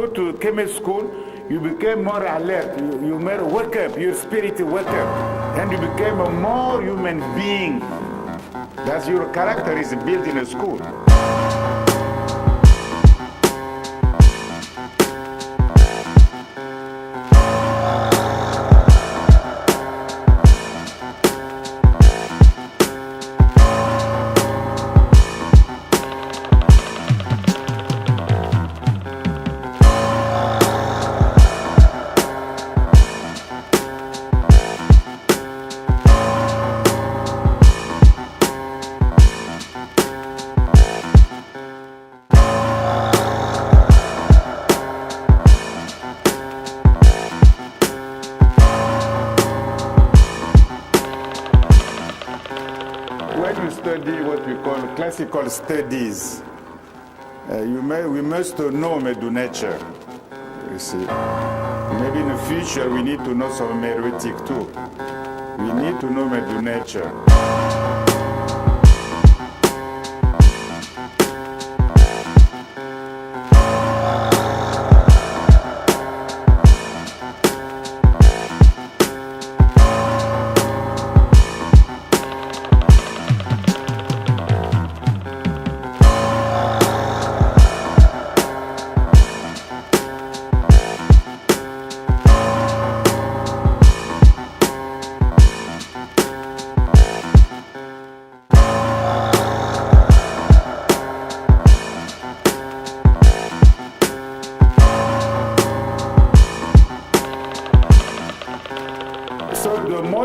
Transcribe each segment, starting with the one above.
go to chemist school, you became more alert. You more wake up, your spirit wake up. And you became a more human being. That's your character is built in a school. Classical studies, we must know Medew Netcher. You see, maybe in the future we need to know some Refuting too. We need to know Medew Netcher.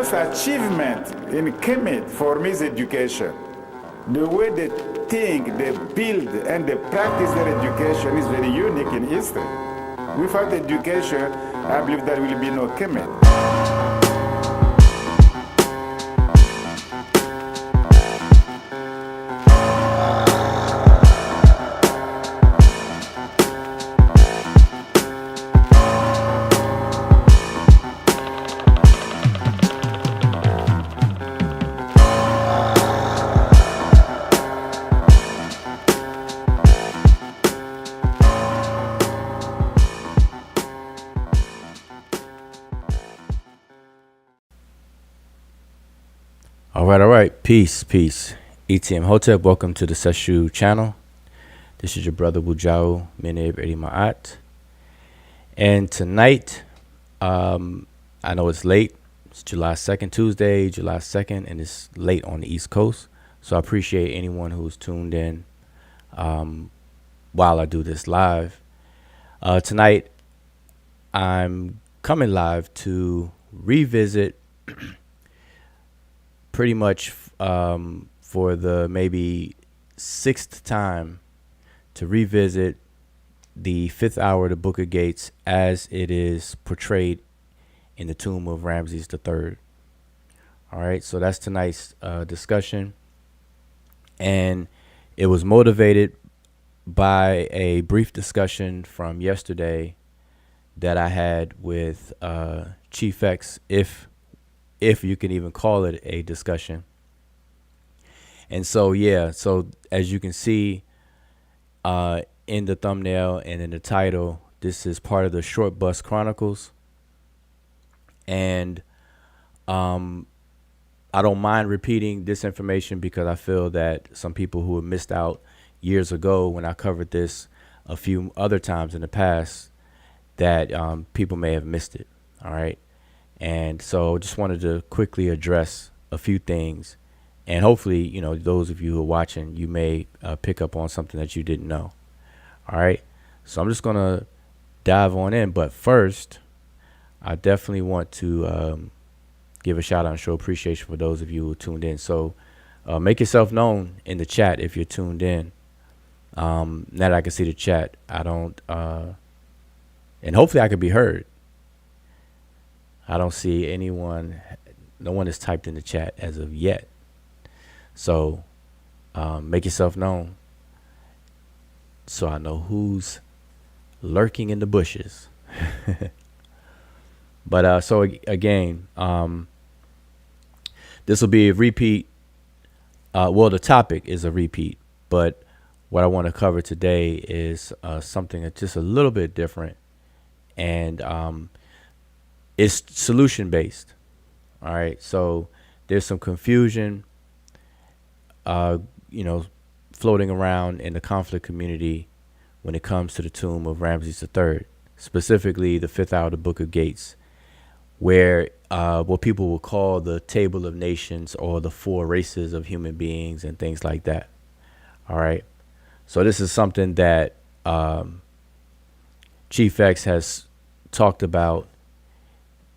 Achievement in Kemet for me is education. The way they think, they build, and they practice their education is very unique in history. Without education, I believe there will be no Kemet. All right. Peace. ETM Hotep, welcome to the Sesh channel. This is your brother Bujau Meneb Edi Ma'at. And tonight, I know it's late. It's July 2nd, Tuesday, July 2nd, and it's late on the East Coast. So I appreciate anyone who's tuned in while I do this live. Tonight, I'm coming live to revisit pretty much for the maybe sixth time to revisit the fifth hour of the Book of Gates as it is portrayed in the tomb of Ramses III. All right, so that's tonight's discussion. And it was motivated by a brief discussion from yesterday that I had with Chief X, if you can even call it a discussion. And so, so as you can see in the thumbnail and in the title, this is part of the Short Bus Chronicles. And I don't mind repeating this information because I feel that some people who have missed out years ago when I covered this a few other times in the past, that people may have missed it. All right. And so just wanted to quickly address a few things. And hopefully, those of you who are watching, you may pick up on something that you didn't know. All right. So I'm just going to dive on in. But first, I definitely want to give a shout out and show appreciation for those of you who tuned in. So make yourself known in the chat if you're tuned in. Now that I can see the chat, I don't, and hopefully I can be heard. I don't see anyone, no one has typed in the chat as of yet. So make yourself known so I know who's lurking in the bushes. But so again, this will be a repeat. Well, the topic is a repeat, but what I want to cover today is something that's just a little bit different, and it's solution based. All right, so there's some confusion, uh, you know, floating around in the conflict community when it comes to the tomb of Ramses III, specifically the fifth hour of the Book of Gates, where what people will call the Table of Nations or the four races of human beings and things like that. All right. So this is something that Chief X has talked about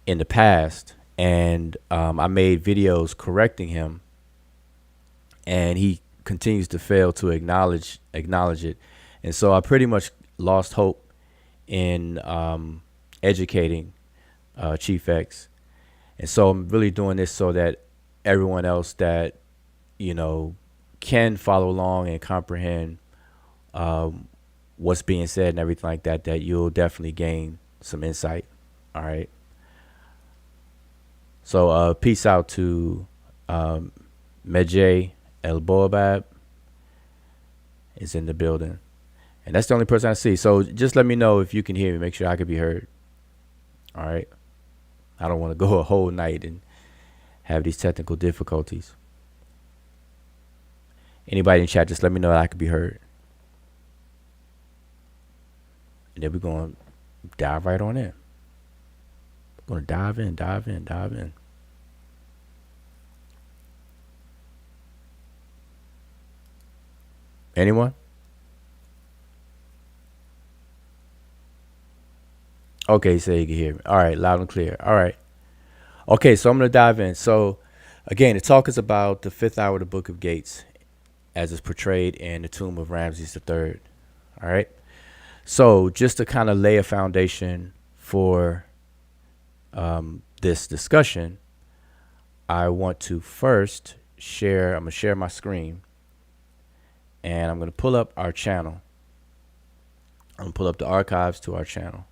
in the past, and I made videos correcting him, and he continues to fail to acknowledge it. And so I pretty much lost hope in educating Chief X. And so I'm really doing this so that everyone else that, can follow along and comprehend what's being said and everything like that, that you'll definitely gain some insight. All right. So peace out to Medew El Boabab is in the building. And that's the only person I see. So just let me know if you can hear me. Make sure I can be heard. All right. I don't want to go a whole night and have these technical difficulties. Anybody in chat, just let me know that I can be heard. And then we're going to dive right on in. We're going to dive in. Anyone? Okay, so you can hear me. All right, loud and clear. All right. Okay, so I'm going to dive in. So, again, the talk is about the fifth hour of the Book of Gates as it's portrayed in the tomb of Ramses III. All right. So, just to kind of lay a foundation for this discussion, I want to first share, I'm going to share my screen, and I'm going to pull up our channel. I'm going to pull up the archives to our channel.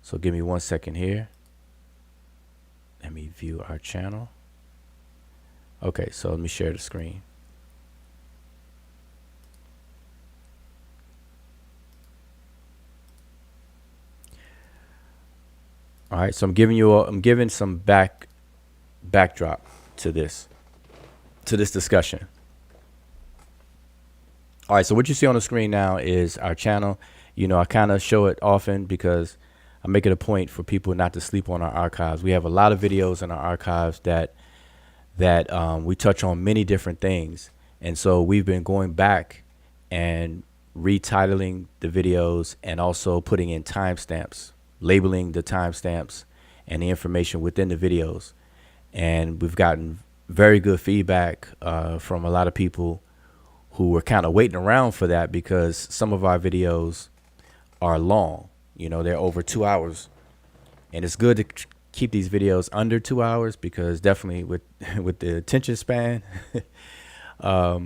So give me 1 second here. Let me view our channel. Okay, so let me share the screen. All right, so I'm giving some backdrop to this discussion. All right, so what you see on the screen now is our channel. I kind of show it often because I make it a point for people not to sleep on our archives. We have a lot of videos in our archives that we touch on many different things. And so we've been going back and retitling the videos and also putting in timestamps, labeling the timestamps and the information within the videos. And we've gotten very good feedback from a lot of people who were kind of waiting around for that, because some of our videos are long. They're over 2 hours, and it's good to keep these videos under 2 hours, because definitely with the attention span. But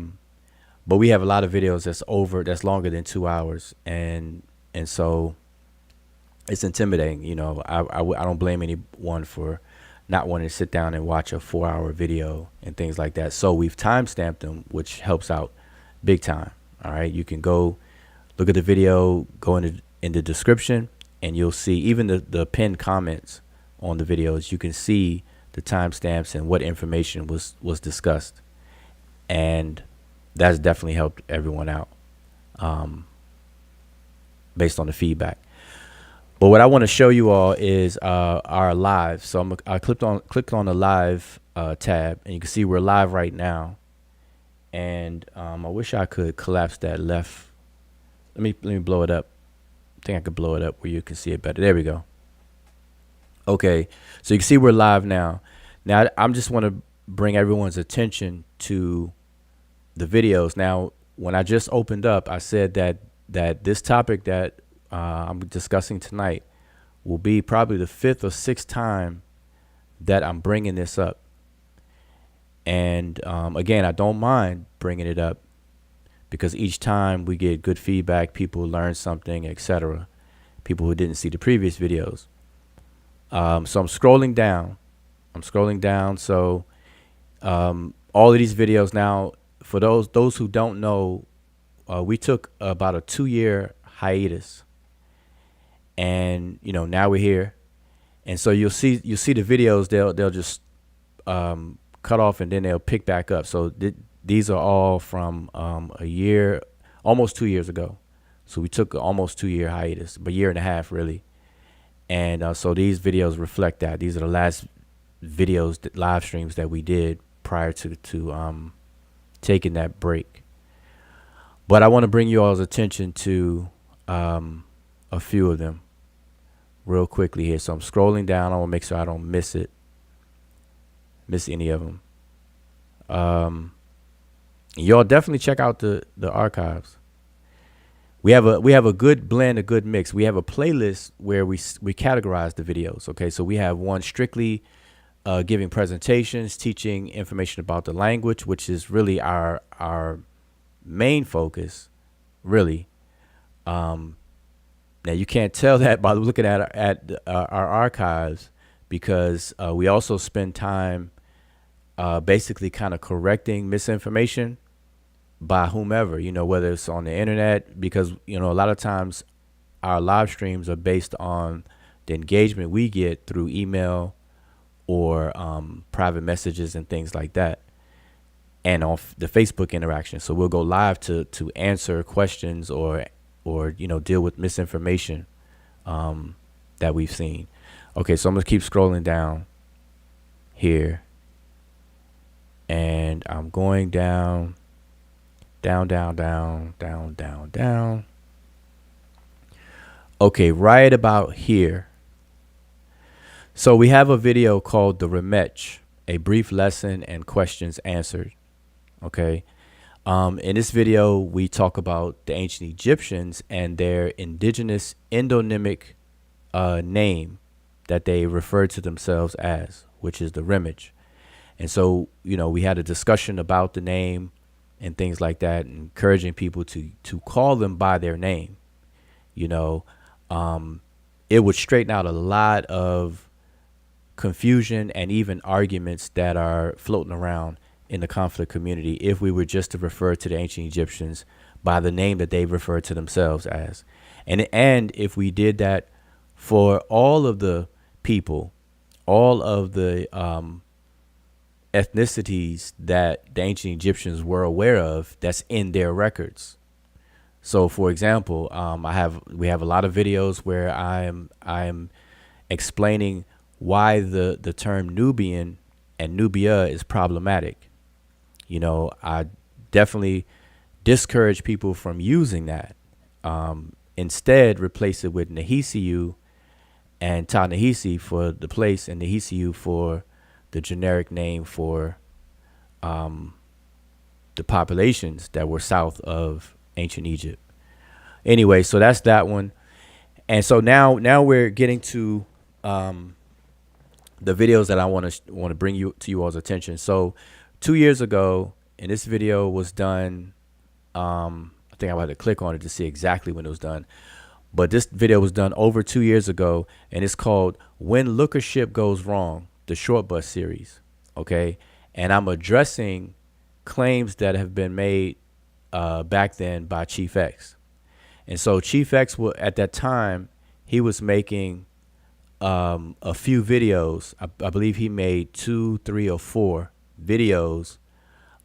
we have a lot of videos that's longer than 2 hours, and so it's intimidating. I don't blame anyone for not wanting to sit down and watch a 4-hour video and things like that. So we've timestamped them, which helps out big time. All right, you can go look at the video, go in the description, and you'll see even the pinned comments on the videos. You can see the timestamps and what information was discussed, and that's definitely helped everyone out based on the feedback. But what I want to show you all is our live. So I clicked on the live tab, and you can see we're live right now. And I wish I could collapse that left. Let me blow it up. I think I could blow it up where you can see it better. There we go. Okay, so you can see we're live now. Now I'm just want to bring everyone's attention to the videos. Now, when I just opened up, I said that this topic that I'm discussing tonight will be probably the 5th or 6th time that I'm bringing this up. And again, I don't mind bringing it up, because each time we get good feedback, people learn something, etc. People who didn't see the previous videos. So I'm scrolling down. So all of these videos now, for those who don't know we took about a 2-year hiatus, and now we're here. And so you'll see the videos. They'll just cut off, and then they'll pick back up. So these are all from a year, almost 2 years ago. So we took almost 2-year hiatus, but 1.5 years really. And so these videos reflect that. These are the last videos, live streams that we did prior to taking that break. But I want to bring you all's attention to a few of them real quickly here. So I'm scrolling down. I want to make sure I don't miss any of them. Y'all definitely check out the archives. We have a good blend, a good mix. We have a playlist where we categorize the videos. Okay, so we have one strictly giving presentations, teaching information about the language, which is really our main focus, really. Now you can't tell that by looking at our archives, because we also spend time basically kind of correcting misinformation by whomever, whether it's on the internet, because, a lot of times our live streams are based on the engagement we get through email or private messages and things like that, and on the Facebook interaction. So we'll go live to answer questions or deal with misinformation that we've seen. Okay, so I'm gonna keep scrolling down here, and I'm going down. Okay, right about here. So we have a video called the Remet, a brief lesson and questions answered. Okay. In this video, we talk about the ancient Egyptians and their indigenous endonymic name that they referred to themselves as, which is the Remet. And so, we had a discussion about the name and things like that, encouraging people to call them by their name. It would straighten out a lot of confusion and even arguments that are floating around in the conflict community if we were just to refer to the ancient Egyptians by the name that they referred to themselves as. And if we did that for all of the people, all of the ethnicities that the ancient Egyptians were aware of, that's in their records. So, for example, we have a lot of videos where I'm explaining why the term Nubian and Nubia is problematic. I definitely discourage people from using that. Instead, replace it with Nehisiu and Ta-Nehisi for the place, and Nehisiu for the generic name for the populations that were south of ancient Egypt. Anyway, so that's that one. And so now we're getting to the videos that I want to bring to you all's attention. So 2 years ago, and this video was done, I think I had to click on it to see exactly when it was done. But this video was done over 2 years ago, and it's called When Lookership Goes Wrong, the Short Bus series. Okay. And I'm addressing claims that have been made back then by Chief X. And so Chief X, at that time, he was making a few videos. I believe he made 2, 3, or 4 videos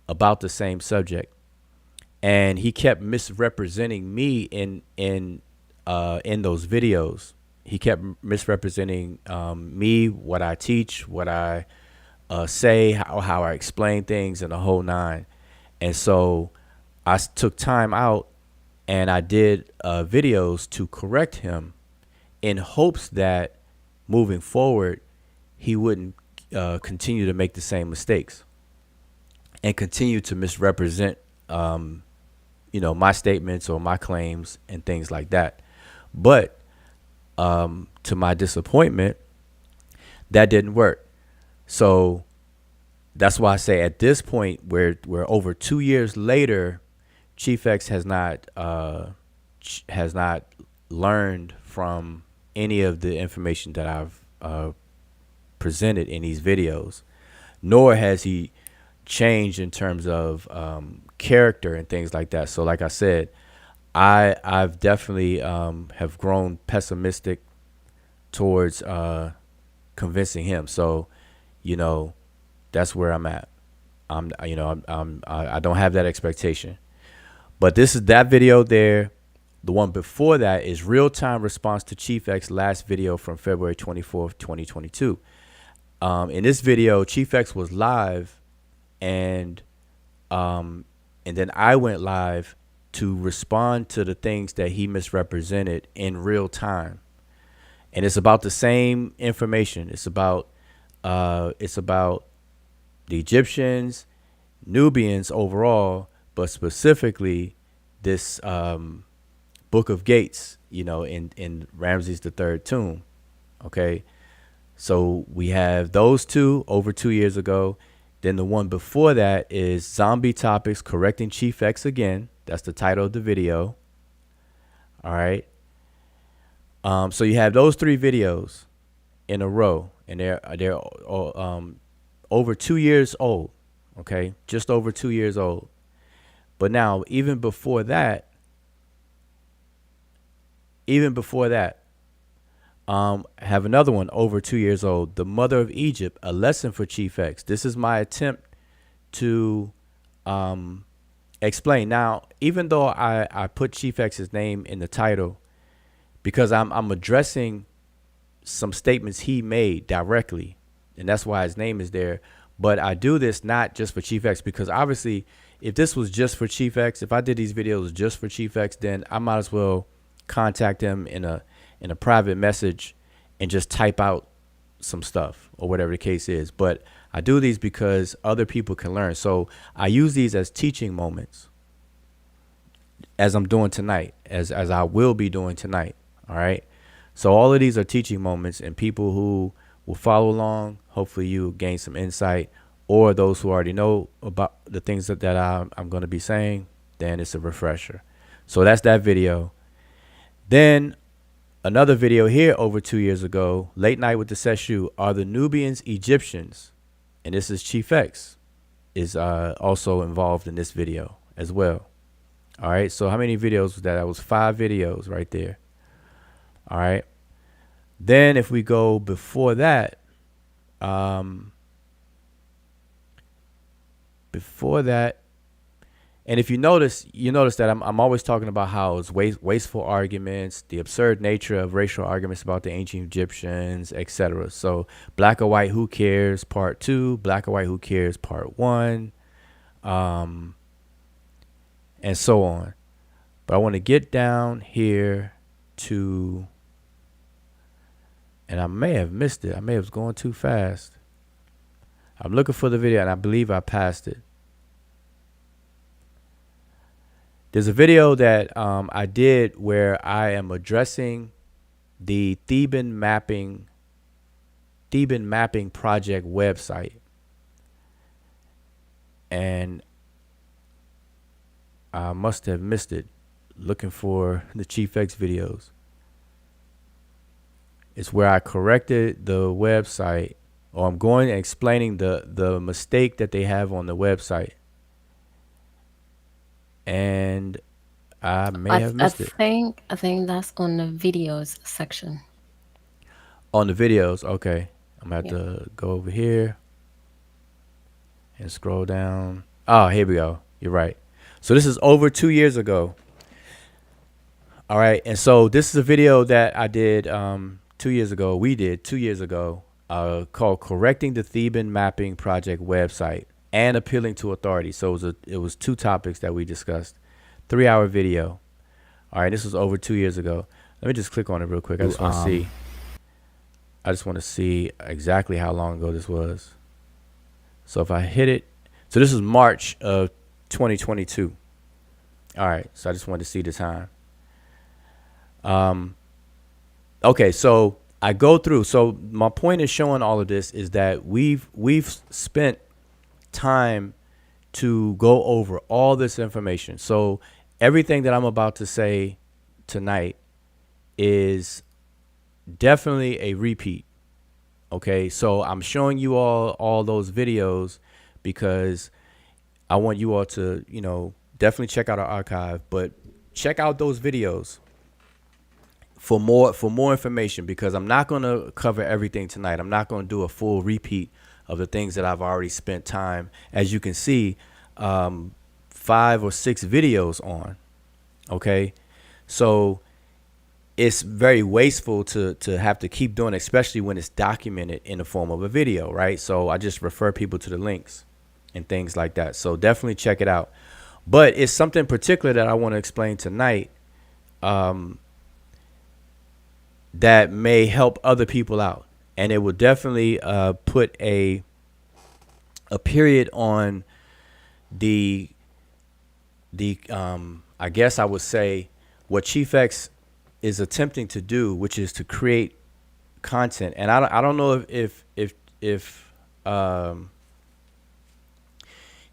about the same subject. And he kept misrepresenting me in those videos. He kept misrepresenting me, what I teach, what I say, how I explain things, and the whole nine. And so I took time out and I did videos to correct him in hopes that moving forward, he wouldn't continue to make the same mistakes and continue to misrepresent, my statements or my claims and things like that. But to my disappointment, that didn't work. So that's why I say at this point, we're over 2 years later, Chief X has not learned from any of the information that I've presented in these videos, nor has he changed in terms of character and things like that. So like I said, I've definitely have grown pessimistic towards convincing him. So, you know, that's where I'm at. I don't have that expectation. But this is that video there. The one before that is real-time response to Chief X's last video from February 24th, 2022. In this video, Chief X was live, and then I went live to respond to the things that he misrepresented in real time. And it's about the same information. It's about the Egyptians, Nubians overall, but specifically this Book of Gates, you know, in Ramses III tomb. Okay. So we have those two over 2 years ago. Then the one before that is Zombie Topics Correcting Chief X Again. That's the title of the video. All right. So you have those 3 videos in a row, and they're over 2 years old. Okay, just over 2 years old. But now, even before that, have another one over 2 years old. The Mother of Egypt, a lesson for Chief X. This is my attempt to explain. Now, even though I put Chief X's name in the title, because I'm addressing some statements he made directly, and that's why his name is there. But I do this not just for Chief X, because obviously if this was just for Chief X, if I did these videos just for Chief X, then I might as well contact him in a private message and just type out some stuff or whatever the case is. But I do these because other people can learn. So I use these as teaching moments, as I'm doing tonight, as I will be doing tonight. All right. So all of these are teaching moments, and people who will follow along, hopefully you gain some insight, or those who already know about the things that I'm going to be saying, then it's a refresher. So that's that video. Then another video here over 2 years ago, Late Night with the Sesh, are the Nubians Egyptians? And this is Chief X is also involved in this video as well. All right. So how many videos was that? That was 5 videos right there. All right. Then if we go before that, and if you notice that I'm always talking about how it's wasteful arguments, the absurd nature of racial arguments about the ancient Egyptians, etc. So Black or White, Who Cares, Part 2, Black or White, Who Cares, Part 1, and so on. But I want to get down here to, and I may have missed it. I may have gone too fast. I'm looking for the video, and I believe I passed it. There's a video that I did where I am addressing the Theban mapping project website, and I must have missed it looking for the Chief X videos. It's where I corrected the website, or I'm going and explaining the mistake that they have on the website. And I may have missed it. I think that's on the videos section. On the videos, okay. I'm going to have to go over here and scroll down. Oh, here we go. You're right. So this is over 2 years ago. All right. And so this is a video that I did 2 years ago. We did 2 years ago called Correcting the Theban Mapping Project Website and Appealing to Authority. So it was 2 topics that we discussed. 3-hour video. All right. This was over 2 years ago. Let me just click on it real quick. I just want to see. I just want to see exactly how long ago this was. So if I hit it. So this is March of 2022. All right. So I just wanted to see the time. Okay. So I go through. So my point in showing all of this is that we've spent time to go over all this information. So everything that I'm about to say tonight is definitely a repeat. Okay, so I'm showing you all those videos because I want you all to, definitely check out our archive, but check out those videos for more information, because I'm not going to cover everything tonight. I'm not going to do a full repeat of the things that I've already spent time, as you can see, 5 or 6 videos on. Okay, so it's very wasteful to have to keep doing it, especially when it's documented in the form of a video, right? So I just refer people to the links and things like that. So definitely check it out. But it's something particular that I want to explain tonight, that may help other people out, and it will definitely put a period on the I guess I would say what Chief X is attempting to do, which is to create content. And I don't know if I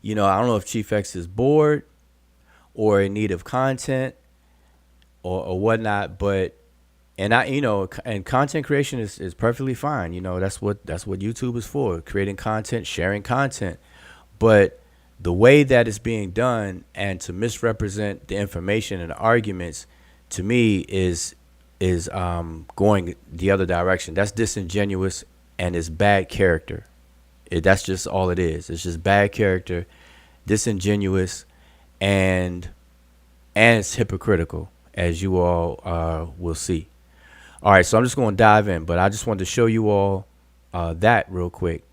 don't know if Chief X is bored or in need of content or whatnot, but and content creation is perfectly fine. That's what YouTube is for, creating content, sharing content. But the way that it's being done and to misrepresent the information and the arguments, to me, is going the other direction. That's disingenuous and it's bad character. That's just all it is. It's just bad character, disingenuous, and it's hypocritical, as you all will see. All right, so I'm just going to dive in, but I just wanted to show you all that real quick.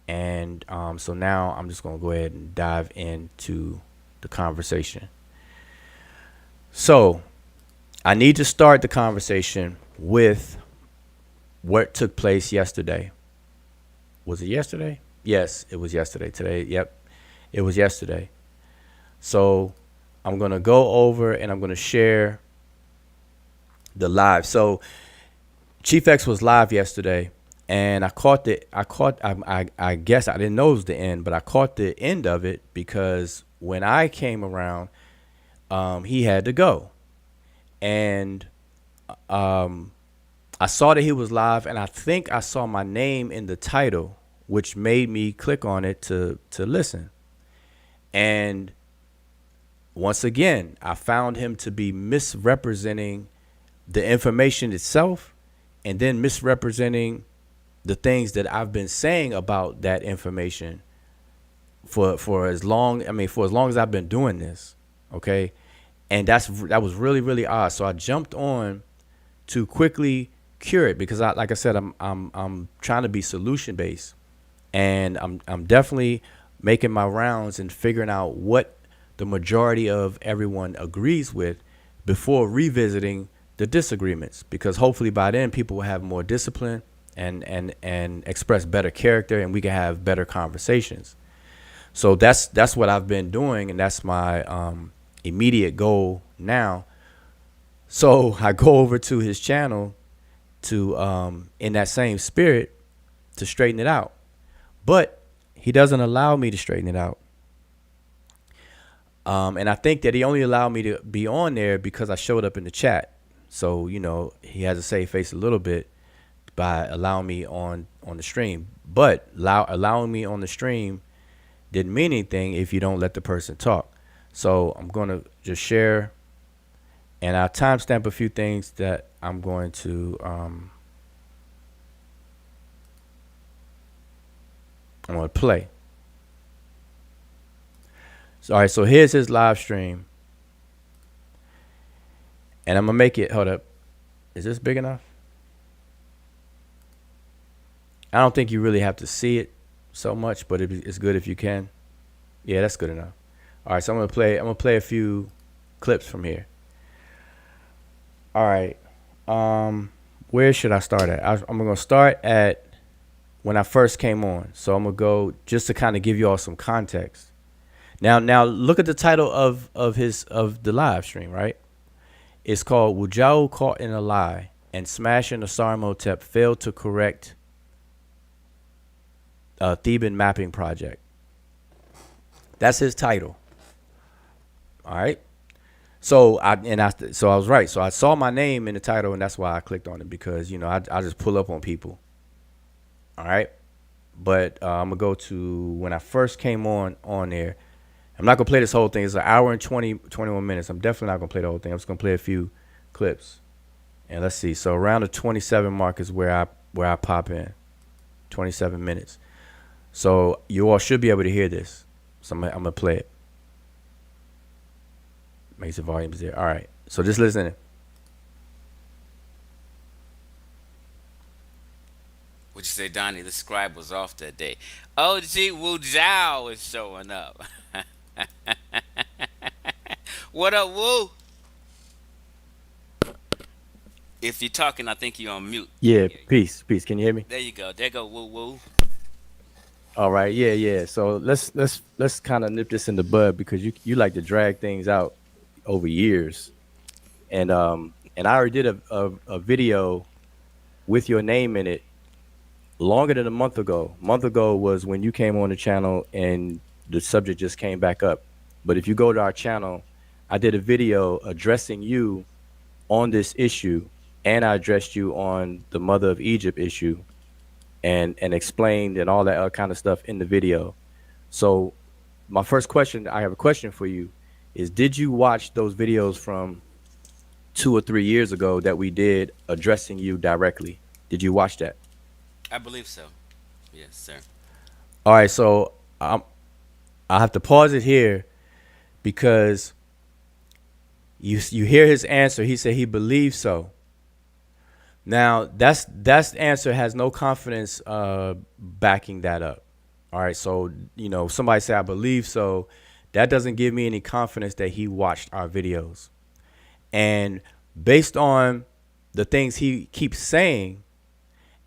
And so now I'm just going to go ahead and dive into the conversation. So I need to start the conversation with what took place yesterday. Was it yesterday? Yes, it was yesterday. Today, yep, it was yesterday. So I'm going to go over and I'm going to share the live. So Chief X was live yesterday, and I guess I didn't know it was the end, but I caught the end of it because when I came around, he had to go. And I saw that he was live, and I think I saw my name in the title, which made me click on it to listen. And once again, I found him to be misrepresenting the information itself, and then misrepresenting the things that I've been saying about that information for as long as I've been doing this. Okay. And that was really, really odd. So I jumped on to quickly cure it because like I said, I'm trying to be solution based, and I'm definitely making my rounds and figuring out what the majority of everyone agrees with before revisiting the disagreements, because hopefully by then people will have more discipline and express better character, and we can have better conversations. So that's what I've been doing, and that's my immediate goal now. So I go over to his channel to in that same spirit to straighten it out, but he doesn't allow me to straighten it out. And I think that he only allowed me to be on there because I showed up in the chat. So, he has a safe face a little bit by allowing me on the stream. But allowing me on the stream didn't mean anything if you don't let the person talk. So I'm going to just share, and I'll timestamp a few things that I'm going to play. So, all right, so here's his live stream. And I'm going to make it, hold up. Is this big enough? I don't think you really have to see it so much, but it's good if you can. Yeah, that's good enough. All right, so I'm going to play a few clips from here. All right. Where should I start at? I'm going to start at when I first came on. So I'm going to go just to kind of give you all some context. Now look at the title of the live stream, right? It's called Wujau Caught in a Lie and Smashing the Sarmotep Failed to Correct Theban Mapping Project. That's his title. All right. So I was right. So I saw my name in the title, and that's why I clicked on it, because I just pull up on people. All right. But I'm gonna go to when I first came on there. I'm not gonna play this whole thing. It's an hour and 21 minutes. I'm definitely not gonna play the whole thing. I'm just gonna play a few clips. And let's see. So around the 27 mark is where I pop in. 27 minutes. So you all should be able to hear this. So I'm gonna play it. Make the volumes there. All right. So just listen. What'd you say, Donnie? The scribe was off that day. OG Wu Zhao is showing up. What up, Wu? If you're talking, I think you're on mute. Yeah. Peace. Peace. Can you hear me? There you go. There go Wu Wu. All right. Yeah. Yeah. So let's kind of nip this in the bud because you like to drag things out over years, and I already did a video with your name in it longer than a month ago. A month ago was when you came on the channel and the subject just came back up. But if you go to our channel, I did a video addressing you on this issue, and I addressed you on the Mother of Egypt issue, and explained and all that other kind of stuff in the video. So my first question, I have a question for you, is did you watch those videos from 2 or 3 years ago that we did addressing you directly? Did you watch that? I believe so. Yes, sir. All right, so I have to pause it here because you hear his answer. He said he believes so. Now that's the answer has no confidence backing that up. All right, so somebody say I believe so. That doesn't give me any confidence that he watched our videos. And based on the things he keeps saying,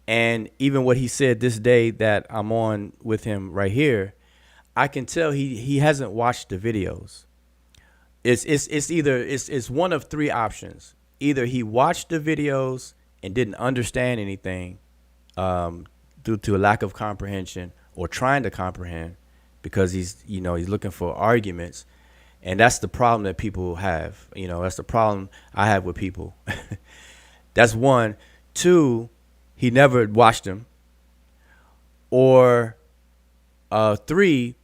and even what he said this day that I'm on with him right here, I can tell he hasn't watched the videos. It's one of three options. Either he watched the videos and didn't understand anything due to a lack of comprehension, or trying to comprehend because he's looking for arguments. And that's the problem that people have. That's the problem I have with people. That's one. Two, he never watched them. Or three,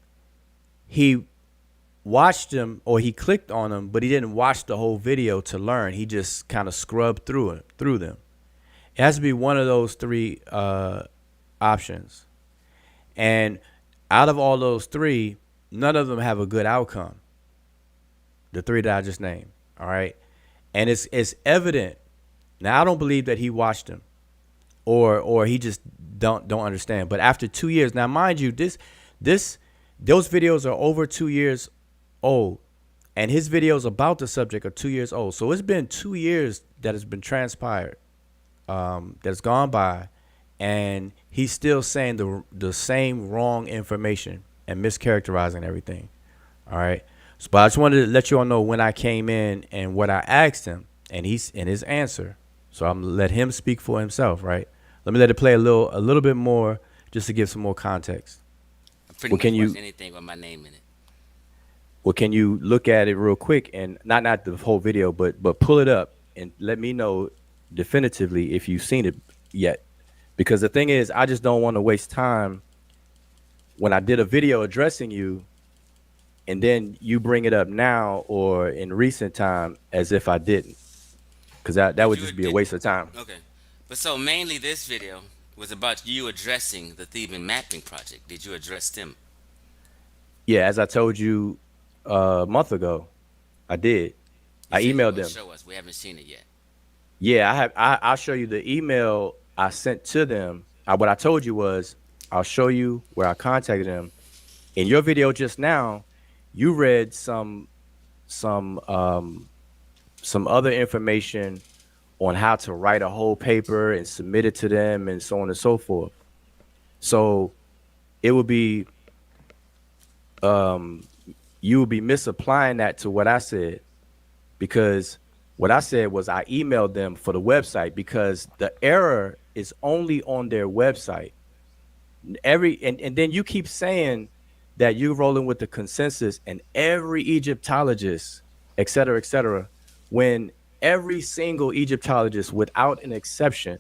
he watched them or he clicked on them, but he didn't watch the whole video to learn. He just kind of scrubbed through them. It has to be one of those three options. And out of all those three, none of them have a good outcome. The three that I just named. All right. And it's evident. Now I don't believe that he watched them or he just don't understand. But after 2 years, now mind you, those videos are over 2 years old. And his videos about the subject are 2 years old. So it's been 2 years that has been transpired, that's gone by, and he's still saying the same wrong information and mischaracterizing everything. All right. So, but I just wanted to let you all know when I came in and what I asked him, and he's in his answer. So I'm gonna let him speak for himself, right? Let me let it play a little bit more just to give some more context. I pretty much watch anything with my name in it. Well, can you look at it real quick and not the whole video, but pull it up and let me know definitively if you've seen it yet? Because the thing is, I just don't want to waste time when I did a video addressing you and then you bring it up now or in recent time as if I didn't. Because that would just be a waste of time. Okay. But so mainly this video was about you addressing the Theban mapping project. Did you address them? Yeah, as I told you a month ago, I did. I emailed them. Show us. We haven't seen it yet. Yeah, I have. I'll show you the email I sent to them. What I told you was I'll show you where I contacted them. In your video just now, you read some other information on how to write a whole paper and submit it to them and so on and so forth. So it would be you would be misapplying that to what I said, because what I said was I emailed them for the website because the error is only on their website. And then you keep saying that you're rolling with the consensus and every Egyptologist, et cetera, when every single Egyptologist without an exception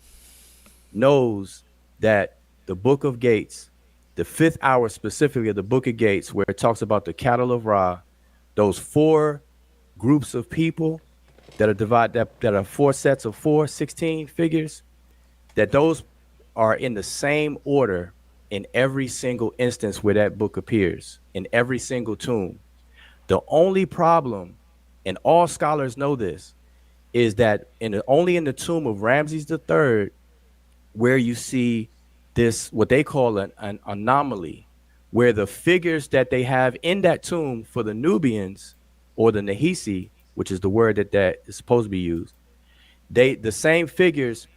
knows that the Book of Gates, the fifth hour specifically of the Book of Gates, where it talks about the cattle of Ra, those four groups of people that are that are four sets of 16 figures, that those are in the same order in every single instance where that book appears, in every single tomb. The only problem, and all scholars know this, is that only in the tomb of Ramses III where you see this, what they call an anomaly, where the figures that they have in that tomb for the Nubians, or the Nahisi, which is the word that is supposed to be used, the same figures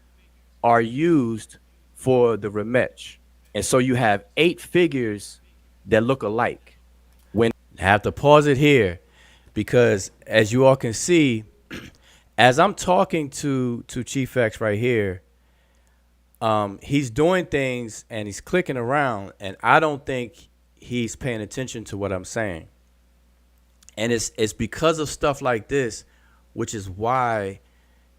are used for the Remet. And so you have 8 figures that look alike. When I have to pause it here, because as you all can see, as I'm talking to Chief X right here, he's doing things and he's clicking around, and I don't think he's paying attention to what I'm saying. And it's because of stuff like this, which is why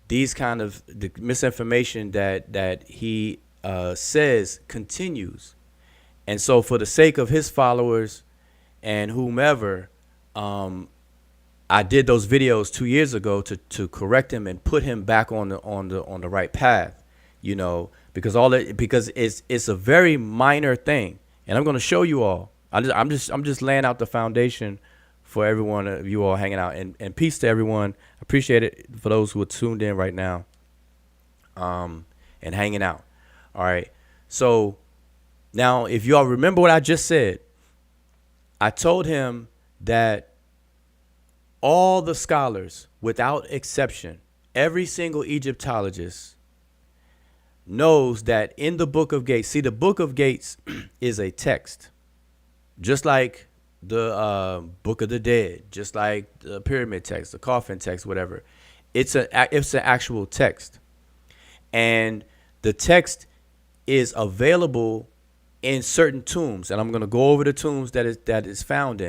these kind of the misinformation that he says continues. And so for the sake of his followers and whomever, I did those videos 2 years ago to correct him and put him back on the right path, you know, because it's a very minor thing. And I'm going to show you all. I'm just laying out the foundation for everyone of you all hanging out, and peace to everyone. Appreciate it for those who are tuned in right now, and hanging out. All right. So now, if you all remember what I just said, I told him that all the scholars, without exception, every single Egyptologist knows that in the Book of Gates, see, the Book of Gates is a text, just like the Book of the Dead, just like the pyramid text, the coffin text, whatever. It's an actual text, and the text is available in certain tombs, and I'm going to go over the tombs that is found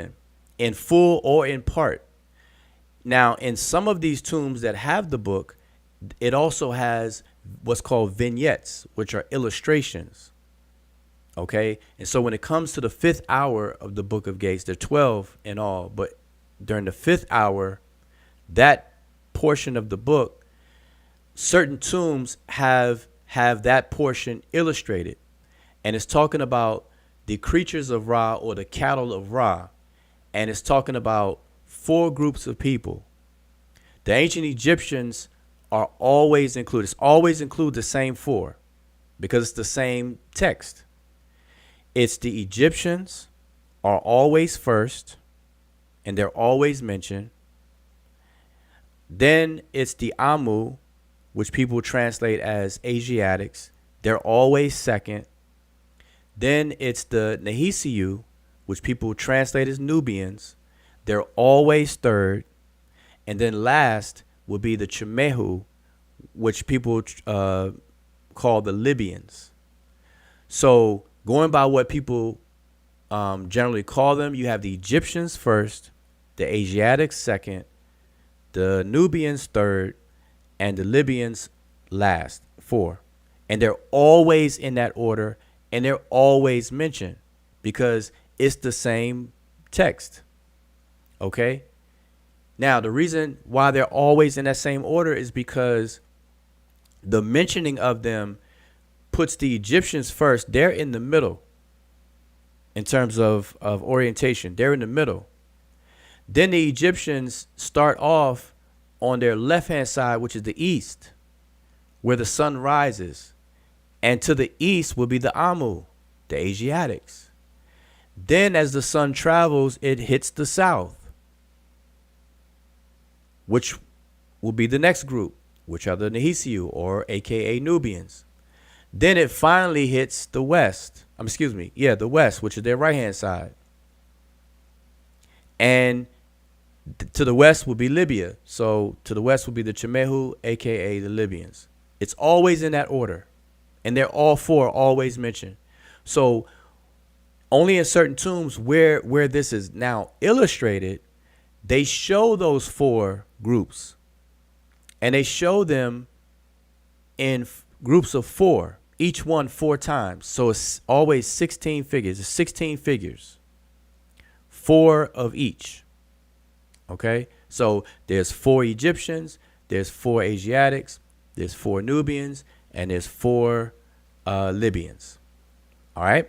in full or in part. Now, in some of these tombs that have the book, it also has what's called vignettes, which are illustrations. Okay, and so when it comes to the 5th hour of the Book of Gates, there are 12 in all, but during the 5th hour, that portion of the book, certain tombs have that portion illustrated, and it's talking about the creatures of Ra, or the cattle of Ra, and it's talking about 4 groups of people. The ancient Egyptians are always included. It's always include the same 4 because it's the same text. It's the Egyptians are always first, and they're always mentioned. Then it's the Amu, which people translate as Asiatics. They're always second. Then it's the Nahisiu, which people translate as Nubians. They're always third. And then last would be the Chemehu, which people call the Libyans. So going by what people generally call them, you have the Egyptians first, the Asiatics second, the Nubians third, and the Libyans last, 4. And they're always in that order, and they're always mentioned because it's the same text. Okay? Now, the reason why they're always in that same order is because the mentioning of them puts the Egyptians first. They're in the middle in terms of orientation. They're in the middle. Then the Egyptians start off on their left-hand side, which is the east, where the sun rises. And to the east will be the Amu, the Asiatics. Then as the sun travels, it hits the south, which will be the next group, which are the Nahisiu, or aka Nubians. Then it finally hits the west. The west, which is their right-hand side. And to the west will be Libya. So to the west will be the Chemehu, aka the Libyans. It's always in that order. And they're all 4 always mentioned. So only in certain tombs where this is now illustrated, they show those 4 groups. And they show them in groups of 4. each one 4 times. So it's always 16 figures. It's 16 figures, 4 of each. Okay, so there's 4 Egyptians, there's 4 Asiatics, there's 4 Nubians, and there's 4 Libyans. All right.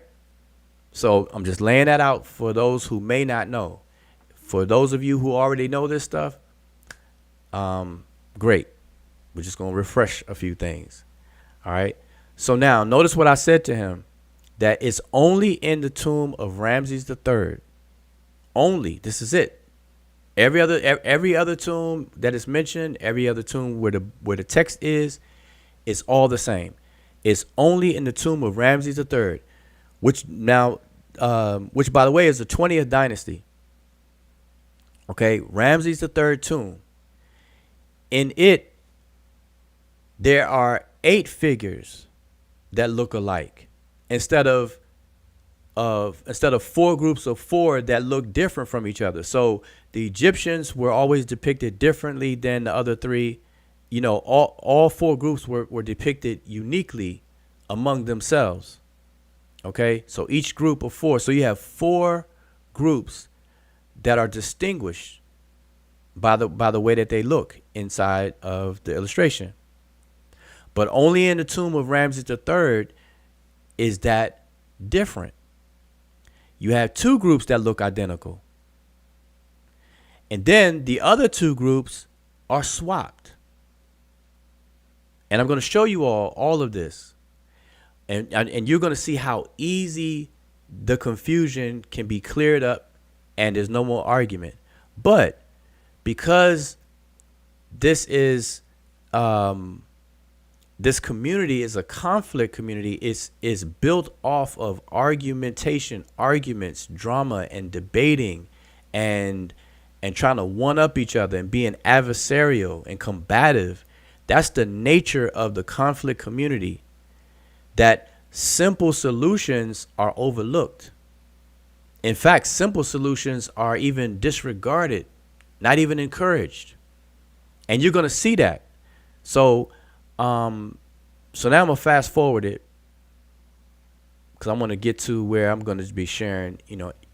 So I'm just laying that out for those who may not know. For those of you who already know this stuff, great. We're just going to refresh a few things. All right. So now notice what I said to him, that it's only in the tomb of Ramses III. Only. This is it. Every other tomb that is mentioned, every other tomb where the text is all the same. It's only in the tomb of Ramses III, which by the way is the 20th dynasty. Okay, Ramses III tomb. In it, there are 8 figures that look alike, instead of 4 groups of 4 that look different from each other. So the Egyptians were always depicted differently than the other 3. You know, all 4 groups were depicted uniquely among themselves. Okay, so each group of 4. So you have 4 groups that are distinguished by the way that they look inside of the illustration. But only in the tomb of Ramses III is that different. You have 2 groups that look identical. And then the other 2 groups are swapped. And I'm going to show you all of this. And you're going to see how easy the confusion can be cleared up and there's no more argument. But because this is this community is a conflict community, is built off of argumentation, arguments, drama, and debating, and trying to one up each other and being adversarial and combative. That's the nature of the conflict community, that simple solutions are overlooked. In fact, simple solutions are even disregarded, not even encouraged. And you're going to see that. So now I'm going to fast forward it, because I want to get to where I'm going to be sharing,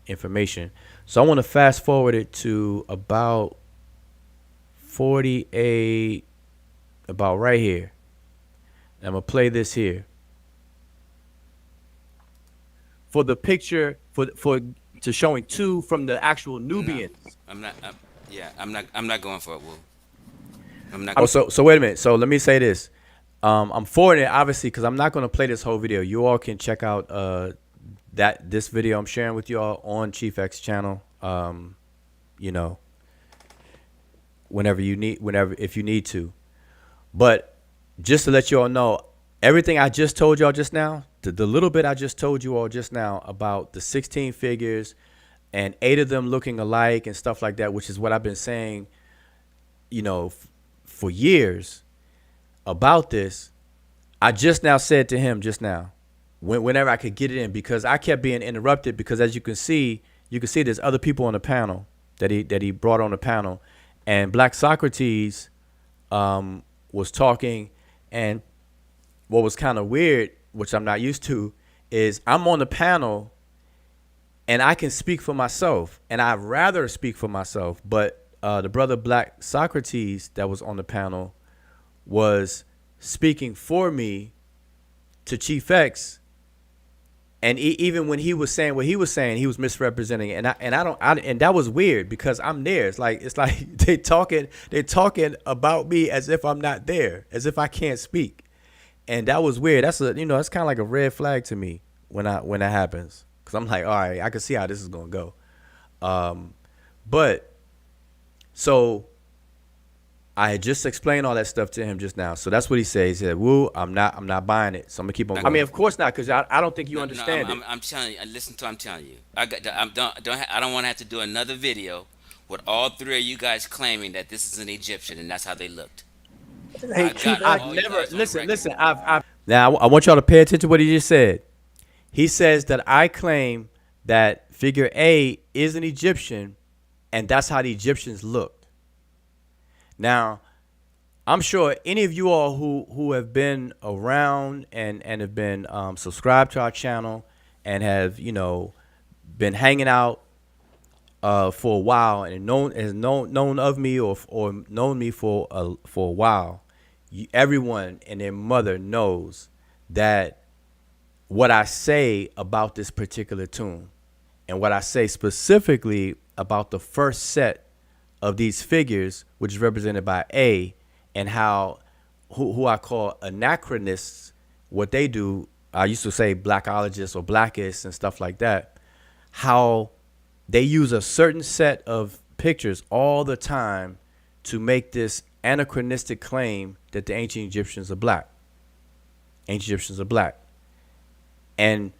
information. So I want to fast forward it to about 48, about right here. I'm going to play this here for the picture, to showing 2 from the actual Nubians. No, I'm not going for it, Will. I'm not. Oh, so wait a minute. So let me say this. I'm forwarding it, obviously, because I'm not going to play this whole video. You all can check out this video I'm sharing with you all on Chief X channel. If you need to. But just to let you all know, everything I just told y'all just now, the little bit I just told you all just now about the 16 figures and 8 of them looking alike and stuff like that, which is what I've been saying, for years about this. I just now said to him just now, whenever I could get it in, because I kept being interrupted, because as you can see there's other people on the panel that he brought on the panel, and Black Socrates was talking, and what was kind of weird, which I'm not used to, is I'm on the panel and I can speak for myself, and I'd rather speak for myself, but the brother Black Socrates that was on the panel was speaking for me to Chief X, and even when he was saying what he was saying, he was misrepresenting it. And that was weird, because I'm there. It's like they're talking about me as if I'm not there, as if I can't speak. And that was weird. That's that's kind of like a red flag to me when that happens, because I'm like, all right, I can see how this is gonna go. But so I had just explained all that stuff to him just now. So that's what he said. He said, "Woo, I'm not buying it. So I'm gonna keep on." I mean, of course not, because I don't think you understand it. I'm telling you. Listen to what I'm telling you. I don't want to have to do another video with all 3 of you guys claiming that this is an Egyptian and that's how they looked. Hey, I've never listen. I've now I want y'all to pay attention to what he just said. He says that I claim that figure A is an Egyptian, and that's how the Egyptians looked. Now, I'm sure any of you all who have been around and have been subscribed to our channel and have been hanging out for a while and known of me or known me for a while, everyone and their mother knows that what I say about this particular tune and what I say specifically about the first set of these figures, which is represented by A, and how who I call anachronists, what they do, I used to say blackologists or blackists and stuff like that, how they use a certain set of pictures all the time to make this anachronistic claim that the ancient Egyptians are black. Ancient Egyptians are black. And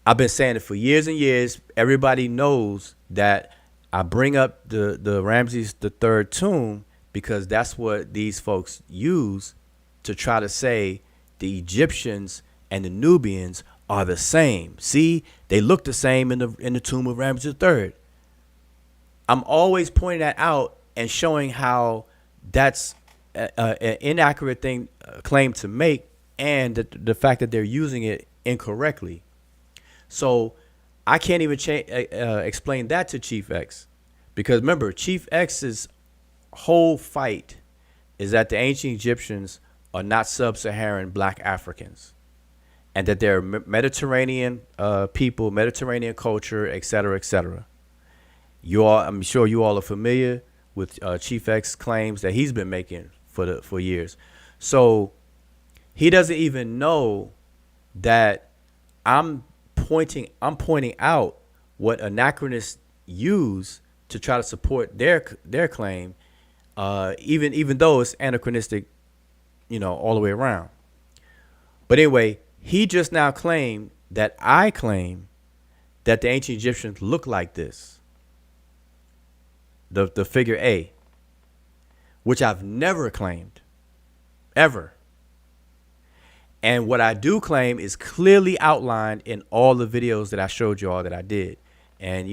I've been saying it for years and years. Everybody knows that I bring up the Ramses III tomb because that's what these folks use to try to say the Egyptians and the Nubians are the same. See, they look the same in the tomb of Ramses III. I'm always pointing that out and showing how that's an inaccurate claim to make, and the fact that they're using it incorrectly. So I can't even explain that to Chief X, because remember, Chief X's whole fight is that the ancient Egyptians are not sub-Saharan black Africans, and that they're Mediterranean people, Mediterranean culture, etc., etc. I'm sure you all are familiar with Chief X claims that he's been making for years. So he doesn't even know that I'm pointing out what anachronists use to try to support their claim, even though it's anachronistic, all the way around. But anyway, he just now claimed that I claim that the ancient Egyptians look like this, the figure A, which I've never claimed, ever. And what I do claim is clearly outlined in all the videos that I showed you all that I did. And,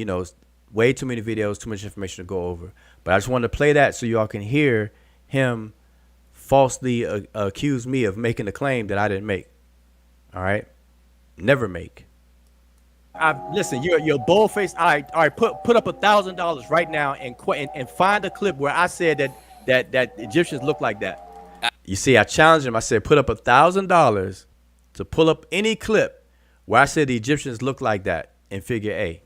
way too many videos, too much information to go over. But I just wanted to play that so y'all can hear him falsely accuse me of making a claim that I didn't make. All right? Never make. Listen, you're bold-faced. All right, put up $1,000 right now and find a clip where I said that Egyptians look like that. You see, I challenged him. I said, put up $1,000 to pull up any clip where I said the Egyptians look like that in figure A.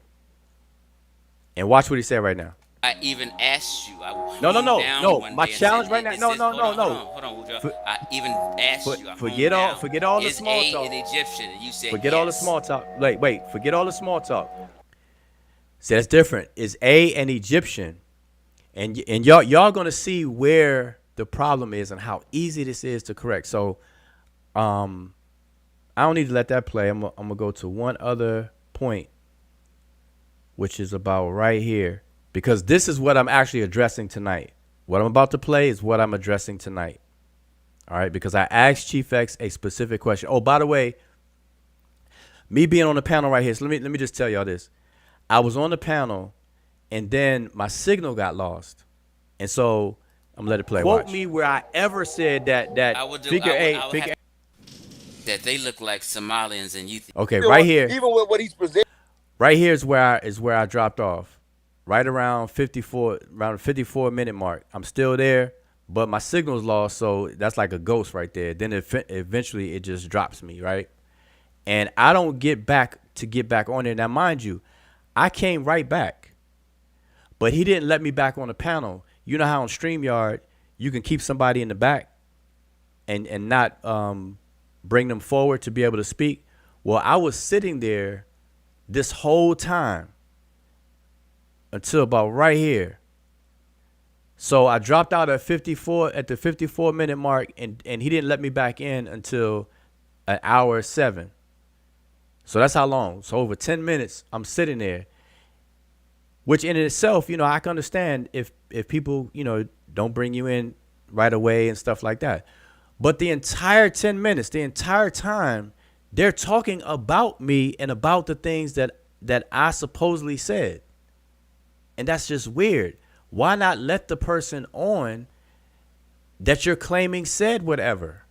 And watch what he said right now. I even asked you. No. My challenge right now. No. Hold on, Woodrow. I even asked you. Forget all the small talk. Is A an Egyptian? And you said forget yes. all the small talk. Wait. Forget all the small talk. See, that's different. Is A an Egyptian? And y'all gonna see where the problem is and how easy this is to correct. So, I don't need to let that play. I'm gonna go to one other point, which is about right here, because this is what I'm actually addressing tonight. What I'm about to play is what I'm addressing tonight. All right, because I asked Chief X a specific question. Oh, by the way, me being on the panel right here, so let me just tell y'all this. I was on the panel, and then my signal got lost, and so I'm gonna let it play. Quote me where I ever said that figure A that they look like Somalians and you. Okay, right here. Even with what he's presenting. Right here is where I dropped off. Right around 54 minute mark. I'm still there, but my signal's lost, so that's like a ghost right there. Then eventually it just drops me, right? And I don't get back on there. Now, mind you, I came right back, but he didn't let me back on the panel. You know how on StreamYard you can keep somebody in the back and not bring them forward to be able to speak? Well, I was sitting there this whole time until about right here. So I dropped out at the 54 minute mark, and he didn't let me back in until an hour 7. So that's how long. So over 10 minutes I'm sitting there, which in itself, I can understand if people, don't bring you in right away and stuff like that. But the entire 10 minutes, the entire time, they're talking about me and about the things that I supposedly said. And that's just weird. Why not let the person on that you're claiming said whatever.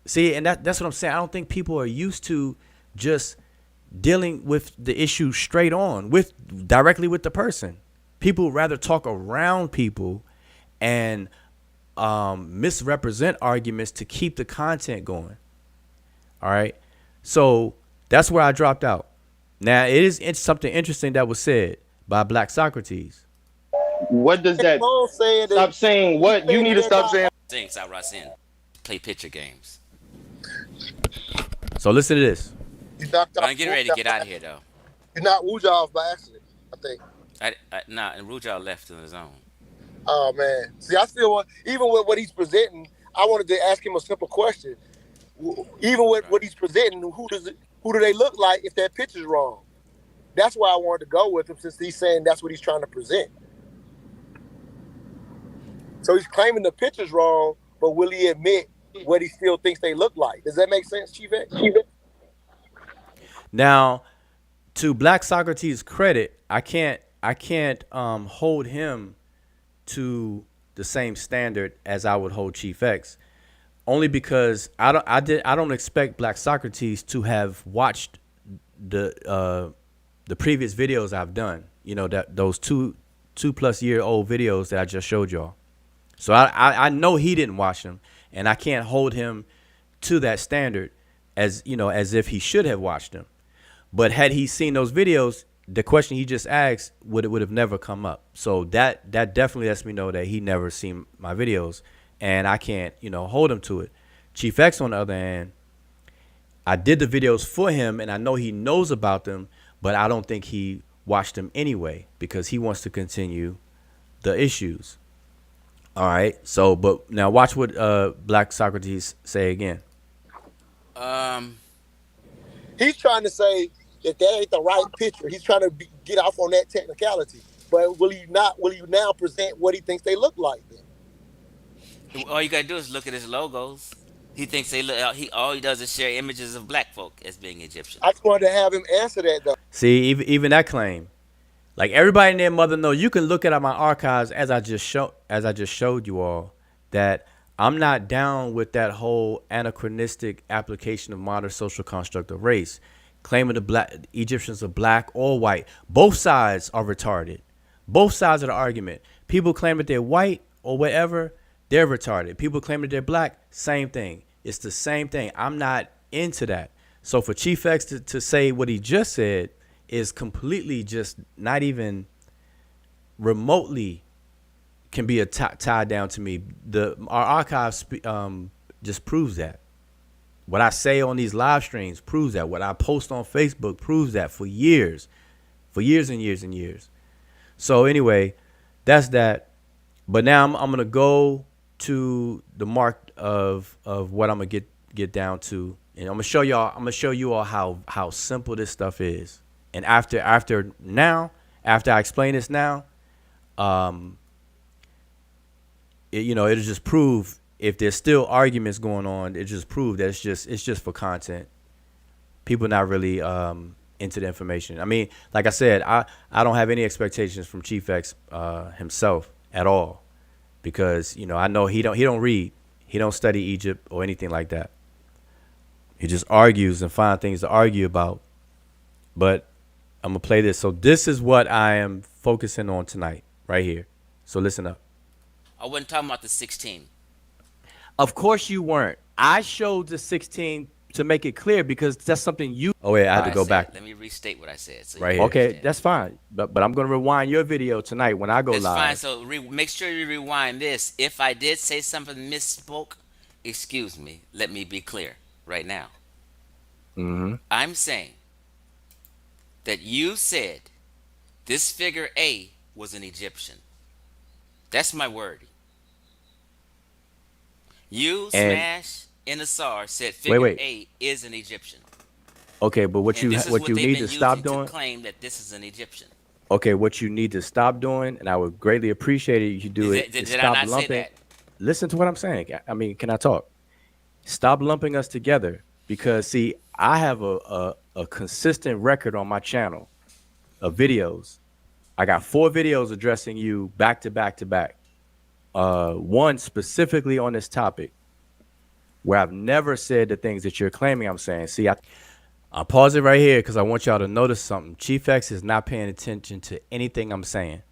See, and that's what I'm saying. I don't think people are used to just dealing with the issue straight on, with directly with the person. People rather talk around people and misrepresent arguments to keep the content going. All right. So that's where I dropped out. Now, it's something interesting that was said by Black Socrates. What does that? Stop saying what you need to stop saying. Things I Rasin play picture games. So listen to this. I'm getting ready to get out of here though. You knocked Wuja off by accident, I think. And Rujal left on his own. Oh man. See, I still want, even with what he's presenting, I wanted to ask him a simple question. Even with what he's presenting, who do they look like if that picture's wrong? That's why I wanted to go with him, since he's saying that's what he's trying to present. So he's claiming the picture's wrong, but will he admit what he still thinks they look like? Does that make sense, Chief? Now, to Black Socrates' credit, I can't hold him to the same standard as I would hold Chief X, only because I don't expect Black Socrates to have watched the previous videos I've done. You know, that those two plus year old videos that I just showed y'all. So I know he didn't watch them, and I can't hold him to that standard as if he should have watched them. But had he seen those videos, the question he just asked would have never come up. So that definitely lets me know that he never seen my videos, and I can't hold him to it. Chief X, on the other hand, I did the videos for him, and I know he knows about them, but I don't think he watched them anyway because he wants to continue the issues. All right. So, but now watch what Black Socrates say again. He's trying to say that ain't the right picture. He's trying to get off on that technicality. But will he now present what he thinks they look like then? All you gotta do is look at his logos. He thinks they look. All he does is share images of black folk as being Egyptian. I just wanted to have him answer that though. See, even that claim. Like everybody in their mother know, you can look at my archives as I just showed you all, that I'm not down with that whole anachronistic application of modern social construct of race, claiming the black Egyptians are black or white. Both sides are retarded. Both sides of the argument. People claim that they're white or whatever, they're retarded. People claim that they're black, same thing. It's the same thing. I'm not into that. So for Chief X to say what he just said is completely just not even remotely can be tied down to me. Our archives just proves that. What I say on these live streams proves that. What I post on Facebook proves that for years and years and years. So anyway, that's that. But now I'm gonna go to the mark of what I'm gonna get down to, and I'm gonna show you all how simple this stuff is. And after I explain this now, it'll just prove, if there's still arguments going on, it just prove that it's just for content. People not really into the information. I mean, like I said, I don't have any expectations from Chief X himself at all, because I know he don't read, he don't study Egypt or anything like that. He just argues and find things to argue about. But I'm gonna play this. So this is what I am focusing on tonight, right here. So listen up. I wasn't talking about the 16. Of course you weren't. I showed the 16 to make it clear, because that's something you. Oh wait, I had to go back. Let me restate what I said. So right here. Okay, that's fine. But I'm gonna rewind your video tonight when I go live. That's fine. So make sure you rewind this. If I did say something misspoke, excuse me. Let me be clear right now. Mm-hmm. I'm saying that you said this figure A was an Egyptian. That's my wording. You, Smash, and Asar said figure A is an Egyptian. Okay, but what you need to stop doing, to claim that this is an Egyptian. Okay, what you need to stop doing, and I would greatly appreciate it if you do it. Did I not say that? Listen to what I'm saying. I mean, can I talk? Stop lumping us together, because see, I have a consistent record on my channel of videos. I got 4 videos addressing you back to back to back. one specifically on this topic where I've never said the things that you're claiming I'm saying. See, I'll pause it right here because I want y'all to notice something. Chief X is not paying attention to anything I'm saying.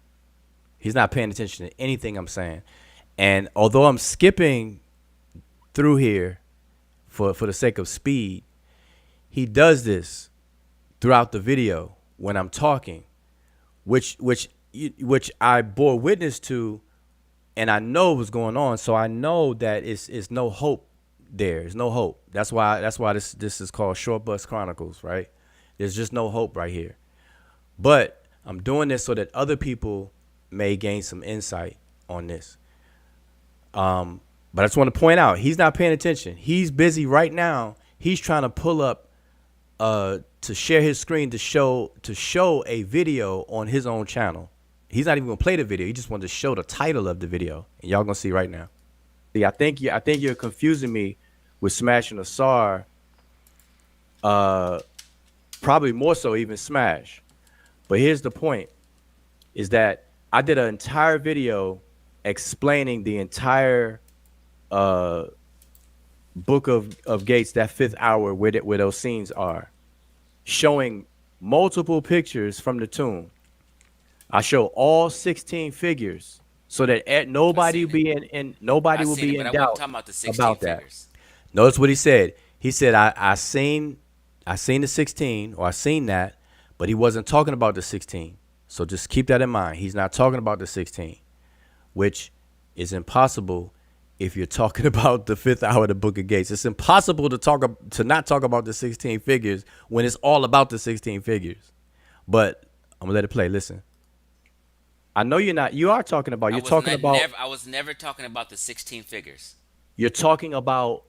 He's not paying attention to anything I'm saying. And although I'm skipping through here for the sake of speed, he does this throughout the video when I'm talking, which I bore witness to, and I know what's going on. So I know that it's no hope there. There's no hope. That's why this is called Short Bus Chronicles, right? There's just no hope right here. But I'm doing this so that other people may gain some insight on this. But I just want to point out, he's not paying attention. He's busy right now. He's trying to pull up to share his screen to show a video on his own channel. He's not even gonna play the video. He just wanted to show the title of the video, and y'all gonna see right now. See, I think you're confusing me with Smash and Asar. Probably more so even Smash. But here's the point: is that I did an entire video explaining the entire book of Gates, that 5th hour where those scenes are, showing multiple pictures from the tomb. I show all 16 figures so that nobody will be in doubt about that. Notice what he said. He said, I seen the 16, or I seen that, but he wasn't talking about the 16. So just keep that in mind. He's not talking about the 16, which is impossible if you're talking about the 5th hour of the Book of Gates. It's impossible to not talk about the 16 figures when it's all about the 16 figures. But I'm gonna let it play. Listen. I know you're not. You are talking about. I was never talking about the 16 figures. You're talking about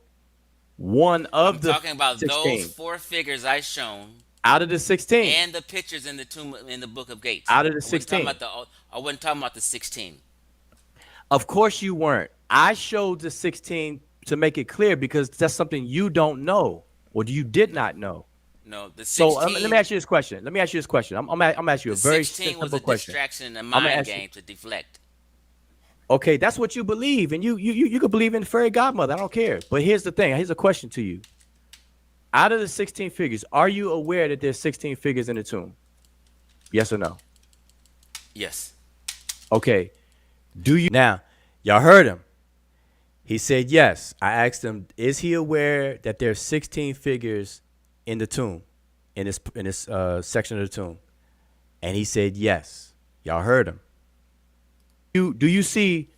one of the. I'm talking about 16. Those 4 figures I shown out of the 16 and the pictures in the tomb in the Book of Gates. Out of the 16. I wasn't talking about the 16. Of course you weren't. I showed the 16 to make it clear because that's something you don't know or you did not know. No, the 16. So let me ask you this question. I'm asking you a very simple question. 16 was a distraction and a mind game to deflect. Okay, that's what you believe, and you could believe in fairy godmother. I don't care. But here's the thing. Here's a question to you. Out of the 16 figures, are you aware that there's 16 figures in the tomb? Yes or no? Yes. Okay. Do you now? Y'all heard him. He said yes. I asked him, is he aware that there's 16 figures in the tomb, in this section of the tomb? And he said yes. Y'all heard him. Do you see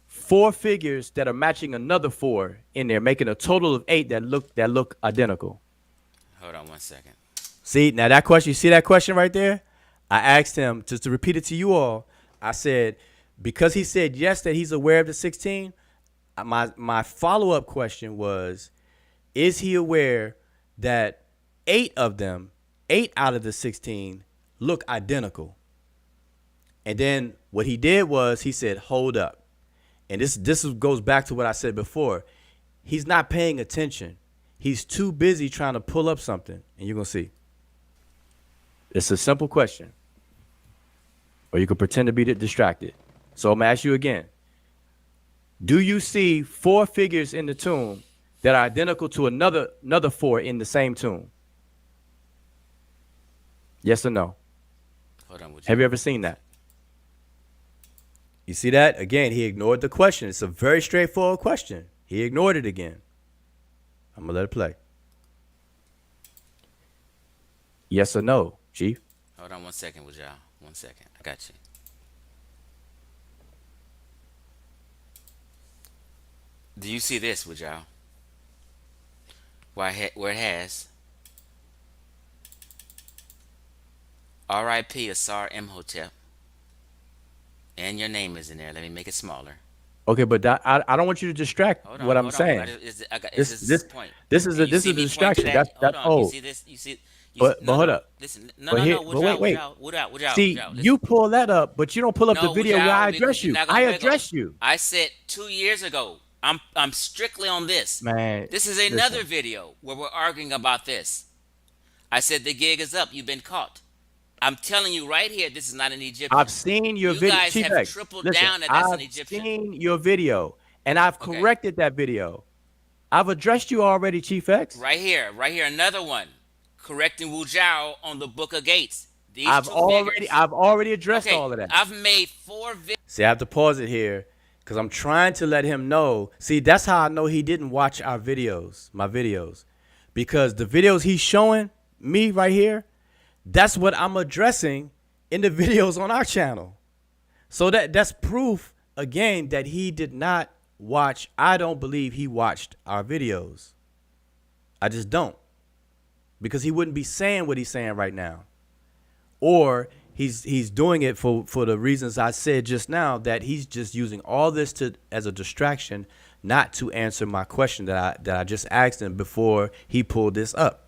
4 figures that are matching another 4 in there, making a total of 8 that look identical? Hold on 1 second. See, now that question, you see that question right there? I asked him, just to repeat it to you all, I said, because he said yes that he's aware of the 16, my follow-up question was, is he aware that 8 out of the 16 look identical? And then what he did was he said, hold up. And this goes back to what I said before. He's not paying attention. He's too busy trying to pull up something. And you're going to see. It's a simple question. Or you can pretend to be distracted. So I'm going to ask you again. Do you see 4 figures in the tomb that are identical to another 4 in the same tomb? Yes or no? Hold on. Have you ever seen that? You see that? Again, he ignored the question. It's a very straightforward question. He ignored it again. I'm going to let it play. Yes or no, Chief? Hold on 1 second with y'all. 1 second. I got you. Do you see this with y'all? Where it has R.I.P. Asar Imhotep. And your name is in there. Let me make it smaller. Okay, but I don't want you to distract what I'm saying. This is a distraction. That's old. You see this? You see? But hold up. Listen, wait. See, you pull that up, but you don't pull up the video where I address you. I address you. I said 2 years ago. I'm strictly on this. Man, this is another video where we're arguing about this. I said the gig is up. You've been caught. I'm telling you right here, this is not an I've Egyptian. seen your You video, guys Chief have X. tripled Listen, down that that's an I've Egyptian. seen your video, and I've Okay. corrected that video. I've addressed you already, Chief X. Right here, another one. Correcting Wu Zhao on the Book of Gates. These I've two figures. already addressed Okay, all of that. I've made 4 videos. See, I have to pause it here because I'm trying to let him know. See, that's how I know he didn't watch our videos, my videos, because the videos he's showing me right here, that's what I'm addressing in the videos on our channel. So that's proof again that he did not watch. I don't believe he watched our videos. I just don't, because he wouldn't be saying what he's saying right now, or he's doing it for the reasons I said just now, that he's just using all this as a distraction, not to answer my question that I just asked him before he pulled this up.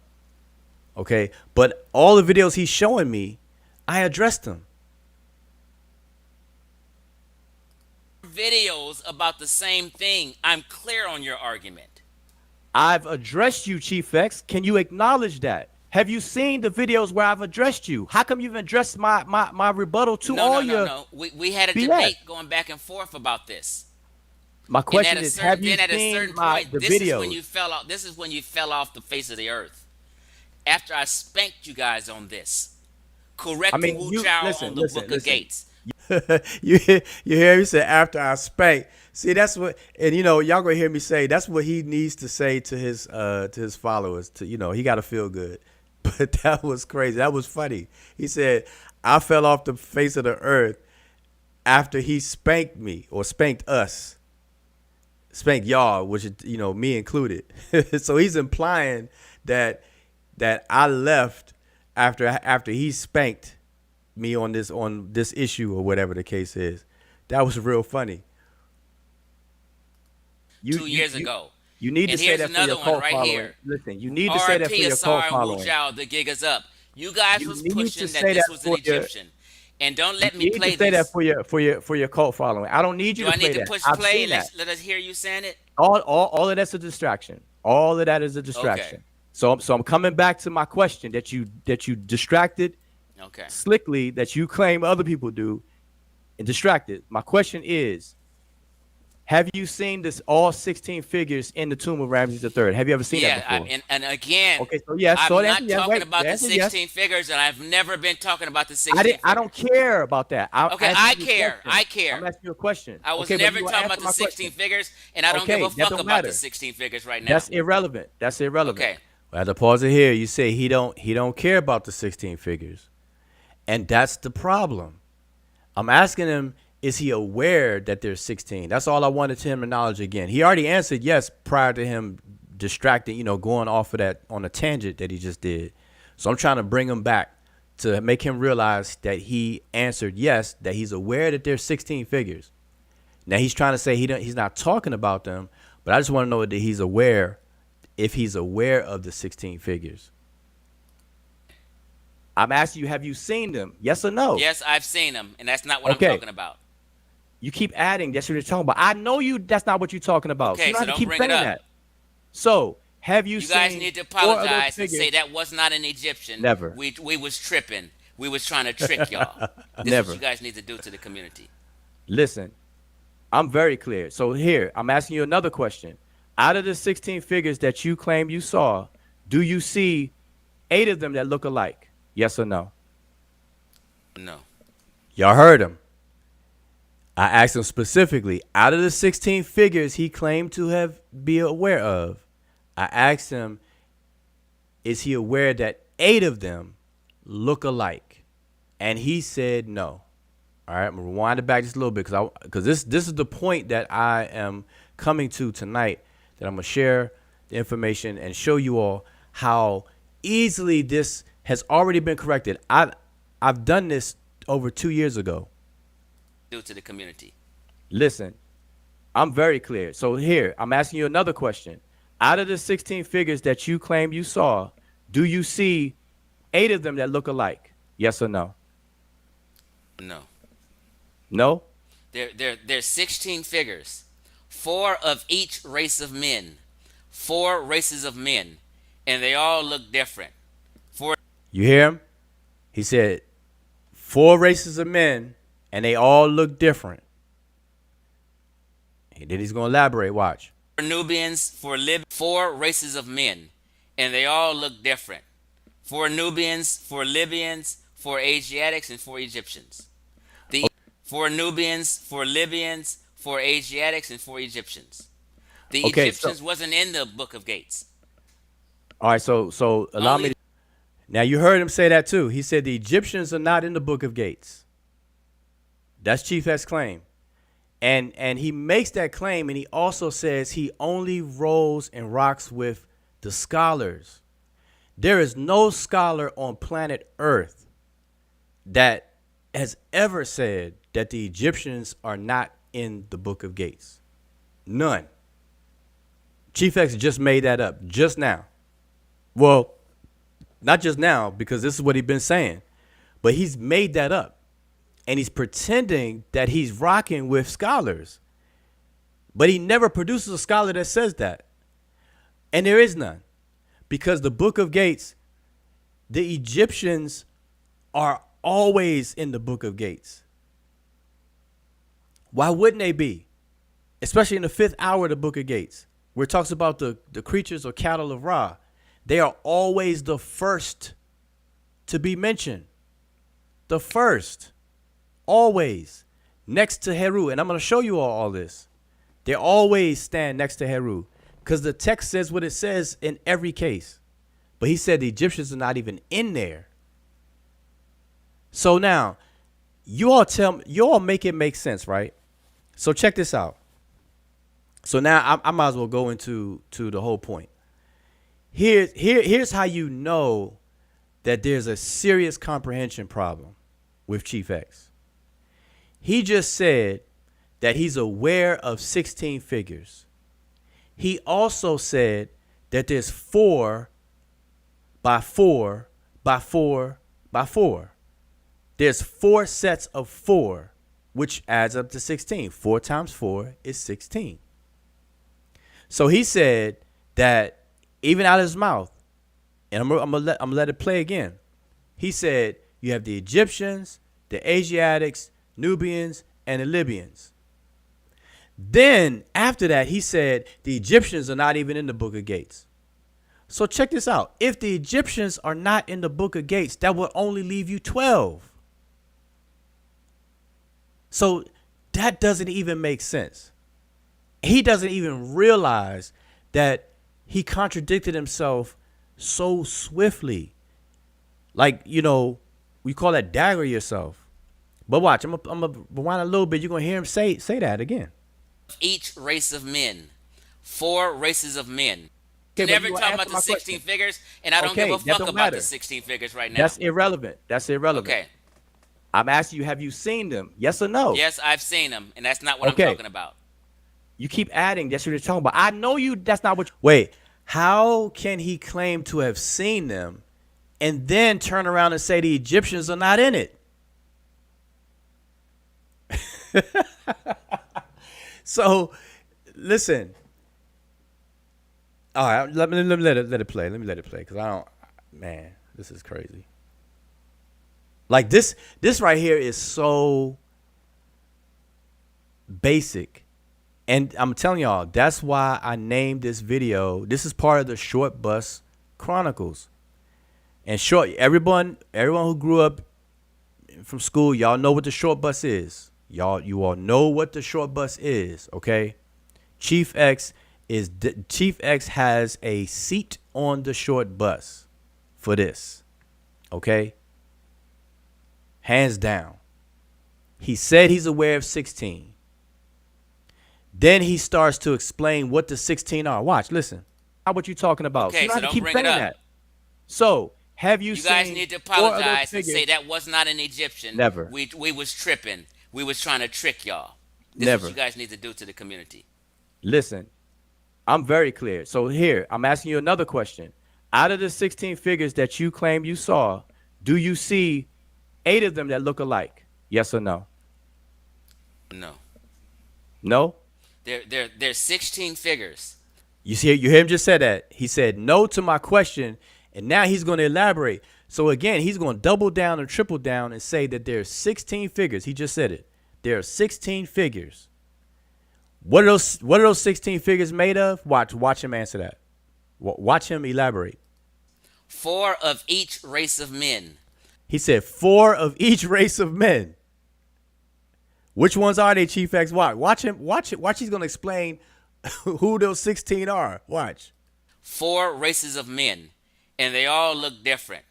Okay, but all the videos he's showing me, I addressed them. Videos about the same thing. I'm clear on your argument. I've addressed you, Chief X. Can you acknowledge that? Have you seen the videos where I've addressed you? How come you've addressed my rebuttal to all your? No. We had a BS. debate going back and forth about this. My question is, have you seen the videos? Is when you fell off. This is when you fell off the face of the earth. After I spanked you guys on this, correcting Wu Zhao on the Book of Gates. you hear me say after I spank. See, that's what, and y'all gonna hear me say that's what he needs to say to his followers. To he got to feel good. But that was crazy. That was funny. He said I fell off the face of the earth after he spanked me, or spanked us, spanked y'all, which is me included. So he's implying that I left after he spanked me on this issue, or whatever the case is. That was real funny. 2 years ago. You need to say that for your cult following. Here. Listen, you need to say that for your cult following. The gig is up. You guys was pushing that this was an Egyptian. And don't let me play this. You need to say that for your cult following. I don't need you to play that. Do I need to push play and let us hear you saying it? All of that's a distraction. All of that is a distraction. Okay. So I'm coming back to my question that you distracted slickly, that you claim other people do, and distracted. My question is, have you seen this all 16 figures in the tomb of Ramses III? Have you ever seen that before? And again, okay, so yes, I'm not talking about the 16 figures, and I've never been talking about the 16 figures. I don't care about that. I care. I'm asking you a question. I was never talking about the 16 figures, and I don't give a fuck about the 16 figures right now. That's irrelevant. Okay. Well, I have to pause it here. You say he don't care about the 16 figures, and that's the problem. I'm asking him, is he aware that there's 16? That's all I wanted to him to acknowledge again. He already answered yes prior to him distracting, going off of that on a tangent that he just did. So I'm trying to bring him back to make him realize that he answered yes, that he's aware that there's 16 figures. Now he's trying to say he's not talking about them, but I just want to know that he's aware, if he's aware of the 16 figures. I'm asking you, have you seen them? Yes or no? Yes, I've seen them, and that's not what I'm talking about. You keep adding that's what you're talking about. I know that's not what you're talking about. Okay, so don't keep bring it up. That. So have you seen? You guys need to apologize and say that was not an Egyptian. Never. We was tripping. We was trying to trick y'all. This Never. is what you guys need to do to the community. Listen, I'm very clear. So here, I'm asking you another question. Out of the 16 figures that you claim you saw, do you see 8 of them that look alike? Yes or no? No. Y'all heard him. I asked him specifically, out of the 16 figures he claimed to be aware of, I asked him, is he aware that 8 of them look alike? And he said no. All right, I'm going to rewind it back just a little bit because this is the point that I am coming to tonight, that I'm going to share the information and show you all how easily this has already been corrected. I've done this over 2 years ago. Do to the community. Listen, I'm very clear. So here, I'm asking you another question. Out of the 16 figures that you claim you saw, do you see 8 of them that look alike? Yes or no? No. No? There's 16 figures. 4 of each race of men. 4 races of men. And they all look different. You hear him? He said 4 races of men, and they all look different. And then he's going to elaborate. Watch. 4 Nubians, 4 races of men, and they all look different. 4 Nubians, 4 Libyans, 4 Asiatics, and 4 Egyptians. 4 Nubians, 4 Libyans, 4 Asiatics, and 4 Egyptians. The Egyptians wasn't in the Book of Gates. All right, so allow me to, now you heard him say that too. He said the Egyptians are not in the Book of Gates. That's Chief X's claim. And he makes that claim, and he also says he only rolls and rocks with the scholars. There is no scholar on planet Earth that has ever said that the Egyptians are not in the Book of Gates. None. Chief X just made that up just now. Well, not just now, because this is what he's been saying, but he's made that up. And he's pretending that he's rocking with scholars. But he never produces a scholar that says that. And there is none. Because the Book of Gates, the Egyptians are always in the Book of Gates. Why wouldn't they be? Especially in the 5th hour of the Book of Gates, where it talks about the creatures or cattle of Ra. They are always the first to be mentioned. The first. Always. Next to Heru. And I'm going to show you all this. They always stand next to Heru. Because the text says what it says in every case. But he said the Egyptians are not even in there. So now, you all make it make sense, right? So check this out. So now I might as well go into the whole point. Here's how you know that there's a serious comprehension problem with Chief X. He just said that he's aware of 16 figures. He also said that there's 4 by 4 by 4 by 4. There's 4 sets of 4, which adds up to 16. 4 times 4 is 16. So he said that even out of his mouth, and I'm gonna let it play again. He said you have the Egyptians, the Asiatics, Nubians, and the Libyans. Then after that, he said the Egyptians are not even in the Book of Gates. So check this out. If the Egyptians are not in the Book of Gates, that would only leave you 12. So that doesn't even make sense. He doesn't even realize that he contradicted himself so swiftly. Like, you know, we call that dagger yourself. But watch, I'm gonna rewind a little bit. You're gonna hear him say that again. Each race of men, 4 races of men. Okay, Never talk about the 16 figures, and I don't give a fuck about the 16 figures right now. That's irrelevant. Okay. I'm asking you, have you seen them? Yes or no? Yes, I've seen them, and that's not what I'm talking about. You keep adding. That's what you're talking about. I know you. That's not what. Wait. How can he claim to have seen them, and then turn around and say the Egyptians are not in it? So, listen. All right, let me let it play. Let me let it play because I don't. Man, this is crazy. Like this right here is so basic. And I'm telling y'all, that's why I named this video. This is part of the Short Bus Chronicles. And everyone who grew up from school, y'all know what the short bus is. You all know what the short bus is, okay? Chief X has a seat on the short bus for this. Okay? Hands down. He said he's aware of 16. Then he starts to explain what the 16 are. Watch, listen. How what you talking about? Okay, you so don't bring it up. So, have you seen... You guys need to apologize and say that was not an Egyptian. Never. We was tripping. We was trying to trick y'all. This Never. is what you guys need to do to the community. Listen, I'm very clear. So here, I'm asking you another question. Out of the 16 figures that you claim you saw, do you see 8 of them that look alike? Yes or no? No. No? There's 16 figures. You hear him just say that. He said no to my question, And now he's going to elaborate. So again, he's going to double down and triple down and say that there's 16 figures. He just said it. There are 16 figures. What are those 16 figures made of? Watch him answer that. Watch him elaborate. 4 of each race of men. He said 4 of each race of men. Which ones are they, Chief X? Watch him. Watch it. Watch. He's going to explain who those 16 are. Watch. 4 races of men, and they all look different.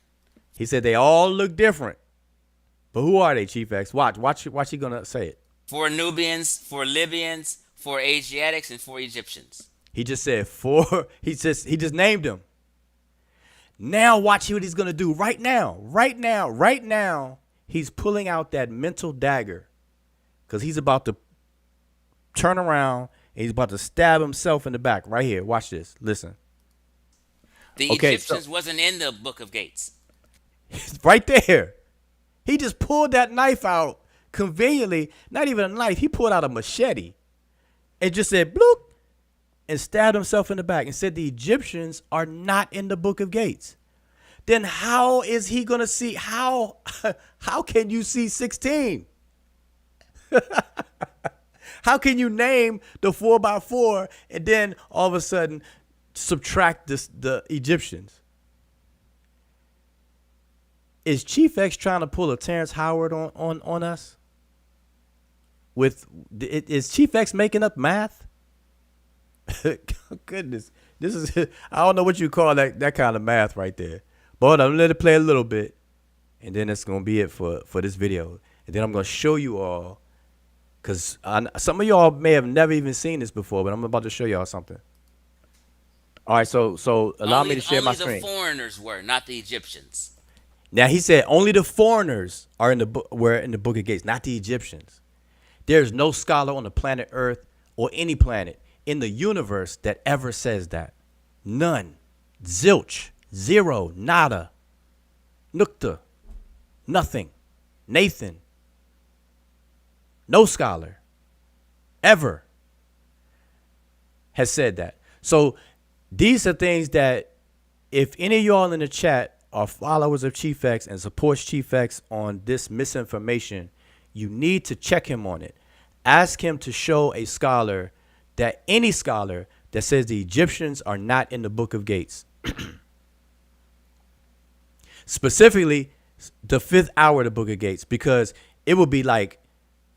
He said they all look different. But who are they, Chief X? Watch he going to say it. 4 Nubians, 4 Libyans, 4 Asiatics, and 4 Egyptians. He just said 4. He just named them. Now watch what he's going to do right now. Right now, he's pulling out that mental dagger because he's about to turn around and he's about to stab himself in the back right here. Watch this. Listen. The Egyptians wasn't in the Book of Gates. Right there. He just pulled that knife out conveniently. Not even a knife. He pulled out a machete and just said, bloop, and stabbed himself in the back and said the Egyptians are not in the Book of Gates. Then how is he going to see? How can you see 16? How can you name the 4x4 and then all of a sudden subtract the Egyptians? Is Chief X trying to pull a Terrence Howard on us? Is Chief X making up math? Goodness, this is I don't know what you call that kind of math right there. But I'm gonna let it play a little bit, and then that's gonna be it for this video. And then I'm gonna show you all, cause some of y'all may have never even seen this before, but I'm about to show y'all something. All right, so allow me to share my screen. Only the foreigners were, not the Egyptians. Now he said only the foreigners are were in the Book of Gates, not the Egyptians. There's no scholar on the planet Earth or any planet in the universe that ever says that. None. Zilch. Zero. Nada. Nukta. Nothing. Nathan. No scholar ever has said that. So these are things that if any of y'all in the chat are followers of Chief X and supports Chief X on this misinformation, you need to check him on it. Ask him to show a scholar, that any scholar that says the Egyptians are not in the Book of Gates. Specifically, the 5th hour of the Book of Gates, because it would be like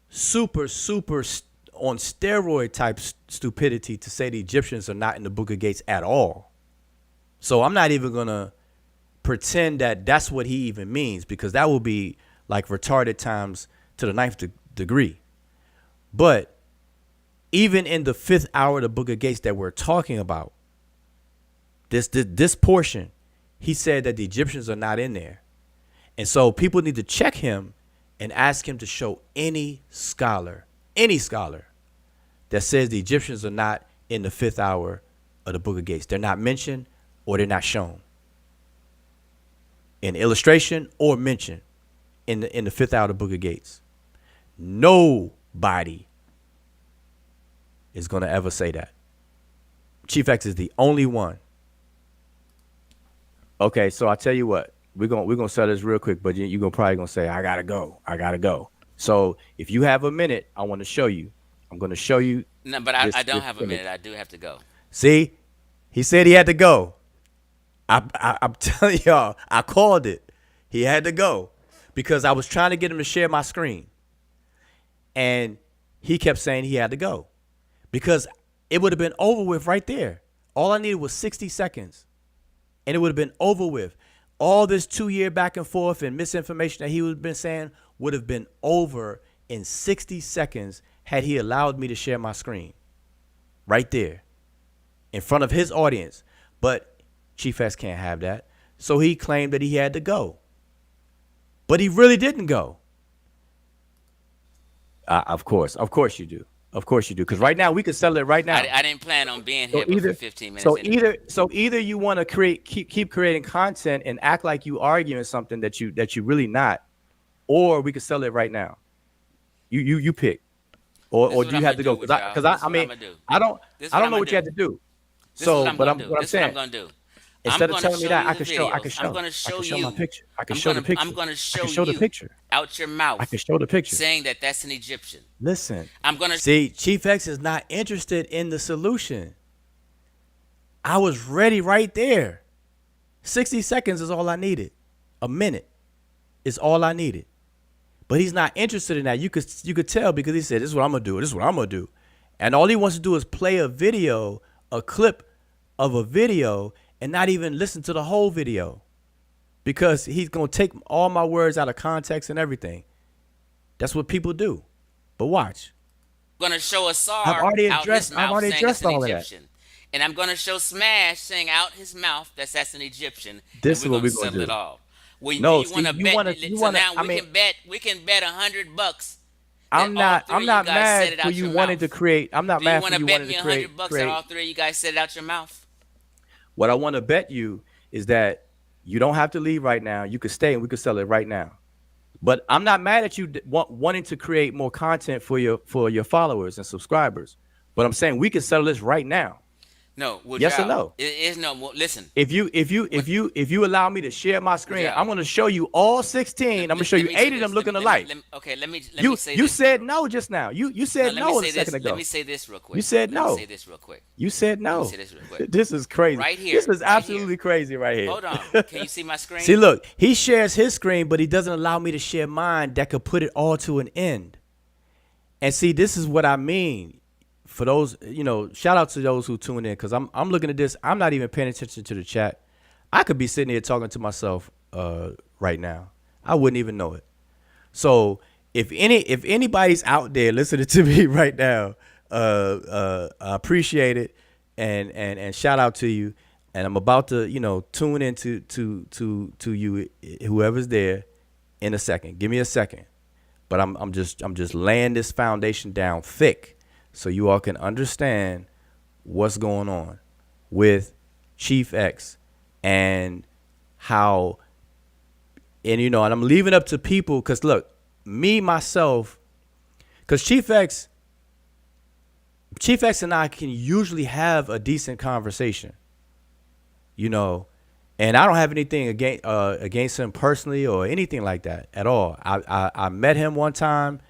super on steroid type stupidity to say the Egyptians are not in the Book of Gates at all. So I'm not even going to pretend that that's what he even means, because that will be like retarded times to the 9th degree. But even in the 5th hour of the Book of Gates that we're talking about, this portion, he said that the Egyptians are not in there. And so people need to check him and ask him to show any scholar that says the Egyptians are not in the 5th hour of the Book of Gates. They're not mentioned or they're not shown in illustration or mentioned in the 5th hour of the Book of Gates. Nobody is going to ever say that. Chief X is the only one. Okay, so I tell you what, we're gonna settle this real quick, but you're probably gonna say, I gotta go. So if you have a minute, I want to show you. I'm gonna show you. No, but I don't have a minute. I do have to go. See, he said he had to go. I'm telling y'all, I called it. He had to go because I was trying to get him to share my screen, and he kept saying he had to go because it would have been over with right there. All I needed was 60 seconds. And it would have been over with. All this 2-year back and forth and misinformation that he would have been saying would have been over in 60 seconds had he allowed me to share my screen. Right there. In front of his audience. But Chief X can't have that. So he claimed that he had to go. But he really didn't go. Of course you do. Of course you do, because right now we can settle it right now. I didn't plan on being here for 15 minutes. So either you want to keep creating content and act like you arguing something that you really not, or we can settle it right now. You pick, or do you have to go? Because I don't know what you have to do. So, but what I'm saying, what I'm gonna do. I'm Instead of going to telling me show that, you I the can show. I'm going to I show can show my you. picture. I can show the picture. I'm going to I show can show the you picture. out your I can mouth show the picture. saying that that's an Egyptian. Listen. I'm going to See, Chief X is not interested in the solution. I was ready right there. 60 seconds is all I needed. A minute is all I needed. But he's not interested in that. You could tell because he said, "This is what I'm gonna do. This is what I'm gonna do," and all he wants to do is play a video, a clip of a video, and not even listen to the whole video, because he's gonna take all my words out of context and everything. That's what people do. But watch. going to show Asar I've already out his addressed. I've mouth already saying that's addressed an all of that. Egyptian. And I'm going to show Smash saying out his mouth that's an Egyptian. This is and what we're we're going gonna to settle do. it all. Well, No, do you see, want to you bet? wanna- So you wanna- now I we can bet $100 that I'm not. all three I'm of not you guys said mad it for out you your wanting mouth. to create. I'm not Do you mad want for to you bet wanting me to $100 that create. all three of you guys said it out your mouth? What I want to bet you is that you don't have to leave right now. You could stay and we could sell it right now. But I'm not mad at you wanting to create more content for your followers and subscribers. But I'm saying we can settle this right now. No. Well, Yes or no? It is no. Well, listen. If you allow me to share my screen, Yeah. I'm going to show you all 16. I'm going to show you 8 of them looking alike. Let me say You this. said no just now. You said no a second ago. Let me say this real quick. You said no. Let me say this real quick. You said no. Let me say this real quick. This is crazy. Right here. This is Right absolutely here. crazy right here. Hold on. Can you see my screen? See, look, he shares his screen, but he doesn't allow me to share mine that could put it all to an end. And see, this is what I mean. For those, shout out to those who tune in, because I'm looking at this. I'm not even paying attention to the chat. I could be sitting here talking to myself right now. I wouldn't even know it. So if anybody's out there listening to me right now, I appreciate it, and shout out to you. And I'm about to tune into to you, whoever's there, in a second. Give me a second, but I'm just laying this foundation down thick, so you all can understand what's going on with Chief X and how, and I'm leaving up to people, because look, me myself, because Chief X and I can usually have a decent conversation, and I don't have anything against him personally or anything like that at all. I met him one time,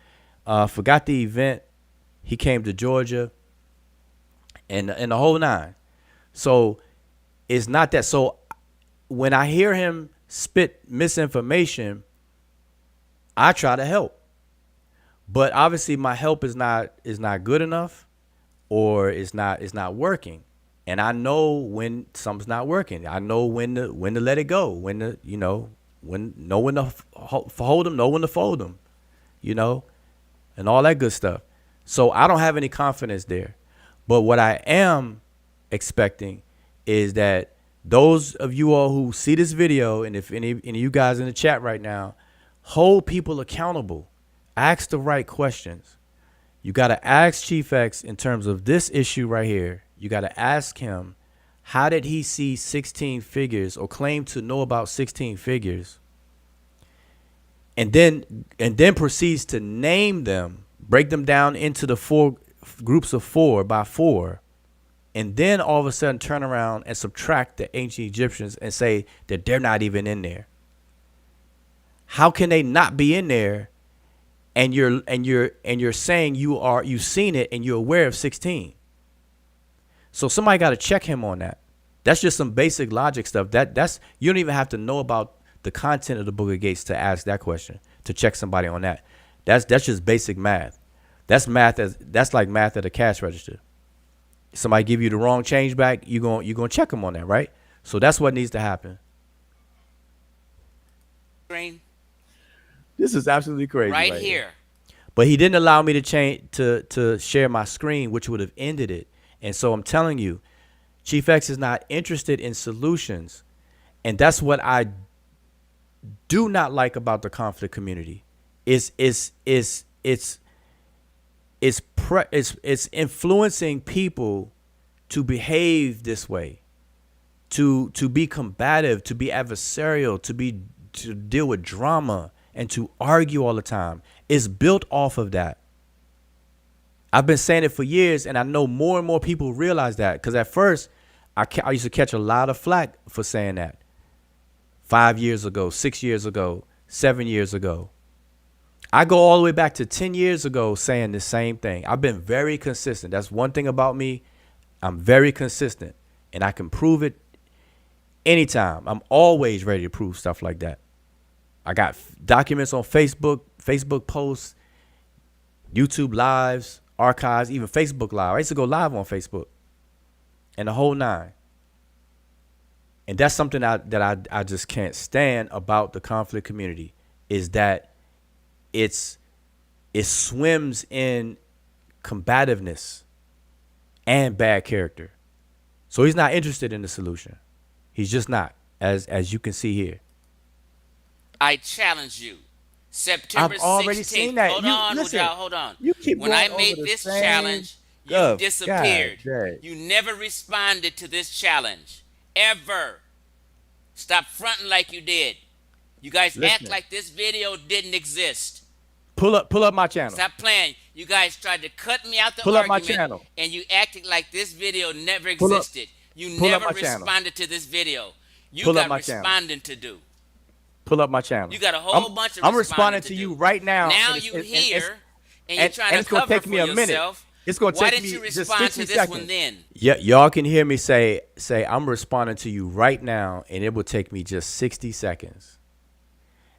forgot the event. He came to Georgia, and the whole nine. So it's not that. So when I hear him spit misinformation, I try to help. But obviously my help is not good enough, or it's not working. And I know when something's not working. I know when to let it go, when to hold them, know when to fold them, and all that good stuff. So I don't have any confidence there. But what I am expecting is that those of you all who see this video, and if any of you guys in the chat right now, hold people accountable. Ask the right questions. You got to ask Chief X in terms of this issue right here. You got to ask him, how did he see 16 figures or claim to know about 16 figures? And then proceeds to name them, break them down into the 4 groups of 4 by 4, and then all of a sudden turn around and subtract the ancient Egyptians and say that they're not even in there. How can they not be in there? And you're saying you've seen it and you're aware of 16. So somebody got to check him on that. That's just some basic logic stuff. That's you don't even have to know about the content of the Book of Gates to ask that question, to check somebody on that. That's just basic math. That's like math at a cash register. Somebody give you the wrong change back, you're gonna check them on that, right? So that's what needs to happen. This is absolutely crazy. Right here. But he didn't allow me to share my screen, which would have ended it. And so I'm telling you, Chief X is not interested in solutions. And that's what I do not like about the conflict community. It's influencing people to behave this way, to be combative, to be adversarial, to deal with drama, and to argue all the time. It's built off of that. I've been saying it for years, and I know more and more people realize that, because at first I used to catch a lot of flack for saying that 5 years ago, 6 years ago, 7 years ago. I go all the way back to 10 years ago saying the same thing. I've been very consistent. That's one thing about me. I'm very consistent, and I can prove it anytime. I'm always ready to prove stuff like that. I got documents on Facebook posts, YouTube lives, archives, even Facebook live. I used to go live on Facebook and the whole nine. And that's something that I just can't stand about the conflict community, is that it swims in combativeness and bad character. So he's not interested in the solution. He's just not, as you can see here. I challenge you. September 16th. I've already seen that. Hold on. You keep when going I made over the this same challenge, you stuff. disappeared. God, you never responded to this challenge. Ever. Stop fronting like you did. You guys act like this video didn't exist. Pull up my channel. Stop playing. You guys tried to cut me out the Pull up argument, my channel. And you acted like this video never existed. You never responded to this video. You got responding to do. Pull up my channel. You got a whole bunch of I'm responding to you right now. Now you're here, and you're trying to cover for yourself. It's going to Why take didn't me you just respond 50 to this seconds. one then? Yeah, y'all can hear me say I'm responding to you right now, and it will take me just 60 seconds.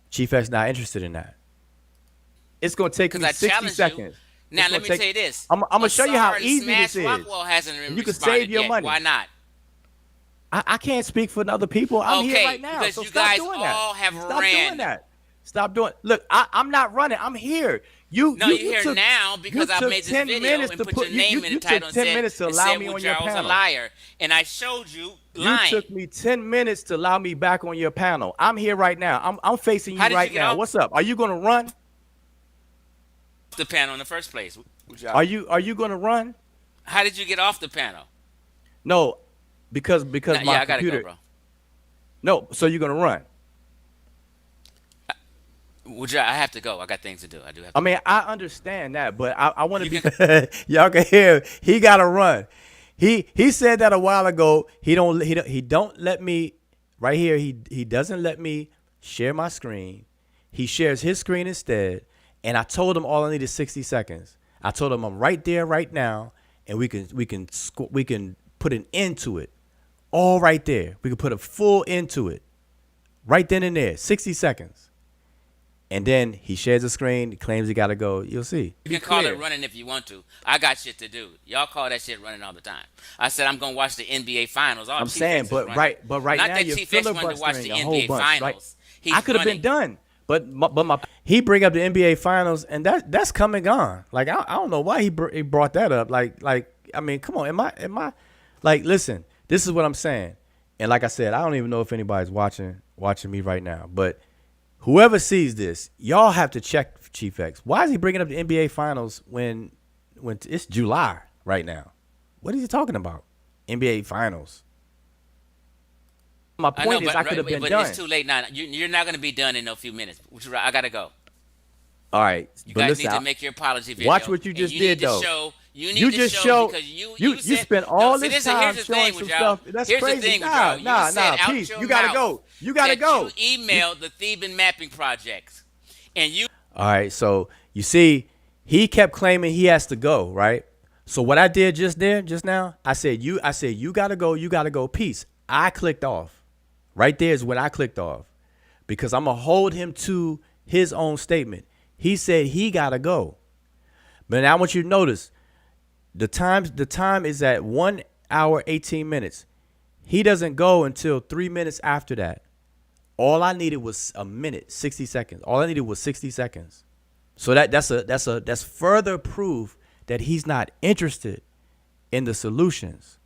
Chief X not interested in that. It's going to take me 60 seconds. Now let me tell you this. I'm going to show you how easy this is. Rockwell hasn't you can save your money. Why not? I can't speak for other people. I'm here right now. Because so you stop guys doing all that. have Stop ran. doing that. Stop doing. Look, I'm not running. I'm here. You're here now because I made this video and put your name in the title and said Charles was a liar, and I showed you lying. You took me 10 minutes to allow me back on your panel. I'm here right now. I'm facing you right now. What's up? Are you gonna run the panel in the first place? Are you gonna run? How did you get off the panel? No, because my computer. I gotta go, bro. No, so you're gonna run. I have to go. I got things to do. I do have to. I mean, I understand that, but I want to be. Y'all can hear. He gotta run. He said that a while ago. He don't let me. Right here, he doesn't let me share my screen. He shares his screen instead. And I told him all I need is 60 seconds. I told him I'm right there, right now, and we can put an end to it. All right there. We can put a full end to it. Right then and there. 60 seconds. And then he shares the screen. He claims he got to go. You'll see. You can call it running if you want to. I got shit to do. Y'all call that shit running all the time. I said I'm going to watch the NBA Finals. I'm saying, but right now you're filibustering a whole bunch. Right? I could have been done. But he bring up the NBA Finals, and that's come and gone. Like I don't know why he brought that up. Like I mean, come on, am I like, listen, this is what I'm saying. And like I said, I don't even know if anybody's watching me right now, but whoever sees this, y'all have to check Chief X. Why is he bringing up the NBA Finals when it's July right now? What is he talking about? NBA Finals. My point is, I could have been done. But it's too late now. You're not going to be done in a few minutes. I got to go. All right. You guys need to make your apology video. Watch what you just did, though. You need to show because you spent all this time showing some stuff. That's crazy. Here's the thing, nah, peace. You got to go. You got to go. You emailed the Theban mapping projects. And you. All right. So you see, he kept claiming he has to go, right? So what I did just now, I said, you got to go. You got to go. Peace. I clicked off. Right there is when I clicked off, because I'm going to hold him to his own statement. He said he got to go. But now I want you to notice the time is at 1 hour, 18 minutes. He doesn't go until 3 minutes after that. All I needed was a minute, 60 seconds. All I needed was 60 seconds. So that's further proof that he's not interested in the solutions.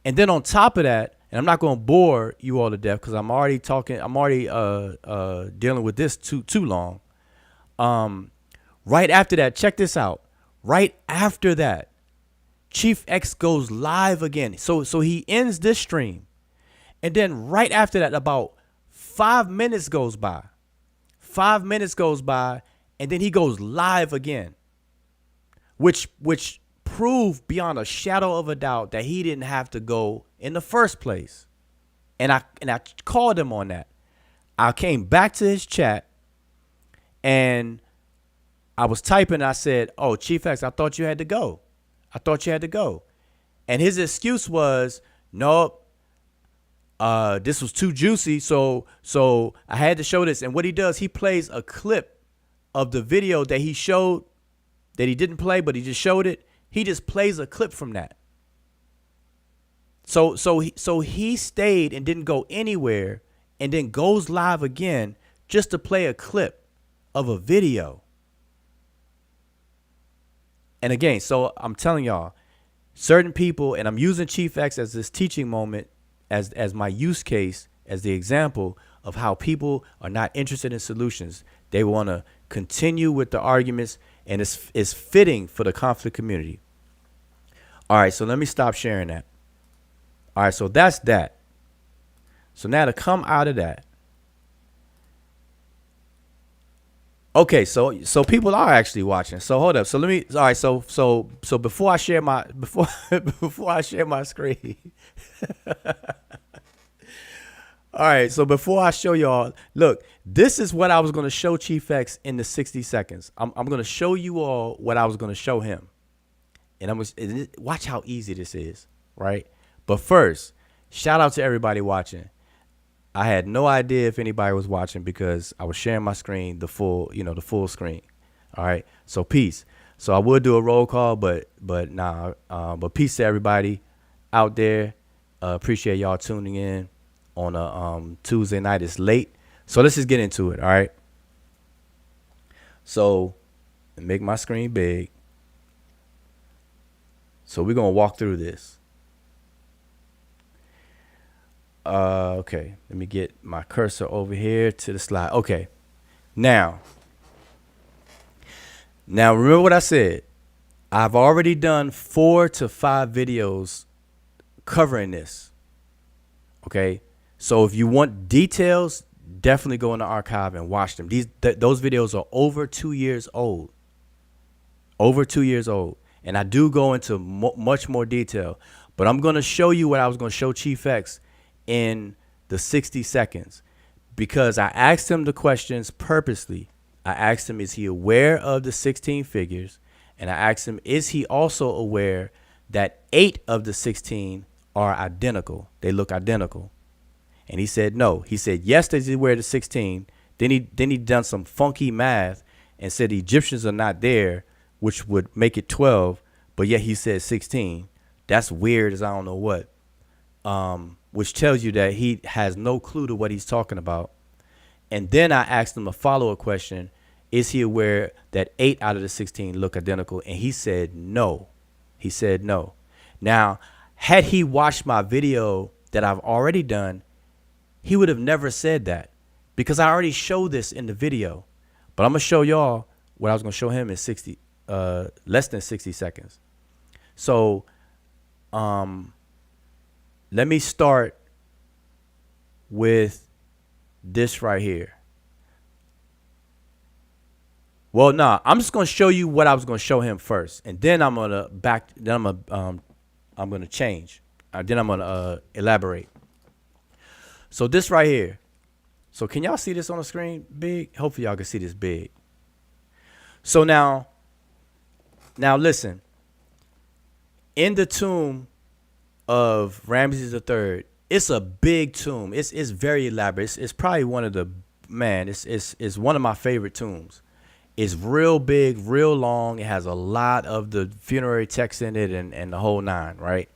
And then on top of that, and I'm not going to bore you all to death because I'm already dealing with this too long. Right after that, check this out. Right after that, Chief X goes live again. So he ends this stream. And then right after that, about 5 minutes goes by. 5 minutes goes by, and then he goes live again. Which proved beyond a shadow of a doubt that he didn't have to go in the first place. And I called him on that. I came back to his chat and I was typing. I said, "Oh, Chief X, I thought you had to go. I thought you had to go." And his excuse was, "Nope, this was too juicy, so I had to show this." And what he does, he plays a clip of the video that he showed that he didn't play, but he just showed it. He just plays a clip from that. So he stayed and didn't go anywhere, and then goes live again just to play a clip of a video. And again, so I'm telling y'all, certain people, and I'm using Chief X as this teaching moment, as my use case, as the example of how people are not interested in solutions. They want to continue with the arguments, and it's fitting for the conflict community. All right, so let me stop sharing that. All right, so that's that. So now to come out of that. Okay, so people are actually watching. So hold up. So let me. All right. So before I share my before I share my screen. All right. So before I show y'all, look, this is what I was going to show Chief X in the 60 seconds. I'm going to show you all what I was going to show him, and watch how easy this is, right? But first, shout out to everybody watching. I had no idea if anybody was watching because I was sharing my screen, the full screen. All right. So peace. So I would do a roll call, but nah. But peace to everybody out there. Appreciate y'all tuning in on a Tuesday night. It's late. So let's just get into it. All right. So make my screen big. So we're gonna walk through this. Okay, let me get my cursor over here to the slide. Okay, now remember what I said. I've already done 4 to 5 videos covering this. Okay, so if you want details, definitely go in the archive and watch them. Those videos are over 2 years old. Over 2 years old, and I do go into much more detail. But I'm gonna show you what I was gonna show Chief X in the 60 seconds, because I asked him the questions purposely. I asked him, is he aware of the 16 figures? And I asked him, is he also aware that 8 of the 16 are identical? They look identical. And he said no. He said yes, he's aware of the 16. Then he done some funky math and said the Egyptians are not there, which would make it 12, but yet he said 16. That's weird as I don't know what. Which tells you that he has no clue to what he's talking about. And then I asked him a follow-up question. Is he aware that 8 out of the 16 look identical? And he said no. He said no. Now, had he watched my video that I've already done, he would have never said that, because I already showed this in the video. But I'm going to show y'all what I was going to show him in less than 60 seconds. So, let me start with this right here. Well, nah, I'm just gonna show you what I was gonna show him first, and then I'm gonna change. Then I'm gonna elaborate. So this right here. So can y'all see this on the screen big? Hopefully y'all can see this big. So now listen. In the tomb of Ramses III, it's a big tomb. It's very elaborate. It's probably one of the it's one of my favorite tombs. It's real big, real long. It has a lot of the funerary text in it and the whole nine, right?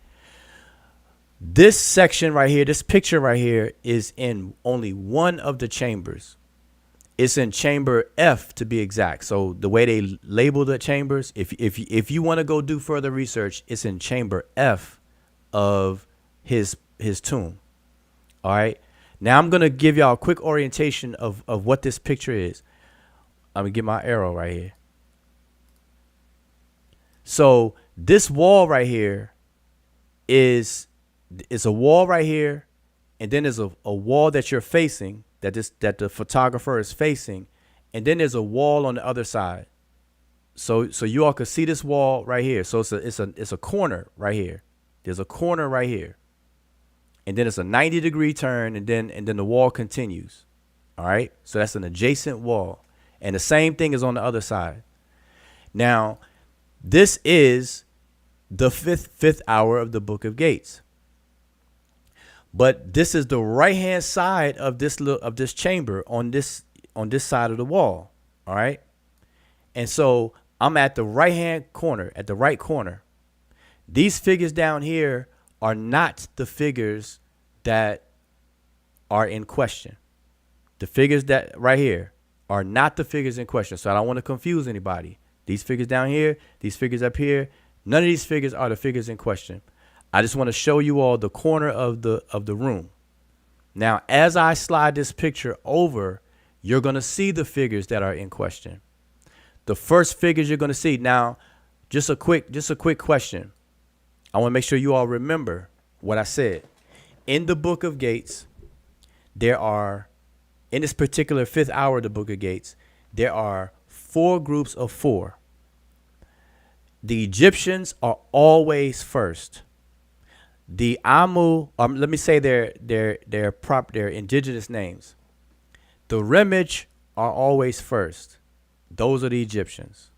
This section right here, this picture right here, is in only one of the chambers. It's in chamber F to be exact. So the way they label the chambers, if you want to go do further research, it's in chamber F of his tomb. All right. Now I'm gonna give y'all a quick orientation of what this picture is. I'm gonna get my arrow right here. So this wall right here is a wall right here, and then there's a wall that you're facing, that the photographer is facing, and then there's a wall on the other side. So you all can see this wall right here. So it's a corner right here. There's a corner right here. and then it's a 90-degree turn, and then the wall continues. All right, so that's an adjacent wall, and the same thing is on the other side. Now, this is the fifth hour of the Book of Gates, but this is the right hand side of this chamber on this side of the wall. All right, and so I'm at the right hand corner, at the right corner. These figures down here are not the figures that are in question. The figures that right here are not the figures in question. So I don't want to confuse anybody. These figures down here, these figures up here, none of these figures are the figures in question. I just want to show you all the corner of the room. Now, as I slide this picture over, you're going to see the figures that are in question. The first figures you're going to see. Now, just a quick question. I want to make sure you all remember what I said. In the Book of Gates, there are, in this particular fifth hour of the Book of Gates, there are 4 groups of 4. The Egyptians are always first. The Amu, let me say their indigenous names. The Remet are always first. Those are the Egyptians.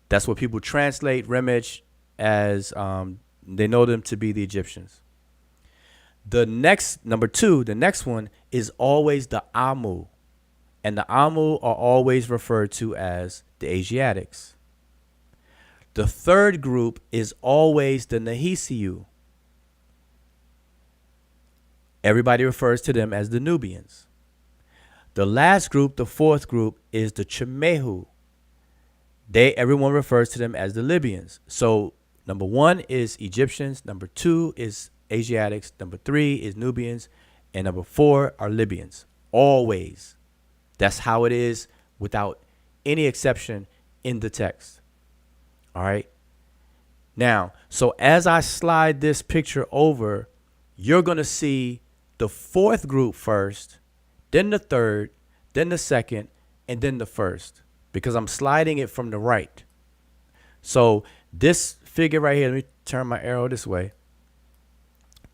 That's what people translate Remet as. They know them to be the Egyptians. The next, number 2, the next one is always the Amu. And the Amu are always referred to as the Asiatics. The third group is always the Nahisiu. Everybody refers to them as the Nubians. The last group, the fourth group, is the Chemehu. Everyone refers to them as the Libyans. So number 1 is Egyptians. Number 2 is Asiatics. Number 3 is Nubians. And number 4 are Libyans. Always. That's how it is without any exception in the text. All right. Now, so as I slide this picture over, you're going to see the fourth group first, then the third, then the second, and then the first, because I'm sliding it from the right. So this figure right here, let me turn my arrow this way.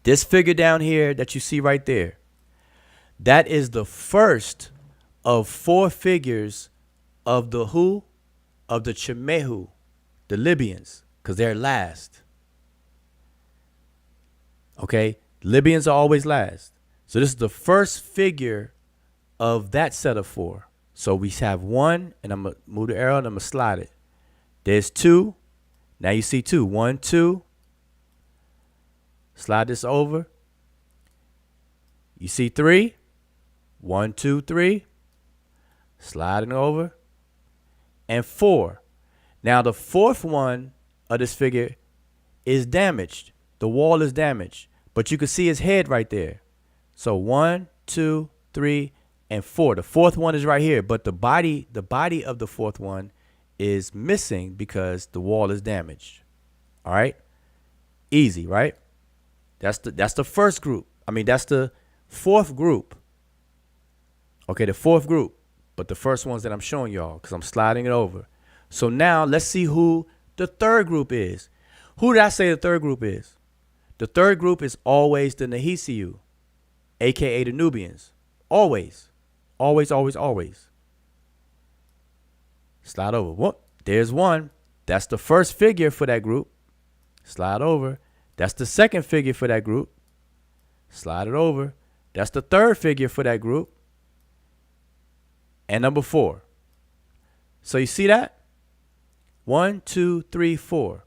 This figure down here that you see right there, that is the first of 4 figures of the who? Of the Chemehu, the Libyans, because they're last. Okay, Libyans are always last. So this is the first figure of that set of 4. So we have 1, and I'm going to move the arrow and I'm going to slide it. There's 2. Now you see 2. 1, 2. Slide this over. You see 3. 1, 2, 3. Sliding over. And 4. Now the fourth one of this figure is damaged. The wall is damaged. But you can see his head right there. So 1, 2, 3, and 4. The fourth one is right here. But the body of the fourth one is missing because the wall is damaged. All right? Easy, right? That's the first group. I mean, that's the fourth group. Okay, the fourth group. But the first ones that I'm showing y'all, because I'm sliding it over. So now let's see who the third group is. Who did I say the third group is? The third group is always the Nahisiu, a.k.a. the Nubians. Always. Always, always, always. Slide over. Whoop. There's 1. That's the first figure for that group. Slide over. That's the second figure for that group. Slide it over. That's the third figure for that group. And number 4. So you see that? 1, 2, 3, 4.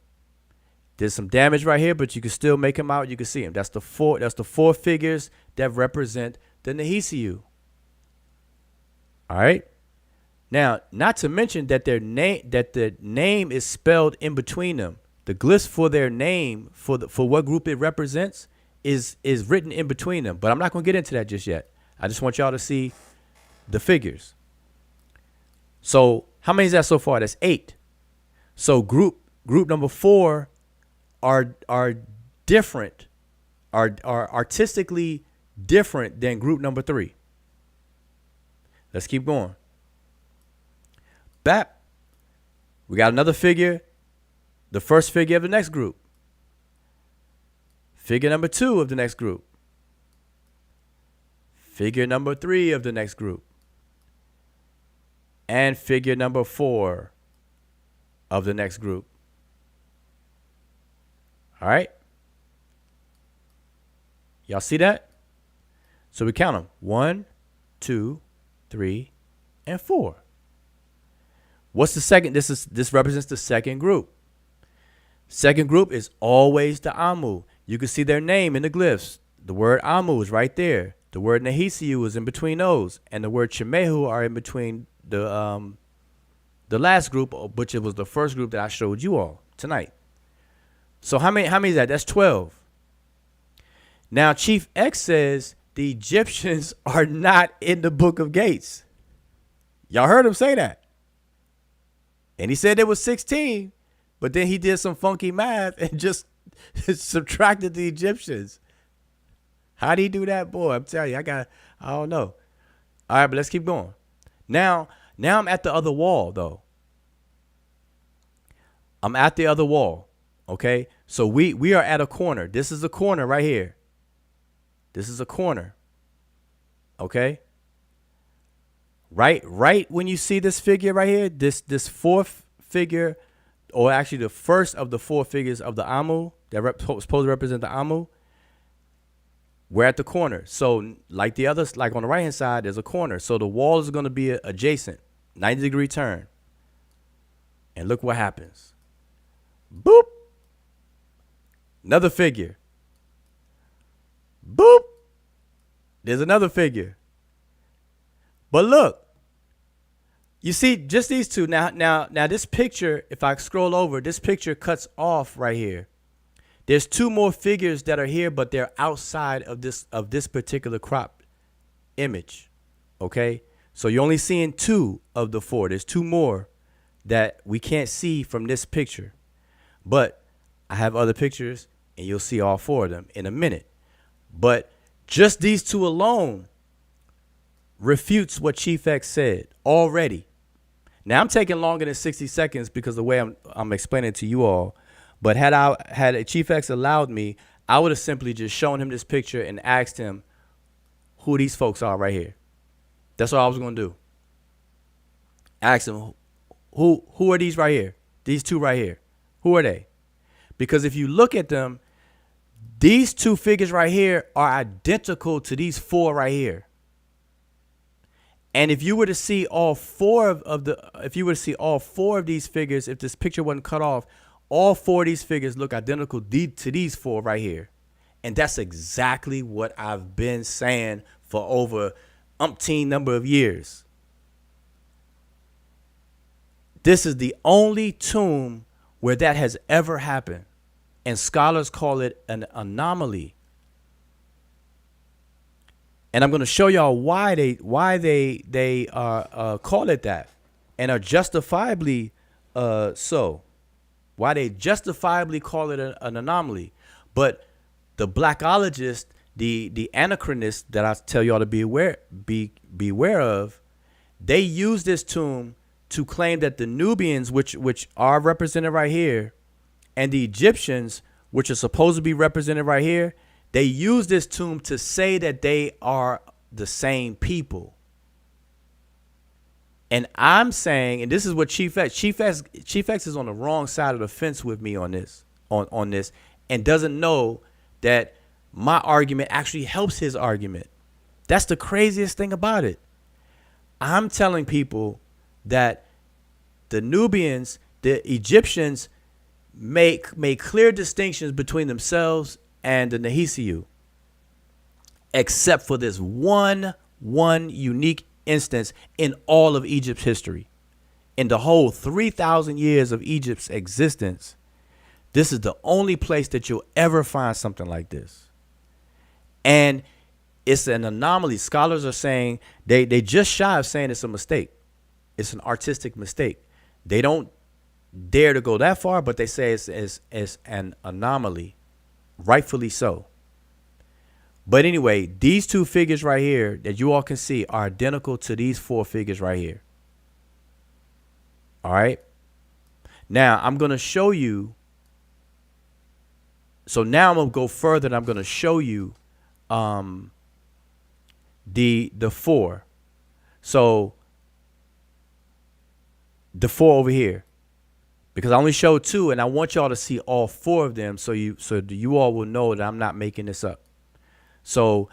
There's some damage right here, but you can still make them out. You can see them. That's the 4. That's the 4 figures that represent the Nahisiu. All right. Now, not to mention that the name is spelled in between them. The glyphs for their name for what group it represents is written in between them. But I'm not going to get into that just yet. I just want y'all to see the figures. So how many is that so far? That's 8. So group number 4 are different, are artistically different than group number 3. Let's keep going. Bap. We got another figure. The first figure of the next group. Figure number 2 of the next group. Figure number 3 of the next group. And figure number 4 of the next group. All right? Y'all see that? So we count them. 1, 2, 3, and 4. What's the second? This represents the second group. Second group is always the Amu. You can see their name in the glyphs. The word Amu is right there. The word Nehisiu is in between those, and the word Chemehu are in between the last group, which it was the first group that I showed you all tonight. So how many is that? That's 12. Now Chief X says the Egyptians are not in the Book of Gates. Y'all heard him say that. And he said there was 16, but then he did some funky math and just subtracted the Egyptians. How did he do that, boy? I'm telling you, I don't know. All right, but let's keep going. Now I'm at the other wall, though. I'm at the other wall, okay? So we are at a corner. This is a corner right here. This is a corner, okay? Right when you see this figure right here, this fourth figure, or actually the first of the 4 figures of the Amu that supposed to represent the Amu, we're at the corner. So like the others, like on the right hand side, there's a corner. So the wall is going to be adjacent, 90-degree turn. And look what happens. Boop. Another figure. Boop. There's another figure. But look, you see just these two. Now this picture, if I scroll over, this picture cuts off right here. There's 2 more figures that are here, but they're outside of this particular crop image. Okay? So you're only seeing 2 of the 4. There's 2 more that we can't see from this picture. But I have other pictures, and you'll see all 4 of them in a minute. But just these 2 alone refutes what Chief X said already. Now I'm taking longer than 60 seconds because the way I'm explaining it to you all. But had a Chief X allowed me, I would have simply just shown him this picture and asked him who these folks are right here. That's all I was going to do. Ask him who are these right here? These 2 right here. Who are they? Because if you look at them, these 2 figures right here are identical to these 4 right here. And if you were to see all 4 of these figures, if this picture wasn't cut off, all 4 of these figures look identical to these 4 right here. And that's exactly what I've been saying for over umpteen number of years. This is the only tomb where that has ever happened. And scholars call it an anomaly. And I'm going to show y'all why they call it that, and are justifiably so. Why they justifiably call it an anomaly. But the blackologist, the anachronists that I tell y'all to beware of, they use this tomb to claim that the Nubians, which are represented right here, and the Egyptians, which are supposed to be represented right here, they use this tomb to say that they are the same people. And I'm saying, and this is what Chief X is on the wrong side of the fence with me on this, on this, and doesn't know that my argument actually helps his argument. That's the craziest thing about it. I'm telling people that the Nubians, the Egyptians, make clear distinctions between themselves and the Nehisiu, except for this one unique instance in all of Egypt's history. In the whole 3,000 years of Egypt's existence, this is the only place that you'll ever find something like this. And it's an anomaly. Scholars are saying they just shy of saying it's a mistake. It's an artistic mistake. They don't dare to go that far, but they say it's an anomaly. Rightfully so. But anyway, these 2 figures right here that you all can see are identical to these 4 figures right here. All right. Now I'm going to show you So now I'm gonna go further and I'm gonna show you the 4. So the 4 over here, because I only showed 2 and I want y'all to see all 4 of them so you all will know that I'm not making this up. So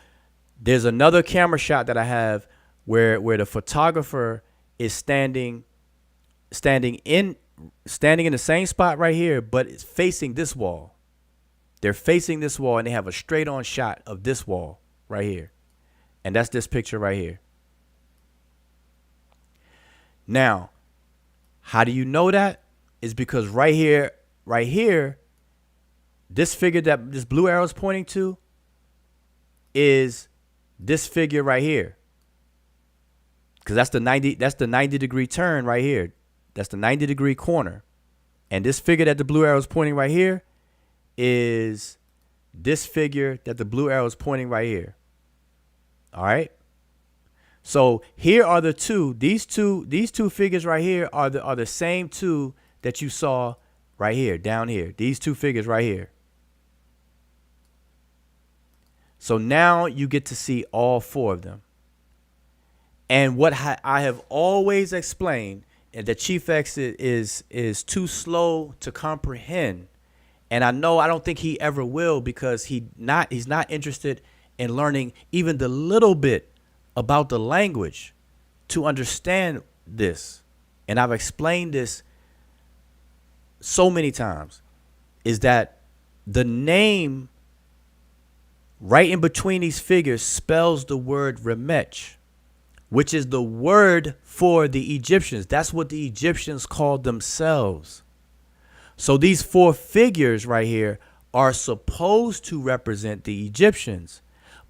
there's another camera shot that I have where the photographer is standing in the same spot right here, but it's facing this wall. They're facing this wall and they have a straight on shot of this wall right here. And that's this picture right here. Now, how do you know that? Is because right here, this figure that this blue arrow is pointing to is this figure right here. Because that's the 90 degree turn right here. That's the 90 degree corner. And this figure that the blue arrow is pointing right here is this figure that the blue arrow is pointing right here. All right. So here are the two. These two figures right here are the same 2 that you saw right here, down here. These 2 figures right here. So now you get to see all 4 of them. And what I have always explained, and that Chief X is too slow to comprehend. And I don't think he ever will, because he's not interested in learning even the little bit about the language to understand this. And I've explained this so many times, is that the name right in between these figures spells the word Remet, which is the word for the Egyptians. That's what the Egyptians called themselves. So these 4 figures right here are supposed to represent the Egyptians,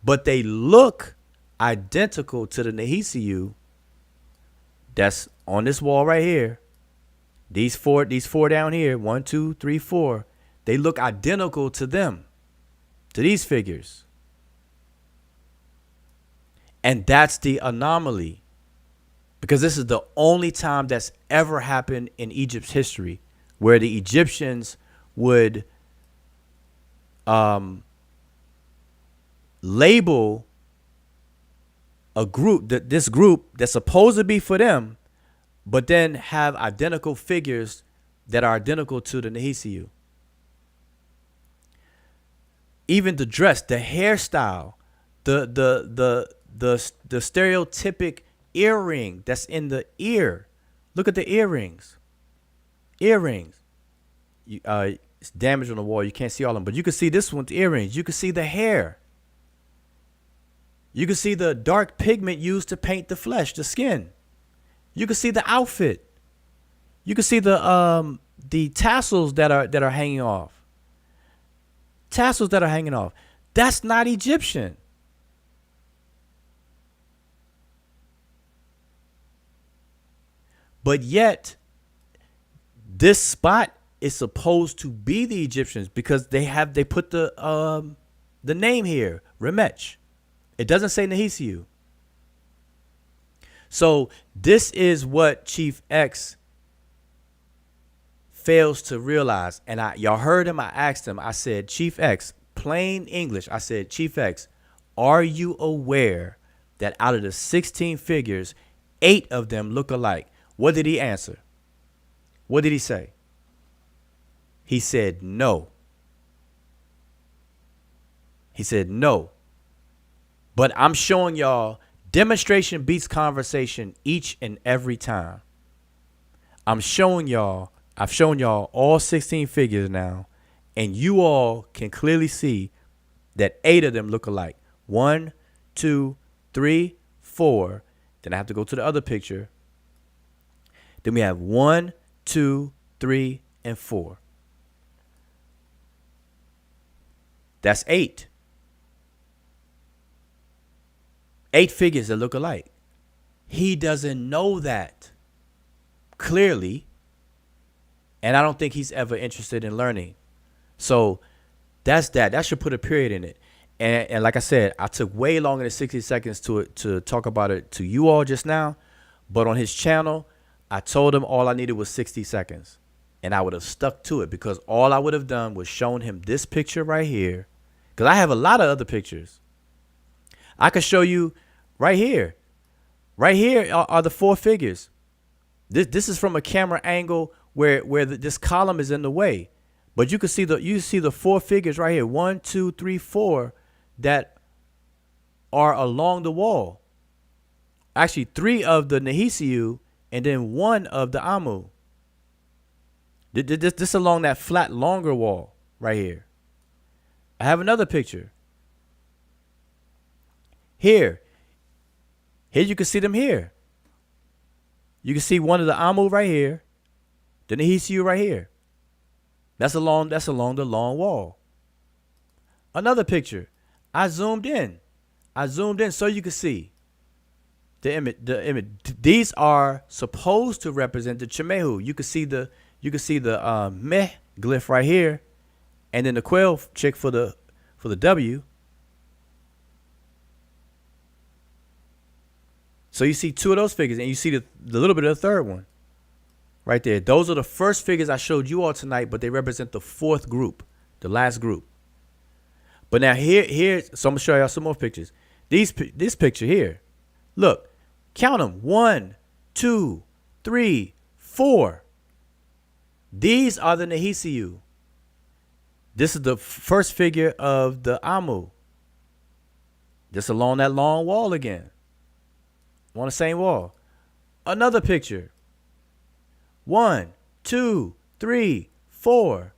but they look identical to the Nehisiu that's on this wall right here. These four down here, 1, 2, 3, 4, they look identical to them, to these figures. And that's the anomaly, because this is the only time that's ever happened in Egypt's history where the Egyptians would label a group, this group that's supposed to be for them, but then have identical figures that are identical to the Nehisiu. Even the dress, the hairstyle, the stereotypic earring that's in the ear. Look at the earrings. It's damaged on the wall. You can't see all of them, but you can see this one's earrings. You can see the hair. You can see the dark pigment used to paint the flesh, the skin. You can see the outfit. You can see the tassels that are hanging off. Tassels that are hanging off. That's not Egyptian. But yet, this spot is supposed to be the Egyptians because they put the name here, Remet. It doesn't say Nehisiu. So this is what Chief X fails to realize. And y'all heard him. I asked him. I said, Chief X, plain English. I said, Chief X, are you aware that out of the 16 figures, 8 of them look alike? What did he answer? What did he say? He said no. He said no. But I'm showing y'all demonstration beats conversation each and every time. I've shown y'all all 16 figures now, and you all can clearly see that 8 of them look alike. 1, 2, 3, 4. Then I have to go to the other picture. Then we have 1, 2, 3, and 4. That's 8. 8 figures that look alike. He doesn't know that clearly, and I don't think he's ever interested in learning. So that's that. That should put a period in it. And like I said, I took way longer than 60 seconds to talk about it to you all just now. But on his channel, I told him all I needed was 60 seconds. and I would have stuck to it, because all I would have done was shown him this picture right here, because I have a lot of other pictures. I could show you right here. Right here are the four figures. This is from a camera angle where this column is in the way, but you can see the four figures right here. 1, 2, 3, 4 that are along the wall. Actually, 3 of the Nehisiu and then 1 of the Amu. This along that flat, longer wall right here. I have another picture. Here you can see them here. You can see one of the Amu right here, the Nehisiu right here. That's along the long wall. Another picture. I zoomed in so you can see the image. These are supposed to represent the Chemehu. You can see the meh glyph right here, and then the quail chick for the W. So you see 2 of those figures, and you see the little bit of the third one right there. Those are the first figures I showed you all tonight, but they represent the 4th group, the last group. But now here, so I'm gonna show y'all some more pictures. This picture here, look, count them: 1, 2, 3, 4. These are the Nehisiu. This is the first figure of the Amu. Just along that long wall again. On the same wall. Another picture. 1, 2, 3, 4.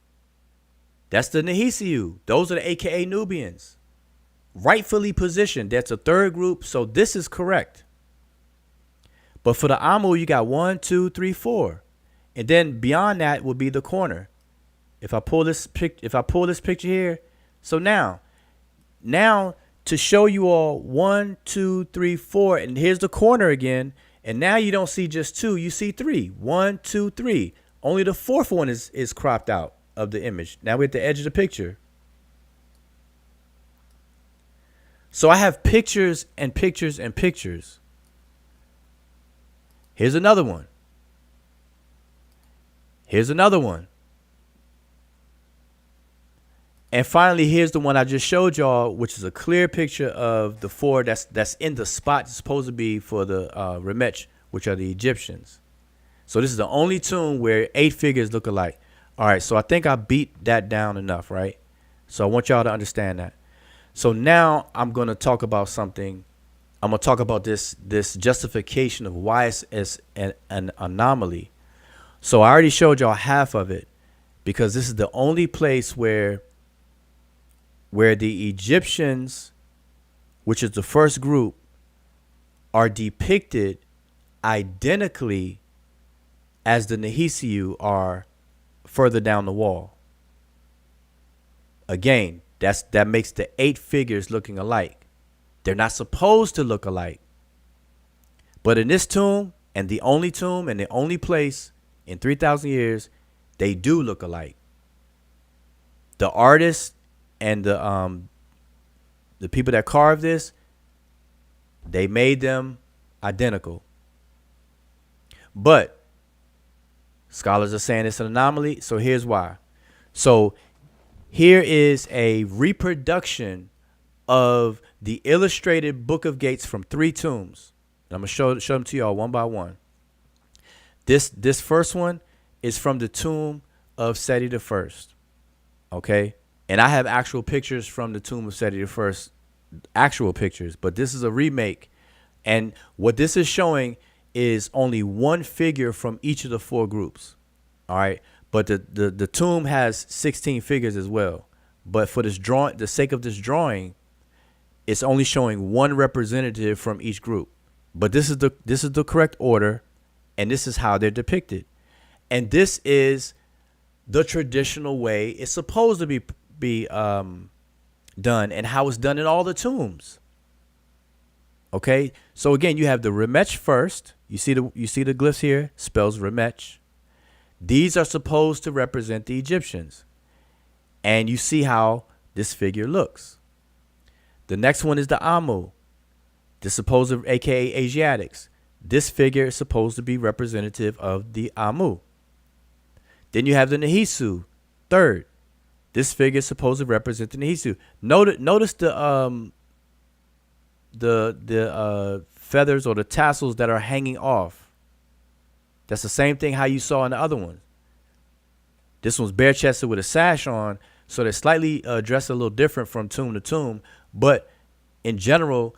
That's the Nehisiu. Those are the AKA Nubians. Rightfully positioned. That's a 3rd group, so this is correct. But for the Amu, you got 1, 2, 3, 4. And then beyond that would be the corner. If I pull this picture here, so now to show you all 1, 2, 3, 4, and here's the corner again. And now you don't see just 2, you see 3. 1, 2, 3. Only the 4th one is cropped out of the image. Now we're at the edge of the picture. So I have pictures and pictures and pictures. Here's another one. Here's another one. And finally, here's the one I just showed y'all, which is a clear picture of the 4 that's in the spot it's supposed to be for the Remet, which are the Egyptians. So this is the only tomb where 8 figures look alike. All right, so I think I beat that down enough, right? So I want y'all to understand that. So now I'm going to talk about something. I'm going to talk about this justification of why it's an anomaly. So I already showed y'all half of it, because this is the only place where the Egyptians, which is the first group, are depicted identically as the Nehisiu are further down the wall. Again, that makes the 8 figures looking alike. They're not supposed to look alike. But in this tomb, and the only place in 3,000 years, they do look alike. The artists and the people that carved this, they made them identical. But scholars are saying it's an anomaly, so here's why. So here is a reproduction of the illustrated Book of Gates from 3 tombs. And I'm going to show them to y'all one by one. This first one is from the tomb of Seti I. Okay? And I have actual pictures from the tomb of Seti I, actual pictures, but this is a remake. And what this is showing is only 1 figure from each of the 4 groups. All right. But the tomb has 16 figures as well. But for this drawing, the sake of this drawing, it's only showing 1 representative from each group. But this is the correct order, and this is how they're depicted. And this is the traditional way it's supposed to be done, and how it's done in all the tombs. Okay, so again, you have the Remet first. You see the glyphs here, spells Remet. These are supposed to represent the Egyptians, and you see how this figure looks. The next one is the Amu, the supposed AKA Asiatics. This figure is supposed to be representative of the Amu. Then you have the Nehisu, third. This figure is supposed to represent the Nehisu. Notice the feathers or the tassels that are hanging off. That's the same thing how you saw in the other one. This one's bare chested with a sash on, so they're slightly dressed a little different from tomb to tomb, but in general,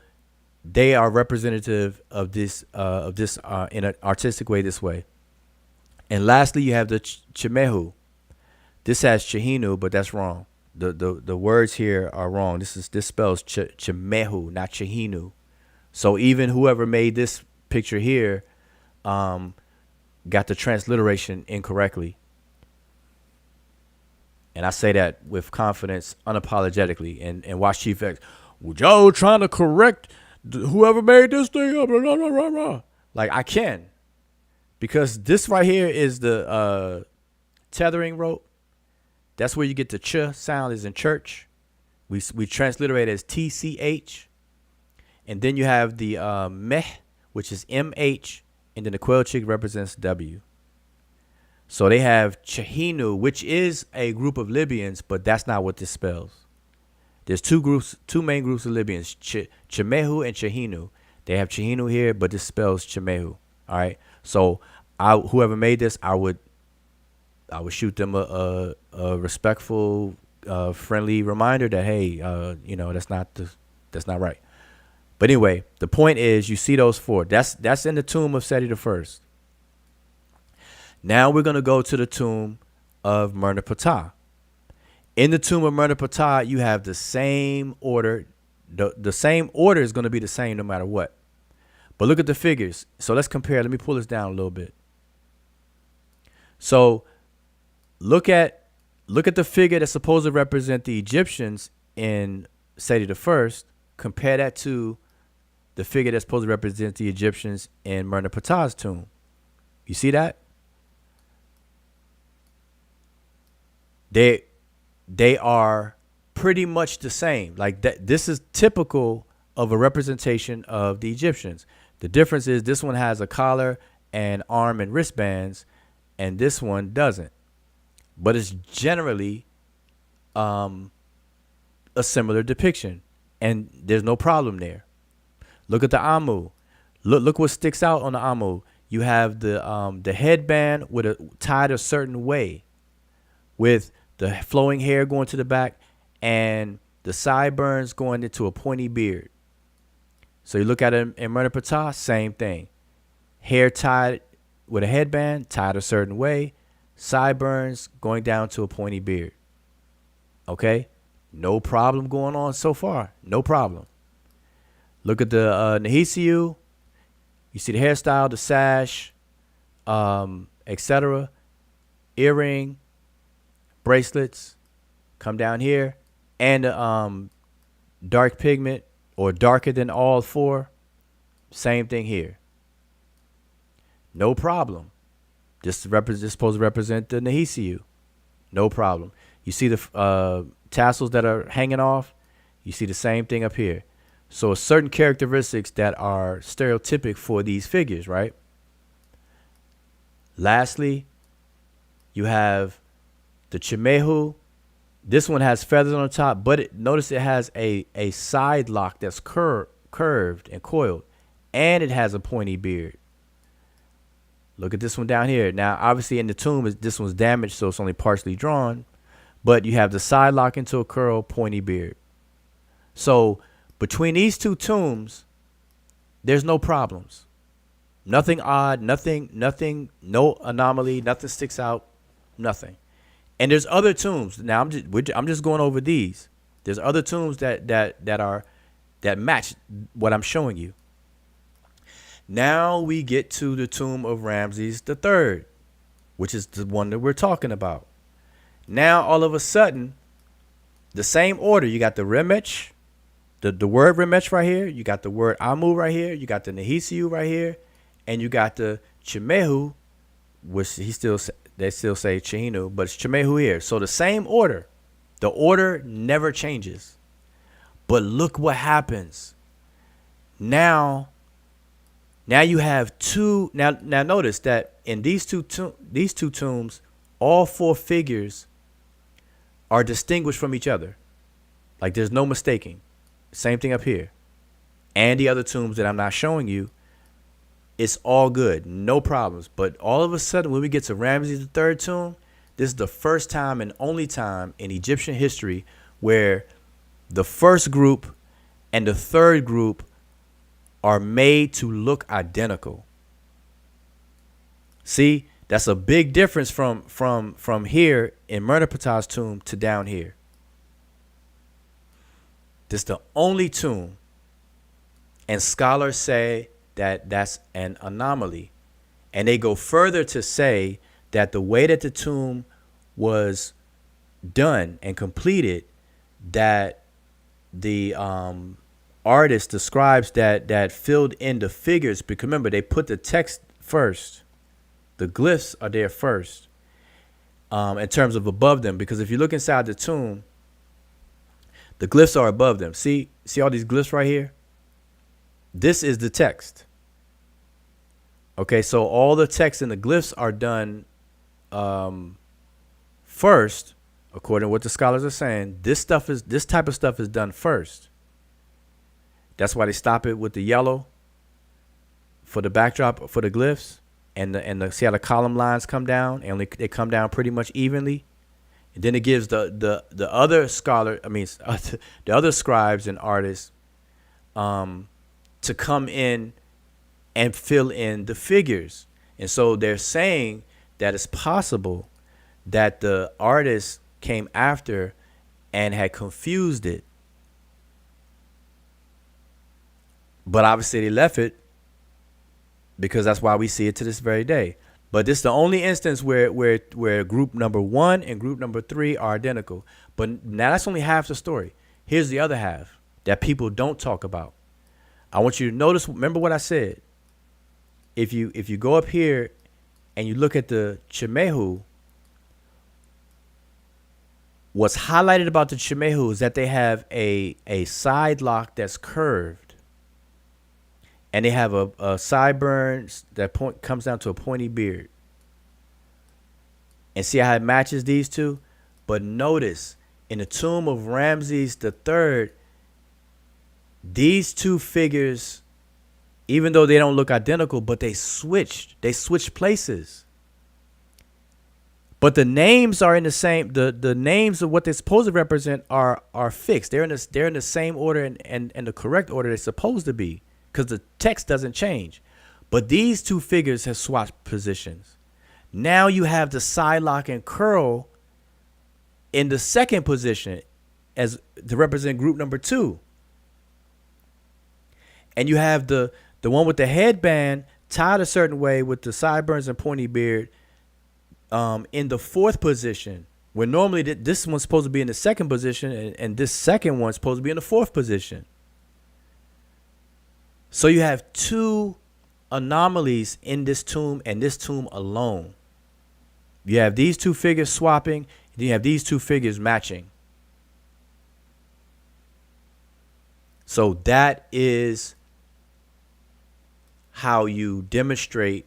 they are representative of this in an artistic way this way. And lastly, you have the Chimehu. This has Chihinu, but that's wrong. The words here are wrong. This spells Chimehu, not Chihinu. So even whoever made this picture here got the transliteration incorrectly. And I say that with confidence, unapologetically. And watch Chief X. Well, y'all trying to correct whoever made this thing up. Blah, blah, blah, blah. Like, I can. Because this right here is the tethering rope. That's where you get the ch sound is in church. We transliterate it as TCH. And then you have the meh, which is MH. And then the quail chick represents W. So they have Chehinu, which is a group of Libyans, but that's not what this spells. There's two main groups of Libyans, Chemehu and Chehinu. They have Chehinu here, but this spells Chemehu. All right. So whoever made this, I would shoot them a respectful, friendly reminder that, hey, that's not right. But anyway, the point is, you see those four. That's in the tomb of Seti I. Now we're going to go to the tomb of Merneptah. In the tomb of Merneptah, you have the same order. The same order is going to be the same no matter what. But look at the figures. So let's compare. Let me pull this down a little bit. So look at the figure that's supposed to represent the Egyptians in Seti I. Compare that to the figure that's supposed to represent the Egyptians in Merneptah's tomb. You see that? They are pretty much the same. Like that. This is typical of a representation of the Egyptians. The difference is this one has a collar and arm and wristbands, and this one doesn't. But it's generally a similar depiction, and there's no problem there. Look at the Amu. Look what sticks out on the Amu. You have the headband tied a certain way, with the flowing hair going to the back and the sideburns going into a pointy beard. So you look at it in Merneptah, same thing. Hair tied with a headband, tied a certain way, sideburns going down to a pointy beard. Okay? No problem going on so far. No problem. Look at the Nehisiu. You see the hairstyle, the sash, etc. Earring, bracelets, come down here, and dark pigment or darker than all four. Same thing here. No problem. This is supposed to represent the Nehisiu. No problem. You see the tassels that are hanging off. You see the same thing up here. So certain characteristics that are stereotypic for these figures, right? Lastly, you have the Chimehu. This one has feathers on the top, but notice it has a side lock that's curved and coiled, and it has a pointy beard. Look at this one down here. Now, obviously in the tomb, this one's damaged, so it's only partially drawn, but you have the side lock into a curl, pointy beard. So between these two tombs, there's no problems. Nothing odd, nothing, no anomaly, nothing sticks out, nothing. And there's other tombs. Now I'm just going over these. There's other tombs that match what I'm showing you. Now we get to the tomb of Ramses III, which is the one that we're talking about. Now all of a sudden, the same order. You got the Remet, the word Remet right here. You got the word Amu right here. You got the Nehisiu right here, and you got the Chimehu, which they still say Chehinu, but it's Chimehu here. So the same order. The order never changes. But look what happens. Now you have two. Now notice that in these two tombs, all 4 figures are distinguished from each other. Like there's no mistaking. Same thing up here. And the other tombs that I'm not showing you, it's all good, no problems. But all of a sudden, when we get to Ramses III tomb, this is the first time and only time in Egyptian history where the first group and the third group are made to look identical. See, that's a big difference from here in Merneptah's tomb to down here. This is the only tomb, and scholars say that that's an anomaly. And they go further to say that the way that the tomb was done and completed, that the artist, the scribes that filled in the figures, because remember, they put the text first. The glyphs are there first in terms of above them, because if you look inside the tomb, the glyphs are above them. See all these glyphs right here? This is the text. Okay, so all the text and the glyphs are done first, according to what the scholars are saying. This type of stuff is done first. That's why they stop it with the yellow for the backdrop for the glyphs, and the see how the column lines come down, and they come down pretty much evenly. And then it gives the other scholar, the other scribes and artists to come in and fill in the figures. And so they're saying that it's possible that the artist came after and had confused it. But obviously they left it because that's why we see it to this very day. But this is the only instance where group number 1 and group number 3 are identical. But now that's only half the story. Here's the other half that people don't talk about. I want you to notice, remember what I said. If you go up here and you look at the Chimehu, what's highlighted about the Chimehu is that they have a side lock that's curved. And they have a sideburns that comes down to a pointy beard. And see how it matches these two? But notice, in the tomb of Ramses III, these two figures, even though they don't look identical, but they switched places. But the names are in the same. The names of what they're supposed to represent are fixed. They're in the same order and the correct order they're supposed to be, because the text doesn't change. But these two figures have swapped positions. Now you have the side lock and curl in the second position as to represent group number 2. And you have the one with the headband tied a certain way with the sideburns and pointy beard in the 4th position, when normally this one's supposed to be in the 2nd position, and this second one's supposed to be in the 4th position. So you have 2 anomalies in this tomb and this tomb alone. You have these 2 figures swapping, and you have these 2 figures matching. So that is how you demonstrate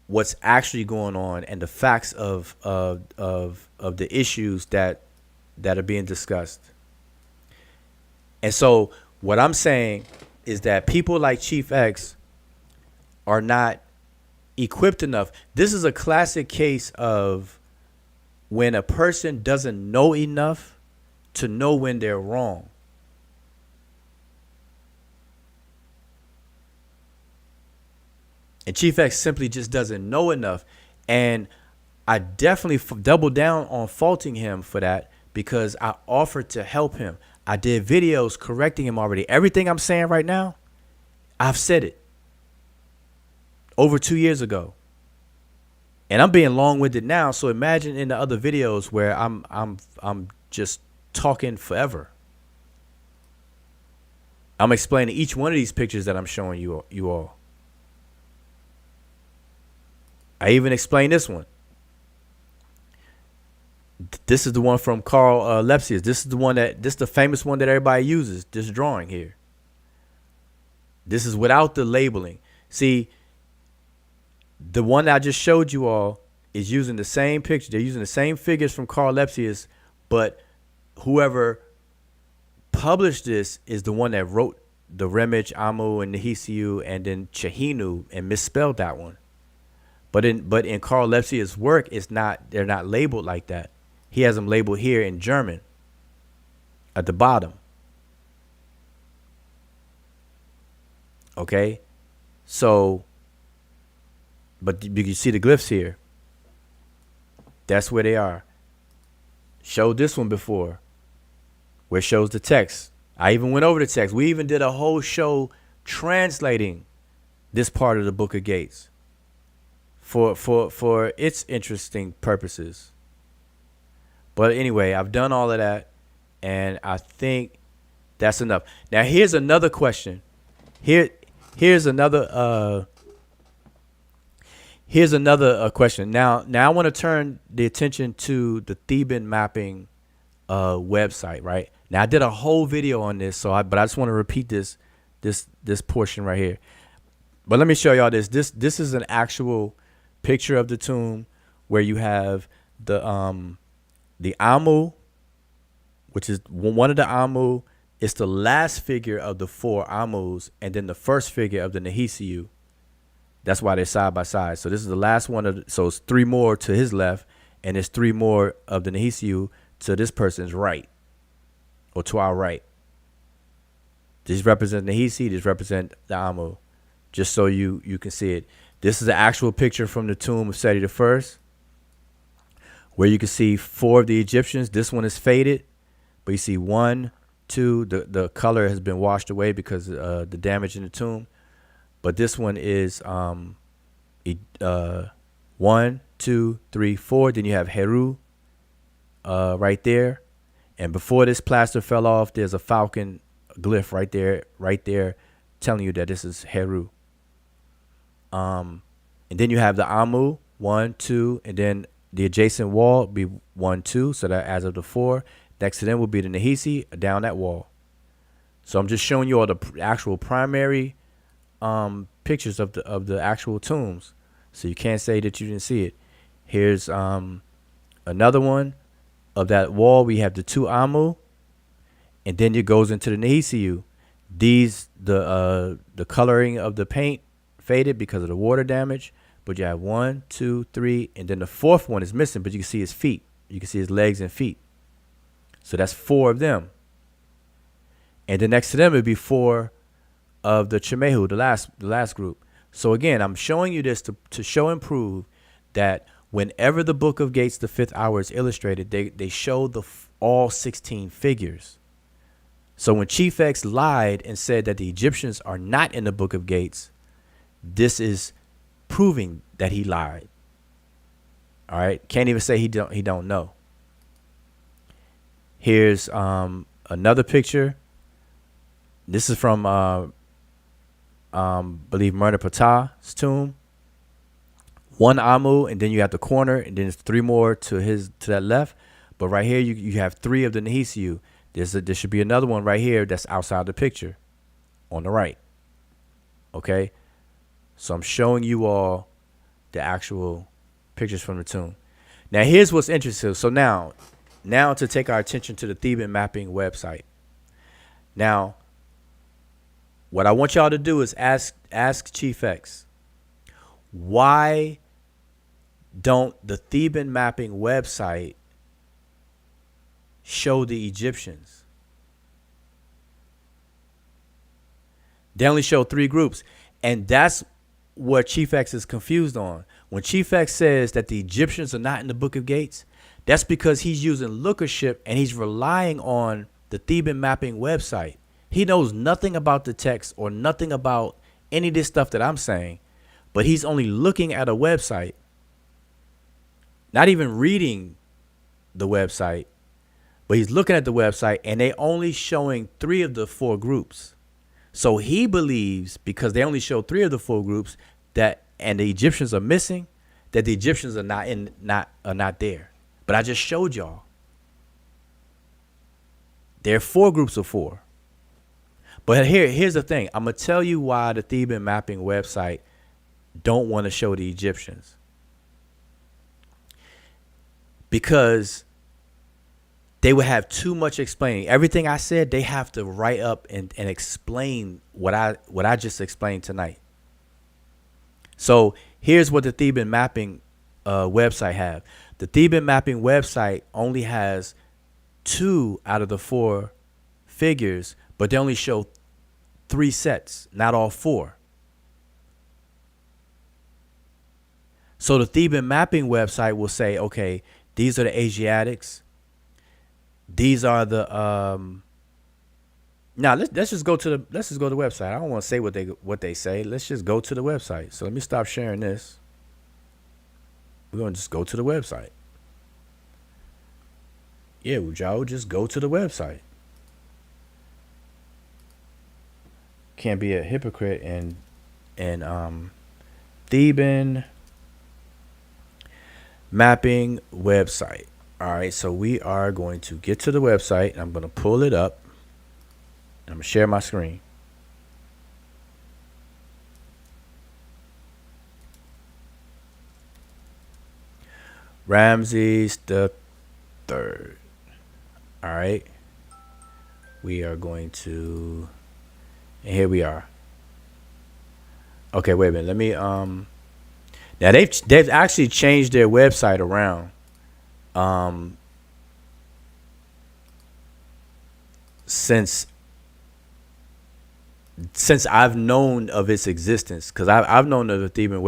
what's actually going on and the facts of the issues that are being discussed. And so what I'm saying is that people like Chief X are not equipped enough. This is a classic case of when a person doesn't know enough to know when they're wrong. And Chief X simply just doesn't know enough. And I definitely double down on faulting him for that, because I offered to help him. I did videos correcting him already. Everything I'm saying right now, I've said it over 2 years ago. And I'm being long-winded now, so imagine in the other videos where I'm just talking forever. I'm explaining each one of these pictures that I'm showing you all. I even explained this one. This is the one from Carl Lepsius. This is the famous one that everybody uses, this drawing here. This is without the labeling. See, the one I just showed you all is using the same picture. They're using the same figures from Carl Lepsius, but whoever published this is the one that wrote the Remet, Amu, and Nehisiu, and then Chehinu, and misspelled that one. But in Carl Lepsius' work, they're not labeled like that. He has them labeled here in German at the bottom. Okay, so, but you can see the glyphs here. That's where they are. Showed this one before, where it shows the text. I even went over the text. We even did a whole show translating this part of the Book of Gates for its interesting purposes. But anyway, I've done all of that, and I think that's enough. Now here's another question. Here's another question. Now I want to turn the attention to the Theban mapping website, right? Now I did a whole video on this, but I just want to repeat this portion right here. But let me show y'all this. This is an actual picture of the tomb where you have the Amu, which is one of the Amu. It's the last figure of the 4 Amus, and then the first figure of the Nehisiu. That's why they're side by side. So this is the last one so it's 3 more to his left, and there's 3 more of the Nehisiu to this person's right, or to our right. These represent Nehisi, these represent the Amu, just so you can see it. This is the actual picture from the tomb of Seti I, where you can see 4 of the Egyptians. This one is faded, but you see 1, 2, the color has been washed away because the damage in the tomb. But this one is 1, 2, 3, 4. Then you have Heru right there. And before this plaster fell off, there's a falcon glyph right there, telling you that this is Heru. And then you have the Amu, 1, 2, and then the adjacent wall be 1, 2. So that adds up to 4. Next to them will be the Nehisi down that wall. So I'm just showing you all the actual primary pictures of the actual tombs. So you can't say that you didn't see it. Here's another one of that wall. We have the 2 Amu, and then it goes into the Nehisiu. These the coloring of the paint faded because of the water damage. But you have 1, 2, 3, and then the 4th one is missing, but you can see his feet. You can see his legs and feet. So that's 4 of them. And then next to them would be 4 of the Chemehu, the last group. So again, I'm showing you this to show and prove that whenever the Book of Gates, the 5th hour, is illustrated, they show all 16 figures. So when Chief X lied and said that the Egyptians are not in the Book of Gates, this is proving that he lied. All right, can't even say he don't know. Here's another picture. This is from believe Murder Ptah's tomb. 1 Amu, and then you have the corner, and then it's 3 more to that left. But right here you have 3 of the Nehisiu. There should be another one right here that's outside the picture on the right. Okay, so I'm showing you all the actual pictures from the tomb. Now here's what's interesting. So now to take our attention to the Theban mapping website. Now, what I want y'all to do is ask Chief X, why don't the Theban mapping website show the Egyptians? They only show 3 groups, and that's what Chief X is confused on. When Chief X says that the Egyptians are not in the Book of Gates, that's because he's using lookership and he's relying on the Theban mapping website. He knows nothing about the text or nothing about any of this stuff that I'm saying, but he's only looking at a website, not even reading the website, but he's looking at the website, and they only showing 3 of the 4 groups. So he believes, because they only show 3 of the 4 groups, and the Egyptians are missing, that the Egyptians are not there. But I just showed y'all. There are 4 groups of 4. But here's the thing. I'm going to tell you why the Theban mapping website don't want to show the Egyptians. because they would have too much explaining. Everything I said, they have to write up and explain what I just explained tonight. So here's what the Theban mapping website have. The Theban mapping website only has 2 out of the 4 figures, but they only show 3 sets, not all 4. So the Theban mapping website will say, okay, these are the Asiatics. These are the now let's just go to the website. I don't want to say what they say. Let's just go to the website. So let me stop sharing this. We're gonna just go to the website. Yeah, Joe, just go to the website. Can't be a hypocrite and Theban mapping website. All right, so we are going to get to the website. I'm going to pull it up. I'm going to share my screen. Rameses III. All right. We are going to, and here we are. Okay, wait a minute. Let me now they've actually changed their website around. Since I've known of its existence, because I've known of the Theban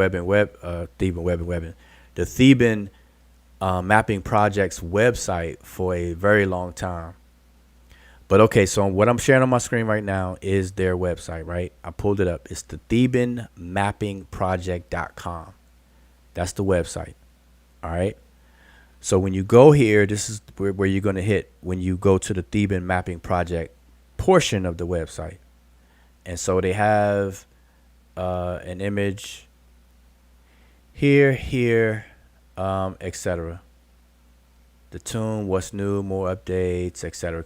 the Theban mapping project's website for a very long time. But okay, so what I'm sharing on my screen right now is their website, right? I pulled it up. It's the thebanmappingproject.com. That's the website. All right. So when you go here, this is where you're going to hit when you go to the Theban mapping project portion of the website. And so they have an image here, etc. The tomb, what's new, more updates, etc.,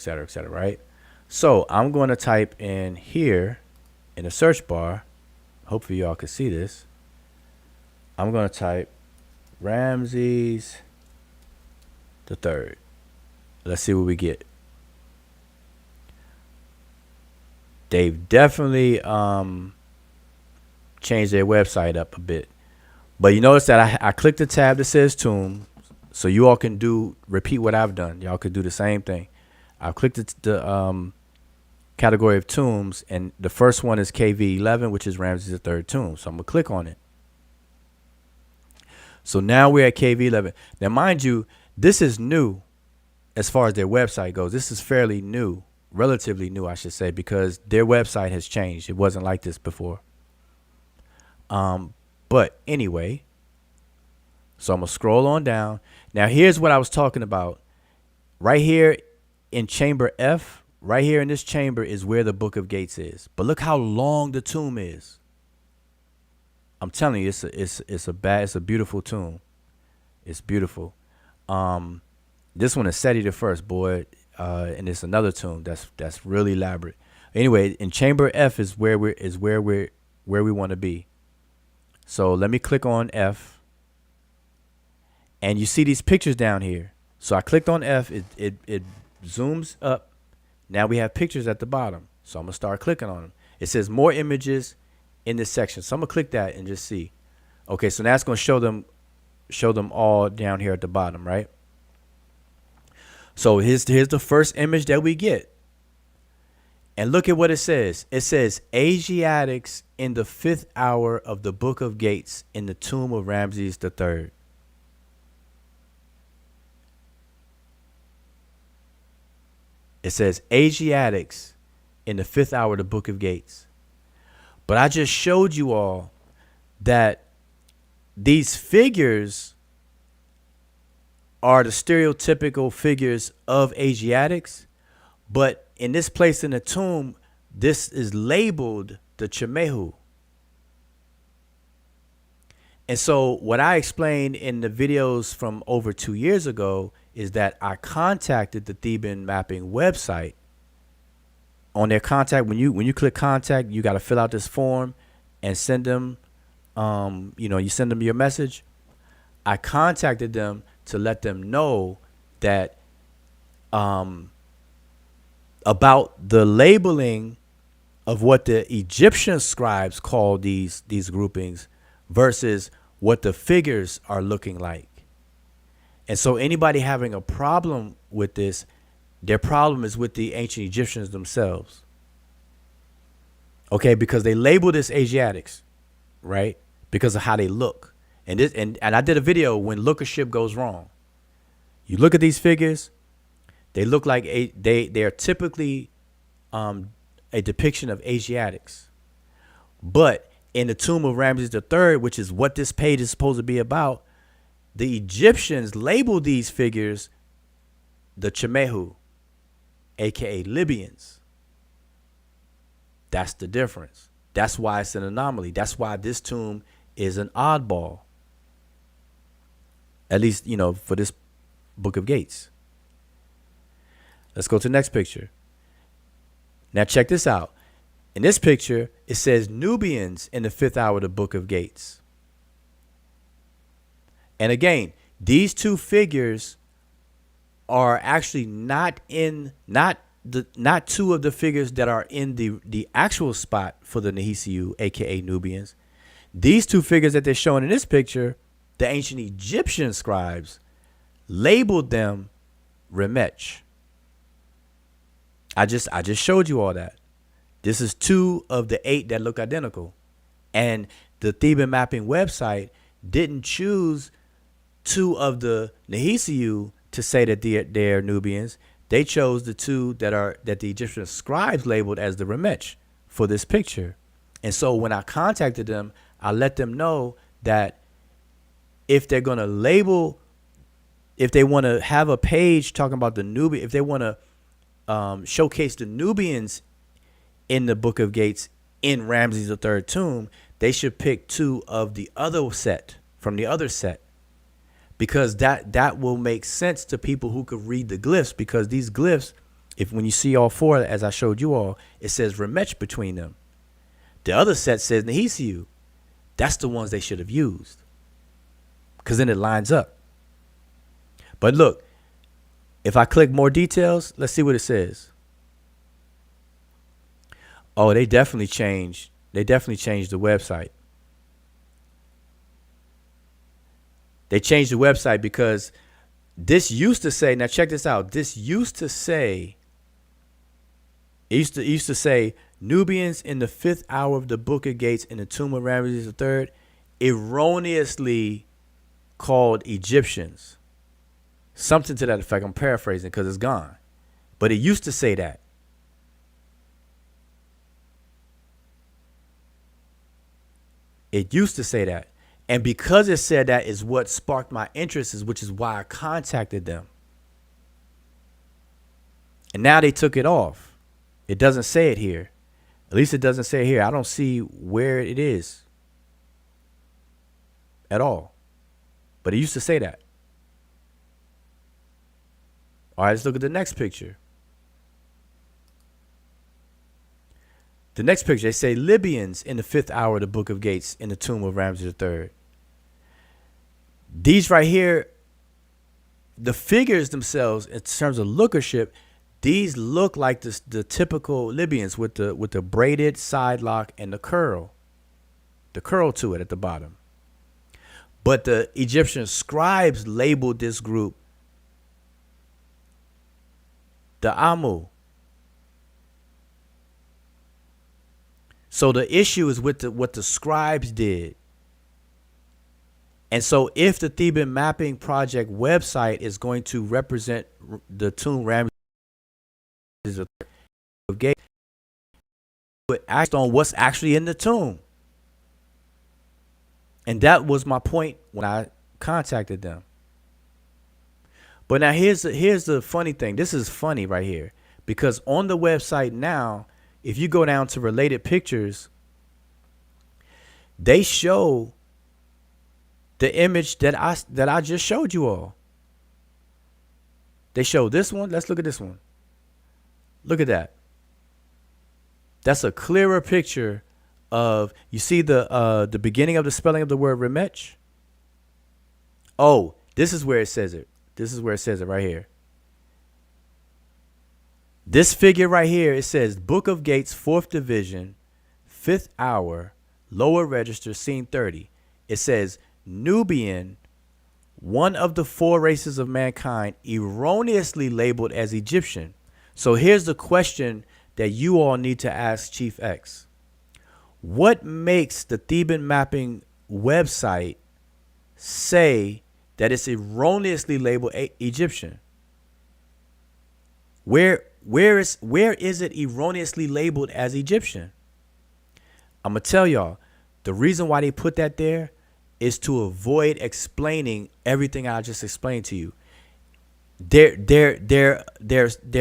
right? So I'm going to type in here in the search bar. Hopefully y'all can see this. I'm going to type Ramses III. Let's see what we get. They've definitely changed their website up a bit. But you notice that I clicked the tab that says tomb. So you all can repeat what I've done. Y'all could do the same thing. I've clicked the category of tombs, and the first one is KV11, which is Ramses III tomb. So I'm going to click on it. So now we're at KV11. Now, mind you, this is new as far as their website goes. This is fairly new, relatively new, I should say, because their website has changed. It wasn't like this before. But anyway, so I'm going to scroll on down. Now, here's what I was talking about. Right here in chamber F, right here in this chamber is where the Book of Gates is. But look how long the tomb is. I'm telling you, it's a beautiful tomb. It's beautiful. This one is Seti the First, boy, and it's another tomb that's really elaborate. Anyway, in chamber F is where we want to be. So let me click on F. And you see these pictures down here. So I clicked on F. It zooms up. Now we have pictures at the bottom. So I'm going to start clicking on them. It says more images in this section. So I'm going to click that and just see. Okay, so now it's going to show them all down here at the bottom, right? So here's the first image that we get. And look at what it says. It says Asiatics in the 5th hour of the Book of Gates in the tomb of Ramses III. It says Asiatics in the 5th hour of the Book of Gates. But I just showed you all that these figures are the stereotypical figures of Asiatics. But in this place in the tomb, this is labeled the Chamehu. And so what I explained in the videos from over 2 years ago is that I contacted the Theban mapping website. On their contact, when you click contact, you got to fill out this form and send them, you send them your message. I contacted them to let them know that about the labeling of what the Egyptian scribes call these groupings versus what the figures are looking like. And so anybody having a problem with this, their problem is with the ancient Egyptians themselves. Okay, because they label this Asiatics, right? Because of how they look. And this and I did a video when lookership goes wrong. You look at these figures, they look like they are typically a depiction of Asiatics. But in the tomb of Ramses III, which is what this page is supposed to be about, the Egyptians labeled these figures the Chemehu, aka Libyans. That's the difference. That's why it's an anomaly. That's why this tomb is an oddball. At least, for this Book of Gates. Let's go to the next picture. Now check this out. In this picture, it says Nubians in the 5th hour of the Book of Gates. And again, these two figures are actually not two of the figures that are in the actual spot for the Nehisiu, aka Nubians. These two figures that they're showing in this picture, the ancient Egyptian scribes labeled them Remet. I just showed you all that. This is 2 of the 8 that look identical. And the Theban mapping website didn't choose 2 of the Nehisiu to say that they're Nubians. They chose the 2 that the Egyptian scribes labeled as the Remet for this picture. And so when I contacted them, I let them know that if they're going to label, if they want to have a page talking about the Nubians, if they want to showcase the Nubians in the Book of Gates in Ramses III tomb, they should pick 2 of the other set from the other set, because that will make sense to people who could read the glyphs, because these glyphs, when you see all 4, as I showed you all, it says Remet between them. The other set says Nehisiu. That's the ones they should have used, because then it lines up. But look, if I click more details, let's see what it says. Oh, they definitely changed. They definitely changed the website. They changed the website because this used to say, now check this out. This used to say, it used to say Nubians in the 5th hour of the Book of Gates in the tomb of Ramses III, erroneously called Egyptians. Something to that effect. I'm paraphrasing because it's gone. But it used to say that. It used to say that. And because it said that is what sparked my interest, which is why I contacted them. And now they took it off. It doesn't say it here. At least it doesn't say it here. I don't see where it is at all. But it used to say that. All right, let's look at the next picture. The next picture, they say Libyans in the 5th hour of the Book of Gates in the tomb of Ramses III. These right here, the figures themselves, in terms of lookership, these look like the typical Libyans with the braided side lock and the curl to it at the bottom. But the Egyptian scribes labeled this group the Amu. So the issue is with what the scribes did. And so if the Theban Mapping Project website is going to represent the tomb Ramses of Gate, it acts on what's actually in the tomb. And that was my point when I contacted them. But now here's the funny thing. This is funny right here, because on the website now, if you go down to related pictures, they show the image that I just showed you all. They show this one. Let's look at this one. Look at that. That's a clearer picture of, you see the beginning of the spelling of the word Remet? Oh, This is where it says it. This is where it says it right here. This figure right here, it says Book of Gates, 4th Division, 5th hour, lower register, scene 30. It says Nubian, one of the 4 races of mankind, erroneously labeled as Egyptian. So here's the question that you all need to ask Chief X. What makes the Theban mapping website say that it's erroneously labeled Egyptian? Where is it erroneously labeled as Egyptian? I'm gonna tell y'all, the reason why they put that there is to avoid explaining everything I just explained to you. They're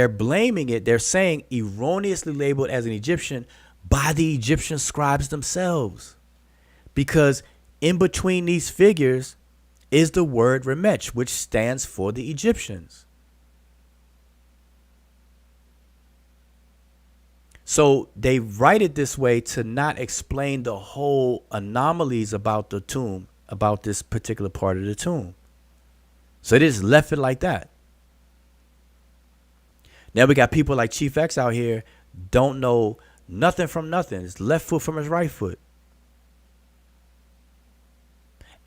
blaming it. They're saying erroneously labeled as an Egyptian by the Egyptian scribes themselves, because in between these figures is the word Remet, which stands for the Egyptians. So they write it this way to not explain the whole anomalies about the tomb, about this particular part of the tomb. So they just left it like that. Now we got people like Chief X out here, don't know nothing from nothing. It's left foot from his right foot.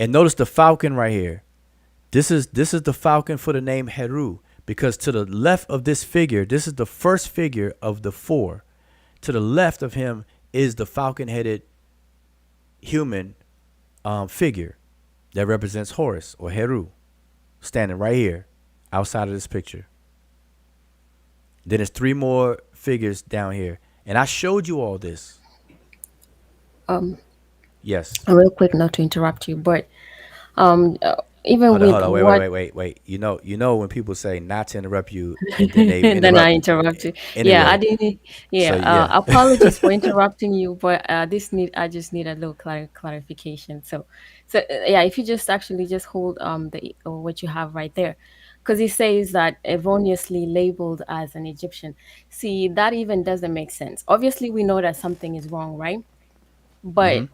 And notice the falcon right here. This is the falcon for the name Heru, because to the left of this figure, this is the first figure of the 4. To the left of him is the falcon-headed human figure that represents Horus or Heru, standing right here outside of this picture. Then there's 3 more figures down here. And I showed you all this. Yes. Real quick, not to interrupt you, but even Hold with on, what wait. You know when people say not to interrupt you, and then they and then I interrupt. interrupt you. Anyway, Yeah, I didn't. Yeah, so yeah. apologies for interrupting you, but I just need a little clarification. So yeah, if you just actually just hold what you have right there, because it says that erroneously labeled as an Egyptian. See, that even doesn't make sense. Obviously, we know that something is wrong, right? But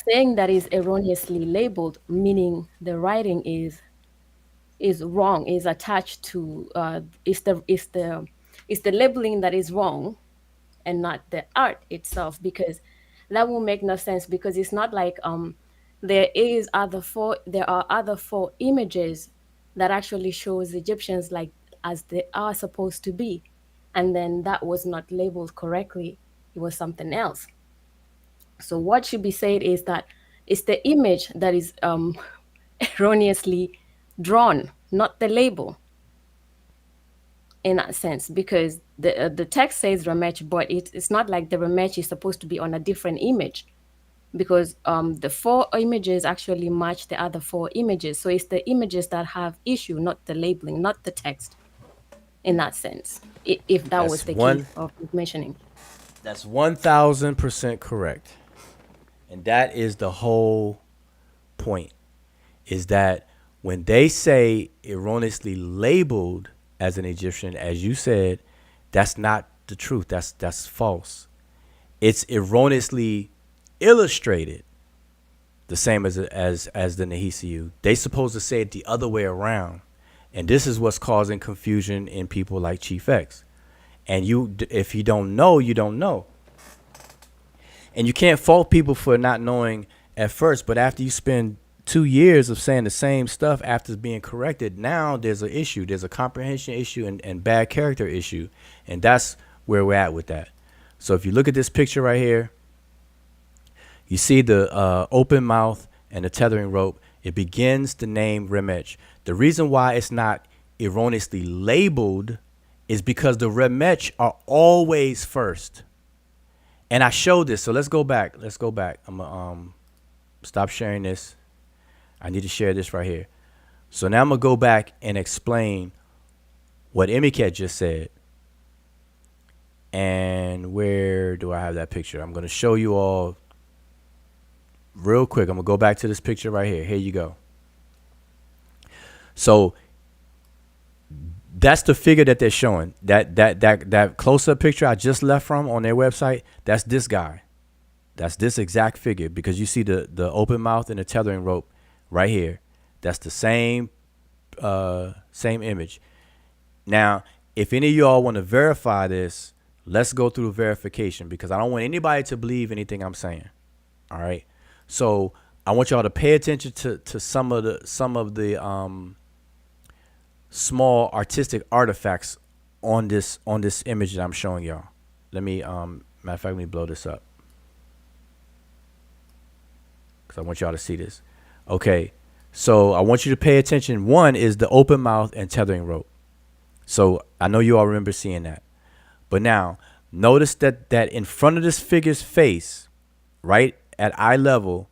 saying that is erroneously labeled, meaning the writing is wrong, is attached to is the labeling that is wrong, and not the art itself, because that will make no sense, because it's not like there are other 4 images that actually shows Egyptians like as they are supposed to be, and then that was not labeled correctly. It was something else. So what should be said is that it's the image that is erroneously drawn, not the label, in that sense, because the text says Remet, but it's not like the Remet is supposed to be on a different image, because the 4 images actually match the other 4 images. So it's the images that have issue, not the labeling, not the text, in that sense, if that was the case of mentioning. That's 1000% correct. And that is the whole point, is that when they say erroneously labeled as an Egyptian, as you said, that's not the truth. That's false. It's erroneously illustrated, the same as the Nehisiu. They supposed to say it the other way around, and this is what's causing confusion in people like Chief X. And if you don't know, you don't know. And you can't fault people for not knowing at first, but after you spend 2 years of saying the same stuff after being corrected, now there's an issue. There's a comprehension issue and bad character issue. And that's where we're at with that. So if you look at this picture right here, you see the open mouth and the tethering rope. It begins the name Remet. The reason why it's not erroneously labeled is because the Remet are always first. And I showed this, so let's go back. I'm gonna stop sharing this. I need to share this right here. So now I'm gonna go back and explain what Emiket just said. And where do I have that picture? I'm gonna show you all real quick. I'm gonna go back to this picture right here. Here you go. So that's the figure that they're showing. That close-up picture I just left from on their website, that's this guy. That's this exact figure, because you see the open mouth and the tethering rope right here. That's the same same image. Now, if any of y'all want to verify this, let's go through verification because I don't want anybody to believe anything I'm saying. All right. So I want y'all to pay attention to some of the small artistic artifacts on this image that I'm showing y'all. Let me matter of fact, let me blow this up because I want y'all to see this. Okay. So I want you to pay attention. One is the open mouth and tethering rope. So I know you all remember seeing that. But now notice that in front of this figure's face, right at eye level,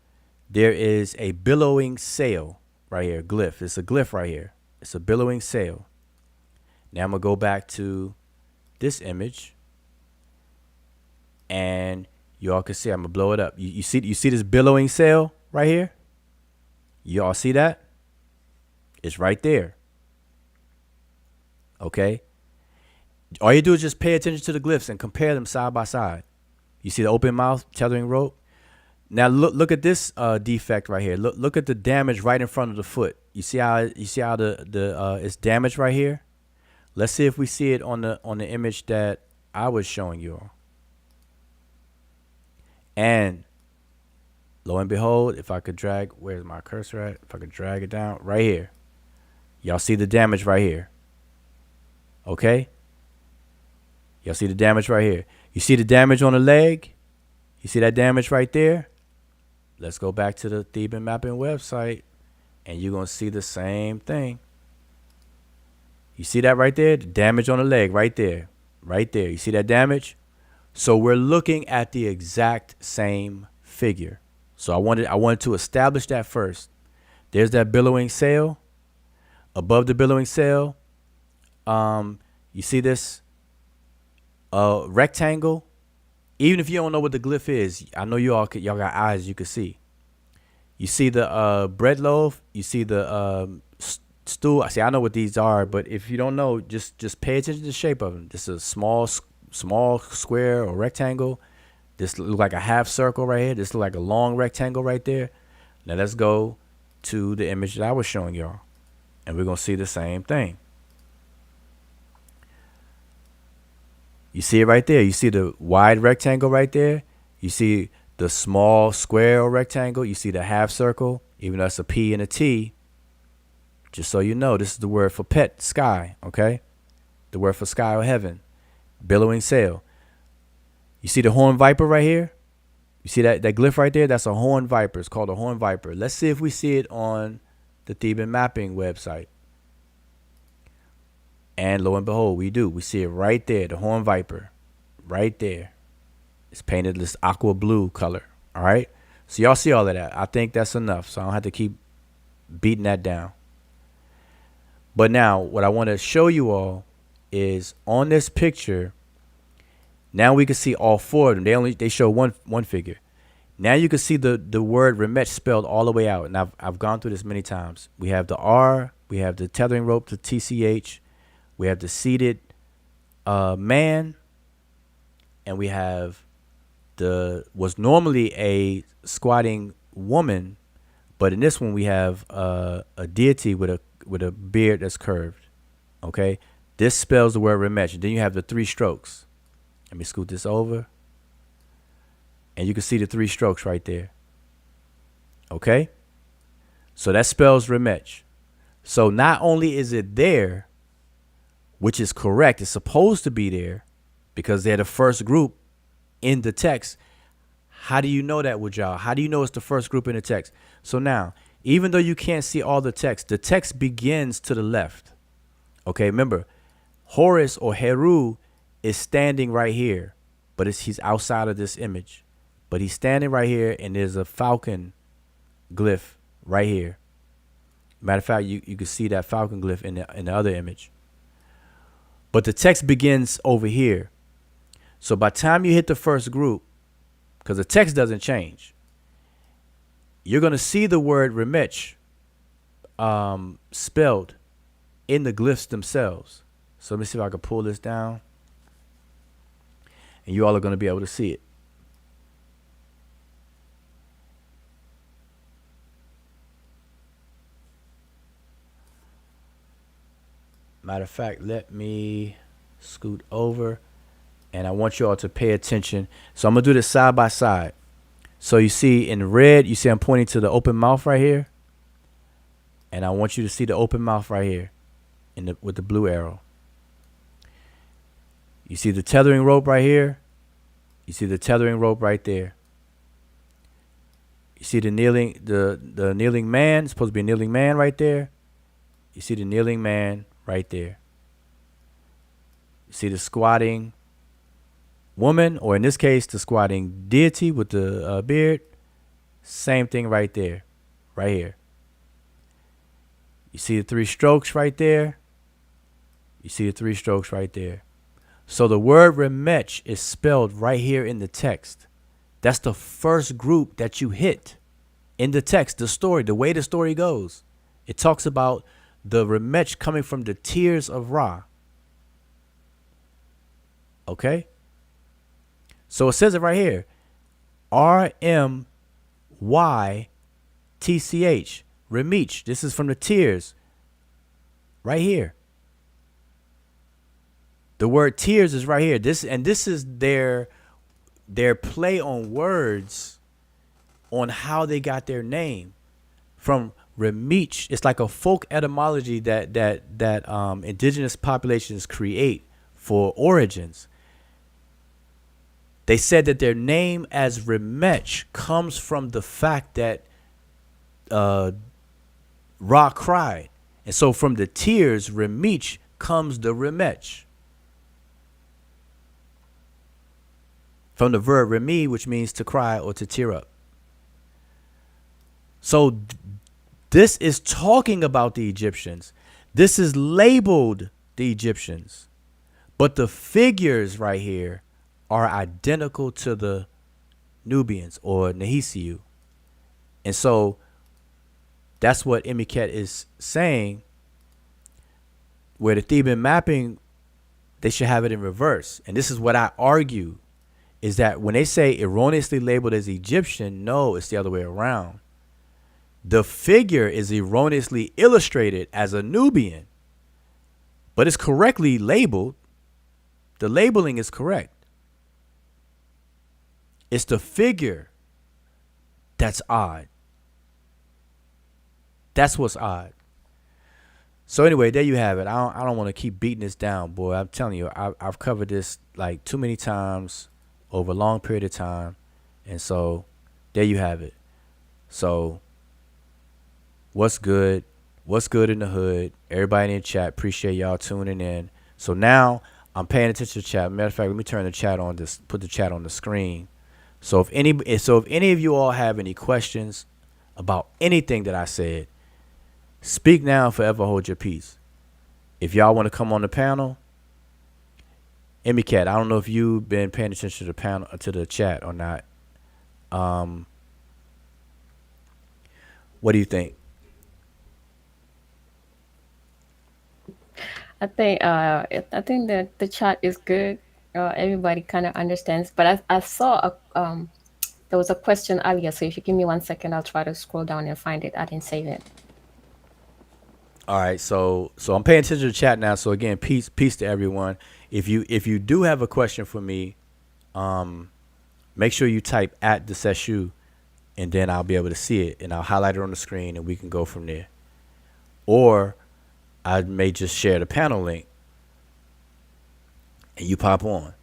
there is a billowing sail right here, glyph. It's a glyph right here. It's a billowing sail. Now I'm going to go back to this image. And y'all can see, I'm going to blow it up. You see this billowing sail right here? Y'all see that? It's right there. Okay? All you do is just pay attention to the glyphs and compare them side by side. You see the open mouth, tethering rope? Now look at this defect right here. Look at the damage right in front of the foot. You see how the it's damaged right here? Let's see if we see it on the image that I was showing you all. And lo and behold, if I could drag, where's my cursor at? If I could drag it down right here. Y'all see the damage right here. Okay? Y'all see the damage right here. You see the damage on the leg? You see that damage right there? Let's go back to the Theban mapping website and you're going to see the same thing. You see that right there? The damage on the leg right there. Right there. You see that damage? So we're looking at the exact same figure. So I wanted to establish that first. There's that billowing sail. Above the billowing sail, you see this rectangle. Even if you don't know what the glyph is, I know y'all got eyes you can see. You see the bread loaf. You see the stool. I know what these are, but if you don't know, just pay attention to the shape of them. This is a small square or rectangle. This look like a half circle right here. This look like a long rectangle right there. Now let's go to the image that I was showing y'all, and we're gonna see the same thing. You see it right there. You see the wide rectangle right there. You see the small square or rectangle. You see the half circle, even though it's a P and a T. Just so you know, this is the word for pet, sky, okay? The word for sky or heaven, billowing sail. You see the horned viper right here? You see that glyph right there? That's a horned viper. It's called a horned viper. Let's see if we see it on the Theban mapping website. And lo and behold, we do. We see it right there, the horned viper, right there. It's painted this aqua blue color, all right? So y'all see all of that. I think that's enough, so I don't have to keep beating that down. But now, what I want to show you all is on this picture, now we can see all four of them. They show one figure. Now you can see the word Remet spelled all the way out, and I've gone through this many times. We have the R, we have the tethering rope to TCH, we have the seated man, and we have was normally a squatting woman, but in this one we have a deity with a beard that's curved. Okay, this spells the word Remet. Then you have the three strokes. Let me scoot this over, and you can see the three strokes right there. Okay, so that spells Remet. So not only is it there, which is correct, it's supposed to be there because they're the first group in the text. How do you know that, Wajal? How do you know it's the first group in the text? So now, even though you can't see all the text begins to the left. Okay, remember, Horus or Heru is standing right here, but he's outside of this image. But he's standing right here, and there's a falcon glyph right here. Matter of fact, you can see that falcon glyph in the other image. But the text begins over here. So by the time you hit the first group, because the text doesn't change, you're going to see the word Remet spelled in the glyphs themselves. So let me see if I can pull this down. And you all are going to be able to see it. Matter of fact, let me scoot over, and I want you all to pay attention. So I'm gonna do this side by side. So you see in red, you see I'm pointing to the open mouth right here, and I want you to see the open mouth right here, with the blue arrow. You see the tethering rope right here. You see the tethering rope right there. You see the kneeling man. It's supposed to be a kneeling man right there. You see the kneeling man right there. You see the squatting woman, or in this case, the squatting deity with the beard. Same thing right there, right here. You see the 3 strokes right there. You see the 3 strokes right there. So the word Remet is spelled right here in the text. That's the first group that you hit in the text, the story, the way the story goes. It talks about the Remet coming from the tears of Ra. Okay? So it says it right here. RMYTCH, Remech. This is from the tears. Right here. The word tears is right here. This is their play on words on how they got their name from Remech. It's like a folk etymology that indigenous populations create for origins. They said that their name as Remet comes from the fact that Ra cried. And so from the tears, Remech, comes the Remet. From the verb remi, which means to cry or to tear up. So this is talking about the Egyptians. This is labeled the Egyptians. But the figures right here are identical to the Nubians or Nehisiu. And so that's what Emiket is saying, where the Theban mapping, they should have it in reverse. And this is what I argue, is that when they say erroneously labeled as Egyptian, no, it's the other way around. The figure is erroneously illustrated as a Nubian, but it's correctly labeled. The labeling is correct. It's the figure that's odd. That's what's odd. So anyway, there you have it. I don't want to keep beating this down, boy. I'm telling you, I've covered this like too many times over a long period of time. And so there you have it. So what's good? What's good in the hood? Everybody in the chat, appreciate y'all tuning in. So now I'm paying attention to the chat. Matter of fact, let me turn the chat on, put the chat on the screen. So if any of you all have any questions about anything that I said, speak now, forever hold your peace. If y'all want to come on the panel, Emicat, I don't know if you've been paying attention to the panel, to the chat or not. What do you think? I think that the chat is good. Everybody kind of understands. But I saw there was a question earlier. So if you give me 1 second, I'll try to scroll down and find it. I didn't save it. All right, so I'm paying attention to the chat now. So again, peace to everyone. If you do have a question for me, make sure you type at the Seshu, and then I'll be able to see it, and I'll highlight it on the screen, and we can go from there. Or I may just share the panel link, and you pop on.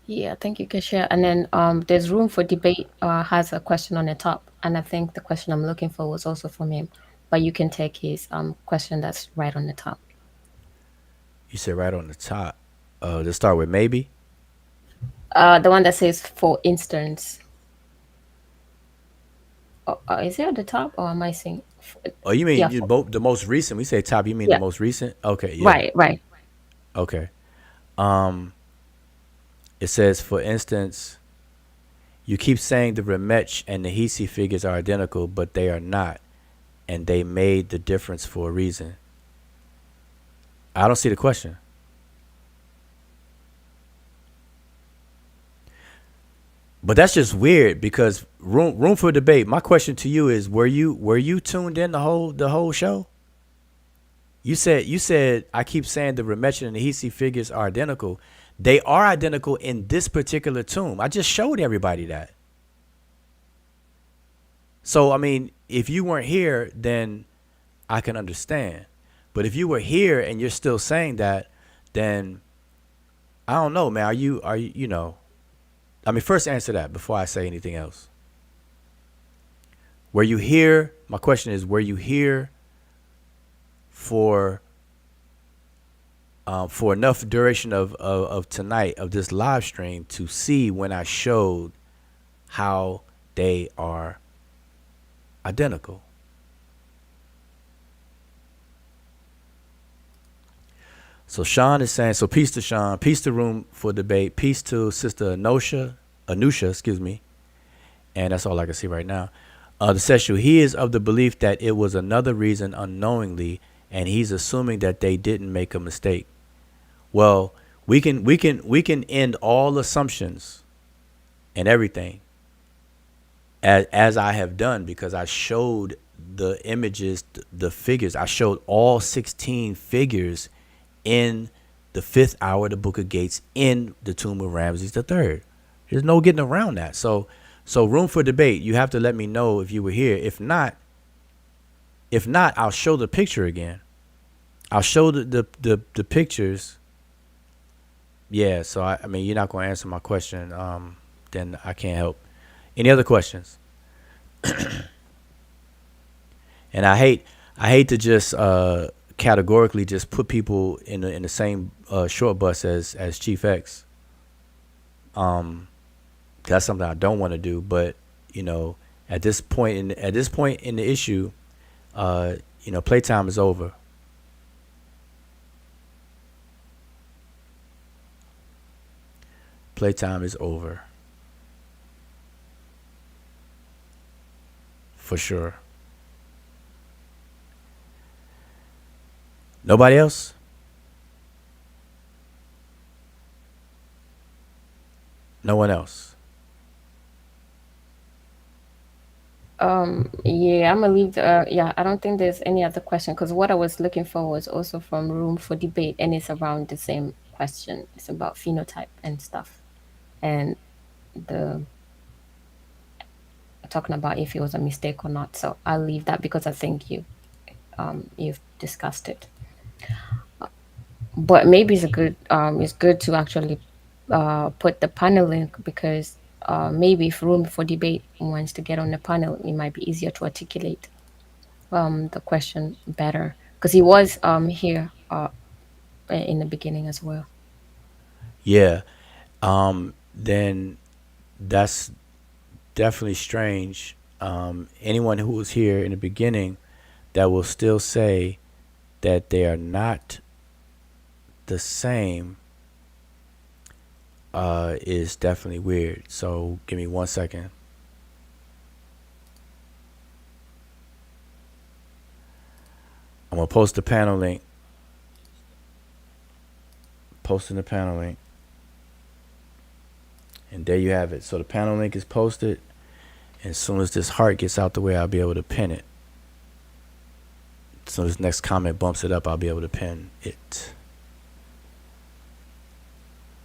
Yeah, I think you can share. And then there's room for debate. Has a question on the top, and I think the question I'm looking for was also from him. But you can take his question that's right on the top. You said right on the top. Let's start with maybe. The one that says, for instance. Is it at the top, or am I saying? Oh, you mean the most recent? We say top. You mean the most recent? Okay. Yeah. Right. Okay. It says, for instance, you keep saying the Remet and the Hisi figures are identical, but they are not. And they made the difference for a reason. I don't see the question. But that's just weird, because room for debate. My question to you is, were you tuned in the whole show? You said I keep saying the Remet and the Hisi figures are identical. They are identical in this particular tomb. I just showed everybody that. So I mean, if you weren't here, then I can understand. But if you were here and you're still saying that, then I don't know, man. Are you I mean, first answer that before I say anything else. Were you here? My question is, were you here for enough duration of tonight of this live stream to see when I showed how they are identical? So Sean is saying, so peace to Sean, peace to Room for Debate, peace to Sister Anusha, excuse me, and that's all I can see right now. The Seshu, he is of the belief that it was another reason unknowingly, and he's assuming that they didn't make a mistake. Well, we can end all assumptions and everything as I have done because I showed the images, the figures. I showed all 16 figures in the fifth hour of the Book of Gates in the tomb of Ramses III. There's no getting around that. So room for debate. You have to let me know if you were here. If not, I'll show the picture again. I'll show the pictures. Yeah. So I mean, you're not going to answer my question. Then I can't help. Any other questions? And I hate to just categorically just put people in the same short bus as Chief X. That's something I don't want to do. But at this point in the issue, playtime is over. Playtime is over for sure. Nobody else? No one else. Yeah, I'm gonna leave yeah, I don't think there's any other question because what I was looking for was also from Room for Debate, and it's around the same question. It's about phenotype and stuff, and the talking about if it was a mistake or not. So I'll leave that because I think you've discussed it. But maybe it's good to actually put the panel link because maybe if Room for Debate wants to get on the panel, it might be easier to articulate the question better because he was here in the beginning as well. Yeah. Then that's definitely strange. Anyone who was here in the beginning that will still say that they are not the same is definitely weird. So give me 1 second. I'm gonna post the panel link. Posting the panel link. And there you have it. So the panel link is posted. And as soon as this heart gets out the way, I'll be able to pin it. So this next comment bumps it up, I'll be able to pin it.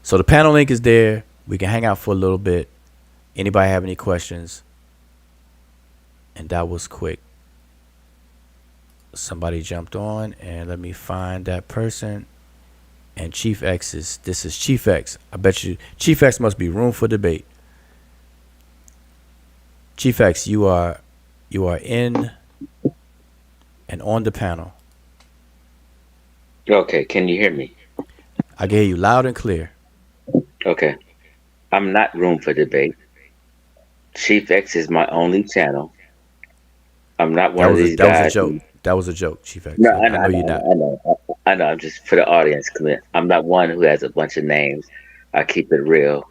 So the panel link is there. We can hang out for a little bit. Anybody have any questions? And that was quick. Somebody jumped on, and let me find that person. And Chief X this is Chief X. I bet you Chief X must be Room for Debate. Chief X, you are in and on the panel. Okay, can you hear me? I can hear you loud and clear. Okay. I'm not Room for Debate. Chief X is my only channel. I'm not one of these That was a guys. joke. That was a joke, Chief X. No, I know you're not. I know. I'm just for the audience clear. I'm not one who has a bunch of names. I keep it real,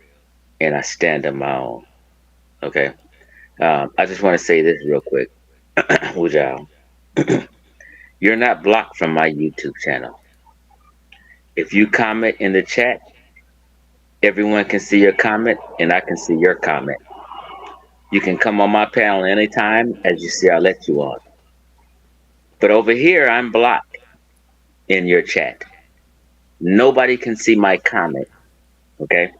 and I stand on my own. Okay. I just want to say this real quick, Wujao. You're not blocked from my YouTube channel. If you comment in the chat, everyone can see your comment, and I can see your comment. You can come on my panel anytime. As you see, I'll let you on. But over here, I'm blocked. in your chat. Nobody can see my comment. Okay.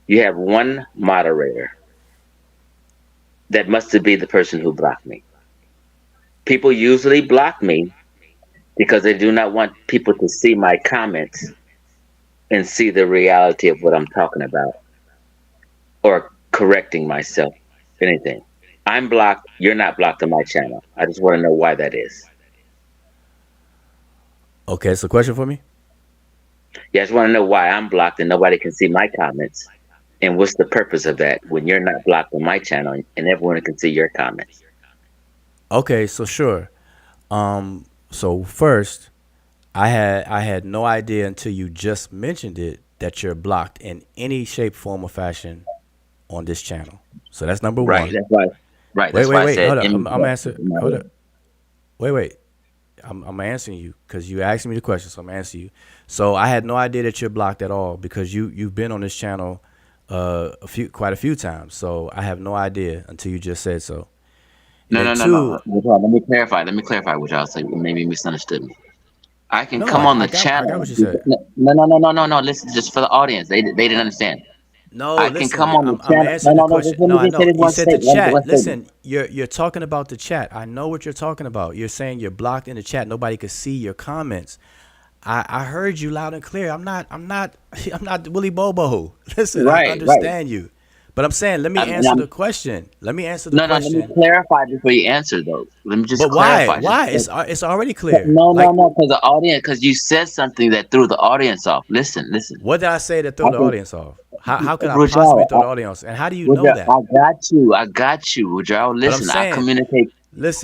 You have one moderator. That must be the person who blocked me. People usually block me because they do not want people to see my comments and see the reality of what I'm talking about or correcting myself. Anything. I'm blocked. You're not blocked on my channel. I just want to know why that is. Okay, so question for me. Yeah, I just want to know why I'm blocked and nobody can see my comments. And what's the purpose of that when you're not blocked on my channel and everyone can see your comments? Okay, so sure. So first, I had no idea until you just mentioned it that you're blocked in any shape, form, or fashion on this channel. So that's number Right. one. That's why. Right. Wait, That's wait, why I wait. said Hold up. image I'm answering. in my Hold head. up. Wait, wait. I'm answering you because you asked me the question, so I'm answering you. So I had no idea that you're blocked at all because you've been on this channel quite a few times. So I have no idea until you just said so. And No, then no, no, no. two, Let me clarify. Let me clarify what y'all say. Maybe you misunderstood me. I can no, come on the I got channel. what you said. No, no, no, no, no, no. Listen, just for the audience, they didn't understand. No, I can come listen, on the I'm channel. No, answering the no, no. Just question. let No, me I just say know. this You one said the statement. chat. One statement. Listen, you're talking about the chat. I know what you're talking about. You're saying you're blocked in the chat. Nobody could see your comments. I heard you loud and clear. I'm not Willy Bobo. Listen, I Right, right. understand you. But I'm saying, let me And answer I'm the question. Let me answer the no, no. Let me question. clarify before you answer, though. Let me just But why? clarify. Just Why? It's already clear. no, no, Like, no. Because the audience, because you said something that threw the audience off. Listen, listen. what did I say to I throw the can, audience off? How could I possibly Rajal, throw the audience? And how do you know Rajal, that? I got you, Rajal. But I'm Listen, I saying, communicate.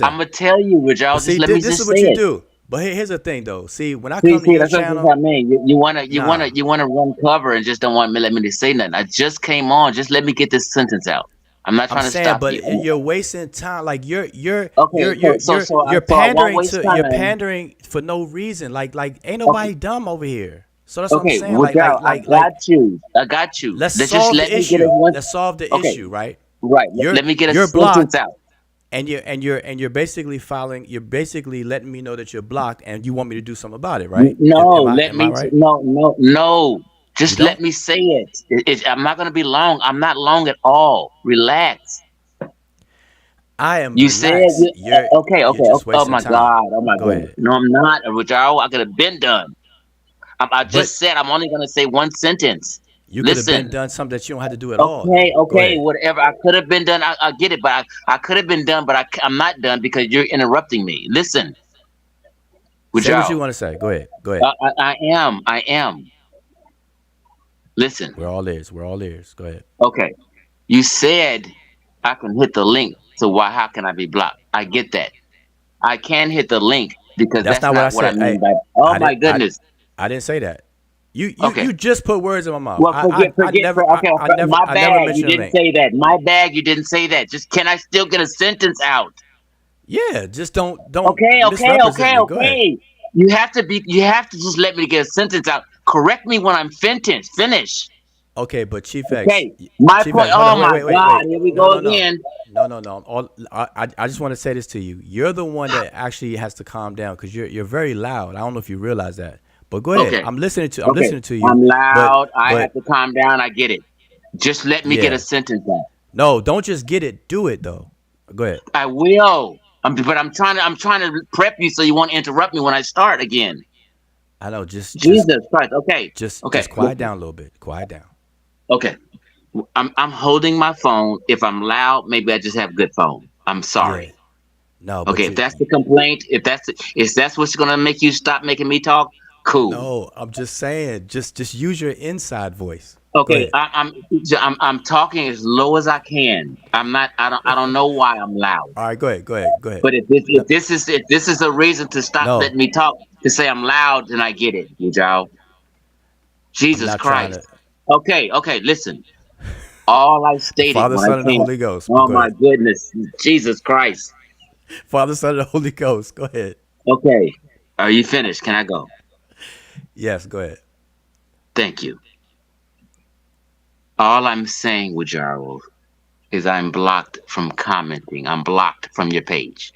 I'm listen. gonna tell you, But Rajal. Just see, let me this is just say what you it. do. But here's the thing, though. See, when I See, come to see, your that's what channel, I mean. nah. You wanna run cover and just don't want me let me to say nothing. I just came on. Just let me get this sentence out. I'm not I'm trying to saying, stop but you. you're wasting time. Like Okay, so I won't waste you're time. pandering for no reason. Like ain't Okay, nobody dumb over here. So that's what I'm okay, saying. Rajal, I got you. I got you. Let's Let's just solve let the me get it issue. one. Let's solve the Okay, issue, right? right. You're Let me get a you're sentence blocked, out. and you're basically filing. You're basically letting me know that you're blocked, and you want me to do something about it, right? No, Am I right? no, no, no. You Just let don't? me say it. I'm not gonna be long. I'm not long at all. Relax. I am You said relaxed. okay, You're okay, just okay. Oh wasting my time. God, oh my Go goodness. ahead. No, I'm not, Rajaro. I could have been done. I But just said I'm only gonna say one sentence. you could have been Listen. done something that you don't have to do at all, Okay, though. Go okay, ahead. whatever. I could have been done. I get it, but I could have been done, but I'm not done because you're interrupting me. Listen, Say what you Rajaro. want to say. Go ahead. Go ahead. I am. I am. Listen. We're all ears. We're all ears. Go ahead. Okay. You said I can hit the link. So why? How can I be blocked? I get that. I can hit the link because That's that's not what I not what I said. mean by. Oh I my didn't. I goodness. I didn't say that. Okay. You just put words in my mouth. Well, forget. Okay, my I never bag. You mentioned a didn't link. say that. My bag. You didn't say that. Just can I still get a sentence out? Yeah, just don't Okay, okay, misrepresent okay, me. Go ahead. okay. You have to be. You have to just let me get a sentence out. Correct me when I'm finished. Finish. Okay, but Chief X, Okay. My Chief point. X, hold Oh on, my God. wait. Here we No, go no, no, again. no, no, no. I just want to say this to you. You're the one that actually has to calm down because you're very loud. I don't know if you realize that, but go ahead. Okay. I'm Okay. listening to you. I'm But loud. I have but to calm down. I get it. Just let me get a yeah, sentence out. no, don't just get it. Do it though. Go ahead. I will. But I'm trying to prep you so you won't interrupt me when I start again. I know. Just Jesus Christ. Okay. just Okay. quiet down a little bit. Quiet down. Okay. I'm holding my phone. If I'm loud, maybe I just have good phone. I'm Yeah. sorry. No, Okay. but If that's the complaint, if that's what's gonna make you stop making me talk, cool. no. I'm just saying. Just use your inside voice. Go Okay. ahead. I'm talking as low as I can. I'm not. I don't know why I'm loud. All right. Go ahead. Go ahead. Go ahead. But No, if this is a reason to stop no, letting me talk to say I'm loud, then I get it, you Joe. I'm Jesus not trying Christ. to. Okay, okay, listen. All I The stated Father, when I Son, and the came. Holy Ghost. But Oh go my ahead. goodness, Jesus Christ. Father, Son, and the Holy Ghost. Go ahead. Okay, are you finished? Can I go? Yes, go ahead. Thank you. All I'm saying, Wajaro, is I'm blocked from commenting. I'm blocked from your page.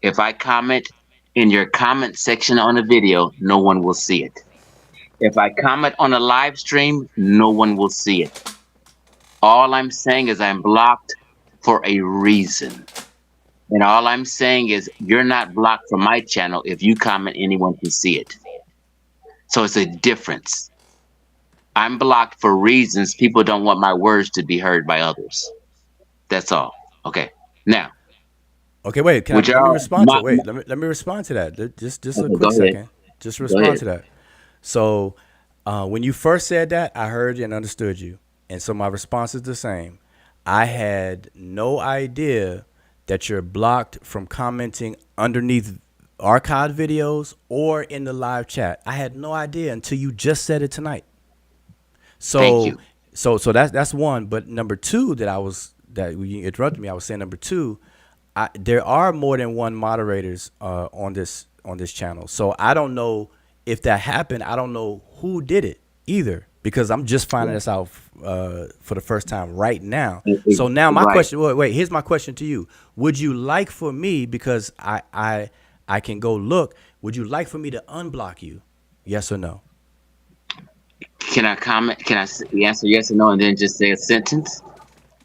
If I comment in your comment section on a video, no one will see it. If I comment on a live stream, no one will see it. All I'm saying is I'm blocked for a reason. And all I'm saying is you're not blocked from my channel. If you comment, anyone can see it. So it's a difference. I'm blocked for reasons people don't want my words to be heard by others. That's all. Okay. Now, Okay, wait. Can I would let me y'all respond to it? Wait, let me respond to that. Just a okay, go quick ahead. second. Just Go respond ahead. to that. So, when you first said that, I heard you and understood you, and so my response is the same. I had no idea that you're blocked from commenting underneath archived videos or in the live chat. I had no idea until you just said it tonight. Thank So you. so that's one. But number two that you interrupted me. I was saying number two, there are more than one moderators on this channel. So I don't know if that happened. I don't know who did it either because I'm just finding this out for the first time right now. So now my Right. question. Wait. Here's my question to you. Would you like for me because I can go look. Would you like for me to unblock you? Yes or no? Can I comment? Can I answer yes or no and then just say a sentence?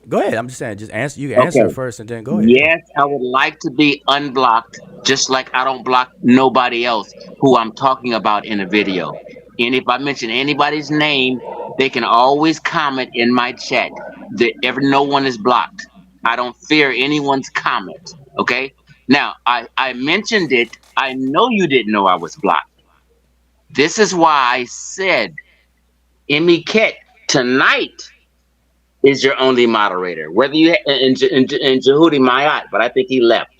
Go ahead. I'm just saying. Just answer. You can answer it Okay. first, and then go ahead. Yeah. Yes, I would like to be unblocked, just like I don't block nobody else who I'm talking about in a video. And if I mention anybody's name, they can always comment in my chat. No one is blocked. I don't fear anyone's comment. Okay. Now I mentioned it. I know you didn't know I was blocked. This is why I said, Emmy Ket, tonight is your only moderator. Whether you and Jehudi Mayat, but I think he left.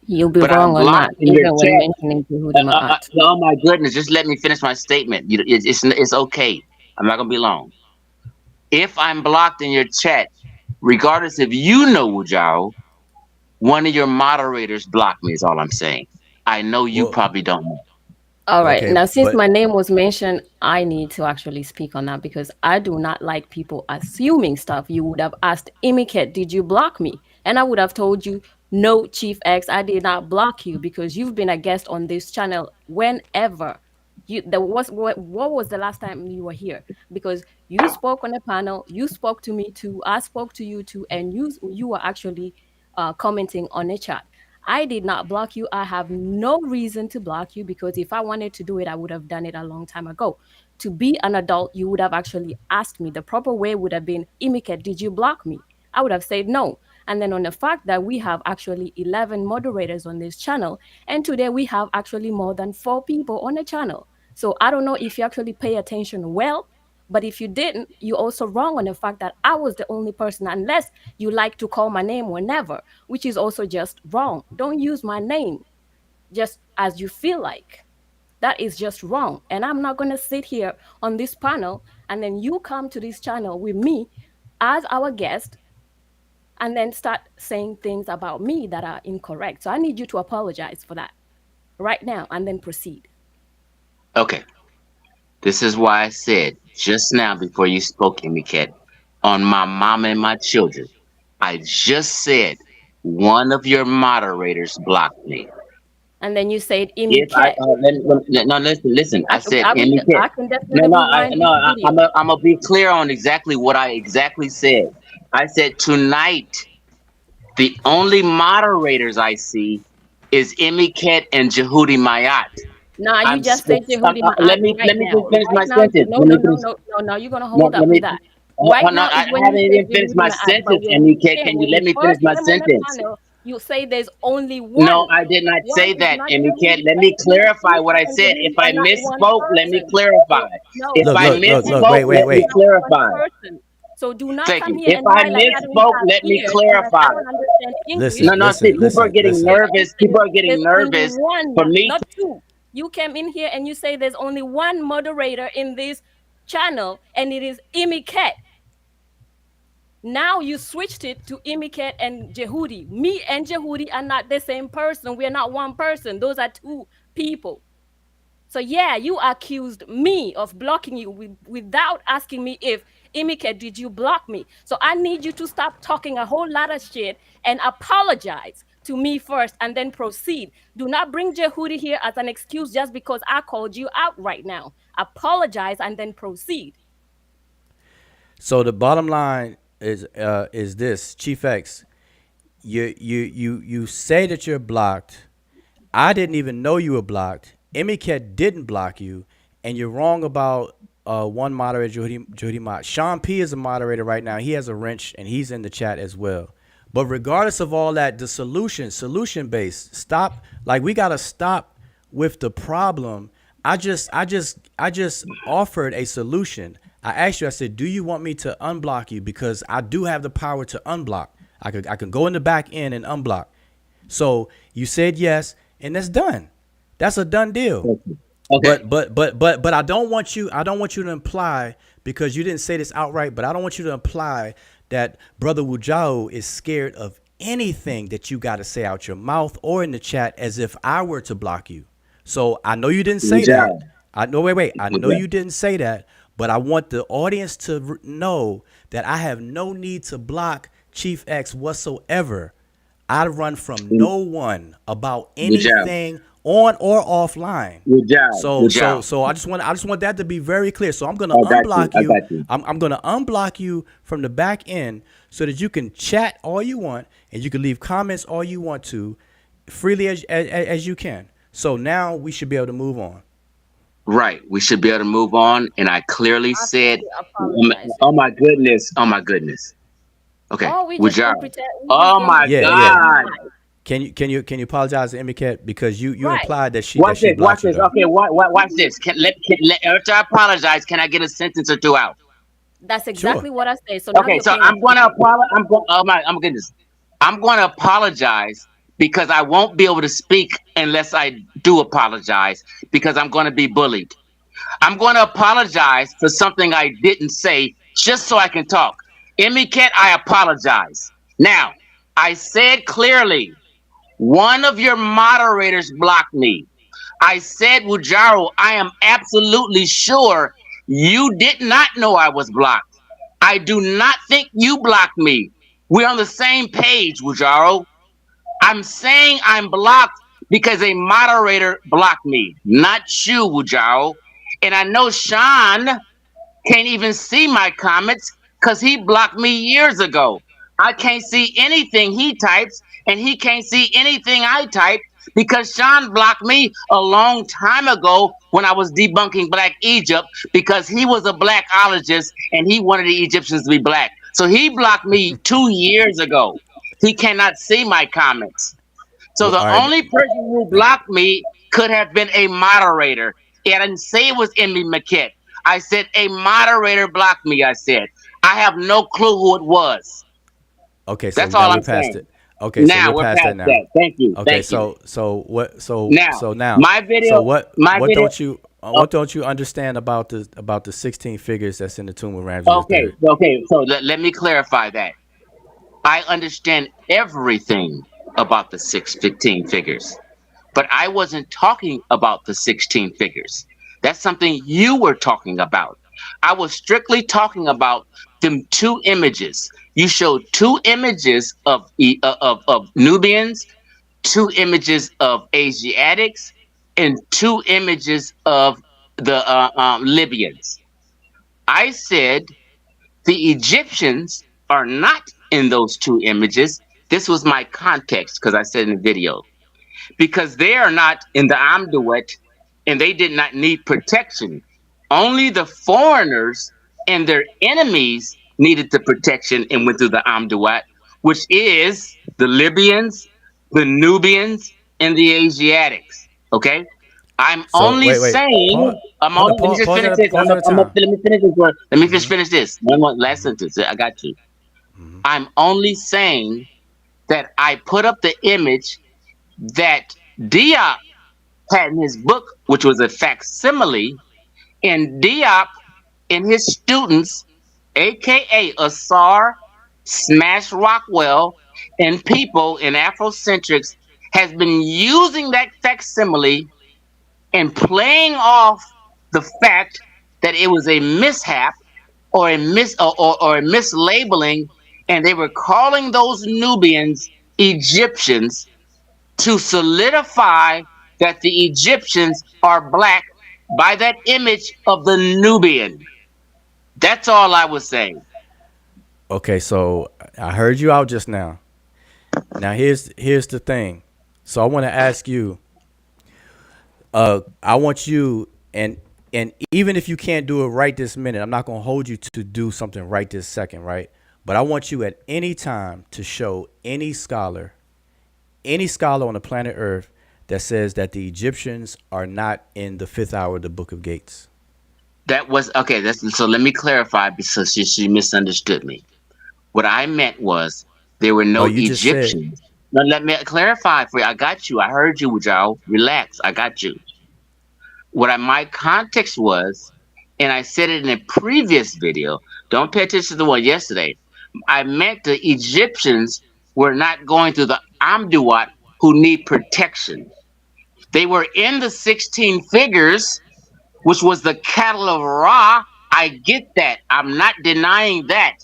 You'll be But I'm wrong on that, blocked in your even when chat. mentioning Yehudi Ma'at. Oh my goodness! Just let me finish my statement. It's okay. I'm not gonna be long. If I'm blocked in your chat, regardless if you know Wujao, one of your moderators blocked me. Is all I'm saying. I know you Well, probably don't know. All right. okay, Now, since but my name was mentioned, I need to actually speak on that because I do not like people assuming stuff. You would have asked Imiket, did you block me? And I would have told you, no, Chief X, I did not block you because you've been a guest on this channel whenever. What was the last time you were here? Because you spoke on the panel, you spoke to me too, I spoke to you too, and you were actually commenting on the chat. I did not block you. I have no reason to block you because if I wanted to do it, I would have done it a long time ago. To be an adult, you would have actually asked me. The proper way would have been, Imike, did you block me? I would have said no. And then on the fact that we have actually 11 moderators on this channel, and today we have actually more than 4 people on the channel. So I don't know if you actually pay attention well, but if you didn't, you're also wrong on the fact that I was the only person, unless you like to call my name whenever, which is also just wrong. Don't use my name just as you feel like. That is just wrong. And I'm not going to sit here on this panel and then you come to this channel with me as our guest and then start saying things about me that are incorrect. So I need you to apologize for that right now and then proceed. Okay. This is why I said just now before you spoke, Emiket, on my mama and my children. I just said one of your moderators blocked me. And then you said If I Imike. no, listen. I said I Emiket. can definitely rewind No. this video. I'm gonna be clear on exactly what I exactly said. I said tonight the only moderators I see is Emiket and Jehudi Mayat. Nah, you just said Yehudi Ma'at right Let me now. just finish Right my now, sentence. no, Let no, me no, finish. no, no, no. You're gonna No, hold let up with me. that. Oh, Right no, now is I when you haven't said even finished Yehudi my Ma'at. But sentence, when you Emiket. came, Can you when let you me finish first my came on the sentence? panel, you say there's only No, one. I did not One say is that, not Emiket. Yehudi. Let me clarify what I And said. If Yehudi I are not one misspoke, let me person. clarify. So no, If look, I look, Yehudi look, and look. misspoke, Wait, wait, Yehudi let is me wait. not one clarify. person. So do not Thank come you. here If and I lie like I don't misspoke, have let me ears and like I clarify. don't understand English. Listen, No, see, listen, You people are listen, came in getting listen. here and you nervous. say People are getting there's only nervous one, for me not two. You came in here and you say there's only one moderator in this channel, and it is Imiket. Now you switched it to Imiket and Jehudi. Me and Jehudi are not the same person. We are not one person. Those are 2 people. So yeah, you accused me of blocking you without asking me if Imike, did you block me? So I need you to stop talking a whole lot of shit and apologize to me first and then proceed. Do not bring Jehudi here as an excuse just because I called you out right now. Apologize and then proceed. So the bottom line is this, Chief X. You say that you're blocked. I didn't even know you were blocked. Emiket didn't block you, and you're wrong about one moderator, Jody Mott. Sean P is a moderator right now. He has a wrench, and he's in the chat as well. But regardless of all that, the solution based. Stop. Like, we gotta stop with the problem. I just offered a solution. I asked you. I said, "Do you want me to unblock you? Because I do have the power to unblock. I can go in the back end and unblock." So you said yes, and that's done. That's a done deal. Okay. But I don't want you to imply, because you didn't say this outright, but I don't want you to imply that Brother Wujao is scared of anything that you got to say out your mouth or in the chat, as if I were to block you. So I know you didn't say that. Wujao. I know. Wait. I know Wujao. you didn't say that, but I want the audience to know that I have no need to block Chief X whatsoever. I run from no one about Wujao. anything on or offline. Wujao. So Wujao. I just want that to be very clear. So I'm gonna I got you. unblock I you. got you. I'm gonna unblock you from the back end so that you can chat all you want and you can leave comments all you want to, freely as you can. So now we should be able to move on. Right. We should be able to move on. And I clearly After said, you apologize. oh my goodness. Oh my goodness. Okay. Oh, we just Wujao. gonna pretend. We just Oh gonna my Yeah, pretend yeah. that you God. lied. Can you apologize to Emiket, because you Right. implied that Watch she this. Watch blocked you this. though. Okay. Watch this. After I apologize, can I get a sentence or two out? That's Sure. exactly what I say. So now Okay. you're So paying I'm going to attention. apologize. Oh my goodness. I'm going to apologize because I won't be able to speak unless I do apologize because I'm going to be bullied. I'm going to apologize for something I didn't say just so I can talk. Emiket, I apologize. Now, I said clearly, one of your moderators blocked me. I said, Wujaro, I am absolutely sure you did not know I was blocked. I do not think you blocked me. We're on the same page, Wujaro. I'm saying I'm blocked because a moderator blocked me, not you, Wujaro. And I know Sean can't even see my comments because he blocked me years ago. I can't see anything he types, and he can't see anything I type because Sean blocked me a long time ago when I was debunking Black Egypt because he was a blackologist and he wanted the Egyptians to be black. So he blocked me 2 years ago. He cannot see my comments. So Well, the all right. only person who blocked me could have been a moderator. And I didn't say it was Emmy McKett. I said a moderator blocked me. I said I have no clue who it was. Okay, so That's now all we're I'm past saying. it. Okay, so Now we're we're past that past now. that. Thank you. Okay, Thank you. so what Now so now my so video. what My what video. don't you Oh, understand about the 16 figures that's in the tomb of Ramses okay. III? Okay. So let me clarify that. I understand everything about the 615 figures. But I wasn't talking about the 16 figures. That's something you were talking about. I was strictly talking about them two images. You showed two images of Nubians, two images of Asiatics, and two images of the Libyans. I said the Egyptians are not in those two images. This was my context because I said in the video because they are not in the Amduet and they did not need protection. Only the foreigners and their enemies needed the protection and went through the Amduat, which is the Libyans, the Nubians, and the Asiatics. Okay? I'm So only wait. saying, I'm only, let me just finish this. Pause at a time. Let me finish this word. Let me just finish this. One last sentence. I got you. I'm only saying that I put up the image that Diop had in his book, which was a facsimile, and Diop and his students, aka Asar, Smash Rockwell, and people in Afrocentrics, has been using that facsimile and playing off the fact that it was a mishap or or a mislabeling, and they were calling those Nubians Egyptians to solidify that the Egyptians are black by that image of the Nubian. That's all I was saying. Okay, so I heard you out just now. Now here's the thing. So I want to ask you. I want you and even if you can't do it right this minute, I'm not gonna hold you to do something right this second, right? But I want you at any time to show any scholar on the planet Earth that says that the Egyptians are not in the fifth hour of the Book of Gates. That was okay. So let me clarify because she misunderstood me. What I meant was there were No, no you just said Egyptians. Now let me clarify for you. I got you. I heard you, Joe. Relax. I got you. My context was, and I said it in a previous video. Don't pay attention to the one yesterday. I meant the Egyptians were not going through the Amduat who need protection. They were in the 16 figures, which was the cattle of Ra. I get that. I'm not denying that.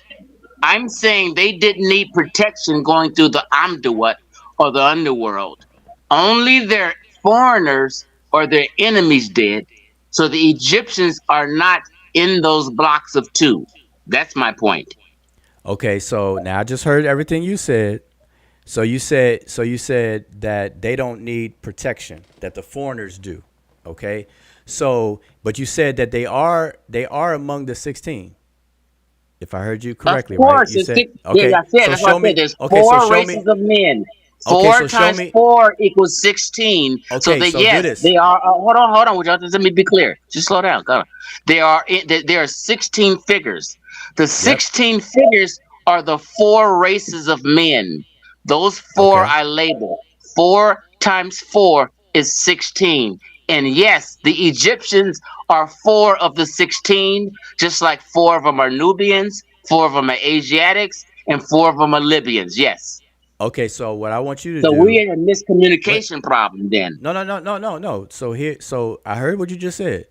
I'm saying they didn't need protection going through the Amduat or the underworld. Only their foreigners or their enemies did. So the Egyptians are not in those blocks of two. That's my point. okay. So now I just heard everything you said. So you said that they don't need protection, that the foreigners do. Okay. So, but you said that they are among the 16. If I heard you Of correctly, right? course, You it's said six, yeah, okay. I said So that's what show I said. me. There's Okay. So four show races me. of men. Okay. Four So show times me. four equals 16. So Okay. they So do yes, this. they are. Hold on. Would you let me be clear? Just slow down. Go on. There are 16 figures. The Yep. 16 figures are the four races of men. Those four Okay. I label. Four times four is 16. And yes, the Egyptians are four of the 16, just like four of them are Nubians, four of them are Asiatics, and four of them are Libyans. Yes. Okay. So what I want you to So we do. in a What? miscommunication problem then. No. No. No. No. No. No. So here. So I heard what you just said.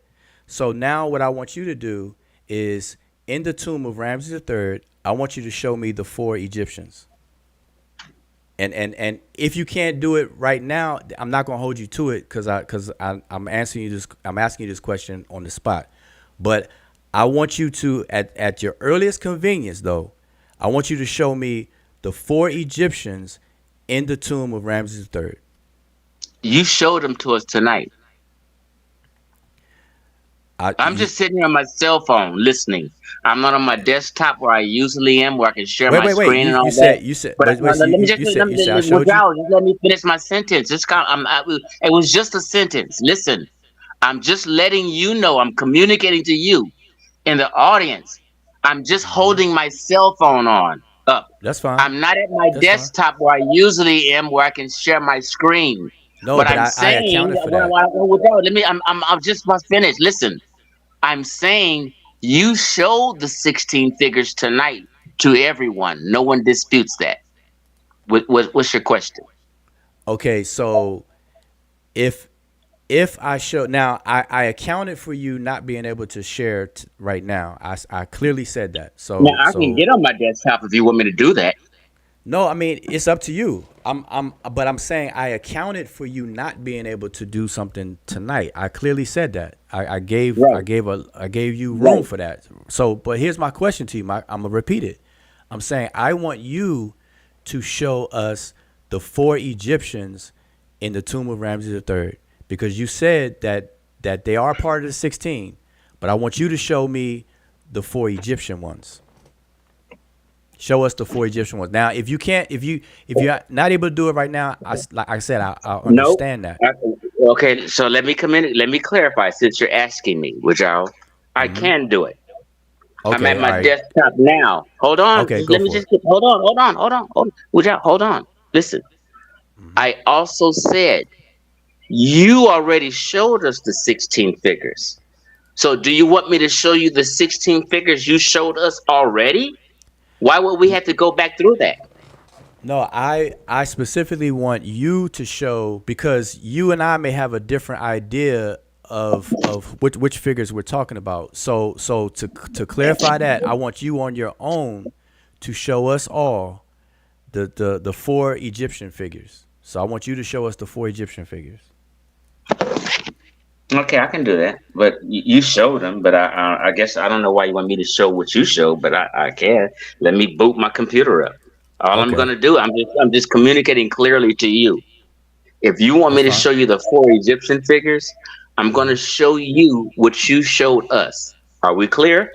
So now what I want you to do is in the tomb of Ramses III. I want you to show me the four Egyptians. And if you can't do it right now, I'm not gonna hold you to it I'm answering you this. I'm asking you this question on the spot, but I want you to at your earliest convenience though. I want you to show me the four Egyptians in the tomb of Ramses III. You showed them to us tonight. I'm You, just sitting here on my cell phone listening. I'm not on my desktop where I usually am, where I can share my wait. screen You and you all that. said you said But but wait. So let me just you said I showed you. without just let me finish my sentence. It was just a sentence. Listen, I'm just letting you know. I'm communicating to you in the audience. I'm just holding my cell phone on up. That's fine. I'm not at my That's fine. desktop where I usually am, where I can share my screen. No, But but I'm I saying, accounted for that. let me. I'm just about finished. Listen, I'm saying you showed the 16 figures tonight to everyone. No one disputes that. What's your question? Okay, so if if I show now, I accounted for you not being able to share right now. I clearly said that. Now So I can so get on my desktop if you want me to do that. no, I mean it's up to you. But I'm saying I accounted for you not being able to do something tonight. I clearly said that. Right, I gave you room right. for that. So, but here's my question to you. I'm gonna repeat it. I'm saying I want you to show us the four Egyptians in the tomb of Ramses III because you said that they are part of the 16, but I want you to show me the four Egyptian ones. Show us the four Egyptian ones. Now, if you can't, if you're not able to do it right now, like I said, I No. understand that. I- Okay, so let me come in. Let me clarify since you're asking me, which I can do it. I'm at Okay, all my right. desktop now. Hold on. Okay, Just go let me for just it. hold on. Would y'all hold on? Listen. I also said you already showed us the 16 figures. So do you want me to show you the 16 figures you showed us already? Why would we have to go back through that? No, I specifically want you to show because you and I may have a different idea of which figures we're talking about. So to clarify that, I want you on your own to show us all the four Egyptian figures. So I want you to show us the 4 Egyptian figures. Okay, I can do that. But you showed them, but I guess I don't know why you want me to show what you showed, but I can. Let me boot my computer up. All I'm Okay, gonna do, I'm just communicating clearly to you. If you want me that's to fine. show you the 4 Egyptian figures, I'm gonna show you what you showed us. Are we clear?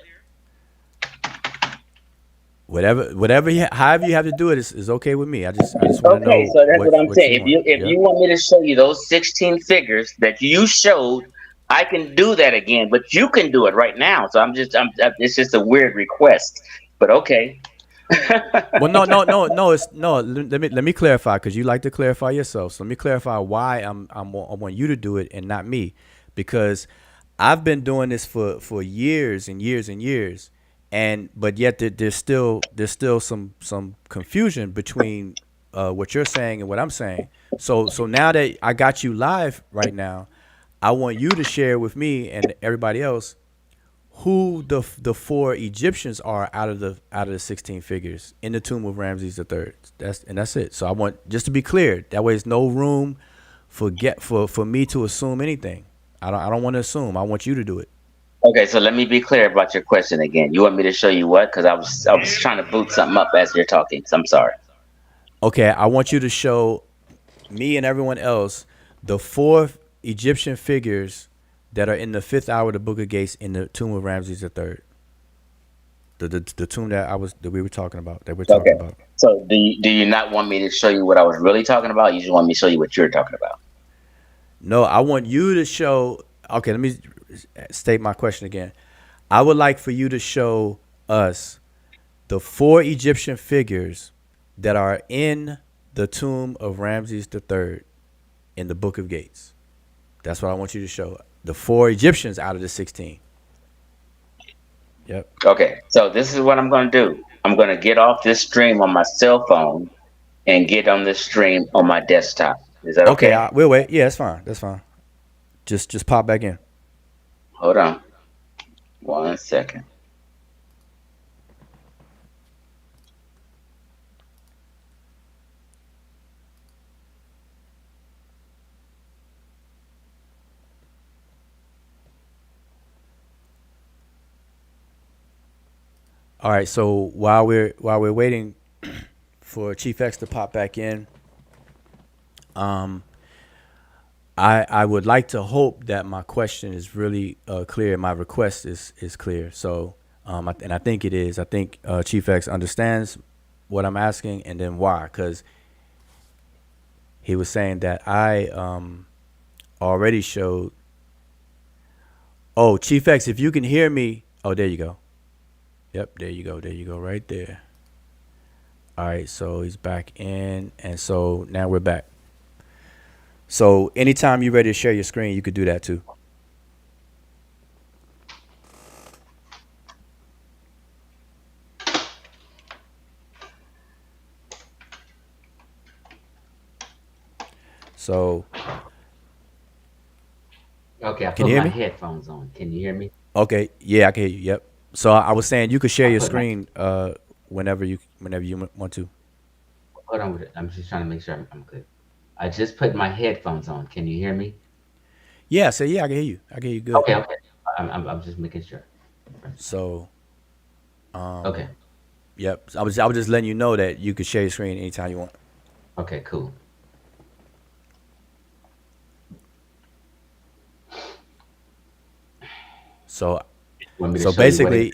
Whatever, however you have to do it is okay with me. I just want to Okay, know so that's what I'm what you saying. If want. you Yep. want me to show you those 16 figures that you showed, I can do that again, but you can do it right now. So it's just a weird request, but okay. Well, no. It's no. Let me clarify because you like to clarify yourself. So let me clarify why I want you to do it and not me, because I've been doing this for years and years and years, and but yet there's still some confusion between what you're saying and what I'm saying. So now that I got you live right now, I want you to share with me and everybody else who the 4 Egyptians are out of the 16 figures in the tomb of Ramses III. That's it. So I want just to be clear. That way, there's no room for me to assume anything. I don't want to assume. I want you to do it. Okay, so let me be clear about your question again. You want me to show you what? Because I was trying to boot something up as you're talking. So I'm sorry. Okay, I want you to show me and everyone else the 4 Egyptian figures that are in the 5th hour of the Book of Gates in the tomb of Ramses III. The tomb that we were talking about that we're Okay. talking about. So do you not want me to show you what I was really talking about? You just want me to show you what you're talking about? No, I want you to show. Okay, let me state my question again. I would like for you to show us the 4 Egyptian figures that are in the tomb of Ramses III in the Book of Gates. That's what I want you to show. The 4 Egyptians out of the 16. Yep. Okay. So this is what I'm going to do. I'm going to get off this stream on my cell phone and get on this stream on my desktop. Is that Okay, okay? we'll wait. Yeah, that's fine. That's fine. Just pop back in. Hold on 1 second. All right. So while we're waiting for Chief X to pop back in, um, I would like to hope that my question is really clear. My request is clear. So, and I think it is. I think Chief X understands what I'm asking and then why. Because he was saying that I already showed. Oh, Chief X, if you can hear me. Oh, there you go. Yep, there you go. There you go. Right there. All right. So he's back in. And so now we're back. So anytime you're ready to share your screen, you could do that too. So Okay, I can put you hear my me? headphones on. Can you hear me? Okay, yeah, I can hear you. Yep. So I was saying you could share I your put my screen whenever you want to. hold on with it. I'm just trying to make sure I'm good. I just put my headphones on. Can you hear me? Yeah, so yeah, I can hear you. I can hear you good. Okay, okay. I'm just making sure. So Okay, yep. I was just letting you know that you could share your screen anytime you want. okay, cool. So Want me to so show you what it? basically,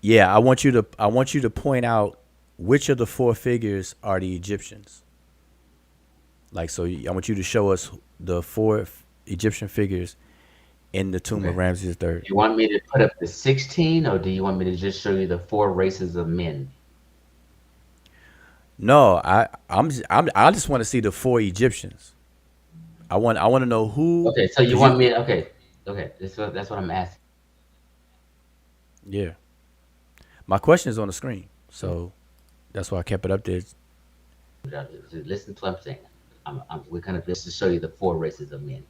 yeah, I want you to point out which of the 4 figures are the Egyptians. Like so, I want you to show us the 4 Egyptian figures in the tomb of Okay. Ramses III. You want me to put up the 16, or do you want me to just show you the 4 races of men? No, I just want to see the 4 Egyptians. I want to know who, Okay, so you cause want you, me? Okay, okay. That's what I'm asking. yeah. My question is on the screen, so that's why I kept it up there. Just listen to what I'm saying. We're gonna be able to show you the 4 races of men.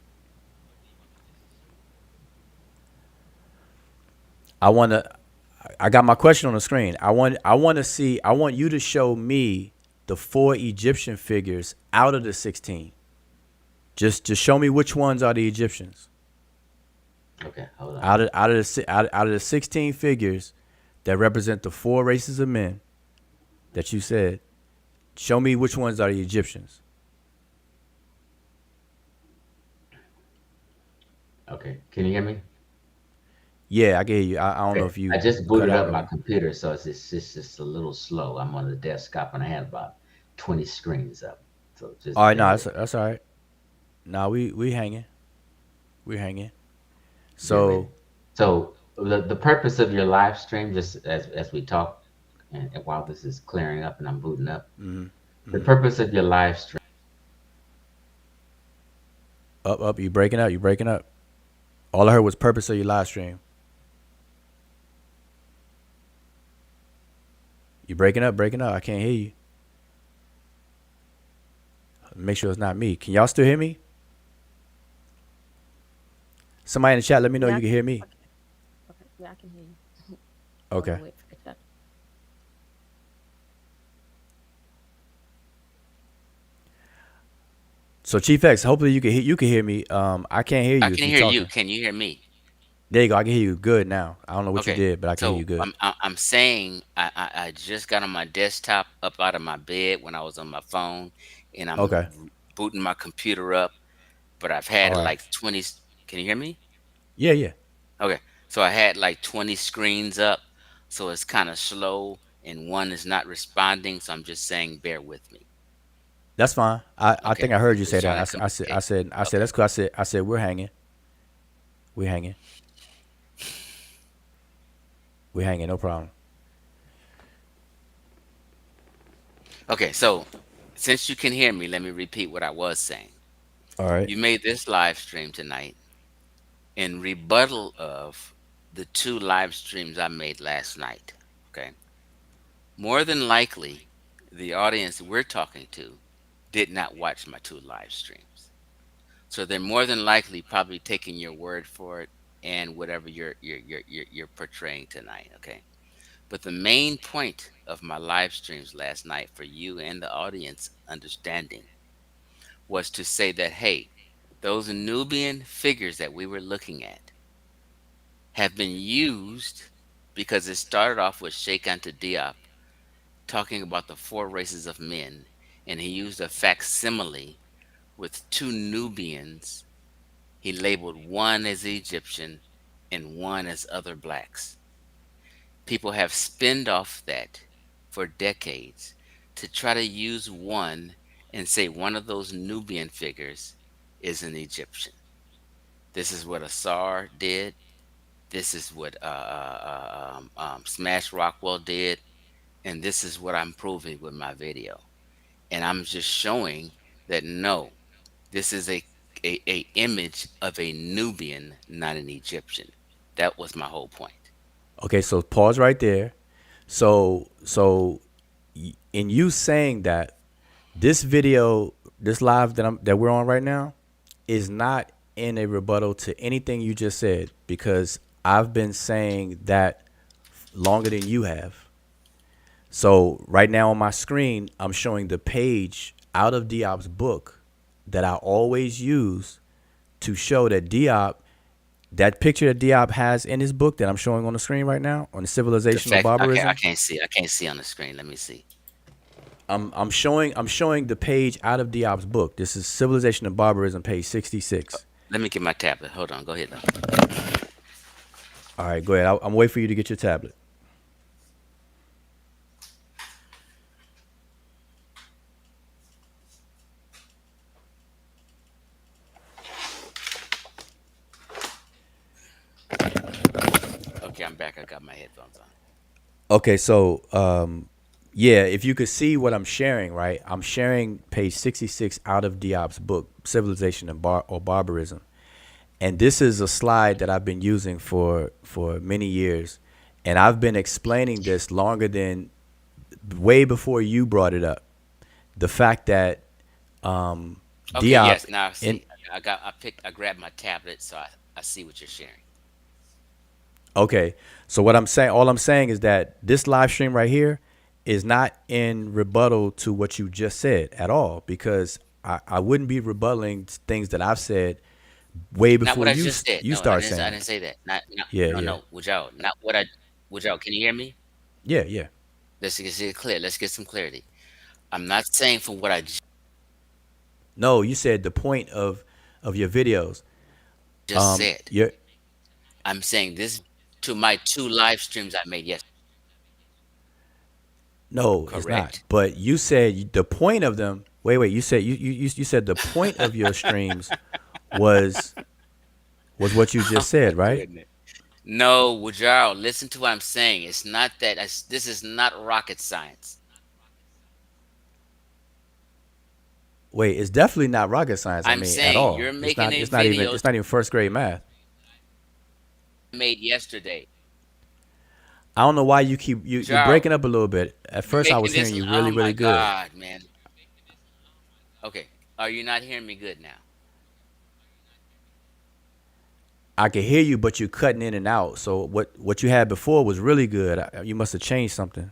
I want to. I got my question on the screen. I want to see. I want you to show me the 4 Egyptian figures out of the 16. Just show me which ones are the Egyptians. Okay, hold on. Out of the 16 figures that represent the 4 races of men that you said, show me which ones are the Egyptians. Okay, can you hear me? Yeah, I can hear you. I don't know Okay. if I you just cut booted out up my or. computer, so it's just a little slow. I'm on the desktop and I had about 20 screens up. So All just right, bear no, with that's all right. Nah, we hanging, we hanging. get ready. So So the purpose of your live stream, just as we talk, and while this is clearing up and I'm booting up, the purpose of your live stream. up, you breaking up, you breaking up. All I heard was purpose of your live stream. You breaking up. I can't hear you. Make sure it's not me. Can y'all still hear me? Somebody in the chat, let me know Yeah. you can hear me. Okay. Okay. Yeah, I can hear you. Hold Okay. on, wait for the chat. So Chief X, hopefully you can hear me. I can't hear I you if can you're hear you. talking. Can you hear me? There you go. I can hear you good now. I don't know what you Okay. did, but I can hear So you good. I'm saying I just got on my desktop up out of my bed when I was on my phone, and Okay. booting my computer up, but I've had All right. like 20. Can you hear me? Yeah, yeah. Okay. So I had like 20 screens up, so it's kind of slow, and one is not responding. So I'm just saying, bear with me. That's fine. I Okay. think I heard you It's say that. trying I, to s- I said I complicate. said I said Okay. that's cool. I said we're hanging. We're hanging. We're hanging. No problem. Okay. So since you can hear me, let me repeat what I was saying. All right. You made this live stream tonight in rebuttal of the two live streams I made last night. Okay. More than likely, the audience we're talking to did not watch my two live streams. So they're more than likely probably taking your word for it and whatever you're portraying tonight. Okay. But the main point of my live streams last night for you and the audience understanding was to say that, hey, those Nubian figures that we were looking at have been used because it started off with Sheikh Anta Diop talking about the 4 races of men, and he used a facsimile with two Nubians. He labeled one as Egyptian and one as other blacks. People have spinned off that for decades to try to use one and say one of those Nubian figures is an Egyptian. This is what Asar did. This is what Smash Rockwell did. And this is what I'm proving with my video. And I'm just showing that no, this is a image of a Nubian, not an Egyptian. That was my whole point. Okay. So pause right there. So in you saying that, this video, this live that we're on right now, is not in a rebuttal to anything you just said, because I've been saying that longer than you have. So right now on my screen, I'm showing the page out of Diop's book that I always use to show that Diop, that picture that Diop has in his book that I'm showing on the screen right now, on the The civilization of fact I barbarism. can't see. I can't see on the screen. Let me see. I'm showing the page out of Diop's book. This is Civilization of Barbarism, page 66. Let me get my tablet. Hold on. Go ahead though. All right, go ahead. I'm waiting for you to get your tablet. Okay, I'm back. I got my headphones on. Okay, so yeah, if you could see what I'm sharing, right? I'm sharing page 66 out of Diop's book, Civilization and Barbarism. And this is a slide that I've been using for many years. And I've been explaining this longer than, way before you brought it up. The fact that Okay, Diop yes. Now I in see. I grabbed my tablet, so I see what you're sharing. Okay. So what I'm saying, all I'm saying is that this live stream right here is not in rebuttal to what you just said at all, because I wouldn't be rebutting things that I've said way Not what before I just said. you No, I start didn't. I saying it. didn't say that. Not. Yeah, No, yeah, no. Wujao. Not what I. Wujao. Can you hear me? yeah, yeah. Let's get it clear. Let's get some clarity. I'm not saying for what I No, you said the point of your videos. just said. Your I'm saying this to my two live streams I made yesterday. No, it's not. Correct. But you said the point of them. Wait, wait. You said you said the point of your streams was what you Oh just my said, right? goodness. No, Wujao, listen to what I'm saying. It's not that. This is not rocket science. Wait, it's definitely not rocket science. I I'm mean, at saying all. you're It's making not. a It's not even. video It's not even first grade math. made yesterday. I don't know why you keep you're Wujao, breaking up a little bit. At you're first, I making was this. hearing you Oh really, my really good. God, man. Okay. Are you not hearing me good now? I can hear you, but you're cutting in and out. So what you had before was really good. You must have changed something.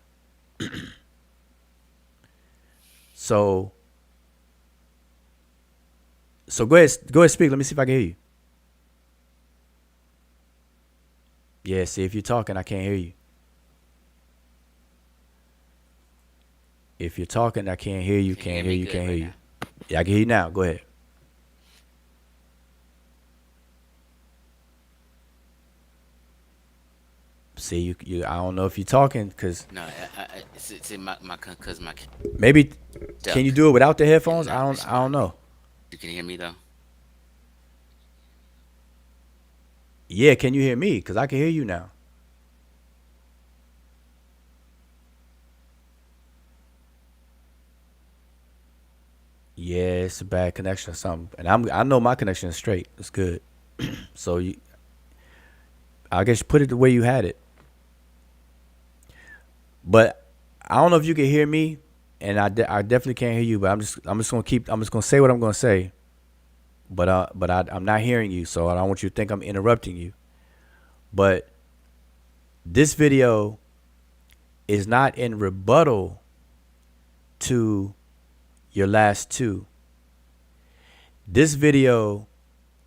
So go ahead, speak. Let me see if I can hear you. Yeah, see, if you're talking, I can't hear you. If you're talking, I can't hear you. Can you Can't hear hear me you. good Can't hear right you. now? Yeah, I can hear you now. Go ahead. See, I don't know if you're talking, because No, it's my because my maybe can you duck do it without the and headphones? not I don't responding. know. You can hear me though. Yeah, can you hear me? Because I can hear you now. Yeah, it's a bad connection or something. And I know my connection is straight. It's good. So I guess you put it the way you had it. But I don't know if you can hear me, and I definitely can't hear you. But I'm just gonna say what I'm gonna say. But I'm not hearing you, so I don't want you to think I'm interrupting you. But this video is not in rebuttal to your last two. This video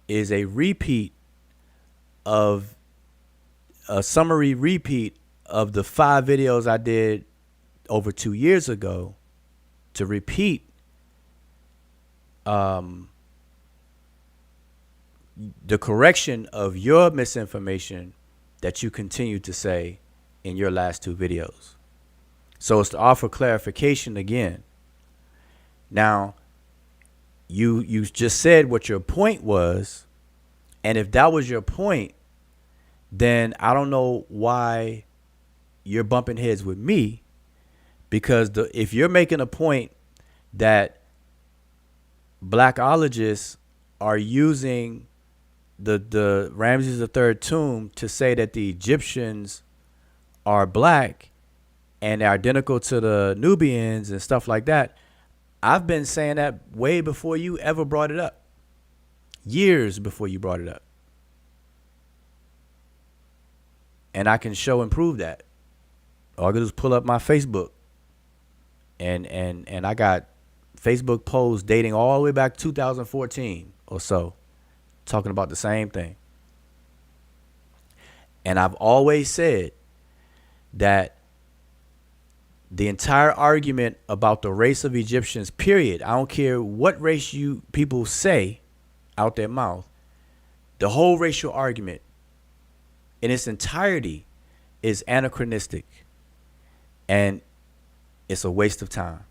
is a repeat of a summary repeat of the 5 videos I did over 2 years ago to repeat the correction of your misinformation that you continue to say in your last 2 videos. So it's to offer clarification again. Now, you just said what your point was, and if that was your point, then I don't know why you're bumping heads with me, because if you're making a point that blackologists are using the Ramses III tomb to say that the Egyptians are black and they're identical to the Nubians and stuff like that, I've been saying that way before you ever brought it up. Years before you brought it up. And I can show and prove that. All I can do is pull up my Facebook. And I got Facebook posts dating all the way back 2014 or so, talking about the same thing. And I've always said that the entire argument about the race of Egyptians, period, I don't care what race you people say out their mouth, the whole racial argument in its entirety is anachronistic, and it's a waste of time.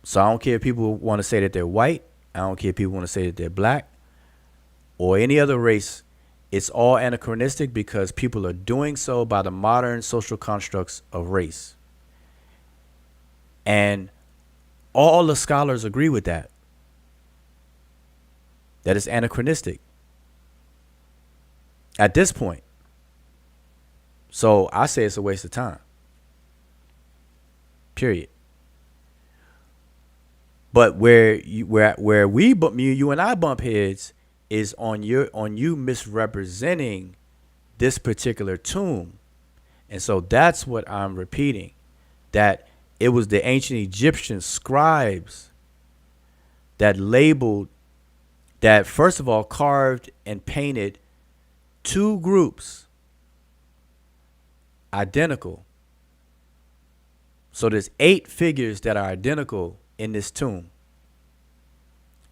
So I don't care if people want to say that they're white, I don't care if people want to say that they're black or any other race. It's all anachronistic because people are doing so by the modern social constructs of race. And all the scholars agree with that. That it's anachronistic at this point. So I say it's a waste of time. Period. But where you and I bump heads is on you misrepresenting this particular tomb. And so that's what I'm repeating. that it was the ancient Egyptian scribes that labeled, that first of all carved and painted two groups identical. So there's 8 figures that are identical in this tomb.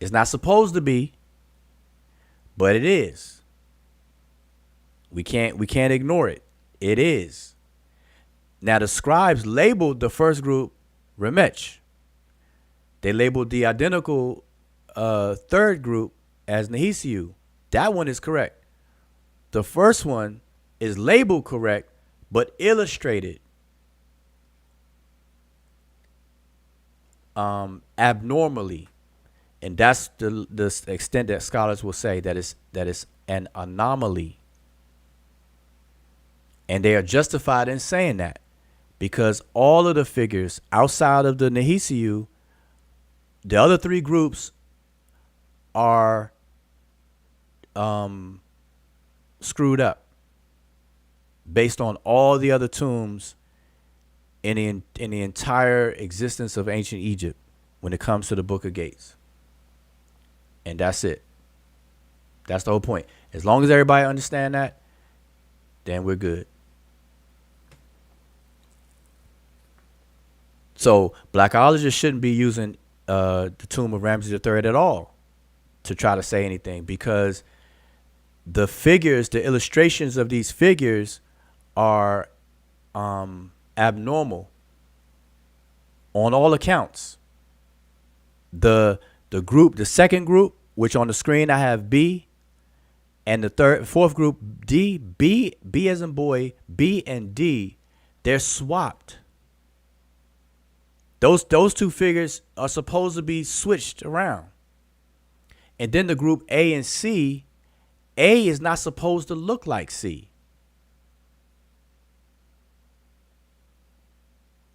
It's not supposed to be, but it is. We can't ignore it. It is. Now the scribes labeled the first group Remet. They labeled the identical third group as Nehesiu. That one is correct. The first one is labeled correct, but illustrated abnormally. And that's the extent that scholars will say that is an anomaly. And they are justified in saying that because all of the figures outside of the Nehesiu, the other 3 groups are screwed up based on all the other tombs in the entire existence of ancient Egypt when it comes to the Book of Gates. And that's it. That's the whole point. As long as everybody understand that, then we're good. So blackologists shouldn't be using the tomb of Ramsey III at all to try to say anything, because the figures, the illustrations of these figures are abnormal on all accounts. The second group, which on the screen I have B, and the fourth group D, B as in boy, B and D, they're swapped. Those 2 figures are supposed to be switched around. And then the group A and C, A is not supposed to look like C.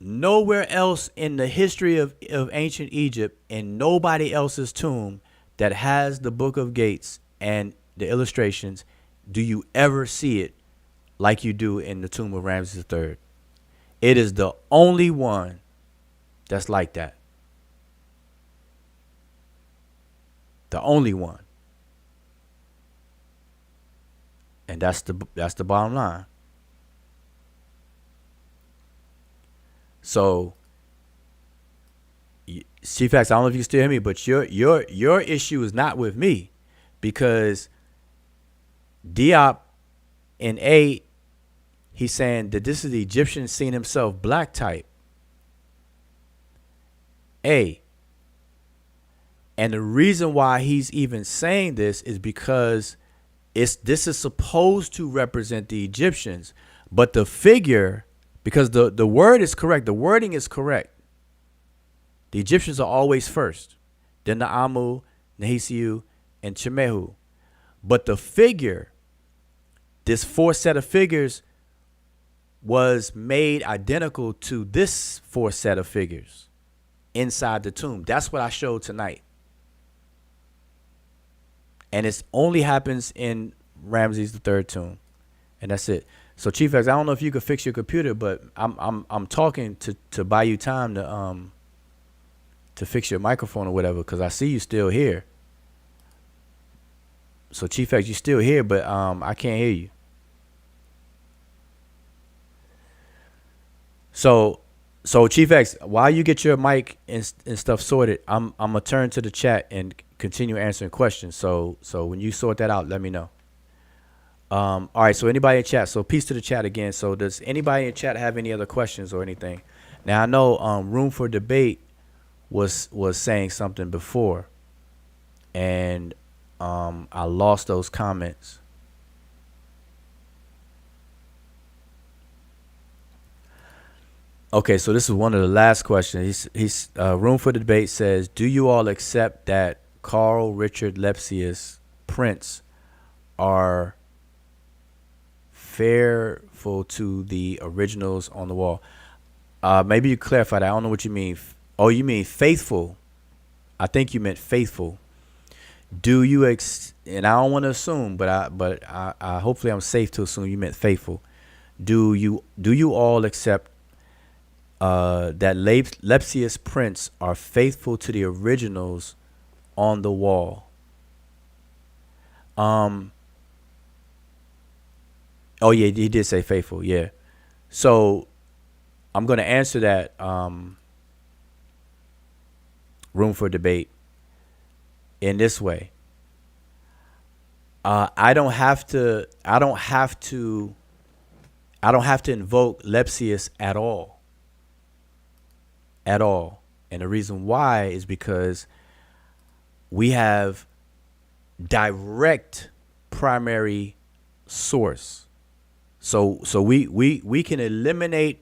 Nowhere else in the history of ancient Egypt, and nobody else's tomb that has the Book of Gates and the illustrations, do you ever see it like you do in the tomb of Ramses III. It is the only one that's like that. The only one. And that's the bottom line. So, CFAX, I don't know if you can still hear me, but your issue is not with me, because Diop in A, he's saying that this is the Egyptian seeing himself black type. A. And the reason why he's even saying this is because this is supposed to represent the Egyptians, but the figure, because the word is correct, the wording is correct. The Egyptians are always first, then the Amu, Nehesiu, and Chemehu. But the figure, this 4th set of figures, was made identical to this 4th set of figures inside the tomb. That's what I showed tonight. And it only happens in Ramses III tomb. And that's it. So Chief X, I don't know if you could fix your computer, but I'm talking to buy you time to fix your microphone or whatever, because I see you still here. So Chief X, you still here, but I can't hear you. So Chief X, while you get your mic and stuff sorted, I'm gonna turn to the chat and continue answering questions. So when you sort that out, let me know. All right. So anybody in chat? So peace to the chat again. So does anybody in chat have any other questions or anything? Now I know Room for Debate was saying something before, and I lost those comments. Okay, so this is one of the last questions. He's Room for Debate says, do you all accept that Carl Richard Lepsius prints are faithful to the originals on the wall? Maybe you clarify that. I don't know what you mean. Oh, you mean faithful? I think you meant faithful. Do you and I don't want to assume, but I hopefully I'm safe to assume you meant faithful. Do you all accept that Lepsius prints are faithful to the originals on the wall. Um, oh yeah, he did say faithful. Yeah. So I'm going to answer that. Room for debate in this way. I don't have to. I don't have to. I don't have to invoke Lepsius at all. At all. And the reason why is because we have direct primary source. So we can eliminate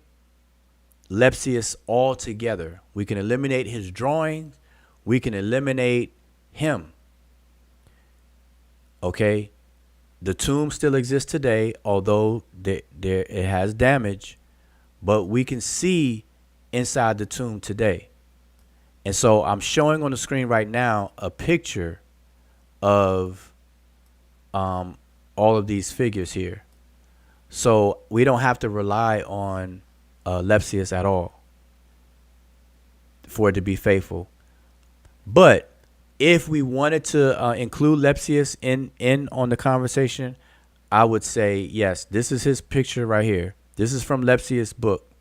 Lepsius altogether. We can eliminate his drawings. We can eliminate him. Okay? The tomb still exists today, although it has damage, but we can see inside the tomb today. And so I'm showing on the screen right now a picture of all of these figures here. So we don't have to rely on Lepsius at all for it to be faithful. But if we wanted to include Lepsius in on the conversation, I would say yes. This is his picture right here. This is from Lepsius' book.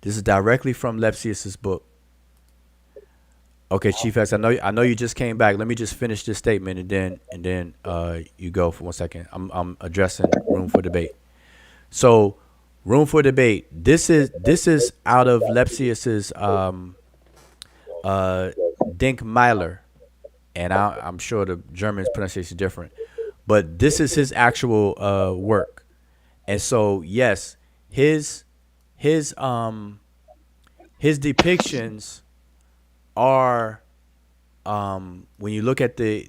This is directly from Lepsius's book. Okay, Chief X, I know you just came back. Let me just finish this statement and then you go for 1 second. I'm addressing room for debate. So, room for debate. This is out of Lepsius's Denkmäler, and I'm sure the German's pronunciation is different, but this is his actual work. And so yes, his depictions are when you look at the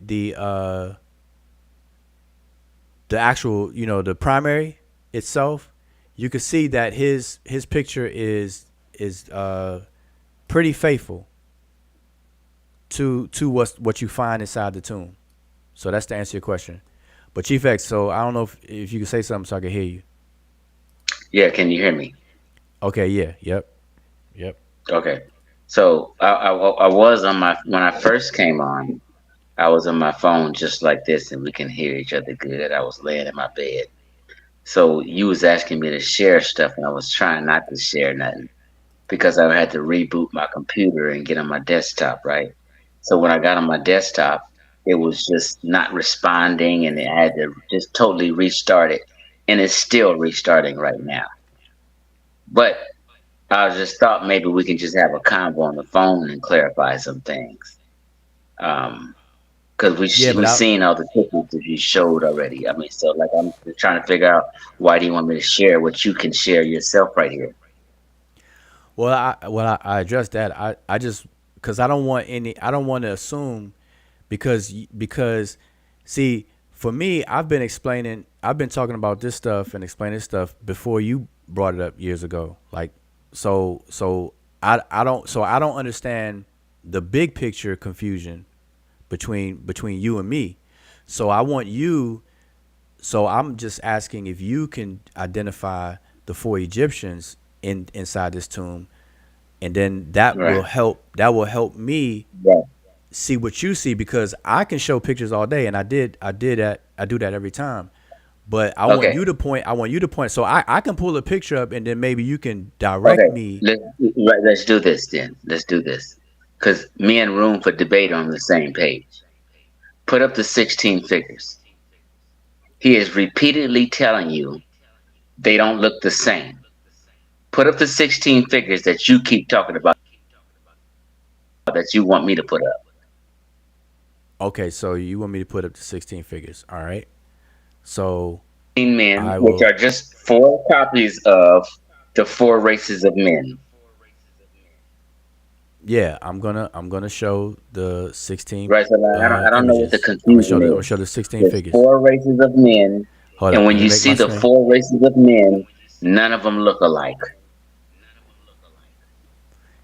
actual, the primary itself, you can see that his picture is pretty faithful to what you find inside the tomb. So that's to answer your question. But Chief X, so I don't know if you can say something so I can hear you. Yeah, can you hear me? Okay, yeah, yep. Okay. So I was on my when I first came on, I was on my phone just like this, and we can hear each other good. I was laying in my bed. So you was asking me to share stuff, and I was trying not to share nothing because I had to reboot my computer and get on my desktop, right? So when I got on my desktop, it was just not responding, and I had to just totally restart it, and it's still restarting right now. But I just thought maybe we can just have a convo on the phone and clarify some things. Because Yeah, but we seen all the pictures that you showed already. I mean, so like I'm just trying to figure out why do you want me to share what you can share yourself right here? I addressed that. I just because I don't want to assume because see, for me, I've been talking about this stuff and explaining this stuff before you brought it up years ago. Like so I don't understand the big picture confusion between you and me. So I want you. So I'm just asking if you can identify the four Egyptians inside this tomb, and then that will Right. help. That will help me Right. see what you see because I can show pictures all day, and I did that. I do that every time. But I want Okay. you to point. I want you to point. So I can pull a picture up, and then maybe you can direct Okay. me. Let's do this then. Let's do this. Because me and Room for Debate are on the same page. Put up the 16 figures. He is repeatedly telling you they don't look the same. Put up the 16 figures that you keep talking about that you want me to put up. Okay, so you want me to put up the 16 figures? All right. So Men, I which will. are just four copies of the four races of men. Yeah, I'm gonna show the 16 Right? So like, I don't know what the images. I'm confusion gonna is. show the 16 There's figures. four races of men, Hold and up. when Let me you make my see the screen. four races of men, none of them look alike.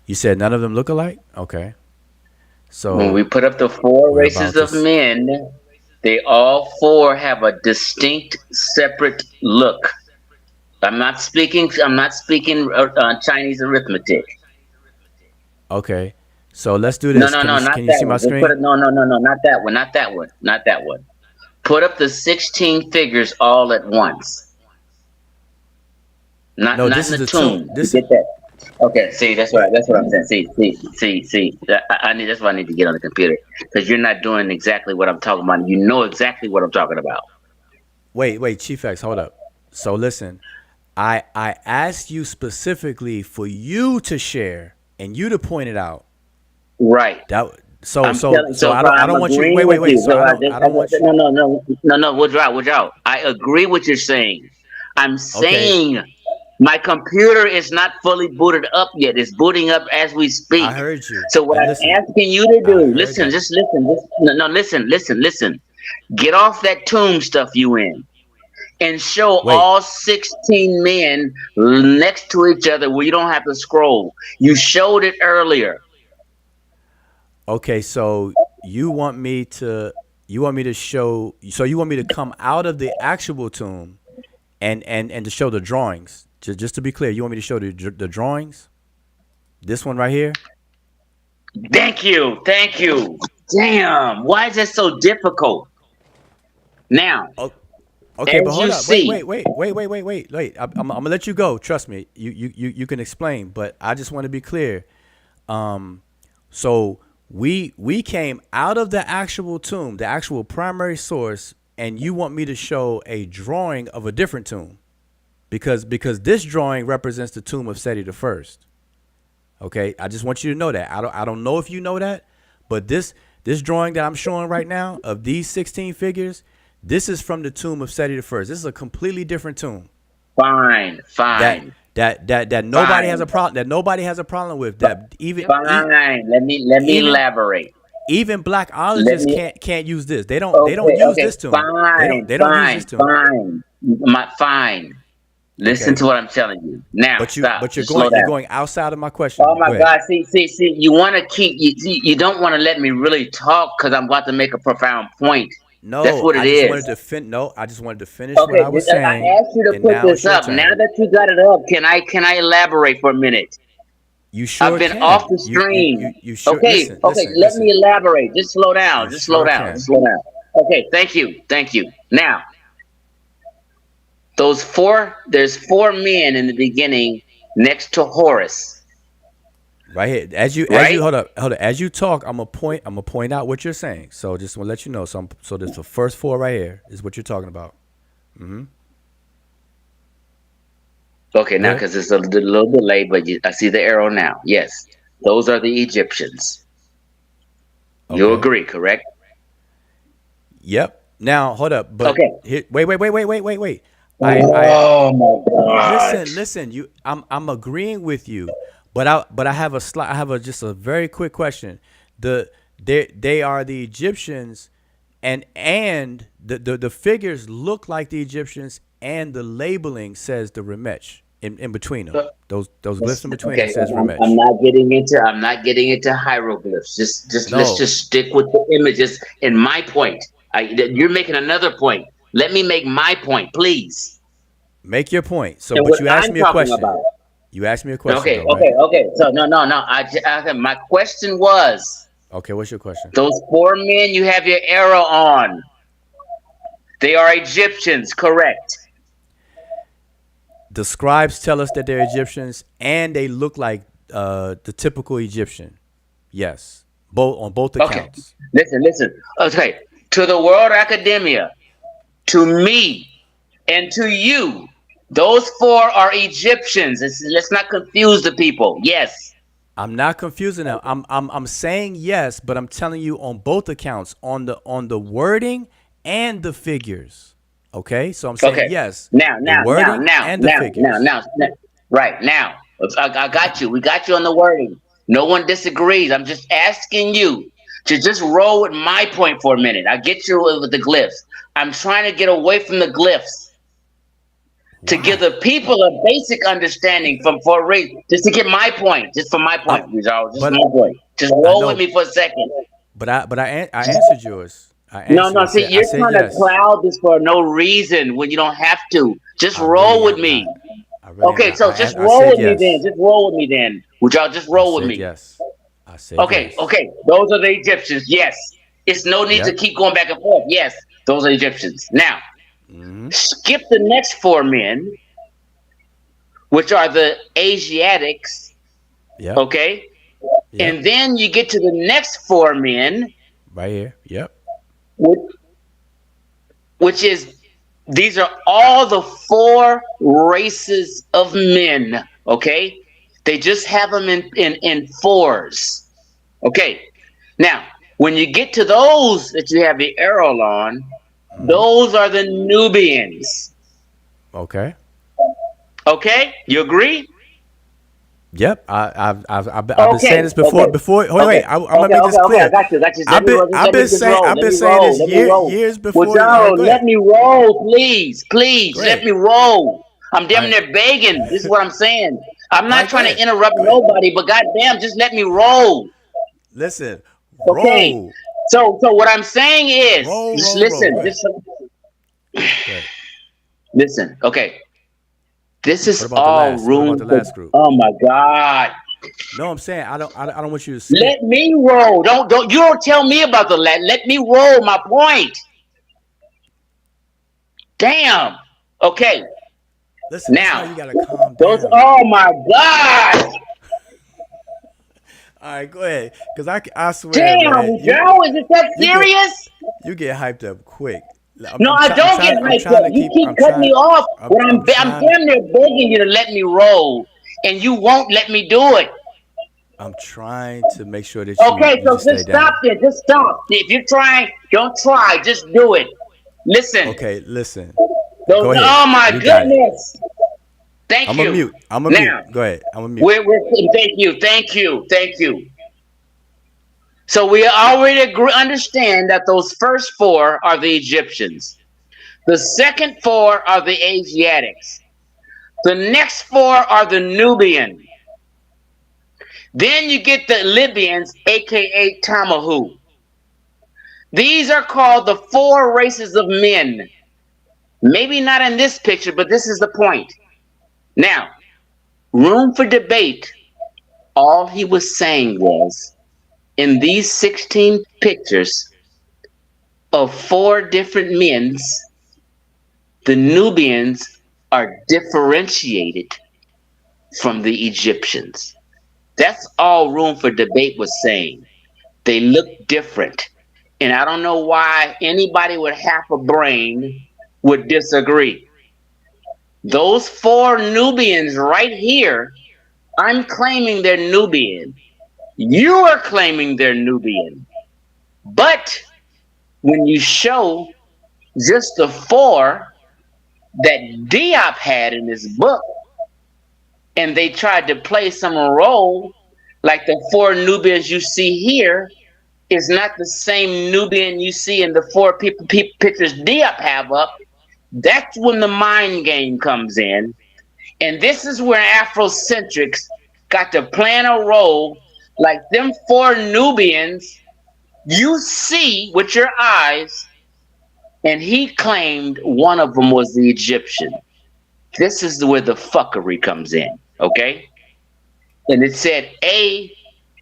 You said none of them look alike. Okay. When we So put up the four we're races about to. of men, they all four have a distinct, separate look. I'm not speaking Chinese arithmetic. Okay. So let's do No, this. no, no, not Can you that see my one. Just put screen? it. No, no, no, no, not that one. Not that one. Not that one. Put up the 16 figures all at once. Not No, not this in is the the tomb. tomb. You This is get that? Okay. See, that's wait, right. That's what I'm saying. See. I need. That's why I need to get on the computer because you're not doing exactly what I'm talking about. You know exactly what I'm talking about. wait, Chief X, hold up. So listen, I asked you specifically for you to share and you to point it out. Right. That so I'm so telling. so So, I so don't I I'm don't want you agreeing with wait. you. So So I don't want you. no, no, no, no, no. Withdraw. Withdraw. I agree with you're saying. I'm Okay, saying my computer is not fully booted up yet. It's booting up as we I speak. heard you. So what And I'm listen, asking you to I do, heard listen, that. just listen, no, no, listen. Get off that tomb stuff you in and show Wait. all 16 men next to each other where you don't have to scroll. You showed it earlier. Okay, so you want me to you want me to show so you want me to come out of the actual tomb and to show the drawings. Just to be clear, you want me to show the drawings? This one right here? Thank you. Thank you. Damn. Why is that so difficult? Now, Oh, okay, but as hold you up. Wait, see, wait, wait, wait, wait, wait, wait. Wait. I'm gonna let you go. Trust me. You can explain, but I just want to be clear. Um, so we came out of the actual tomb, the actual primary source, and you want me to show a drawing of a different tomb because this drawing represents the tomb of Seti the First. Okay, I just want you to know that. I don't know if you know that, but this drawing that I'm showing right now of these 16 figures, this is from the tomb of Seti the First. This is a completely different tomb fine, that fine, that nobody has a fine, problem with. That fine. Let me even elaborate. even Let blackologists me. can't use this. They don't Okay, use okay, this tomb. They don't fine, they don't use this fine, tomb. fine. Fine. Listen Okay, to what I'm telling you. Now, but stop. you're Just slow going down. outside of my Oh question. my Go ahead. God! See. You want to keep you don't want to let me really talk because I'm about to make a profound point. That's No, what I it just is. wanted to No, I just wanted to finish what Okay, I was I saying, asked you to and put now this it's your up. Now turn. that you got it up, can I elaborate for a minute? You I've sure been off can. the stream. You sure Okay, okay, let me listen. elaborate. Just slow down. You Just slow sure down. Just can. slow down. Okay, thank you. Thank you. Now, there's four men in the beginning next to Horus, Right here. As you right? hold up. As you talk, I'm gonna point out what you're saying. So just want to let you know. So this the first four right here is what you're talking about. Okay, Go now ahead. because it's a little delay, but I see the arrow now. Yes, those are the Egyptians. You Okay. agree, correct? Yep. Now hold up. But Okay. here, wait. I Oh my God. listen. I'm agreeing with you, but I have I have just a very quick question. They are the Egyptians, and the figures look like the Egyptians, and the labeling says the Remet in between them. Those glyphs in between them Okay, says I'm Remet. not getting into hieroglyphs. Just let's No, just stick with the images. And my point, you're making another point. Let me make my point, please. make your point. So, And but what you asked I'm me a talking question. about. You asked me a question Okay, though, right? okay, okay. So no. My question was, Okay, what's your question? those four men you have your arrow on, they are Egyptians, correct? The scribes tell us that they're Egyptians, and they look like the typical Egyptian. Yes, both on both Okay. accounts. Listen. Okay. To the world academia, to me, and to you, those four are Egyptians. Let's not confuse the people. Yes. I'm not confusing them. I'm saying yes, but I'm telling you on both accounts, on the wording and the figures. Okay, so I'm saying Okay. yes, Now, the now, now, wording now, and the now, now, figures. now, now. Right now, I got you. We got you on the wording. No one disagrees. I'm just asking you to just roll with my point for a minute. I get you with the glyphs. I'm trying to get away from the glyphs to give Why? the people a basic understanding from for a reason. Just to get my point. Just for my I'm, point, Rizal. Just my but point. Just I roll with know, me for a second. I answered yours. No. See, I you're said trying to yes. cloud this for no reason when you don't have to. Just I roll really with am me. not. Okay, so just I roll said with me then. yes. Just roll with me then. Would y'all just I roll with said me? yes. I said Okay, yes. okay. Those are the Egyptians. Yes. It's no need to Yep. keep going back and forth. Yes, those are Egyptians. Now, Mm-hmm. skip the next four men, which are the Asiatics. Yep. Okay. Yep. And then you get to the next four men, Right here. Yep. which, which is these are all the four races of men. Okay. They just have them in fours. Okay. Now, when you get to those that you have the arrow on, Mm-hmm. those are the Nubians. Okay. Okay, you agree? Yep. I've been saying Okay, this before. okay, Before. okay, Wait. I'm gonna okay, make this okay, okay. I clear. got you. Got you. Let me roll. Just I've let me been just saying roll. I've Let been me saying roll. this Let me roll. years Well, before. All right. Joe, Go let ahead. me roll, please, Go please. Let ahead. me roll. I'm All damn right. near begging. This is what I'm saying. I'm All not right. Go trying to ahead. interrupt Go ahead. nobody, but goddamn, just let me roll. Listen. Okay. Roll. So what I'm saying is, Roll. just Roll. Roll. listen, Go ahead. just Go ahead. listen. Okay. This What is about the all last? What about room the for. last group? Oh my God. No, I'm saying I don't want you to Let skip. me roll. Don't you don't tell me about the let me roll my point. Damn. Okay. Listen, that's why Now, you gotta calm those down. oh my God. All right, go ahead. Cause I swear, man, Damn, Joe, is it that you get serious? you get hyped up quick. No, I don't get I'm hyped trying up. to You keep. keep cutting me off when I'm I'm trying to. damn near begging you to let me roll, and you won't let me do it. I'm trying to make sure that Okay, you so just stay just stop down. it. Just stop. If you're trying, don't try. Just do it. Listen. Okay, listen. Those. Go ahead. Oh my You got it. goodness. Thank I'm a you. mute. I'm a Now, mute. Go ahead. I'm a mute. thank you, thank you, thank you. So we already understand that those first four are the Egyptians. The second four are the Asiatics. The next four are the Nubian. Then you get the Libyans, aka Tamahu. These are called the four races of men. Maybe not in this picture, but this is the point. Now, room for debate. All he was saying was in these 16 pictures of four different men's, the Nubians are differentiated from the Egyptians. That's all room for debate was saying. They look different. And I don't know why anybody with half a brain would disagree. Those four Nubians right here, I'm claiming they're Nubian. You are claiming they're Nubian. But when you show just the four that Diop had in his book, and they tried to play some role like the four Nubians you see here is not the same Nubian you see in the four pictures Diop have up. That's when the mind game comes in. And this is where Afrocentrics got to plan a role like them four Nubians you see with your eyes, and he claimed one of them was the Egyptian. This is where the fuckery comes in, okay? And it said A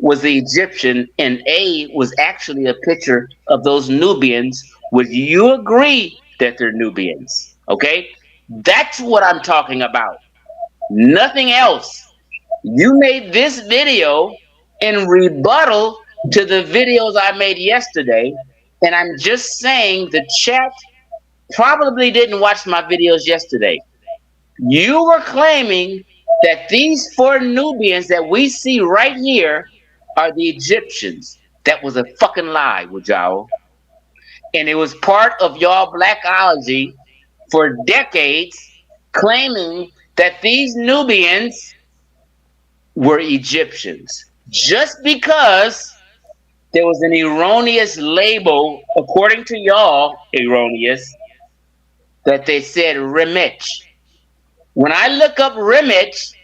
was the Egyptian, and A was actually a picture of those Nubians. Would you agree that they're Nubians? Okay? That's what I'm talking about. Nothing else. You made this video in rebuttal to the videos I made yesterday, and I'm just saying the chat probably didn't watch my videos yesterday. You were claiming that these four Nubians that we see right here are the Egyptians. That was a fucking lie, Wajao. And it was part of y'all blackology for decades, claiming that these Nubians were Egyptians. Just because there was an erroneous label, according to y'all, erroneous, that they said Remet. When I look up Remet,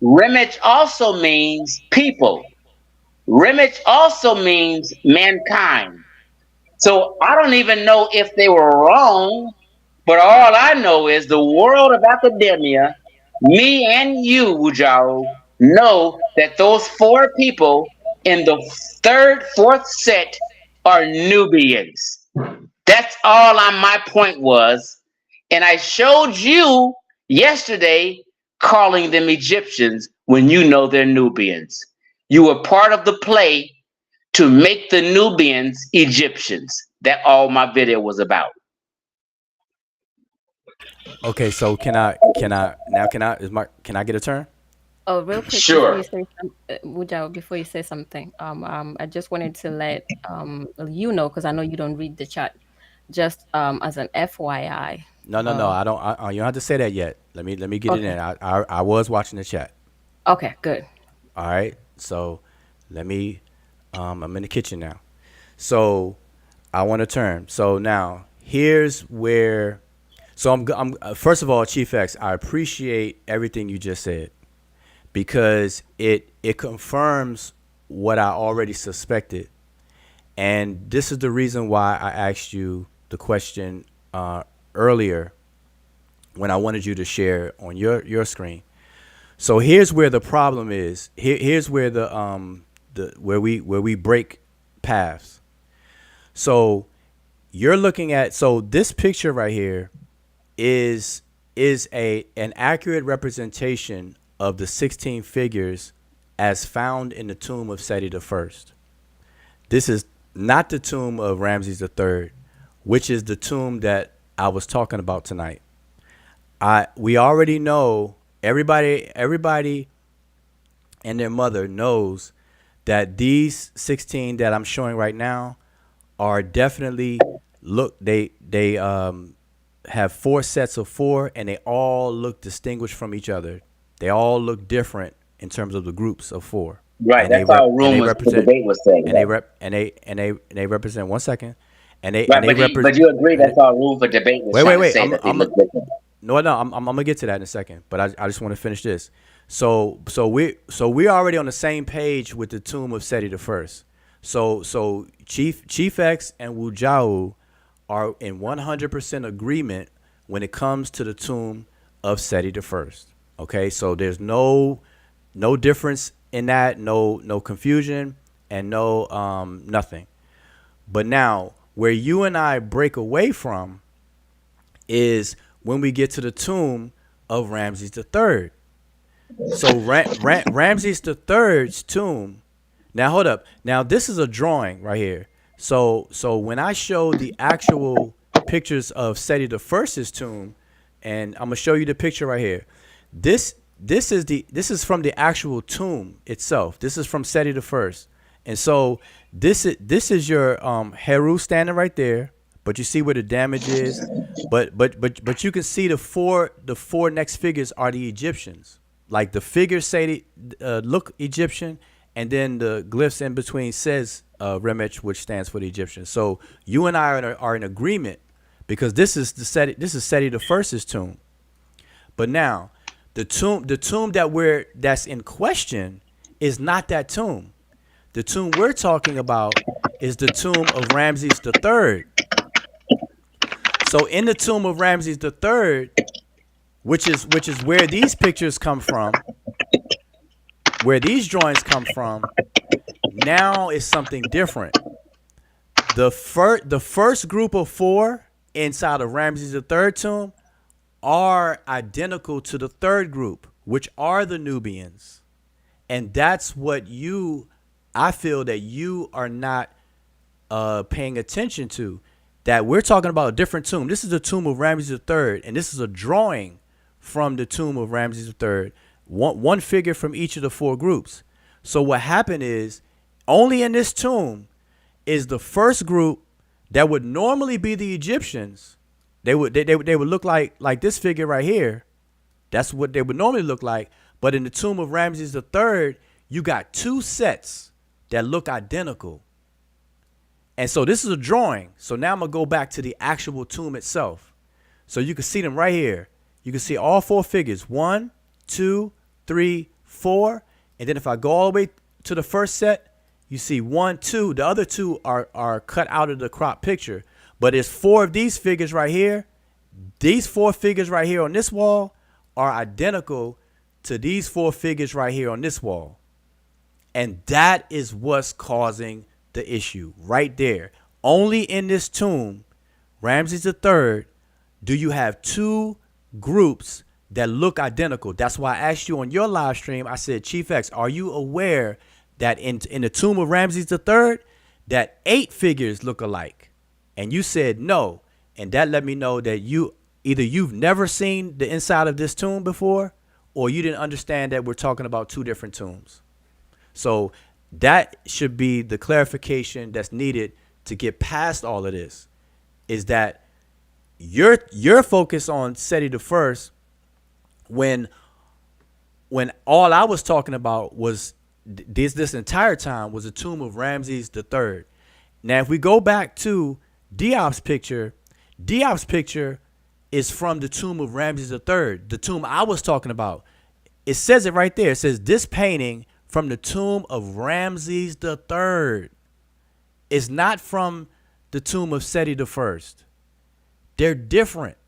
Remet also means people. Remet also means mankind. So I don't even know if they were wrong, but all I know is the world of academia Me and you, Wujao, know that those four people in the third, fourth set are Nubians. That's all on my point was. And I showed you yesterday calling them Egyptians when you know they're Nubians. You were part of the play to make the Nubians Egyptians. That all my video was about. Okay, so can I get a turn? Oh, real quick before you Sure. say Wujao, before you say something, I just wanted to let you know because I know you don't read the chat. Just as an FYI. No. I don't. You don't have to say that yet. Let me get it Okay. in. I was watching the chat. Okay. Good. All right. So let me. I'm in the kitchen now. So I want to turn. So now here's where. So I'm first of all, Chief X. I appreciate everything you just said because it confirms what I already suspected, and this is the reason why I asked you the question earlier when I wanted you to share on your screen. So here's where the problem is. Here's where the where we break paths. So you're looking at this picture right here is a an accurate representation of the 16 figures as found in the tomb of Seti I. This is not the tomb of Ramses III, which is the tomb that I was talking about tonight. We already know everybody and their mother knows that these 16 that I'm showing right now are definitely they have four sets of four and they all look distinguished from each other. They all look different in terms of the groups of four. Right. And That's all they rumors the represent debate was saying. and they rep and they represent 1 second. And Right, they but represent you agree that's all room for debate was trying to wait. say that they look different. No. I'm gonna get to that in a second, but I just want to finish this. We're already on the same page with the tomb of Seti I. So Chief X and Wu Jiao are in 100% agreement when it comes to the tomb of Seti I. Okay, so there's no difference in that, no confusion, and no nothing. But now where you and I break away from is when we get to the tomb of Ramses III. So Ramses III's tomb. Now hold up. Now this is a drawing right here. So when I show the actual pictures of Seti I's tomb, and I'm gonna show you the picture right here. This is from the actual tomb itself. This is from Seti I. And so this is your Heru standing right there, but you see where the damage is. But you can see the four next figures are the Egyptians. Like the figures say look Egyptian, and then the glyphs in between says Remet, which stands for the Egyptians. So you and I are in agreement because this is Seti I's tomb. But now the tomb that's in question is not that tomb. The tomb we're talking about is the tomb of Ramses III. So in the tomb of Ramses III, which is where these pictures come from, where these drawings come from, now is something different. The first group of four inside of Ramses III tomb are identical to the third group, which are the Nubians. And that's what I feel that you are not paying attention to. That we're talking about a different tomb. This is the tomb of Ramses III, and this is a drawing from the tomb of Ramses III. One figure from each of the four groups. So what happened is, only in this tomb is the first group that would normally be the Egyptians. They would look like this figure right here. That's what they would normally look like. But in the tomb of Ramses III, you got two sets that look identical. And so this is a drawing. So now I'm going to go back to the actual tomb itself. So you can see them right here. You can see all four figures. 1, 2, 3, 4. And then if I go all the way to the first set, you see 1, 2. The other two are cut out of the crop picture. But there's four of these figures right here. These four figures right here on this wall are identical to these four figures right here on this wall. And that is what's causing the issue right there. Only in this tomb, Ramses III, do you have two groups that look identical. That's why I asked you on your live stream, I said, Chief X, are you aware that in the tomb of Ramses III, that 8 figures look alike? And you said no. And that let me know that you've never seen the inside of this tomb before, or you didn't understand that we're talking about two different tombs. So that should be the clarification that's needed to get past all of this, is that you're focused on Seti the first when all I was talking about was this entire time was the tomb of Ramses III. Now, if we go back to Diop's picture is from the tomb of Ramses III, the tomb I was talking about. It says it right there. It says this painting from the tomb of Ramses III. It's not from the tomb of Seti the first. They're different.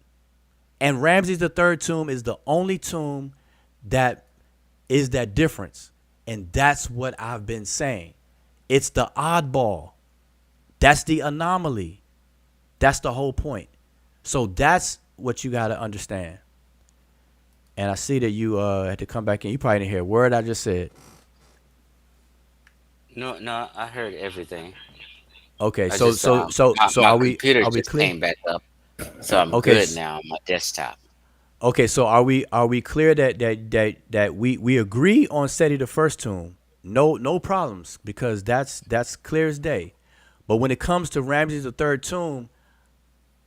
And Ramses III tomb is the only tomb that is that difference. And that's what I've been saying. It's the oddball. That's the anomaly. That's the whole point. So that's what you got to understand. And I see that you had to come back in. You probably didn't hear a word I just said. No, no, I heard everything. Okay, I so just so so so my are we computer are we just clear? came back up, so I'm Okay, good now on my desktop. okay. So are we clear that we agree on Seti the first tomb? No problems, because that's clear as day. But when it comes to Ramses the third tomb,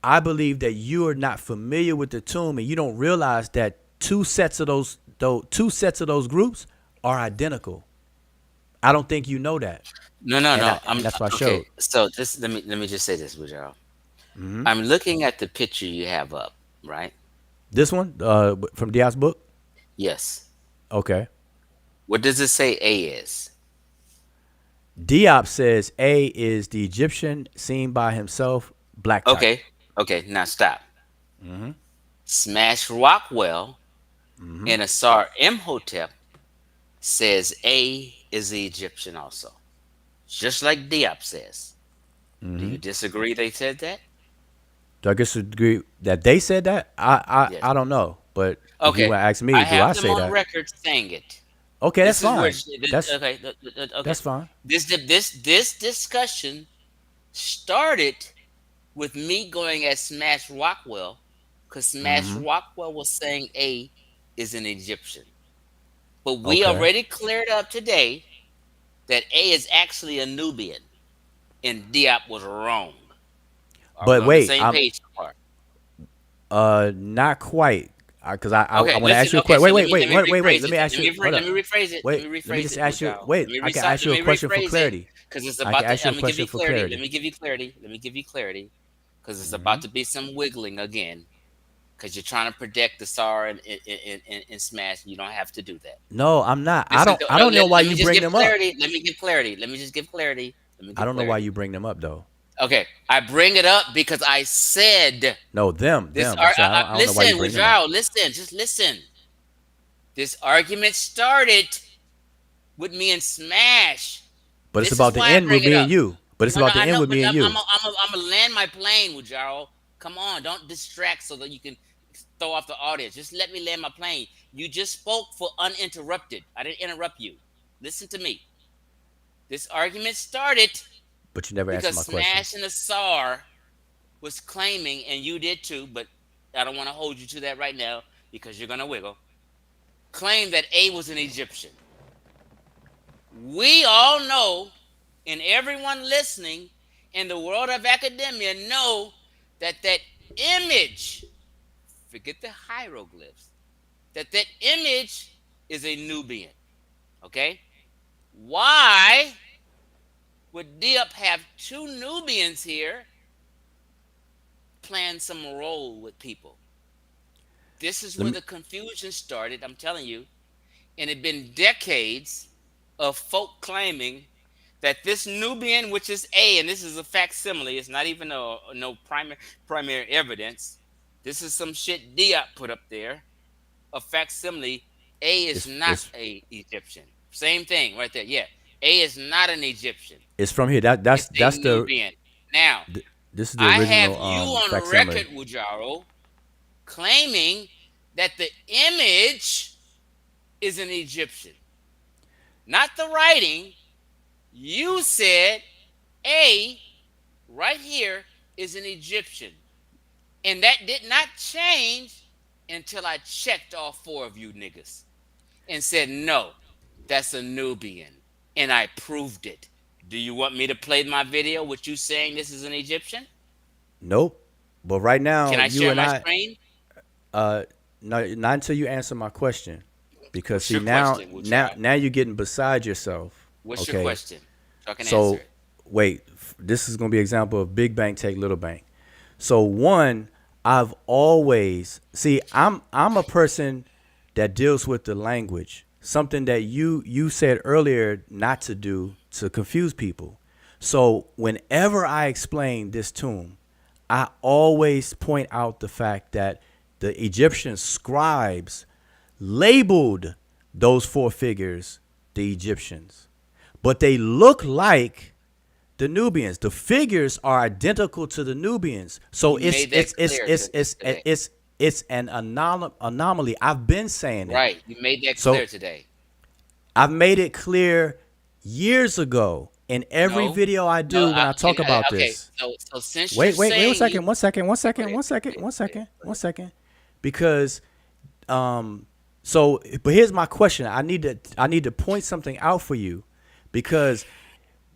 I believe that you are not familiar with the tomb and you don't realize that two sets of those groups are identical. I don't think you know that, No, no, and no. I and that's what I Okay. showed. So this let me just say this, Woodrow. I'm looking at the picture you have up, right? This one from Diaz's book. Yes. Okay. What does it say A is? Diop says A is the Egyptian seen by himself, black type. Okay. Okay. Now stop. Smash Rockwell and Asar Imhotep says A is the Egyptian also, just like Diop says. Do you disagree? They said that. Do I disagree that they said that? Yes. I don't know, but if you Okay. want to ask I me, do I have them say on that? record saying it. Okay, that's This is where fine. That's okay, okay. that's fine. This discussion started with me going at Smash Rockwell because Smash Rockwell was saying A is an Egyptian. But we Okay, already cleared up today that A is actually a Nubian and Diop was wrong. Are we but on the wait, same I'm page so far? not quite, because I Okay, want to listen. ask you a Okay, question. so Wait. rephrase Let it. me ask you. Hold Let up. me rephrase it. Let me Wait. Let me rephrase just it, ask you. Mujal. Wait. I can ask Let you a me question for rephrase it clarity. because it's I can about to. ask you a Let me give question you for clarity. Let clarity. me give you clarity. Let me give you clarity because it's about to be some wiggling again. Because you're trying to protect the SAR and Smash. You don't have to do that. No, I'm not. Listen, I don't know why let me you just bring give them up. clarity. Let me give clarity. Let me just give clarity. Let me I give don't know why clarity. you bring them up though. Okay, I bring it up because I said No, them. I said I don't know why you listen, bring them up. Wajaro, listen, just listen. This argument started with me and Smash. But it's This is about the why I end bring with it me up. and you. But it's No, no, about the I end know, with but me and you. I'm gonna land my plane, Wajaro. Come on, don't distract so that you can throw off the audience. Just let me land my plane. You just spoke for uninterrupted. I didn't interrupt you. Listen to me. This argument started But you never answered because my question. Smash and the SAR was claiming, and you did too, but I don't want to hold you to that right now because you're gonna wiggle. Claim that A was an Egyptian. We all know, and everyone listening in the world of academia know that image, forget the hieroglyphs, that image is a Nubian. Okay? Why would Diop have two Nubians here playing some role with people? This is Let where me the confusion started, I'm telling you. And it had been decades of folk claiming that this Nubian, which is A, and this is a facsimile, it's not even no primary evidence. This is some shit Diop put up there a facsimile, A is not It's a Egyptian. Same thing right there. Yeah, A is not an Egyptian. it's from here. It's a That's the Nubian. Now, this is the I have original you on facsimile. record, Wujaro, claiming that the image is an Egyptian, not the writing. You said A right here is an Egyptian. And that did not change until I checked all four of you niggas and said, no, that's a Nubian. And I proved it. Do you want me to play my video with you saying this is an Egyptian? Nope. But right Can now, I you share and my I, screen? no, not until you answer my question, because What's see your question, now you're getting beside yourself. What's your Okay, question? So I can answer so it. wait, this is gonna be an example of big bank take little bank. So one, I've always see I'm a person that deals with the language, something that you said earlier not to do to confuse people. So whenever I explain this tomb, I always point out the fact that the Egyptian scribes labeled those four figures the Egyptians, but they look like the Nubians. The figures are identical to the Nubians, so You made that clear today. it's an anomaly. I've been saying it, Right. You made that so clear today. I've made it clear years ago in every No. video I No. do when I talk about Okay. this. So since you're Wait, saying one second, you, one second, one second, go one ahead, second, go one ahead, second, go one ahead. second, because so but here's my question. I need to point something out for you, because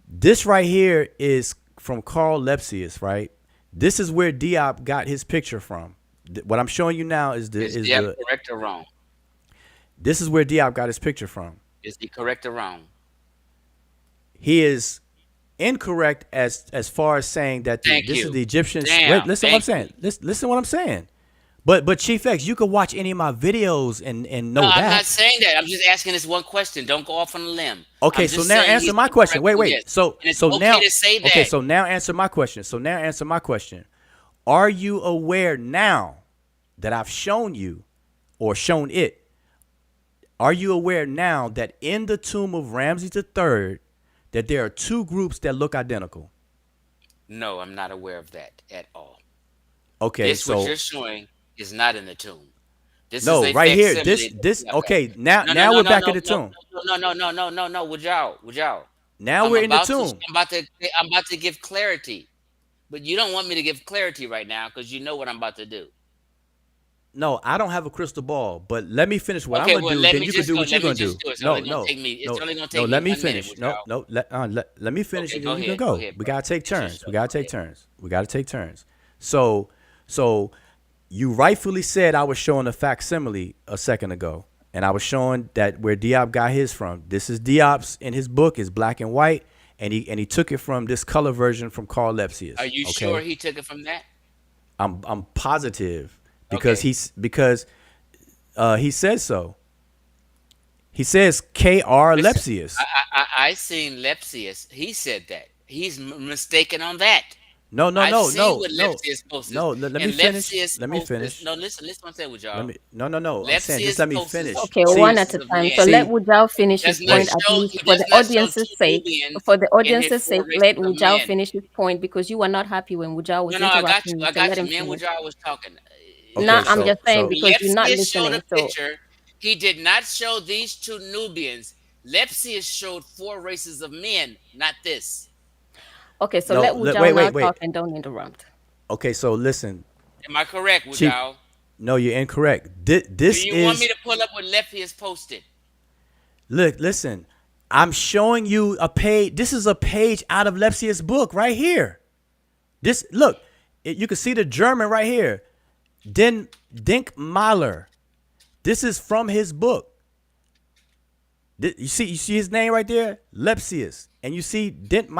this right here is from Carl Lepsius, right? This is where Diop got his picture from. What I'm showing you now is Is Diab correct or wrong? this is where Diop got his picture from. Is he correct or wrong? He is incorrect as far as saying that Thank this is you. the Egyptians. Wait, Damn. listen what I'm Thank saying. you. Listen what I'm saying. But Chief X, you could watch any of my videos and No, know I'm not that. saying that. I'm just asking this one question. Don't go off on a limb. Okay, I'm so just now saying answer he's my question. incorrect. Wait, Yes. wait. So And it's so okay now to say okay, that. so now answer my question. So now answer my question. Are you aware now that I've shown you or shown it? Are you aware now that in the tomb of Ramses III that there are two groups that look identical? No, I'm not aware of that at all. Okay, This, what so you're showing, is not in the tomb. This is no, a right here. facsimile. This Okay. okay. Now No, no, now no, we're no, back at no, the no, tomb. no. Wujao. Now we're in the tomb. I'm about to give clarity. But you don't want me to give clarity right now because you know what I'm about to do. No, I don't have a crystal ball, but let me finish what I'm Okay, gonna well, do. let Then me you can just do go. what you're Let me gonna just do. do it. It's No, only gonna no, take me. It's no, only gonna no. take me Let me 1 minute, finish. Wujao. No. Let me finish, Okay, and go then you can ahead. Go go. ahead, We bro. gotta take It's your turns. show. We gotta Go take ahead. turns. We gotta take turns. So you rightfully said I was showing a facsimile a second ago, and I was showing that where Diop got his from. This is Diop's in his book. Is black and white, and he took it from this color version from Carl Are Lepsius. you sure Okay, he took it from that? I'm positive because Okay. he says so. He says K.R. Listen, Lepsius. I seen Lepsius. He said that. He's mistaken on that. No, no, I've no, seen no, what no, Lepsius posted. no. Let me And finish. Lepsius Let me posted. finish. No, listen what I'm saying with Let y'all. me. No, no, no. I'm saying just Lepsius let me posted finish. Okay, four one See, at races a of time. So men. let see. Wujao finish his Does not point, Wait. at show least he for does the not show audience's two sake. Nubians For the in his audience's four sake, let races of Wujao men. finish his point because you were not happy when Wujao No, was no, I got you. interrupting you. I So let got you. him Me and finish. Wujar was talking. Okay. Now I'm Listen, just saying So because you're not Lepsius showed a listening. So picture. He did not show these two Nubians. Lepsius showed four races of men, not this. okay, so no. let Wujao Wait, now wait, wait. talk and don't interrupt. Okay. So listen, Am I correct, Chief. Wujar? No, you're incorrect. Do This you want me is to pull up what Lepsius posted? look. Listen. I'm showing you a page. This is a page out of Lepsius' book right here. This look. You can see the German right here. Dink Mahler. This is from his book. You see his name right there, Lepsius, and you see Dink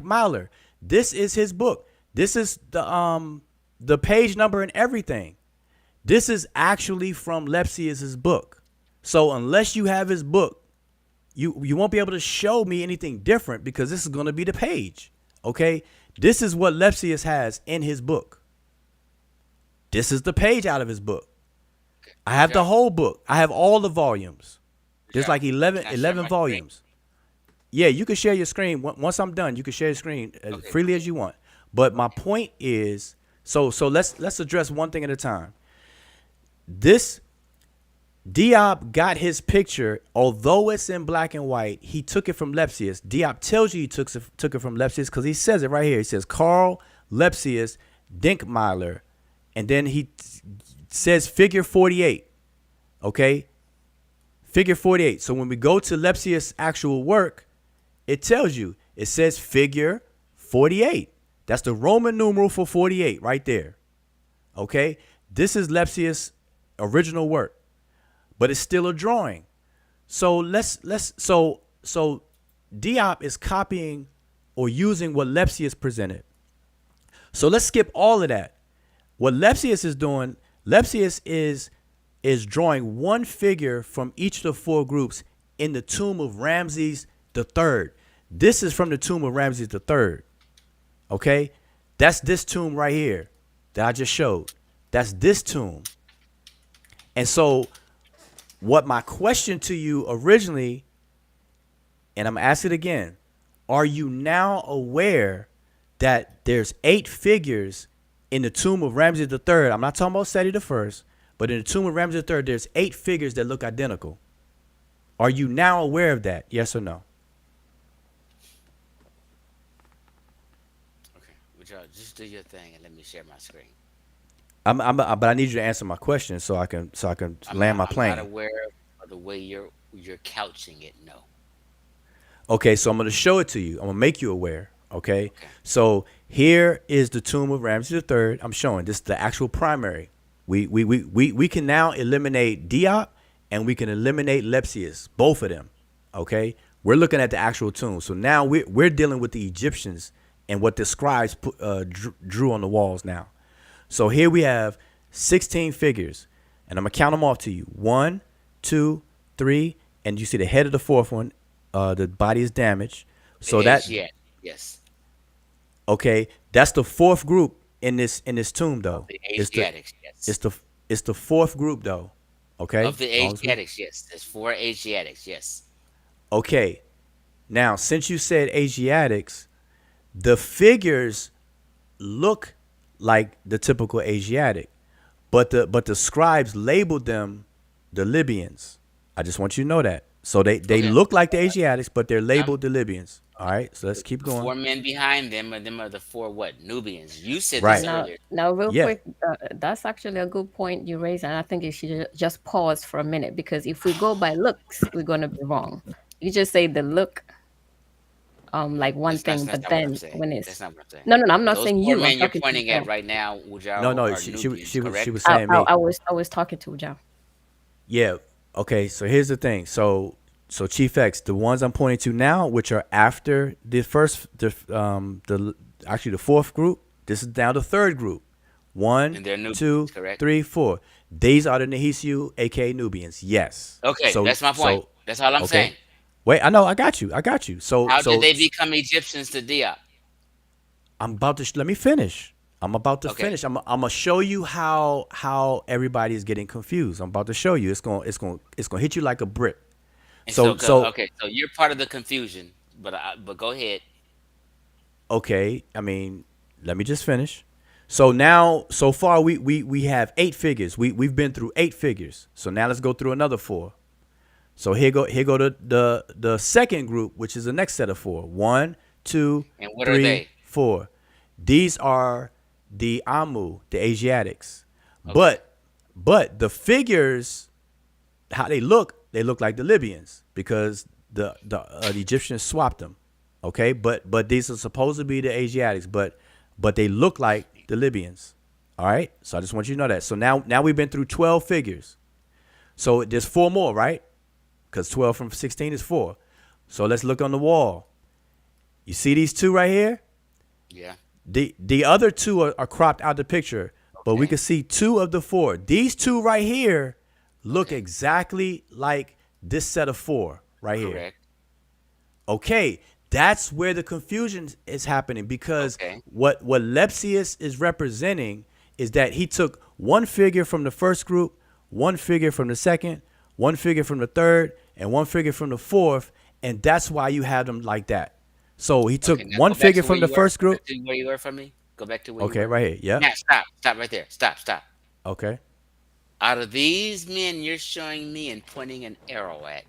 Mahler. This is his book. This is the page number and everything. This is actually from Lepsius's book. So unless you have his book, you won't be able to show me anything different because this is going to be the page. Okay, this is what Lepsius has in his book. This is the page out of his book. I have the whole book. I have all the volumes. There's like 11 Can I share my screen? volumes. Yeah, you can share your screen. Once I'm done, you can share your screen as freely as you want. But my point is, so let's address one thing at a time. This Diop got his picture, although it's in black and white, he took it from Lepsius. Diop tells you he took it from Lepsius because he says it right here. He says Carl Lepsius Dinkmeiler, and then he says figure 48. Okay? Figure 48. So when we go to Lepsius' actual work, it tells you, it says figure 48. That's the Roman numeral for 48 right there. Okay? This is Lepsius' original work, but it's still a drawing. So so Diop is copying or using what Lepsius presented. So let's skip all of that. What Lepsius is doing, Lepsius is drawing one figure from each of the four groups in the tomb of Ramses III. This is from the tomb of Ramses III. Okay? That's this tomb right here that I just showed. That's this tomb. And so what my question to you originally, and I'm going to ask it again, are you now aware that there's 8 figures in the tomb of Ramses III? I'm not talking about Seti I, but in the tomb of Ramses III, there's 8 figures that look identical. Are you now aware of that? Yes or no? Okay, would y'all just do your thing and let me share my screen? But I need you to answer my question so I can land my plane. I'm not aware of the way you're couching it. No. Okay, so I'm going to show it to you. I'm going to make you aware. Okay? So here is the tomb of Ramses III. I'm showing this is the actual primary. We can now eliminate Diop and we can eliminate Lepsius, both of them. Okay? We're looking at the actual tomb. So now we're dealing with the Egyptians and what the scribes drew on the walls now. So here we have 16 figures, and I'm going to count them off to you. 1, 2, 3, and you see the head of the fourth one, the body is damaged. So yes. Okay, that's the fourth group in this tomb though. The Asiatics, yes. It's the fourth group though. Okay? Of the Asiatics, yes. There's 4 Asiatics, yes. Okay. Now, since you said Asiatics, the figures look like the typical Asiatic, but the scribes labeled them the Libyans. I just want you to know that. So they look like the Asiatics, but they're labeled the Libyans. All right, so let's keep going. 4 men behind them are the 4 what? Nubians. You said Right. this earlier. Now, real quick, that's actually a good point you raised, and I think you should just pause for a minute, because if we go by looks, we're going to be wrong. You just say the look, like one thing, but then when it's that's not what I'm saying. No, I'm not Those saying 4 you. men I'm you're talking pointing to at Ujao. right now, Ujao, No, are she Nubians, was saying me. I was talking to Ujao. Yeah. Okay. So here's the thing. So Chief X, the ones I'm pointing to now, which are after the actually the fourth group. This is now the third group. 1, And they're Nubians, 2, correct? 3, 4. These are the Nehisiu, aka Nubians. Yes. Okay, that's my point. That's all I'm saying. Wait, I know. I got you. So how did they become Egyptians to Diop? I'm about to let me finish. I'm about to finish. I'm gonna show you how everybody is getting confused. I'm about to show you. It's gonna hit you like a brick. So you're part of the confusion, but go ahead. Okay, I mean, let me just finish. So now, so far, we have 8 figures. We've been through 8 figures. So now let's go through another 4. So here go the second group, which is the next set of 4. 1, 2, and what 3, are they? 4. These are the Amu, the Asiatics. Okay. But the figures, how they look like the Libyans because the Egyptians swapped them. Okay, but these are supposed to be the Asiatics, but they look like the Libyans. All right, so I just want you to know that. So now we've been through 12 figures. So there's 4 more, right? Because 12 from 16 is 4. So let's look on the wall. You see these 2 right here? Yeah. The other 2 are cropped out the picture, but we can see 2 of the 4. These 2 right here look exactly like this set of 4 right here. Correct. Okay, that's where the confusion is happening because what Lepsius is representing is that he took one figure from the first group, one figure from the second, one figure from the third, and one figure from the fourth, and that's why you have them like that. So he took Okay, now one go back figure to where from the you were. first Go back group. to where you were from me. Go back to where you Okay, were. right here. Yep. Now stop. Stop right there. Stop. Okay. Out of these men you're showing me and pointing an arrow at,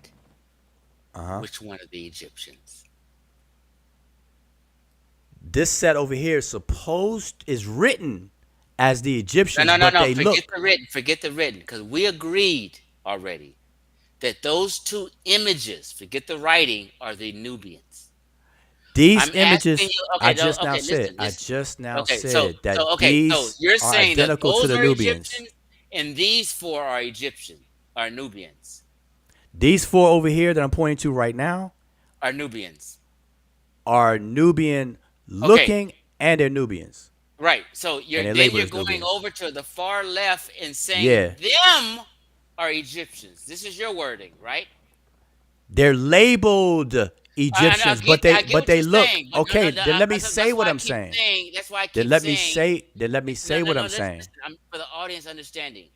Uh-huh. which one of the Egyptians? This set over here is written as the Egyptians, No. but they Forget look. the written. Forget the written, because we agreed already that those two images, forget the writing, are the Nubians. These I'm asking images, you. I Okay, no, just now okay, said, listen, I listen. just now Okay, so said that so okay, so these you're are saying that identical to those the are Nubians. Egyptians and these four are Egyptian, are Nubians, These four over here that I'm pointing to right now are Nubians. are Nubian Okay, looking, and they're Nubians. right. So And they're then labeled you're as going Nubians. over to the far left and saying Yeah. them are Egyptians. This is your wording, right? They're labeled And Egyptians, but they I get but what they you're look saying, but okay. Then let me say that's what why I I'm keep saying. saying. That's why I Then keep let me saying. say. Then let me say what I'm saying. Listen, for the audience understanding,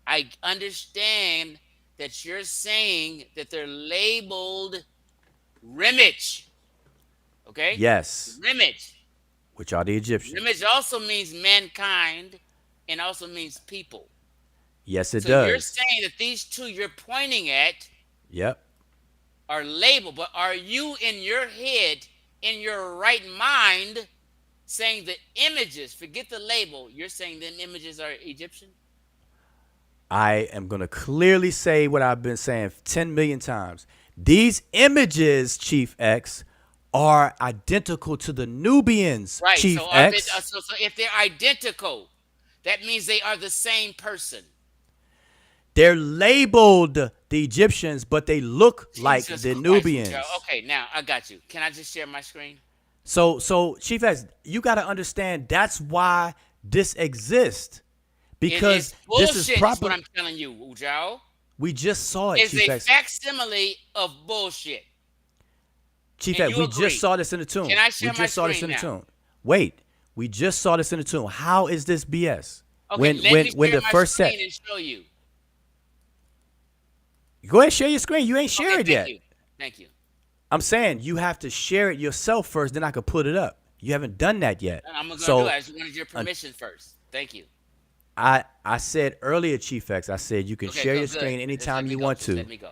I understand that you're saying that they're labeled Remet. Okay, Yes, Remet. which are the Remet Egyptians. also means mankind, and also means people. Yes, it So you're does. saying that these two you're pointing at Yep. are labeled, but are you in your head, in your right mind, saying the images, forget the label, you're saying them images are Egyptian? I am going to clearly say what I've been saying 10 million times. These images, Chief X, are identical to the Nubians, Right. Chief So are they X. so if they're identical, that means they are the same person. They're labeled the Egyptians, but they look like Jesus the Christ, Joe. Nubians. Okay, now I got you. Can I just share my screen? So Chief X, you got to understand that's why this exists. Because It's this is bullshit, is what proper. I'm telling you, Joe. We just saw it, It's Chief a X. facsimile of bullshit. Chief And X, you we agree. just saw this in the tomb. Can I share We my just saw this screen in the now? tomb. Wait, we just saw this in the tomb. How is this BS? Okay, when let when me when share the my first set? screen and show you. Go ahead, share your screen. You ain't share Okay, it thank yet. you. Thank you. I'm saying you have to share it yourself first, then I could put it up. You haven't done that yet. I'm gonna do So it. I just wanted your permission first. Thank you. I said earlier, Chief X, I said you can Okay, share go your good. screen Just anytime let me you go. want Just to. let me go.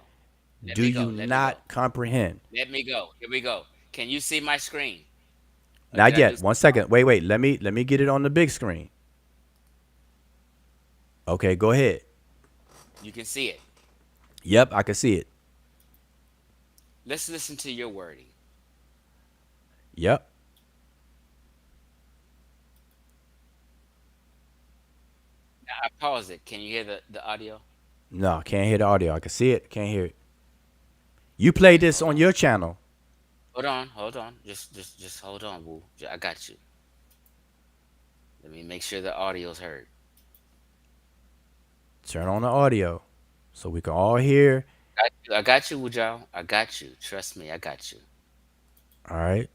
Let Do me go. you Let me not go. comprehend? Let me go. Here we go. Can you see my screen? Or Not did I do yet. One second. Wait. Let me get it on the big screen. Okay, go ahead. You can see it. Yep, I can see it. Let's listen to your wording. Yep. Now, I pause it. Can you hear the audio? No, can't hear the audio. I can see it. Can't hear it. You played this on your channel. Hold on. Just hold on, Woo. I got you. Let me make sure the audio's heard. Turn on the audio so we can all hear. I got you, Wujao. I got you. Trust me, I got you. All right.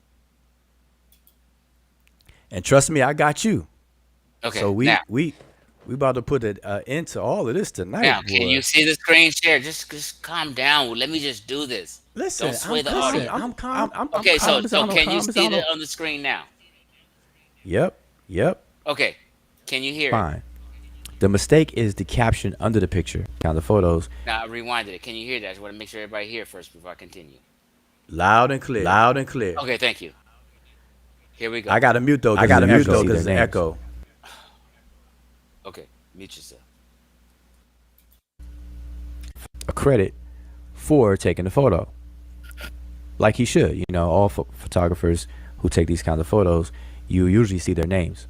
And trust me, I got you. Okay. So now, we about to put an end to all of this tonight, now, boy. can you see the screen share? Just calm down. Woo. Let me just do this. Listen, Don't sway the audio. I'm calm. I'm Okay, calm so as I know, can you calm as I see know. it on the screen now? Yep. Okay. Can you hear it? Fine. The mistake is the caption under the picture. Count the photos. Now I rewinded it. Can you hear that? I just want to make sure everybody hear first before I continue. Loud and clear. Loud and clear. Okay, thank you. Here we go. I got to mute though. Because it's an echo. Okay, mute yourself. A credit for taking the photo, like he should. You know, all photographers who take these kinds of photos, you usually see their names.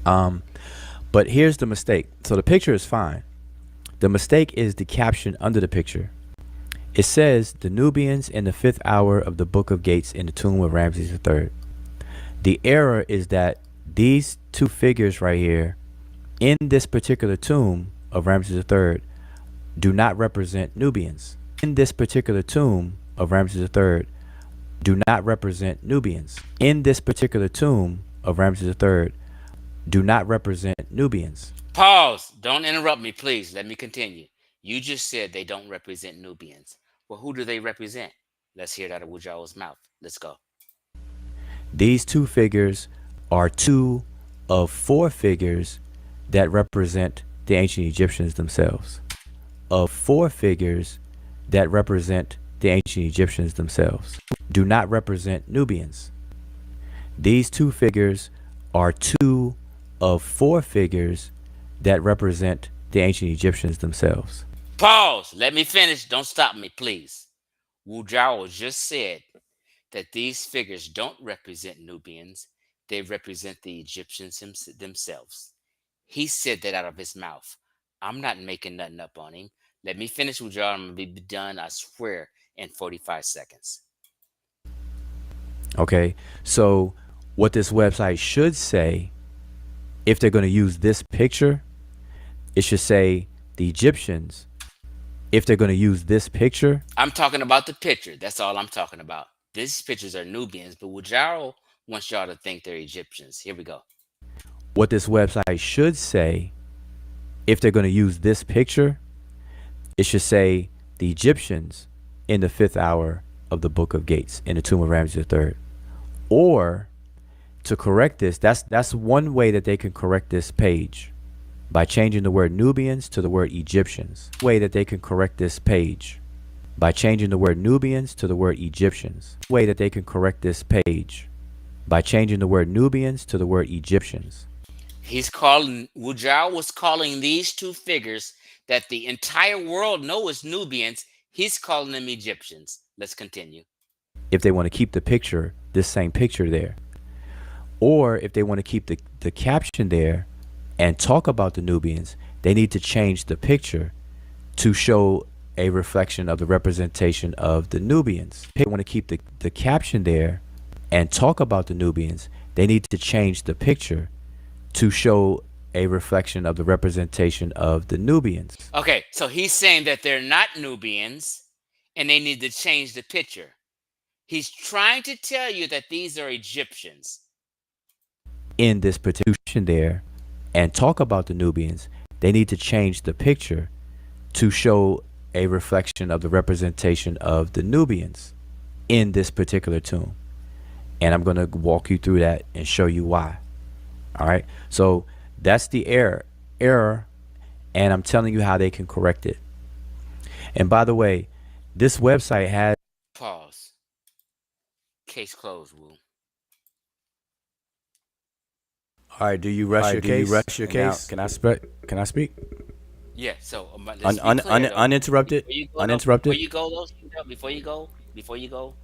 But here's the mistake. So the picture is fine. The mistake is the caption under the picture. It says the Nubians in the 5th hour of the Book of Gates in the tomb of Ramses III. The error is that these two figures right here in this particular tomb of Ramses III do not represent Nubians. In this particular tomb of Ramses III do not represent Nubians. In this particular tomb of Ramses III do not represent Nubians. Pause. Don't interrupt me, please. Let me continue. You just said they don't represent Nubians. Well, who do they represent? Let's hear it out of Wujao's mouth. Let's go. These two figures are two of four figures that represent the ancient Egyptians themselves. Of four figures that represent the ancient Egyptians themselves, do not represent Nubians. These two figures are two of four figures that represent the ancient Egyptians themselves. Pause. Let me finish. Don't stop me, please. Wujao just said that these figures don't represent Nubians. They represent the Egyptians themselves. He said that out of his mouth. I'm not making nothing up on him. Let me finish with y'all. I'm going to be done, I swear, in 45 seconds. Okay, so what this website should say, if they're going to use this picture, it should say the Egyptians. If they're going to use this picture, I'm talking about the picture. That's all I'm talking about. These pictures are Nubians, but Wujaro wants y'all to think they're Egyptians. Here we go. what this website should say, if they're going to use this picture, it should say the Egyptians in the fifth hour of the Book of Gates in the tomb of Ramsey III. Or to correct this, that's one way that they can correct this page, by changing the word Nubians to the word Egyptians. Way that they can correct this page, by changing the word Nubians to the word Egyptians. Way that they can correct this page, by changing the word Nubians to the word Egyptians. Wujao was calling these two figures that the entire world knows as Nubians, he's calling them Egyptians. Let's continue. If they want to keep the picture, this same picture there. Or if they want to keep the caption there and talk about the Nubians, they need to change the picture to show a reflection of the representation of the Nubians. If they want to keep the caption there and talk about the Nubians, they need to change the picture to show a reflection of the representation of the Nubians. Okay, so he's saying that they're not Nubians and they need to change the picture. He's trying to tell you that these are Egyptians. In this particular there and talk about the Nubians, they need to change the picture to show a reflection of the representation of the Nubians in this particular tomb. And I'm going to walk you through that and show you why. All right. So that's the error. And I'm telling you how they can correct it. And by the way, this website has. Pause. Case closed, Wu. All right. Do you rush your case? Can I speak? Yeah. So uninterrupted. Uninterrupted. Before you go,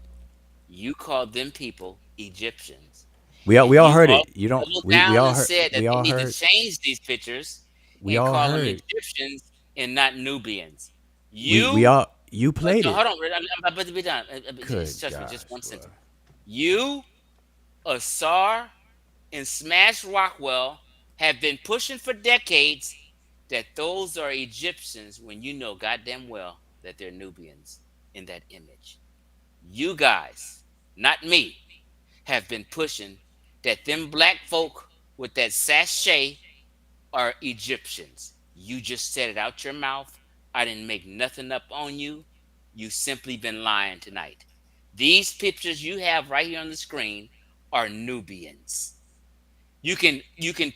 you called them people Egyptians. We all heard it. You don't. We all heard. Said that we all they need heard. to change these pictures We and all call heard. them Egyptians and not Nubians. You played it. Hold on, I'm about to be done. Just 1 sentence. You, Asar, and Smash Rockwell have been pushing for decades that those are Egyptians when you know goddamn well that they're Nubians in that image. You guys, not me, have been pushing that them black folk with that sachet are Egyptians. You just said it out your mouth. I didn't make nothing up on you. You simply been lying tonight. These pictures you have right here on the screen are Nubians. You can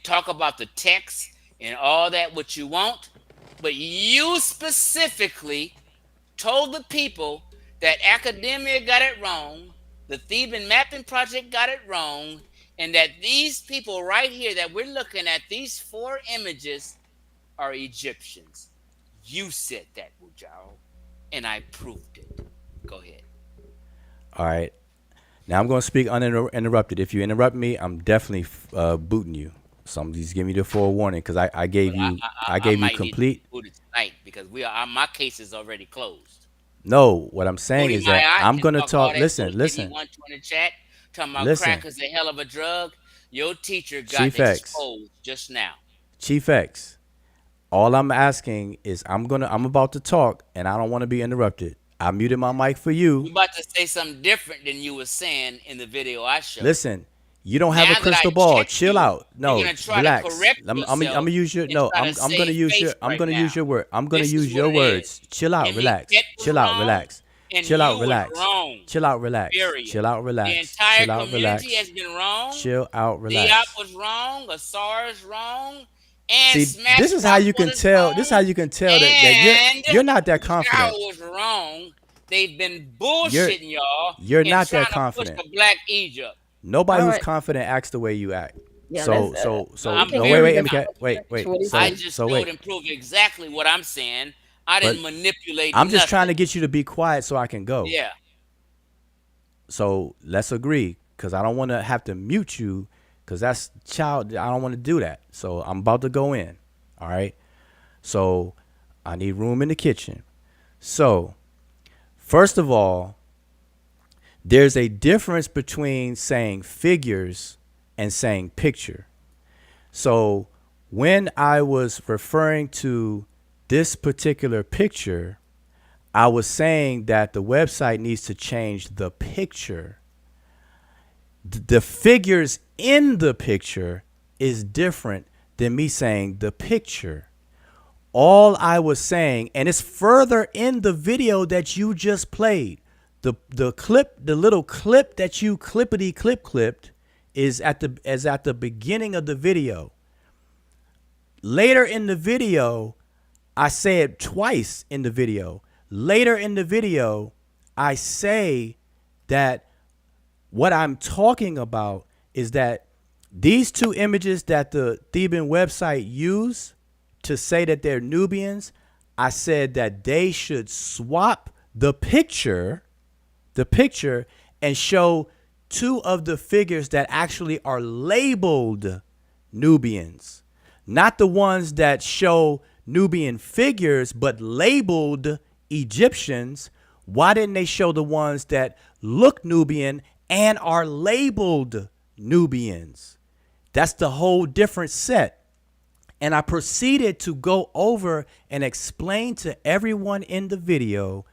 talk about the text and all that what you want, but you specifically told the people that academia got it wrong, the Theban mapping project got it wrong, and that these people right here that we're looking at, these four images, are Egyptians. You said that, Wujao, and I proved it. Go ahead. All right. Now I'm going to speak uninterrupted. If you interrupt me, I'm definitely booting you. Somebody's give me the forewarning because I gave you complete. Need to boot it tonight because my case is already closed. No, what I'm saying is that I'm going to talk. Listen. In the chat, talking about crack is a hell of a drug. Your teacher got Chief exposed just now. Chief X, all I'm asking is I'm about to talk and I don't want to be interrupted. I muted my mic for you. You about to say something different than you were saying in the video I showed. Listen, You don't have a Now that I crystal ball. checked Chill you, out. you're No, gonna try to relax. correct I'm yourself gonna use your and no. try to I'm gonna save use your face right now. word. I'm gonna This is use what your it is. words. Chill out. Relax. Emmett was Chill out. wrong, Relax. and Chill out. you was Relax. wrong. Chill out. Relax. Period. Chill out. The Relax. entire Chill out. community has Relax. been wrong. Chill out. Diop Relax. was wrong. Asar is wrong. And See, this is how you can is tell. This is how wrong. you can tell that And you're not that Shower confident. was wrong. They've been You're bullshitting y'all you're and not trying that to push confident. the Black Egypt. Nobody All who's right. confident acts the way you act. Yeah, So let's, I'm no, very wait, confident. wait. What is I it? just So showed wait. and proved exactly what I'm saying. I But didn't manipulate I'm just trying to nothing. get you to be quiet so I can go. Yeah. So let's agree, because I don't want to have to mute you, because that's child. I don't want to do that. So I'm about to go in. All right. So I need room in the kitchen. So first of all, there's a difference between saying figures and saying picture. So when I was referring to this particular picture, I was saying that the website needs to change the picture. The figures in the picture is different than me saying the picture. All I was saying, and it's further in the video that you just played. The clip, the little clip that you clipped is at the beginning of the video. Later in the video, I say it twice in the video. Later in the video, I say that what I'm talking about is that these two images that the Theban website use to say that they're Nubians, I said that they should swap the picture and show two of the figures that actually are labeled Nubians. Not the ones that show Nubian figures, but labeled Egyptians. Why didn't they show the ones that look Nubian and are labeled Nubians? That's the whole different set. And I proceeded to go over and explain to everyone in the video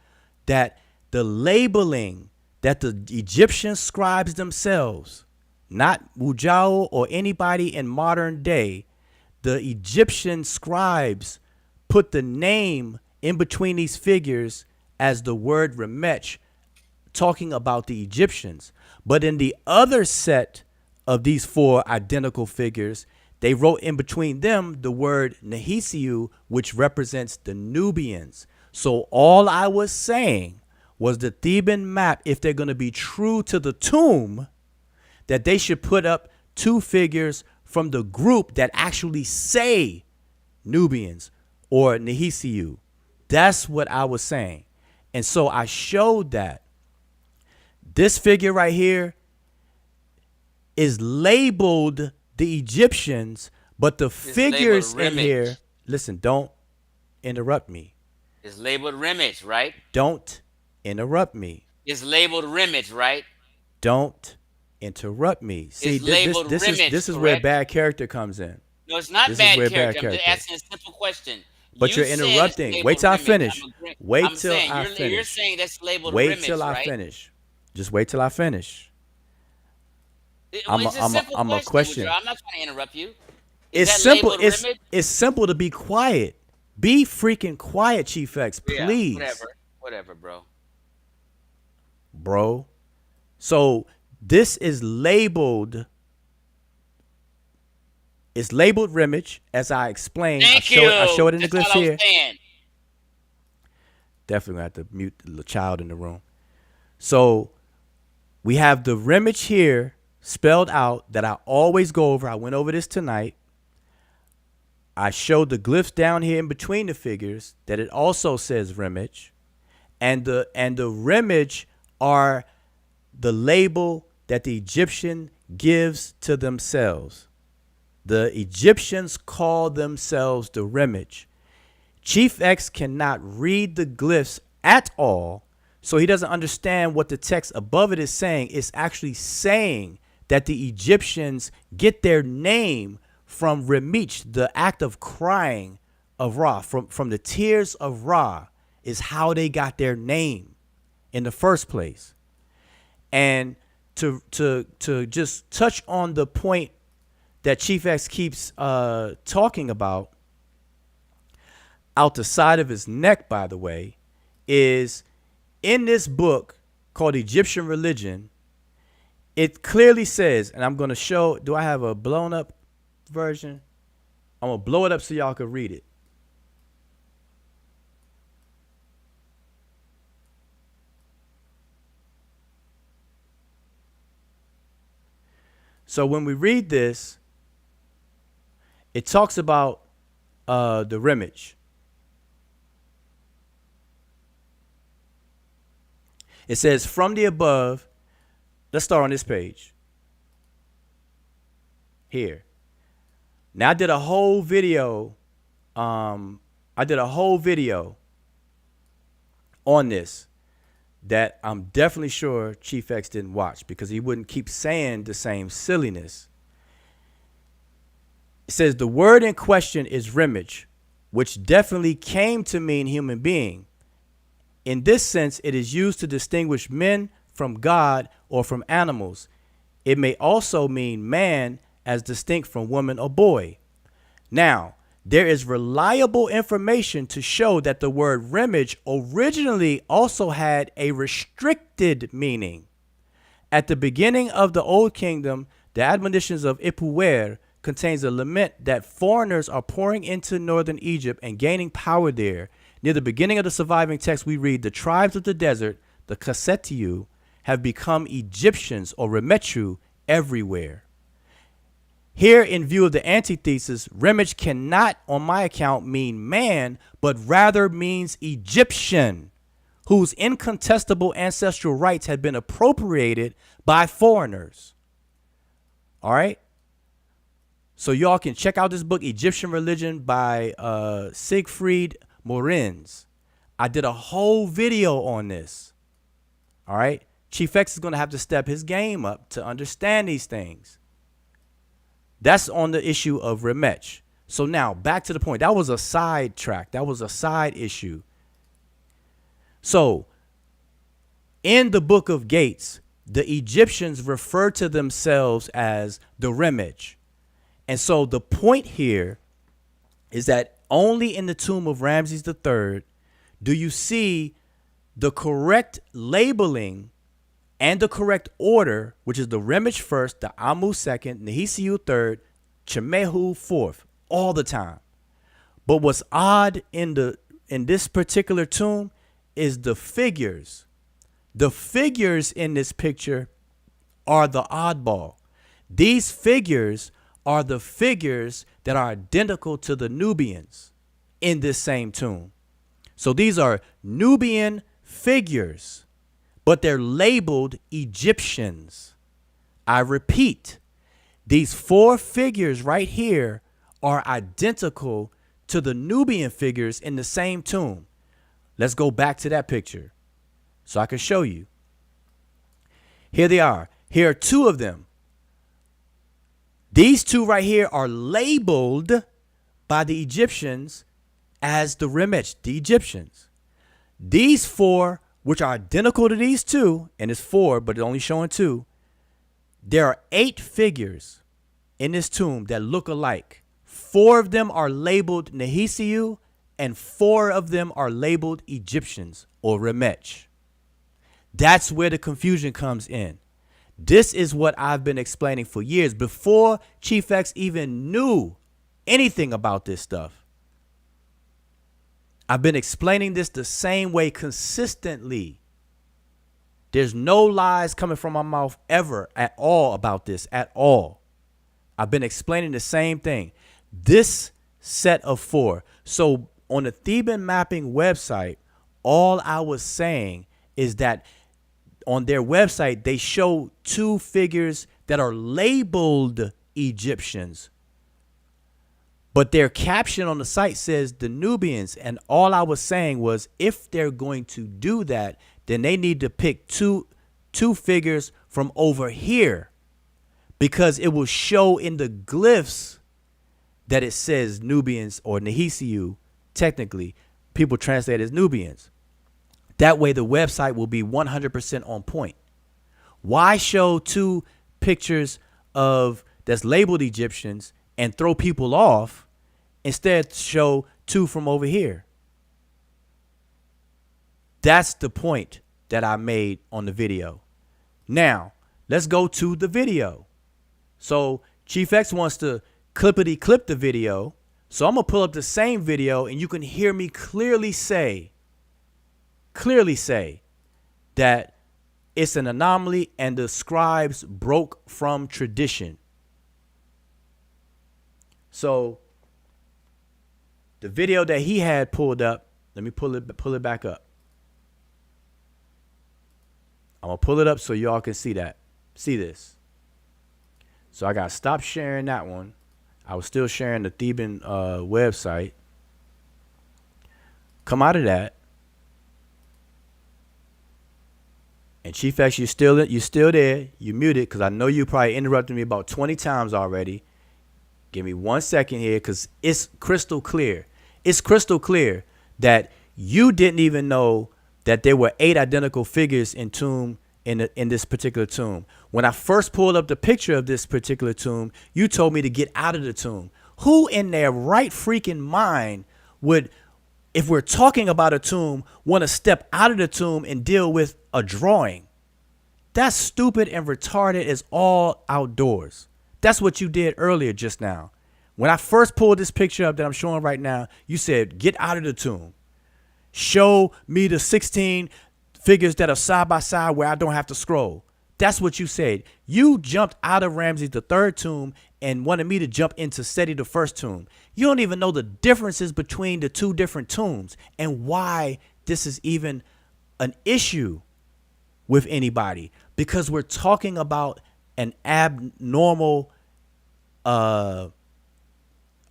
that the labeling that the Egyptian scribes themselves, not Mujao or anybody in modern day, the Egyptian scribes put the name in between these figures as the word Remet, talking about the Egyptians. But in the other set of these four identical figures, they wrote in between them the word Nehisiu, which represents the Nubians. So all I was saying was the Theban map, if they're going to be true to the tomb, that they should put up two figures from the group that actually say Nubians or Nehisiu. That's what I was saying. And so I showed that this figure right here is labeled the Egyptians, but the figures in here, listen, don't interrupt me. It's labeled Remet, right? Don't interrupt me. It's labeled Remet, right? Don't interrupt me. See, It's labeled Remet, this is where bad character comes in. No, it's not This is bad where character. bad I'm just character. asking a simple question. But You you're said it's interrupting. labeled Wait till I Remet. finish. Wait I'm till saying I you're finish. saying that's labeled Wait Remet, till I right? finish. Just wait till I finish. It's I'm a simple a question. Woodrow. I'm not trying to interrupt you. It's that simple. labeled Remet? It's simple to be quiet. Be freaking quiet, Chief X, please. Yeah, whatever, Bro. So this is labeled. It's labeled Remet, as I explained. I show it in the glyphs here. Definitely gonna have to mute the child in the room. So we have the Remet here spelled out that I always go over. I went over this tonight. I showed the glyphs down here in between the figures that it also says Remet, and the Remet are the label that the Egyptian gives to themselves. The Egyptians call themselves the Remet. Chief X cannot read the glyphs at all, so he doesn't understand what the text above it is saying. It's actually saying that the Egyptians get their name from Remet, the act of crying of Ra. From the tears of Ra is how they got their name in the first place. And to just touch on the point that Chief X keeps talking about out the side of his neck, by the way, is in this book called Egyptian Religion. It clearly says, and I'm going to show, do I have a blown up version? I'm going to blow it up so y'all can read it. So when we read this, it talks about the Remet. It says, from the above, let's start on this page. Here. Now I did a whole video. On this that I'm definitely sure Chief X didn't watch because he wouldn't keep saying the same silliness. It says the word in question is Remet, which definitely came to mean human being. In this sense, it is used to distinguish men from God or from animals. It may also mean man as distinct from woman or boy. Now, there is reliable information to show that the word Remet originally also had a restricted meaning. At the beginning of the Old Kingdom, the admonitions of Ipuwer contains a lament that foreigners are pouring into northern Egypt and gaining power there. Near the beginning of the surviving text, we read, the tribes of the desert, the Kassetiu, have become Egyptians or Remetu everywhere. Here, in view of the antithesis, Remet cannot, on my account, mean man, but rather means Egyptian, whose incontestable ancestral rights had been appropriated by foreigners. All right? So y'all can check out this book, Egyptian Religion by Siegfried Morins. I did a whole video on this. All right? Chief X is going to have to step his game up to understand these things. That's on the issue of Remet. So now back to the point. That was a side track. That was a side issue. So in the book of Gates, the Egyptians refer to themselves as the Remet. And so the point here is that only in the tomb of Ramses III do you see the correct labeling and the correct order, which is the Remet first, the Amu second, Nehisiu third, Chemehu fourth, all the time. But what's odd in this particular tomb is the figures. The figures in this picture are the oddball. These figures are the figures that are identical to the Nubians in this same tomb. So these are Nubian figures, but they're labeled Egyptians. I repeat, these four figures right here are identical to the Nubian figures in the same tomb. Let's go back to that picture so I can show you. Here they are. Here are two of them. These two right here are labeled by the Egyptians as the Remet, the Egyptians. These four, which are identical to these two, and it's four, but it's only showing two. There are 8 figures in this tomb that look alike. 4 of them are labeled Nehisiu, and 4 of them are labeled Egyptians or Remet. That's where the confusion comes in. This is what I've been explaining for years before Chief X even knew anything about this stuff. I've been explaining this the same way consistently. There's no lies coming from my mouth ever at all about this at all. I've been explaining the same thing. This set of 4. So on the Theban mapping website, all I was saying is that on their website, they show 2 figures that are labeled Egyptians. But their caption on the site says the Nubians. And all I was saying was if they're going to do that, then they need to pick two figures from over here, because it will show in the glyphs that it says Nubians or Nehisiu. Technically, people translate it as Nubians. That way the website will be 100% on point. Why show two pictures of that's labeled Egyptians and throw people off? Instead, show two from over here. That's the point that I made on the video. Now, let's go to the video. So Chief X wants to clippity clip the video. So I'm going to pull up the same video and you can hear me clearly say that it's an anomaly and the scribes broke from tradition. So the video that he had pulled up, let me pull it back up. I'm going to pull it up so y'all can see that. See this. So I got to stop sharing that one. I was still sharing the Theban website. Come out of that. And Chief X, you're still there. You muted because I know you probably interrupted me about 20 times already. Give me 1 second here because it's crystal clear. It's crystal clear that you didn't even know that there were 8 identical figures in this particular tomb. When I first pulled up the picture of this particular tomb, you told me to get out of the tomb. Who in their right freaking mind would, if we're talking about a tomb, want to step out of the tomb and deal with a drawing? That's stupid and retarded as all outdoors. That's what you did earlier just now. When I first pulled this picture up that I'm showing right now, you said, get out of the tomb. Show me the 16 figures that are side by side where I don't have to scroll. That's what you said. You jumped out of Ramses III tomb and wanted me to jump into Seti I tomb. You don't even know the differences between the two different tombs and why this is even an issue with anybody. Because we're talking about an abnormal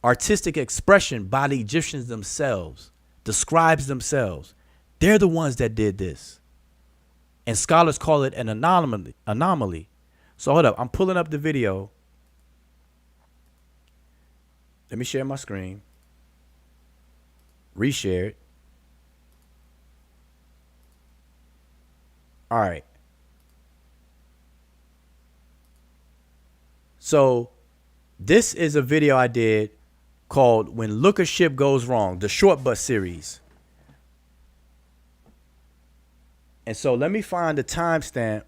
artistic expression by the Egyptians themselves, the scribes themselves. They're the ones that did this. And scholars call it an anomaly. So hold up. I'm pulling up the video. Let me share my screen. Reshare it. All right. So this is a video I did called When Lookership Goes Wrong, the short bus series. And so let me find the timestamp.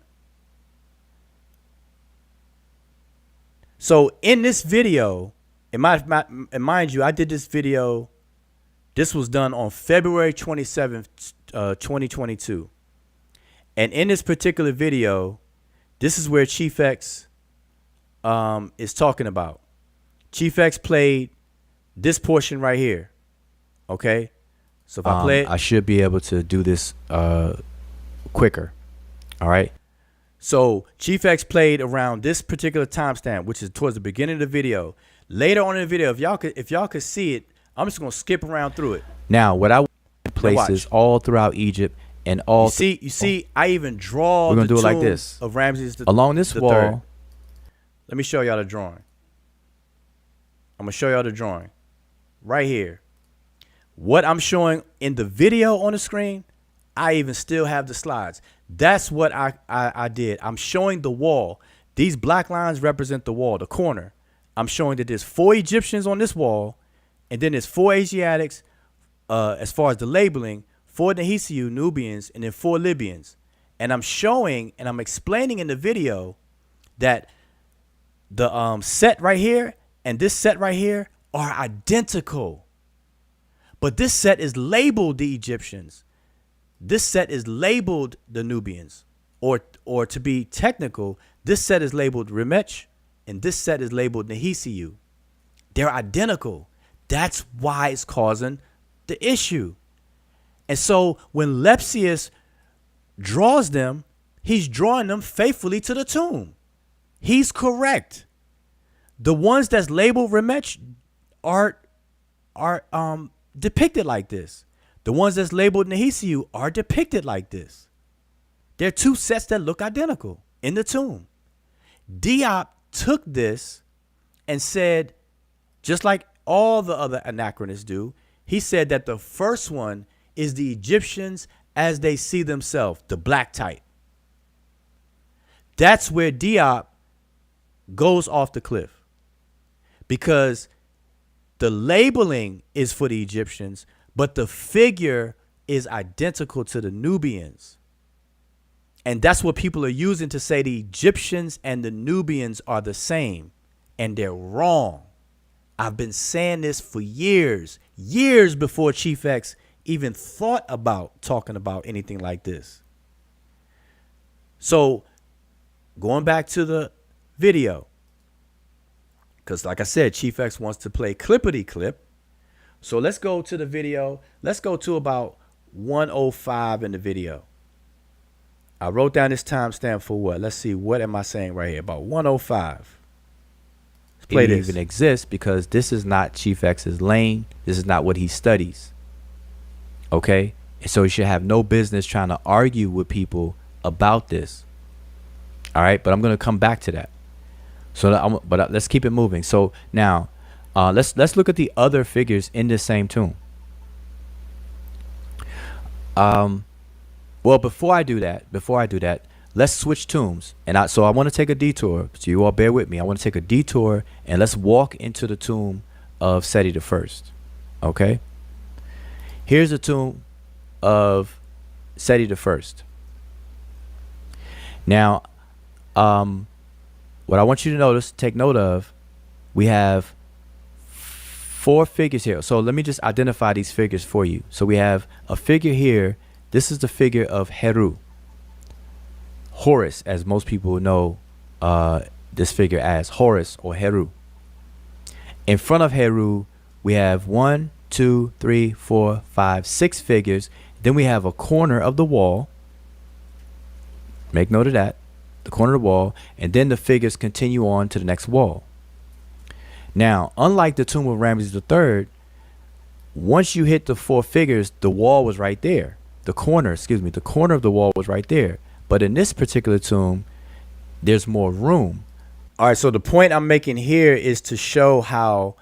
So in this video, and mind you, I did this video. This was done on February 27th, 2022. And in this particular video, this is where Chief X is talking about. Chief X played this portion right here. Okay. So if I play it, I should be able to do this quicker. All right. So Chief X played around this particular timestamp, which is towards the beginning of the video. Later on in the video, if y'all could see it, I'm just gonna skip around through it. Now, what I want places all throughout Egypt and all. You see, I even draw. We're gonna do it like this of Ramses along this wall. Third. Let me show y'all the drawing. I'm gonna show y'all the drawing right here. What I'm showing in the video on the screen, I even still have the slides. That's what I did. I'm showing the wall. These black lines represent the wall, the corner. I'm showing that there's 4 Egyptians on this wall, and then there's 4 Asiatics, as far as the labeling, 4 Nehesiu, Nubians, and then 4 Libyans. And I'm showing and I'm explaining in the video that the set right here and this set right here are identical. But this set is labeled the Egyptians. This set is labeled the Nubians. Or to be technical, this set is labeled Remet and this set is labeled Nehesiu. They're identical. That's why it's causing the issue. And so when Lepsius draws them, he's drawing them faithfully to the tomb. He's correct. The ones that's labeled Remet are depicted like this. The ones that's labeled Nehesiu are depicted like this. They're 2 sets that look identical in the tomb. Diop took this and said, just like all the other anachronists do, he said that the first one is the Egyptians as they see themselves, the black type. That's where Diop goes off the cliff, because the labeling is for the Egyptians, but the figure is identical to the Nubians. And that's what people are using to say the Egyptians and the Nubians are the same. And they're wrong. I've been saying this for years before Chief X even thought about talking about anything like this. So going back to the video, because like I said, Chief X wants to play clippity clip. So let's go to the video. Let's go to about 105 in the video. I wrote down this timestamp for what? Let's see. What am I saying right here? About 105. Let's play this. It even exists because this is not Chief X's lane. This is not what he studies. Okay? And so he should have no business trying to argue with people about this. All right? But I'm going to come back to that. So, let's keep it moving. So now, let's look at the other figures in this same tomb. Well, before I do that, let's switch tombs. And I want to take a detour. So you all bear with me. I want to take a detour and let's walk into the tomb of Seti I. Okay? Here's the tomb of Seti I. Now, what I want you to take note of, we have 4 figures here. So let me just identify these figures for you. So we have a figure here. This is the figure of Heru. Horus, as most people know this figure as Horus or Heru. In front of Heru, we have 1, 2, 3, 4, 5, 6 figures. Then we have a corner of the wall. Make note of that. The corner of the wall. And then the figures continue on to the next wall. Now, unlike the tomb of Rameses III, once you hit the 4 figures, the wall was right there. The corner of the wall was right there. But in this particular tomb, there's more room. All right, so the point I'm making here is to show how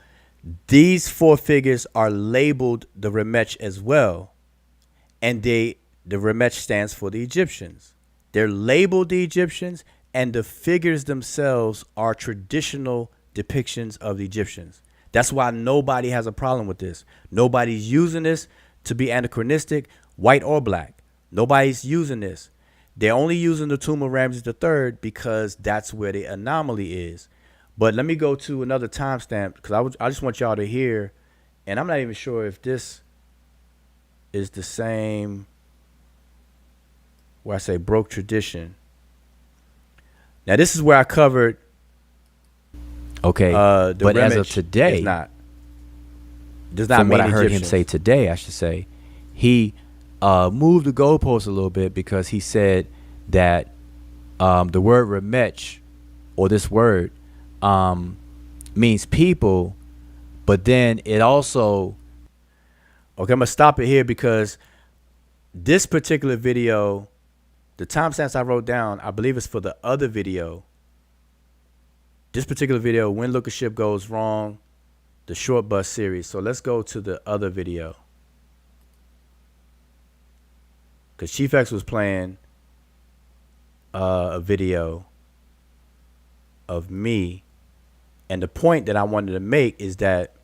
these 4 figures are labeled the Remet as well. And the Remet stands for the Egyptians. They're labeled the Egyptians, and the figures themselves are traditional depictions of the Egyptians. That's why nobody has a problem with this. Nobody's using this to be anachronistic, white or black. Nobody's using this. They're only using the tomb of Ramses III because that's where the anomaly is. But let me go to another timestamp because I just want y'all to hear, and I'm not even sure if this is the same where I say broke tradition. Now this is where I covered. Okay, but as of today, it's not. Does not. From what I heard him say today, I should say, he moved the goalpost a little bit because he said that the word Remet, or this word, means people, but then it also. Okay, I'm gonna stop it here because this particular video, the timestamps I wrote down, I believe it's for the other video. This particular video, when lookership goes wrong, the short bus series. So let's go to the other video. Because Chief X was playing a video of me. And the point that I wanted to make is that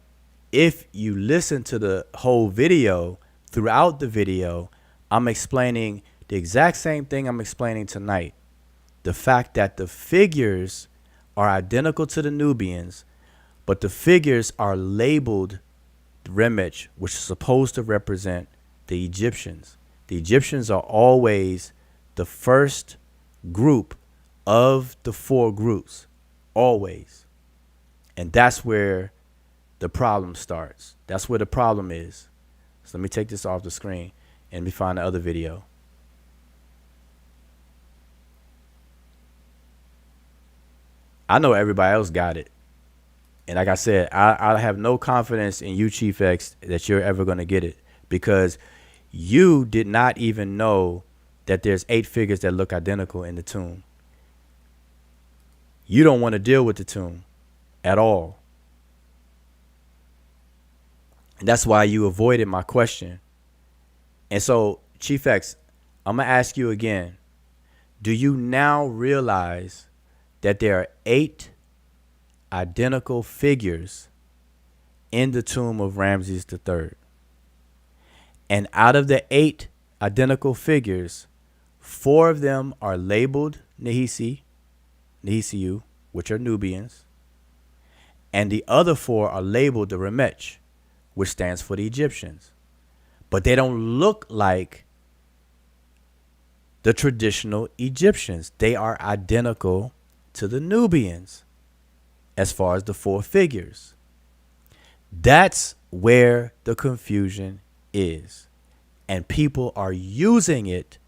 if you listen to the whole video, throughout the video, I'm explaining the exact same thing I'm explaining tonight. The fact that the figures are identical to the Nubians, but the figures are labeled Remet, which is supposed to represent the Egyptians. The Egyptians are always the first group of the 4 groups, always. And that's where the problem starts. That's where the problem is. So let me take this off the screen and let me find the other video. I know everybody else got it. And like I said, I have no confidence in you, Chief X, that you're ever going to get it. Because you did not even know that there's 8 figures that look identical in the tomb. You don't want to deal with the tomb at all. And that's why you avoided my question. And so, Chief X, I'm going to ask you again. Do you now realize that there are 8 identical figures in the tomb of Ramses III? And out of the 8 identical figures, 4 of them are labeled Nehisiu, which are Nubians, and the other 4 are labeled the Remet, which stands for the Egyptians. But they don't look like the traditional Egyptians. They are identical to the Nubians as far as the 4 figures. That's where the confusion is. And people are using it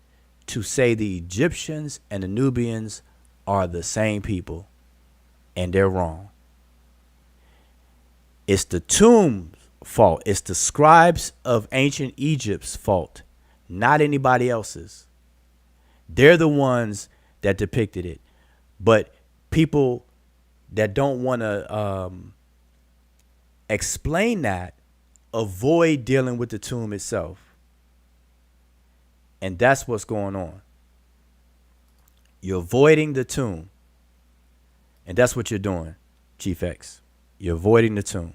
to say the Egyptians and the Nubians are the same people. And they're wrong. It's the tomb's fault. It's the scribes of ancient Egypt's fault, not anybody else's. They're the ones that depicted it. But people that don't want to explain that avoid dealing with the tomb itself. And that's what's going on. You're avoiding the tomb. And that's what you're doing, Chief X. You're avoiding the tomb.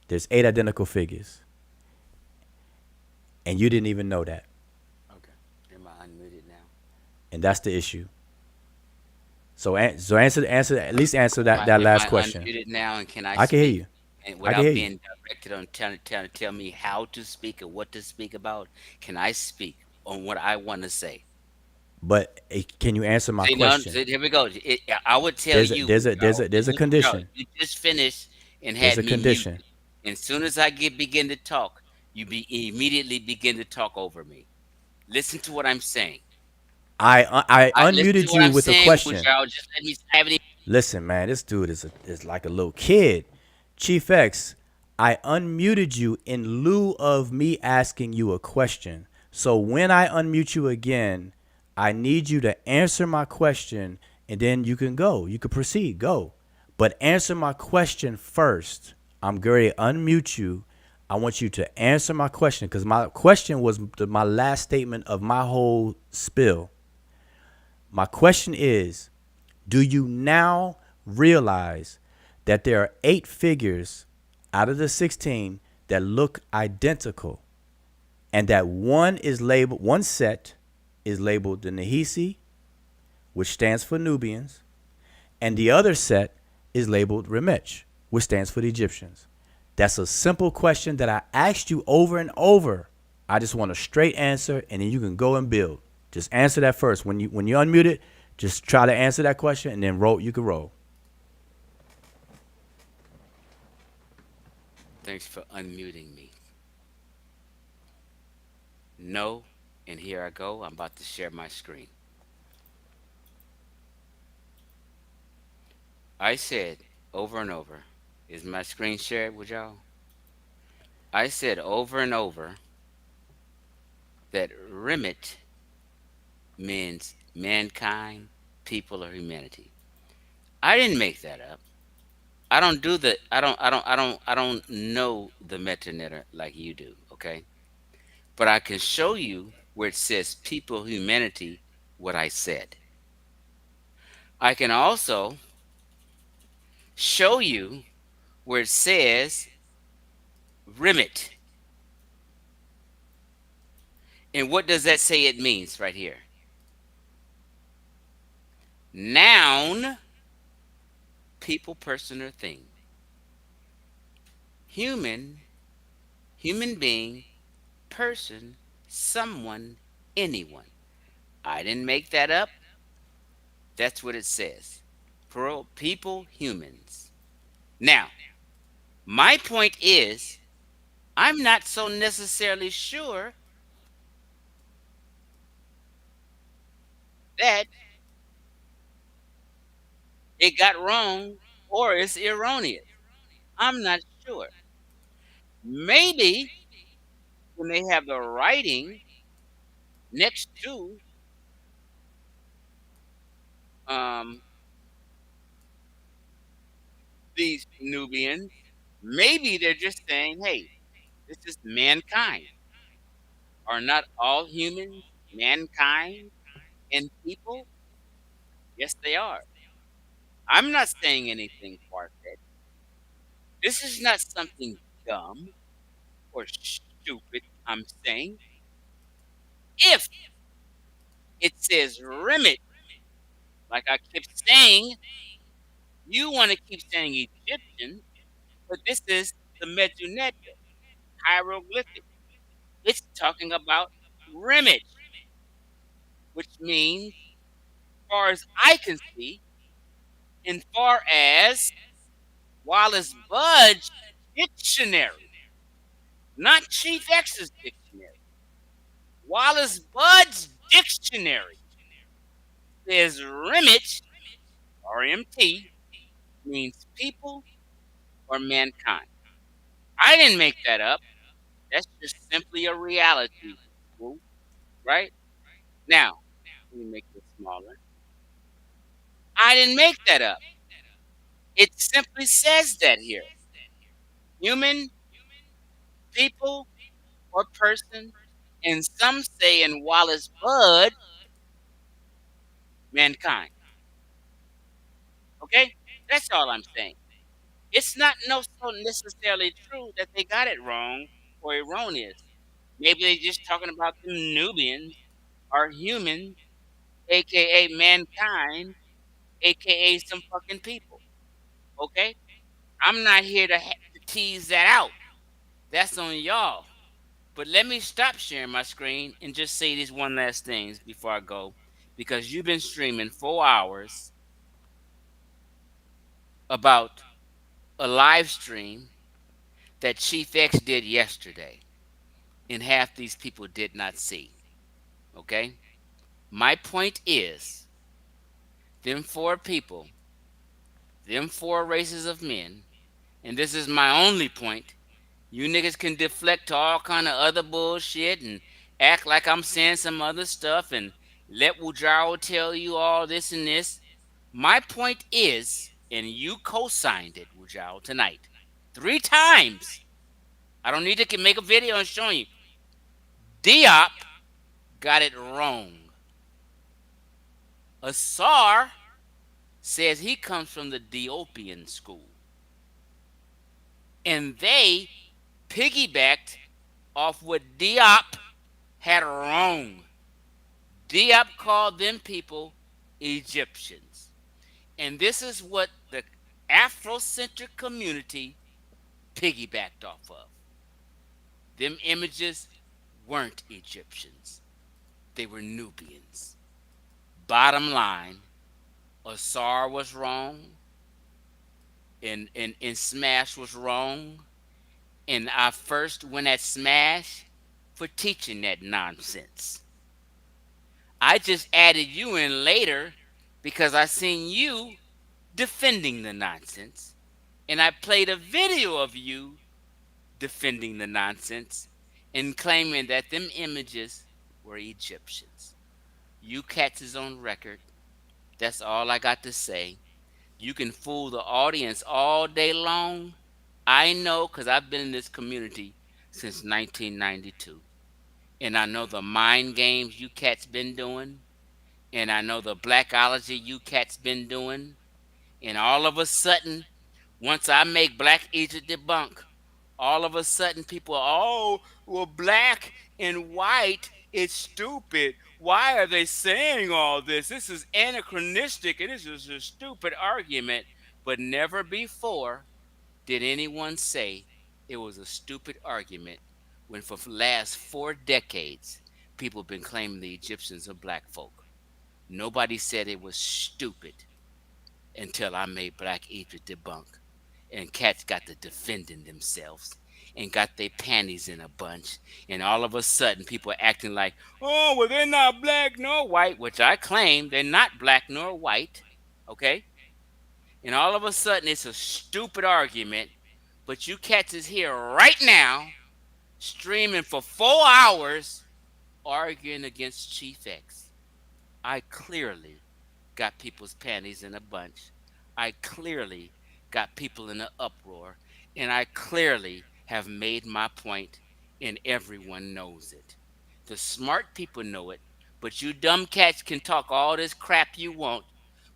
There's 8 identical figures. And you didn't even know that. Okay. Am I unmuted now? And that's the issue. So answer at least answer that last Am I question. unmuted now, and can I I can hear speak? you. And I can without hear you. being directed on trying to tell me how to speak or what to speak about, can I speak on what I want to say? But can you answer my See, no, question? see, here we go. I would tell you, There's a Joe, condition. you just finished and There's had a me condition. muted. And as soon as I begin to talk, immediately begin to talk over me. Listen to what I'm saying. I I listen to unmuted what you I'm with a saying, question. Joe. Just let me have any. Listen, man, this dude is like a little kid. Chief X, I unmuted you in lieu of me asking you a question. So when I unmute you again, I need you to answer my question and then you can go. You can proceed. Go. But answer my question first. I'm going to unmute you. I want you to answer my question because my question was my last statement of my whole spill. My question is, do you now realize that there are 8 figures out of the 16 that look identical and that one set is labeled the Nehisi, which stands for Nubians, and the other set is labeled Remet, which stands for the Egyptians? That's a simple question that I asked you over and over. I just want a straight answer, and then you can go and build. Just answer that first. When you unmute it, just try to answer that question, and then roll. You can roll. Thanks for unmuting me. No, and here I go. I'm about to share my screen. I said over and over, is my screen shared with y'all? I said over and over that Remet means mankind, people, or humanity. I didn't make that up. I don't do the I don't know the metanetter like you do, okay? But I can show you where it says people, humanity, what I said. I can also show you where it says Remet. And what does that say it means right here? Noun, people, person, or thing. Human, human being, person, someone, anyone. I didn't make that up. That's what it says. People, humans. Now, my point is, I'm not so necessarily sure that it got wrong or it's erroneous. I'm not sure. Maybe when they have the writing next to um, these Nubians, maybe they're just saying, hey, this is mankind. Are not all humans mankind? And people, yes, they are. I'm not saying anything far fetched. This is not something dumb or stupid. I'm saying if it says Remet, like I keep saying, you want to keep saying Egyptian, but this is the Medew Netcher, hieroglyphic. It's talking about Remet, which means, far as I can see, in far as Wallace Budge dictionary, not Chief X's dictionary. Wallace Budge dictionary says Remet, RMT, means people or mankind. I didn't make that up. That's just simply a reality, Woo, right? Now, let me make this smaller. I didn't make that up. It simply says that here. Human, people, or person, and some say in Wallace Bud, mankind. Okay? That's all I'm saying. It's not no so necessarily true that they got it wrong or erroneous. Maybe they just talking about them Nubians are humans, aka mankind, aka some fucking people. Okay? I'm not here to tease that out. That's on y'all. But let me stop sharing my screen and just say these one last things before I go. Because you've been streaming 4 hours about a live stream that Chief X did yesterday. And half these people did not see. Okay? My point is, them four people, them four races of men, and this is my only point. You niggas can deflect to all kind of other bullshit and act like I'm saying some other stuff and let Wujaro tell you all this and this. My point is, and you co-signed it, Wujaro, tonight, 3 times. I don't need to make a video and show you. Diop got it wrong. Asar says he comes from the Diopian school. And they piggybacked off what Diop had wrong. Diop called them people Egyptians. And this is what the Afrocentric community piggybacked off of. Them images weren't Egyptians, they were Nubians. Bottom line, Asar was wrong, and Smash was wrong, and I first went at Smash for teaching that nonsense. I just added you in later because I seen you defending the nonsense, and I played a video of you defending the nonsense and claiming that them images were Egyptians. You cats is on record. That's all I got to say. You can fool the audience all day long. I know because I've been in this community since 1992. And I know the mind games you cats been doing. And I know the blackology you cats been doing. And all of a sudden, once I make Black Egypt debunk, all of a sudden people are, oh, well, black and white, it's stupid. Why are they saying all this? This is anachronistic and this is a stupid argument. But never before did anyone say it was a stupid argument when for the last 4 decades people have been claiming the Egyptians are black folk. Nobody said it was stupid until I made Black Egypt debunk. And cats got to defending themselves and got their panties in a bunch. And all of a sudden, people are acting like, oh, well, they're not black nor white, which I claim they're not black nor white. Okay? And all of a sudden, it's a stupid argument. But you cats is here right now, streaming for 4 hours, arguing against Chief X. I clearly got people's panties in a bunch. I clearly got people in an uproar. And I clearly have made my point, and everyone knows it. The smart people know it, But you dumb cats can talk all this crap you want,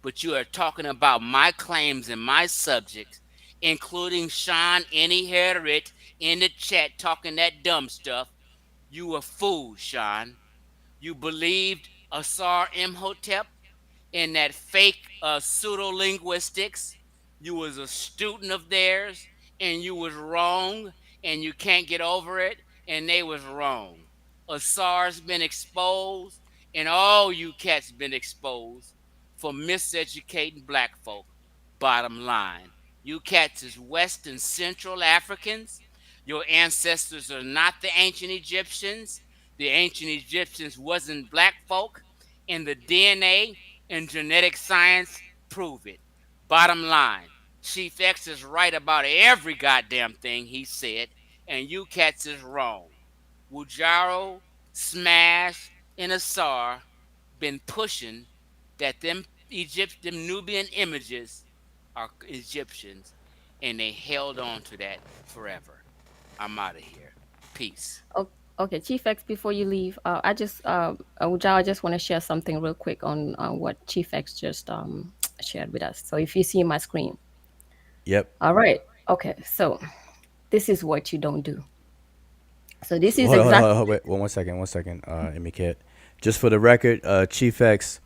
but you are talking about my claims and my subjects, including Sean Any in the chat talking that dumb stuff. You a fool, Sean. You believed Asar Imhotep in that fake pseudo linguistics. You was a student of theirs, and you was wrong, and you can't get over it, and they was wrong. Asar's been exposed, and all you cats been exposed for miseducating black folk. Bottom line, you cats is West and Central Africans. Your ancestors are not the ancient Egyptians. The ancient Egyptians wasn't black folk, and the DNA and genetic science prove it. Bottom line, Chief X is right about every goddamn thing he said, and you cats is wrong. Wujaro, Smash, and Asar been pushing that them Nubian images are Egyptians, and they held on to that forever. I'm out of here. Peace. Oh, okay, Chief X, before you leave, Ujao, I just want to share something real quick on what Chief X just shared with us. So if you see my screen, Yep. all right, okay, so this is what you don't do. So this is Hold on, hold on, exactly. hold on, wait, one second, Emiket. Just for the record, Chief X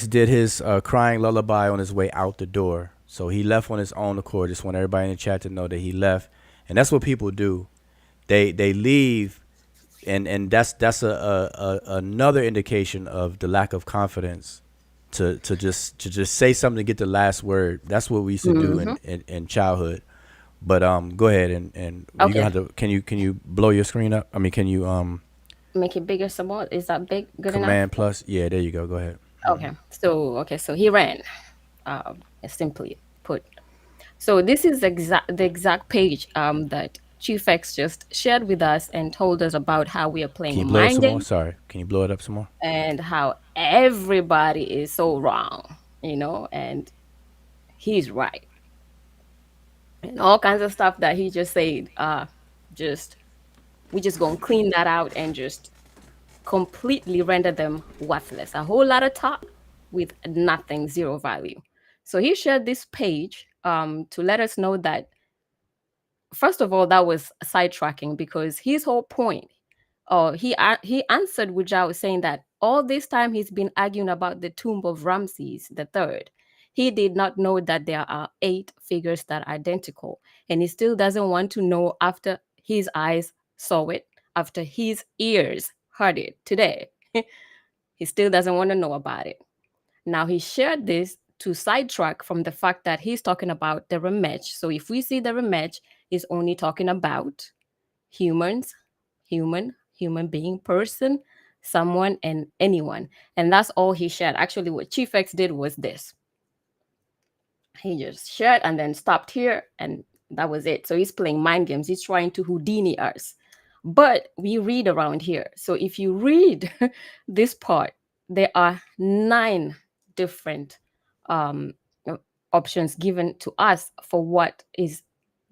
did his crying lullaby on his way out the door. So he left on his own accord. Just want everybody in the chat to know that he left, and that's what people do. They leave, and that's another indication of the lack of confidence to just say something to get the last word. That's what we used to do in childhood. But go ahead and you Okay, gonna have to. Can you blow your screen up? I mean, can you make it bigger some more. Is that big good enough? command plus? Yeah, there you go. Go ahead. Okay, so he ran, simply put. So this is the exact page that Chief X just shared with us and told us about how we are Can playing you blow it mind some more? games Sorry. Can you blow it up some more? and how everybody is so wrong, and he's right. And all kinds of stuff that he just said, just we just gonna clean that out and just completely render them worthless. A whole lot of talk with nothing, zero value. So he shared this page to let us know that, first of all, that was sidetracking because his whole point, he answered Wujao saying that all this time he's been arguing about the tomb of Ramses III. He did not know that there are 8 figures that are identical, and he still doesn't want to know after his eyes saw it, after his ears heard it today. He still doesn't want to know about it. Now he shared this to sidetrack from the fact that he's talking about the rematch. So if we see the rematch is only talking about humans, human being, person, someone, and anyone. And that's all he shared. Actually, what Chief X did was this. He just shared and then stopped here, and that was it. So he's playing mind games. He's trying to Houdini us. But we read around here. So if you read this part, there are 9 different um, options given to us for what is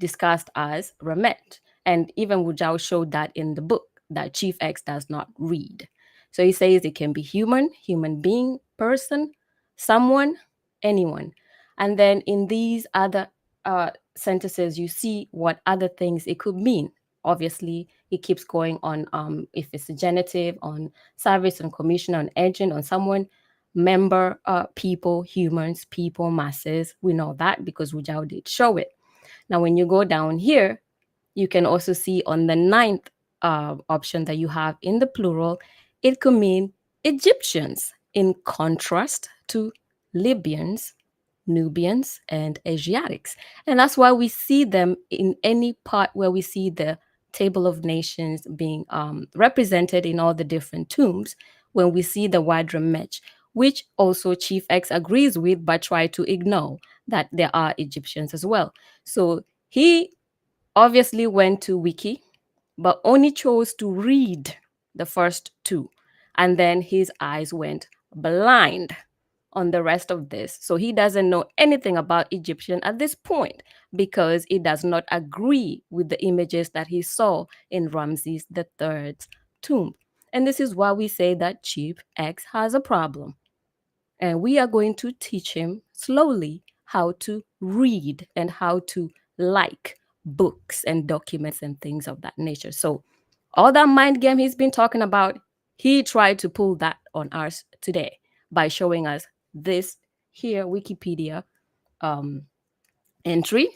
discussed as Remet. And even Wujao showed that in the book that Chief X does not read. So he says it can be human being, person, someone, anyone. And then in these other sentences, you see what other things it could mean. Obviously, it keeps going on if it's a genitive, on service, on commission, on agent, on someone, member, people, humans, people, masses. We know that because Wujao did show it. Now, when you go down here, you can also see on the 9th option that you have in the plural, it could mean Egyptians in contrast to Libyans, Nubians, and Asiatics. And that's why we see them in any part where we see the table of nations being represented in all the different tombs, when we see the word Ramech, which also Chief X agrees with, but try to ignore that there are Egyptians as well. So he obviously went to Wiki, but only chose to read the first 2. And then his eyes went blind on the rest of this. So he doesn't know anything about Egyptian at this point because it does not agree with the images that he saw in Ramses III's tomb. And this is why we say that Chief X has a problem. And we are going to teach him slowly how to read and how to like books and documents and things of that nature. So all that mind game he's been talking about, he tried to pull that on us today by showing us this here Wikipedia entry,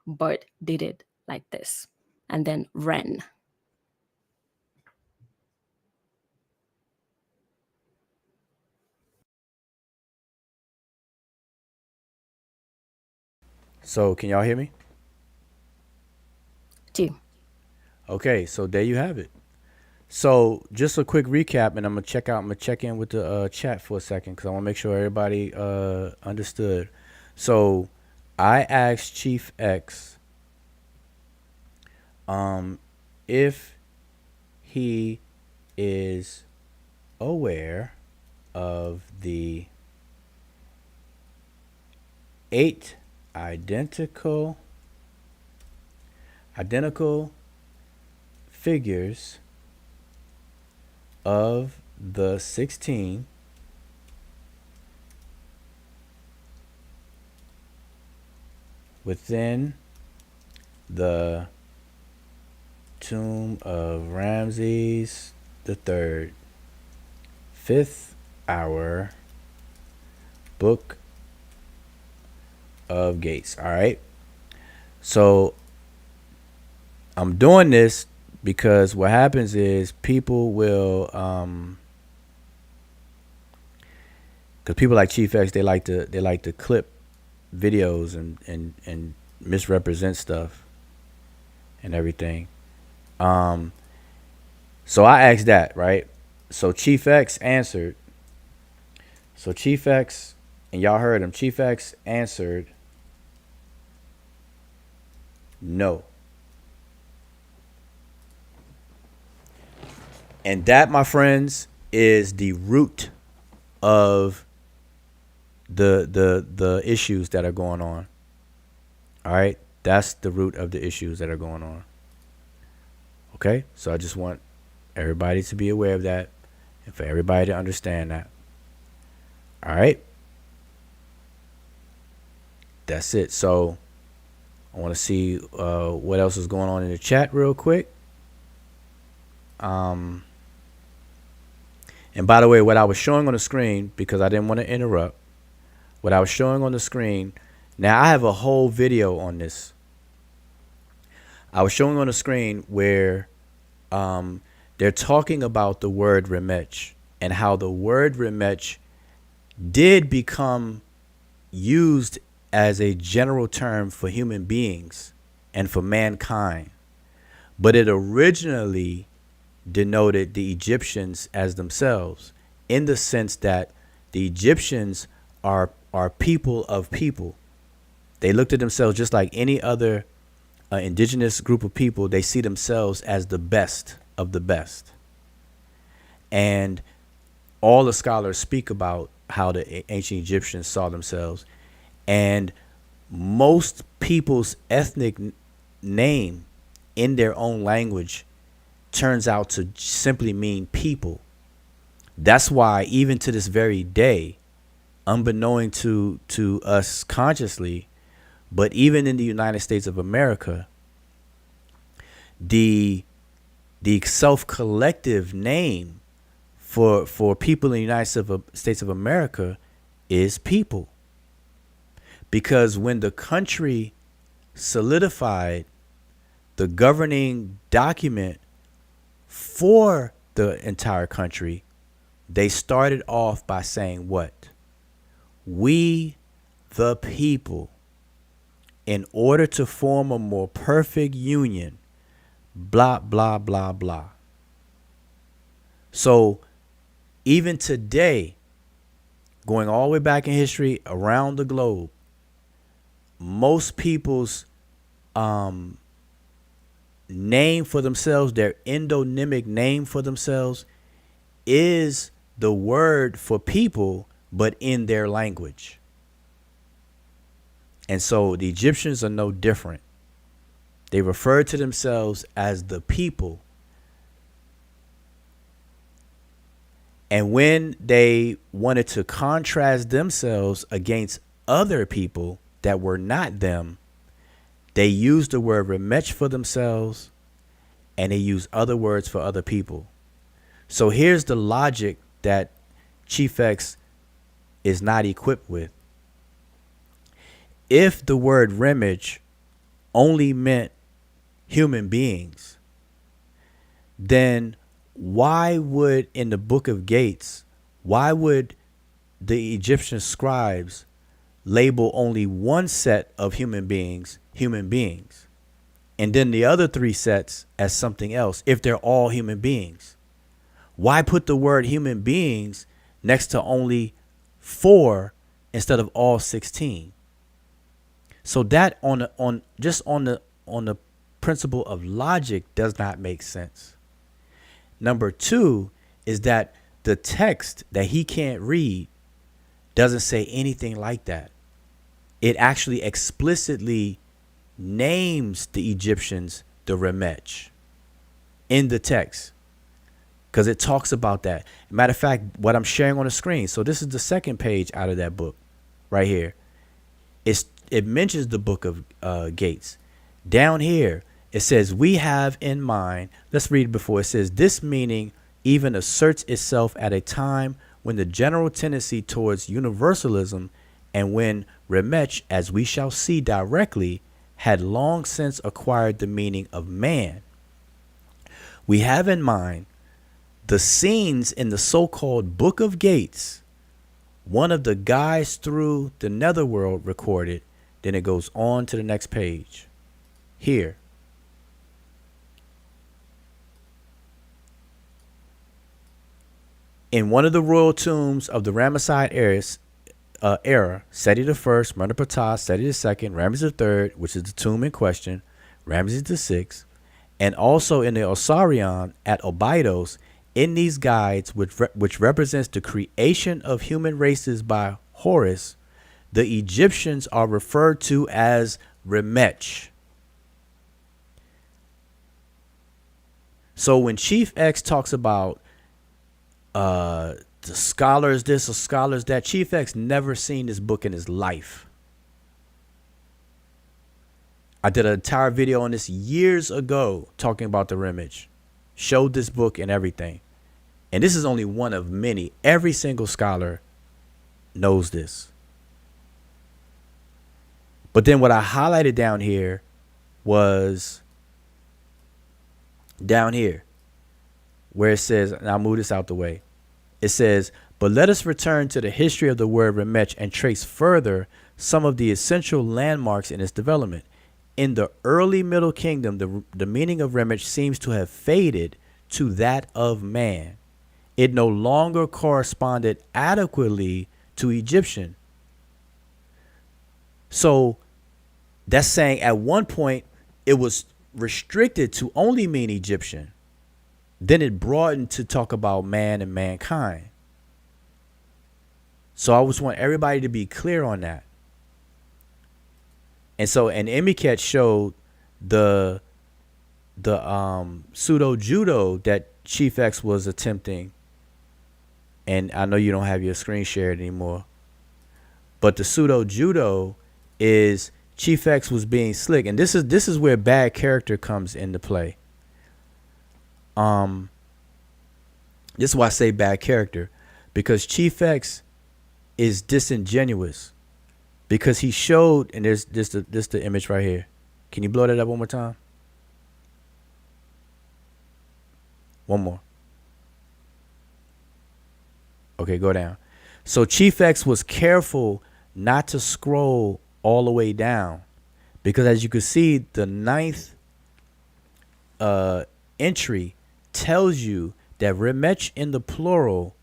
but did it like this. And then ren. So can y'all hear me? T. Okay, so there you have it. So just a quick recap, and I'm gonna check in with the chat for a second because I want to make sure everybody understood. So I asked Chief X if he is aware of the 8 identical figures of the 16 within the tomb of Ramses III, 5th hour, Book of Gates. All right. So I'm doing this because what happens is people will, because people like Chief X, they like to clip videos and misrepresent stuff and everything. So I asked that, right? So Chief X answered. So Chief X, and y'all heard him. Chief X answered no. And that, my friends, is the root of the issues that are going on. All right? That's the root of the issues that are going on. Okay? So I just want everybody to be aware of that and for everybody to understand that. All right? That's it. So I want to see what else is going on in the chat real quick. And by the way, what I was showing on the screen, because I didn't want to interrupt, what I was showing on the screen, now I have a whole video on this. I was showing on the screen where they're talking about the word Remet and how the word Remet did become used as a general term for human beings and for mankind. But it originally denoted the Egyptians as themselves, in the sense that the Egyptians are people of people. They looked at themselves just like any other indigenous group of people. They see themselves as the best of the best. And all the scholars speak about how the ancient Egyptians saw themselves. And most people's ethnic name in their own language turns out to simply mean people. That's why even to this very day, unbeknown to us consciously, but even in the United States of America, the self-collective name for people in the United States of America is people. Because when the country solidified the governing document for the entire country, they started off by saying what? We, the people, in order to form a more perfect union, blah, blah, blah, blah. So even today, going all the way back in history around the globe, most people's name for themselves, their endonymic name for themselves, is the word for people, but in their language. And so the Egyptians are no different. They refer to themselves as the people And when they wanted to contrast themselves against other people that were not them, they used the word Remet for themselves and they used other words for other people. So here's the logic that Chief X is not equipped with. If the word Remage only meant human beings, then why would, in the Book of Gates, why would the Egyptian scribes label only one set of human beings, and then the other three sets as something else if they're all human beings? Why put the word human beings next to only 4 instead of all 16? So that on the principle of logic does not make sense. Number 2 is that the text that he can't read doesn't say anything like that. It actually explicitly names the Egyptians the Remet in the text, because it talks about that. Matter of fact, what I'm sharing on the screen, so this is the second page out of that book right here. It mentions the Book of Gates. Down here, it says, we have in mind, let's read it before. It says, this meaning even asserts itself at a time when the general tendency towards universalism and when Remet, as we shall see directly, had long since acquired the meaning of man. We have in mind the scenes in the so-called Book of Gates, one of the guides through the netherworld recorded. Then it goes on to the next page. Here. In one of the royal tombs of the Ramesside era, Seti I, Merneptah, Seti II, Rameses III, which is the tomb in question, Rameses VI, and also in the Osirion at Abydos, in these guides, which represents the creation of human races by Horus, the Egyptians are referred to as Remet. So when Chief X talks about the scholars this or scholars that, Chief X never seen this book in his life. I did an entire video on this years ago talking about the Remet. Showed this book and everything. And this is only one of many. Every single scholar knows this. But then what I highlighted down here was down here where it says, and I'll move this out the way. It says, but let us return to the history of the word Remet and trace further some of the essential landmarks in its development. In the early Middle Kingdom, the meaning of Remet seems to have faded to that of man. It no longer corresponded adequately to Egyptian. So that's saying at one point it was restricted to only mean Egyptian. Then it broadened to talk about man and mankind. So I just want everybody to be clear on that. And so, and Emiket showed the pseudo judo that Chief X was attempting. And I know you don't have your screen shared anymore, but the pseudo judo is Chief X was being slick, and this is where bad character comes into play. This is why I say bad character, because Chief X is disingenuous, because he showed, and there's this the image right here. Can you blow that up one more time? One more. Okay, go down. So Chief X was careful not to scroll all the way down, because as you can see, the 9th entry tells you that Remet in the plural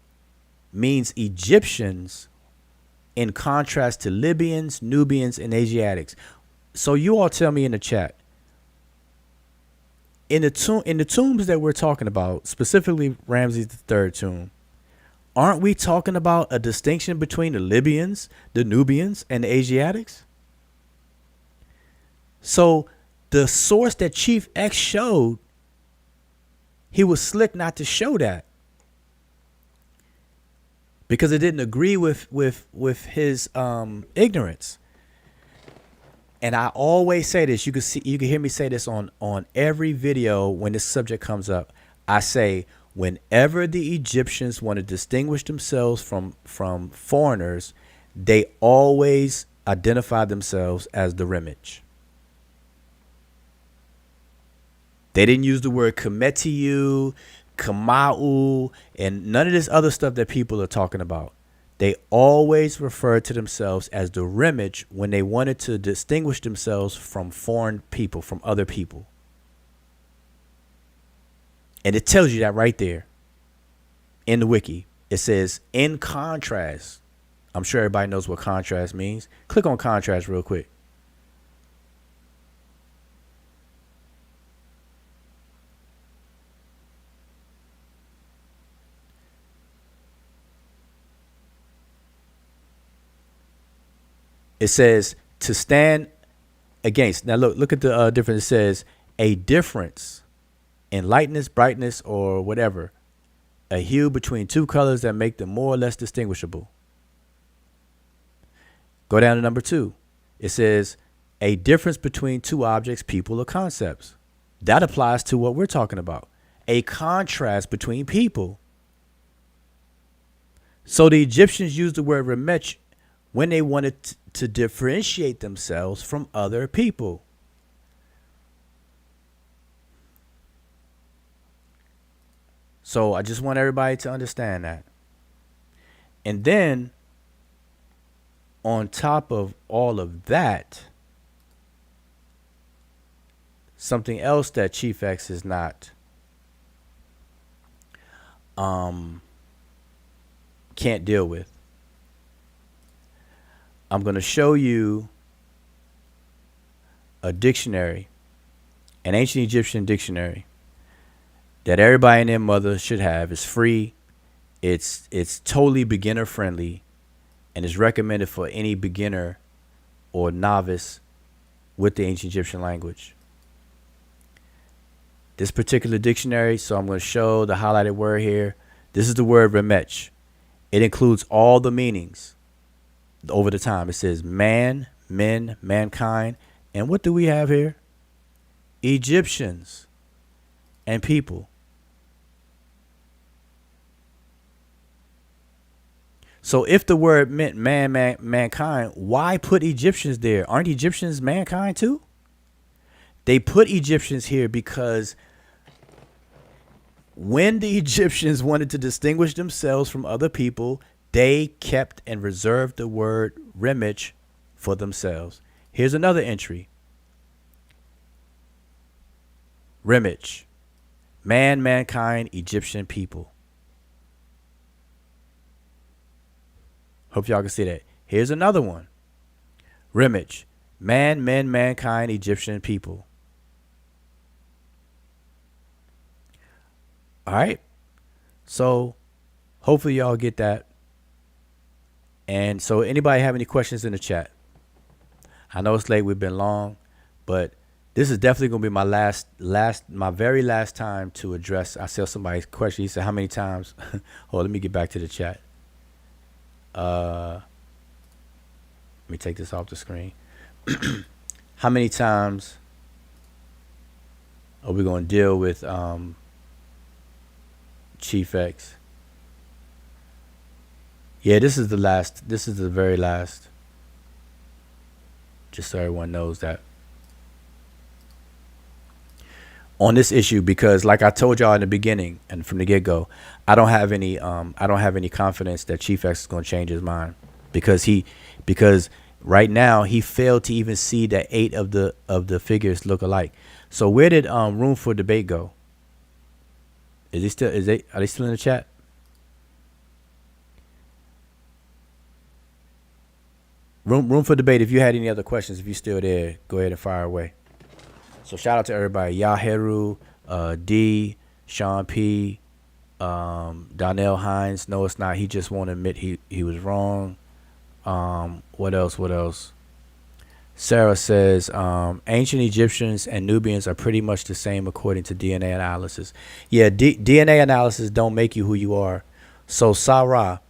means Egyptians in contrast to Libyans, Nubians, and Asiatics. So you all tell me in the chat, in the tombs that we're talking about, specifically Ramses III tomb, aren't we talking about a distinction between the Libyans, the Nubians, and the Asiatics? So the source that Chief X showed, he was slick not to show that. because it didn't agree with his ignorance. And I always say this. You can hear me say this on every video when this subject comes up. I say whenever the Egyptians want to distinguish themselves from foreigners, they always identify themselves as the Remet. They didn't use the word Kemetiu, Kamau, and none of this other stuff that people are talking about. They always referred to themselves as the Remet when they wanted to distinguish themselves from foreign people, from other people. And it tells you that right there in the wiki. It says, in contrast. I'm sure everybody knows what contrast means. Click on contrast real quick. It says to stand against. Now look at the difference. It says a difference in lightness, brightness, or whatever. A hue between two colors that make them more or less distinguishable. Go down to number 2. It says a difference between two objects, people, or concepts. That applies to what we're talking about. A contrast between people. So the Egyptians used the word Remet when they wanted to differentiate themselves from other people. So I just want everybody to understand that. And then, on top of all of that, something else that Chief X is not can't deal with. I'm going to show you a dictionary, an ancient Egyptian dictionary that everybody and their mother should have. It's free. It's totally beginner friendly, and is recommended for any beginner or novice with the ancient Egyptian language. This particular dictionary, so I'm going to show the highlighted word here. This is the word Remet. It includes all the meanings over the time. It says man, men, mankind, and what do we have here? Egyptians and people. So if the word meant mankind, why put Egyptians there? Aren't Egyptians mankind too? They put Egyptians here because when the Egyptians wanted to distinguish themselves from other people, they kept and reserved the word Remet for themselves. Here's another entry. Remet, man, mankind, Egyptian people. Hope y'all can see that. Here's another one. Remet, man, men, mankind, Egyptian people. All right. So hopefully y'all get that. And so anybody have any questions in the chat? I know it's late. We've been long, but this is definitely going to be my very last time to address. I saw somebody's question. He said, how many times? Oh, let me get back to the chat. Let me take this off the screen. How many times are we going to deal with Chief X? Yeah, this is the last. This is the very last. Just so everyone knows that. On this issue, because like I told y'all in the beginning and from the get-go, I don't have any confidence that Chief X is going to change his mind, because right now he failed to even see that 8 of the figures look alike. So where did room for debate go? Are they still in the chat? Room for debate. If you had any other questions, if you're still there, go ahead and fire away. So shout out to everybody. Yaheru, D, Sean P, Donnell Hines. No, it's not. He just won't admit he was wrong. What else? Sarah says, ancient Egyptians and Nubians are pretty much the same according to DNA analysis. Yeah, DNA analysis don't make you who you are. So Sarah,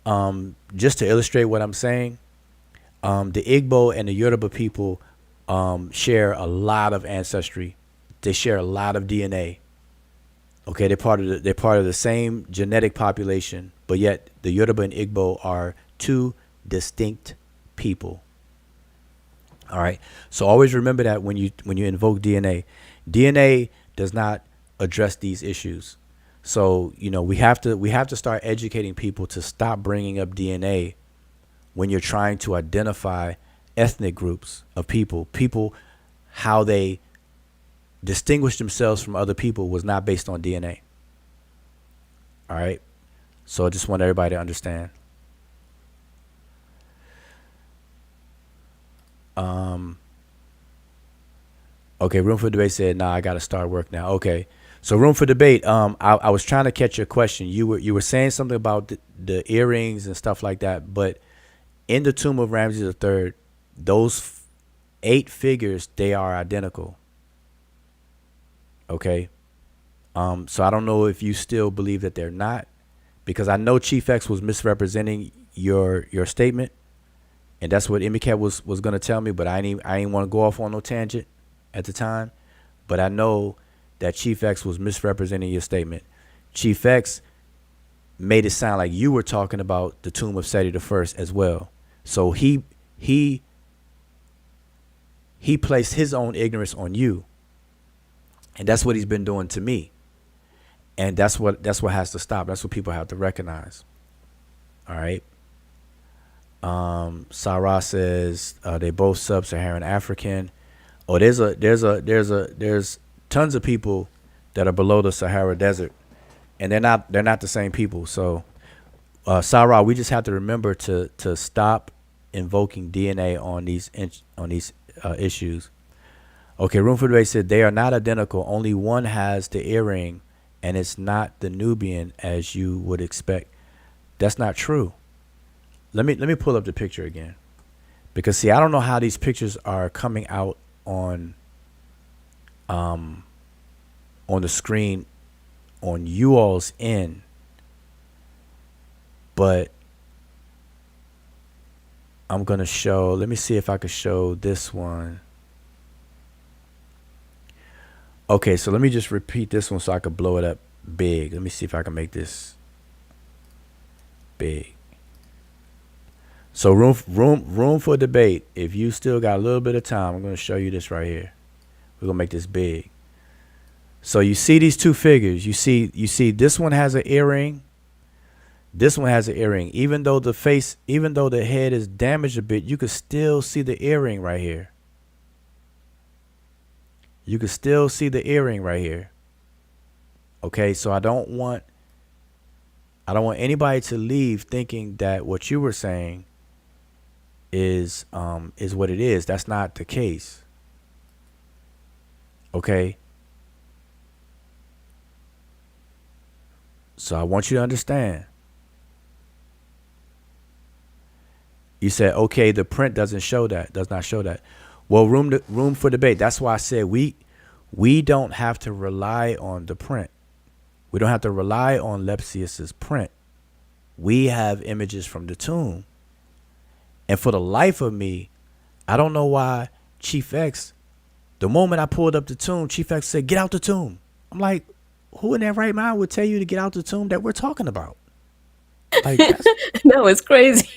Just to illustrate what I'm saying, the Igbo and the Yoruba people share a lot of ancestry. They share a lot of DNA. Okay, they're part of the same genetic population, but yet the Yoruba and Igbo are two distinct people. All right. So always remember that when you invoke DNA, DNA does not address these issues. So we have to start educating people to stop bringing up DNA when you're trying to identify ethnic groups of people how they distinguish themselves from other people was not based on DNA. All right. So I just want everybody to understand. Okay, room for debate said, "Nah, I got to start work now." Okay, so room for debate. I was trying to catch your question. You were saying something about the earrings and stuff like that, but in the tomb of Ramses III, those 8 figures, they are identical. Okay, so I don't know if you still believe that they're not, because I know Chief X was misrepresenting your statement, and that's what Emicat was gonna tell me, but I ain't want to go off on no tangent at the time, but I know that Chief X was misrepresenting your statement. Chief X made it sound like you were talking about the tomb of Seti I as well. So he placed his own ignorance on you, and that's what he's been doing to me. And that's what has to stop. That's what people have to recognize. All right. Sarah says they both sub-Saharan African. Oh, there's tons of people that are below the Sahara Desert, and they're not the same people. So, Sarah, we just have to remember to stop invoking DNA on these issues. Okay, Room for Debate said they are not identical. Only one has the earring, and it's not the Nubian as you would expect. That's not true. Let me pull up the picture again, because see, I don't know how these pictures are coming out on the screen on you all's end, but I'm gonna show. Let me see if I could show this one. Okay, so let me just repeat this one so I could blow it up big. Let me see if I can make this big. So room for debate. If you still got a little bit of time, I'm going to show you this right here. We're going to make this big. So you see these 2 figures. You see this one has an earring. This one has an earring. Even though the head is damaged a bit, you can still see the earring right here. You can still see the earring right here. Okay, so I don't want anybody to leave thinking that what you were saying is what it is. That's not the case. Okay? So I want you to understand. You said, okay, the print does not show that. Well, room for debate. That's why I said we don't have to rely on the print. We don't have to rely on Lepsius's print. We have images from the tomb. And for the life of me, I don't know why Chief X, the moment I pulled up the tomb, Chief X said, "Get out the tomb." I'm like, who in their right mind would tell you to get out the tomb that we're talking about? Like, That was crazy.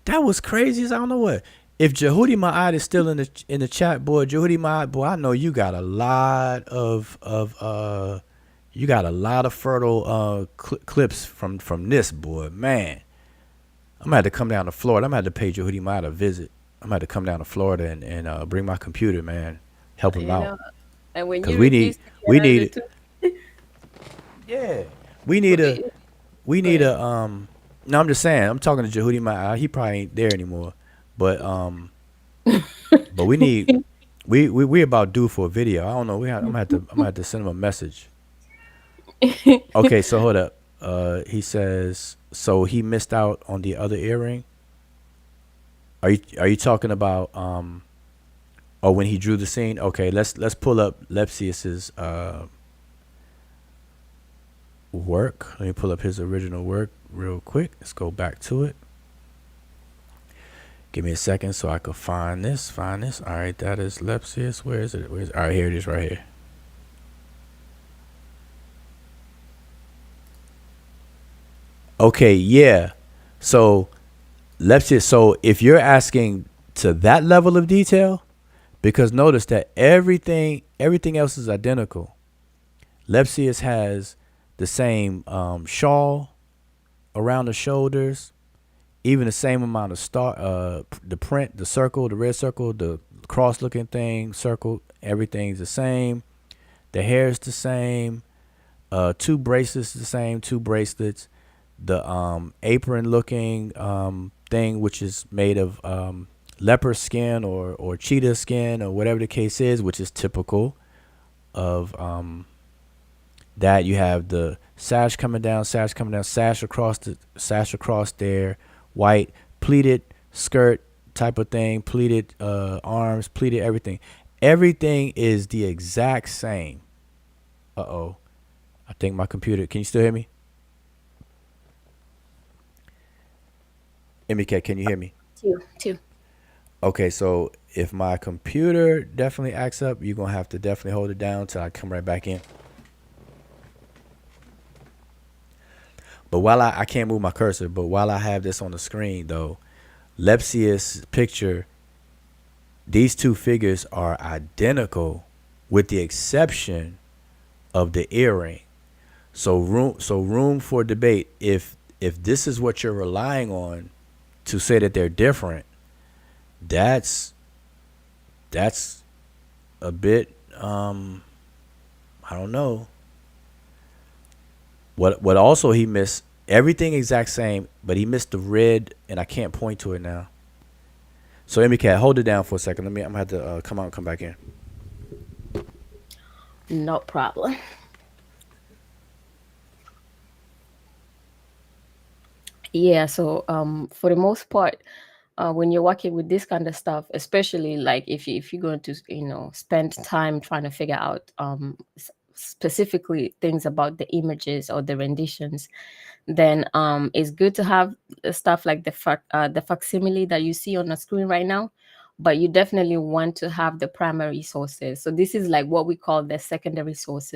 that was crazy as I don't know what. If Jehudi Ma'at is still in the chat, boy, Jehudi Ma'at, boy, I know you got a lot of fertile clips from this, boy, man. I'm gonna have to come down to Florida. I'm gonna have to pay Jehudi Ma'at a visit. I'm gonna have to come down to Florida and bring my computer, man, help him out. And when Because you we refuse need to yeah, we need a no, I'm just saying, I'm talking to Jehudi Ma'at. He probably ain't there anymore, but we need we about due for a video. I don't know. I'm gonna have to send him a message. Okay, so hold up. He says, so he missed out on the other earring. Are you talking about or when he drew the scene? Okay, let's pull up Lepsius's work. Let me pull up his original work real quick. Let's go back to it. Give me a second so I can find this. All right, that is Lepsius. Where is it? All right, here it is right here. Okay, yeah. So Lepsius, so if you're asking to that level of detail, because notice that everything else is identical. Lepsius has the same shawl around the shoulders, even the same amount of the print, the circle, the red circle, the cross-looking thing, circle, everything's the same. The hair is the same. 2 bracelets the same, 2 bracelets. The apron-looking thing, which is made of leopard skin or cheetah skin or whatever the case is, which is typical of that. You have the sash coming down, sash across there, white pleated skirt type of thing, pleated arms, pleated everything. Everything is the exact same. I think my computer. Can you still hear me? MK, can you hear me? Two. Okay, so if my computer definitely acts up, you're gonna have to definitely hold it down till I come right back in. But while I can't move my cursor, but while I have this on the screen though, Lepsius' picture, these 2 figures are identical with the exception of the earring. So room for debate. If this is what you're relying on to say that they're different, that's a bit I don't know. What also he missed, everything exact same, but he missed the red, and I can't point to it now. So MK, hold it down for a second. I'm gonna have to come out and come back in. No problem. Yeah, so for the most part, when you're working with this kind of stuff, especially like if you're going to spend time trying to figure out specifically things about the images or the renditions, then it's good to have stuff like the facsimile that you see on the screen right now. But you definitely want to have the primary sources. So this is like what we call the secondary source.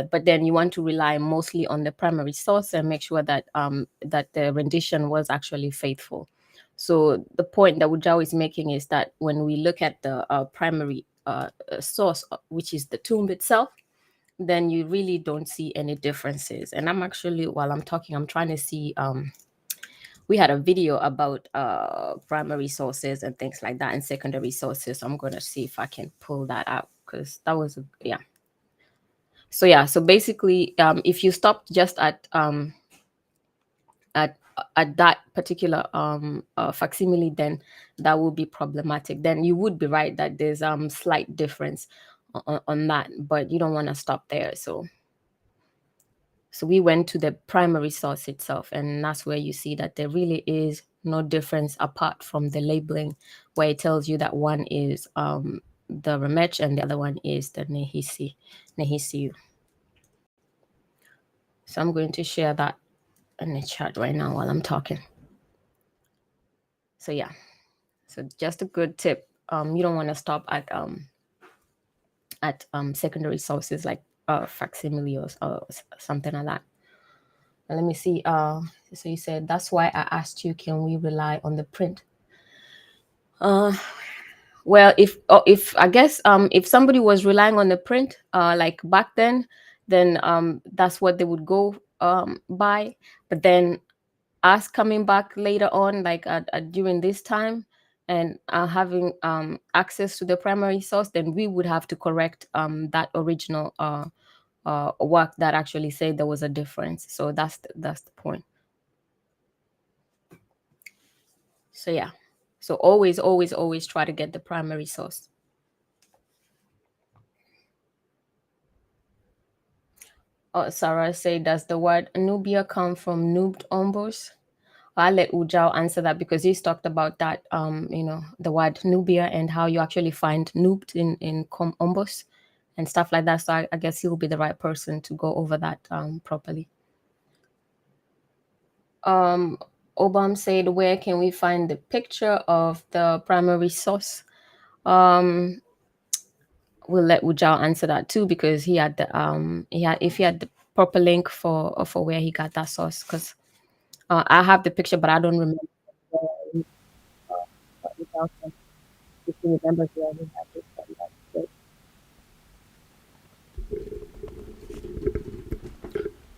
But then you want to rely mostly on the primary source and make sure that that the rendition was actually faithful. So the point that Wujao is making is that when we look at the primary source, which is the tomb itself, then you really don't see any differences. And I'm actually, while I'm talking, I'm trying to see. We had a video about primary sources and things like that and secondary sources. So I'm going to see if I can pull that out, because that was yeah. So yeah, so basically, if you stop just at that particular facsimile, then that will be problematic. Then you would be right that there's slight difference on that, but you don't want to stop there. So we went to the primary source itself, and that's where you see that there really is no difference apart from the labeling, where it tells you that one is the Remet and the other one is the Nehisiu. So I'm going to share that in the chat right now while I'm talking. So yeah, so just a good tip. You don't want to stop at secondary sources like facsimile or something like that. Now, let me see. So you said that's why I asked you, can we rely on the print? Well, if I guess if somebody was relying on the print like back then that's what they would go by. But then us coming back later on, like during this time, and having access to the primary source, then we would have to correct that original work that actually said there was a difference. So that's the point. So yeah, so always try to get the primary source. Sarah say, does the word Nubia come from noobed ombos? I'll let Ujao answer that, because he's talked about that, the word Nubia and how you actually find noobed in ombos. and stuff like that. So I guess he'll be the right person to go over that properly. Obam said, where can we find the picture of the primary source? We'll let Ujao answer that too, because he had the if he had the proper link for where he got that source, because I have the picture, but I don't remember. If you remember, where we had this from, that's good.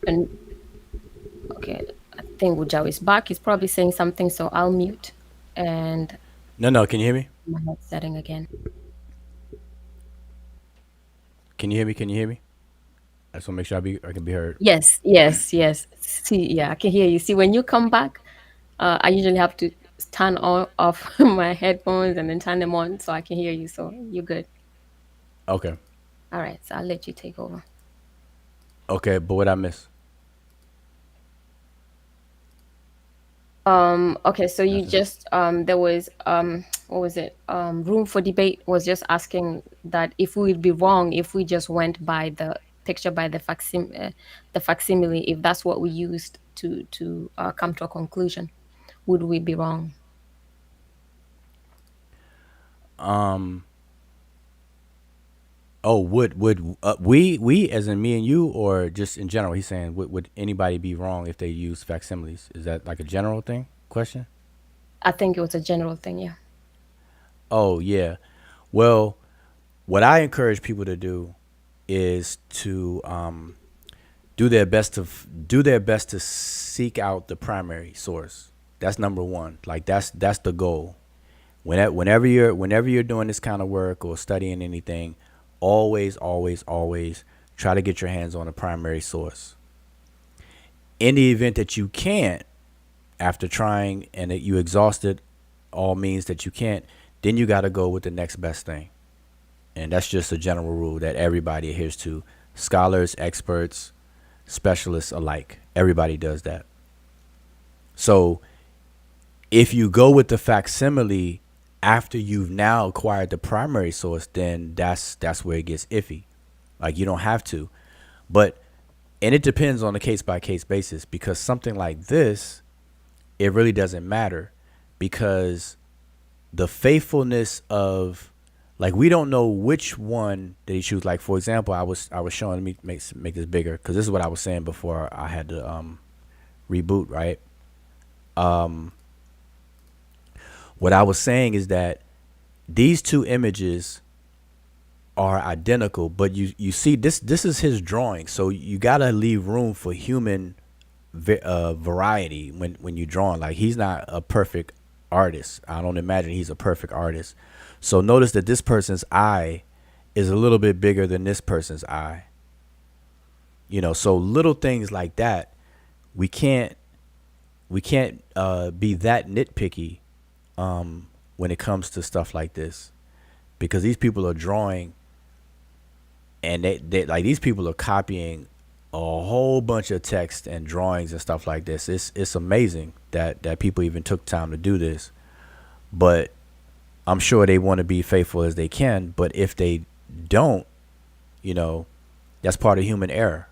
And okay, I think Ujao is back. He's probably saying something, so I'll mute and No, can you hear me? my head setting again. Can you hear me? Can you hear me? I just want to make sure I can be heard. Yes. See, yeah, I can hear you. See, when you come back, I usually have to turn off my headphones and then turn them on so I can hear you. So you're good. Okay. All right, so I'll let you take over. Okay, but what I miss? Okay, so you just there was what was it? Room for debate was just asking that if we would be wrong if we just went by the picture by the facsimile, if that's what we used to come to a conclusion, would we be wrong? Oh, would we as in me and you, or just in general? He's saying would anybody be wrong if they use facsimiles? Is that like a general thing question? I think it was a general thing, yeah. Oh yeah. Well, what I encourage people to do is to do their best to seek out the primary source. That's number one. Like that's the goal. Whenever you're doing this kind of work or studying anything, always try to get your hands on a primary source. In the event that you can't, after trying and that you exhausted all means that you can't, then you got to go with the next best thing. And that's just a general rule that everybody adheres to. Scholars, experts, specialists alike. Everybody does that. So if you go with the facsimile after you've now acquired the primary source, then that's where it gets iffy. Like you don't have to. But and it depends on a case by case basis, because something like this, it really doesn't matter, because the faithfulness of, like, we don't know which one did he choose. Like, for example, I was showing, let me make this bigger, because this is what I was saying before I had to reboot, right? What I was saying is that these two images are identical, but you see this is his drawing, so you gotta leave room for human variety when you're drawing. Like, he's not a perfect artist. I don't imagine he's a perfect artist. So notice that this person's eye is a little bit bigger than this person's eye. So little things like that, we can't be that nitpicky when it comes to stuff like this, because these people are drawing, and they like, these people are copying a whole bunch of text and drawings and stuff like this. It's amazing that people even took time to do this, but I'm sure they want to be faithful as they can. But if they don't, that's part of human error.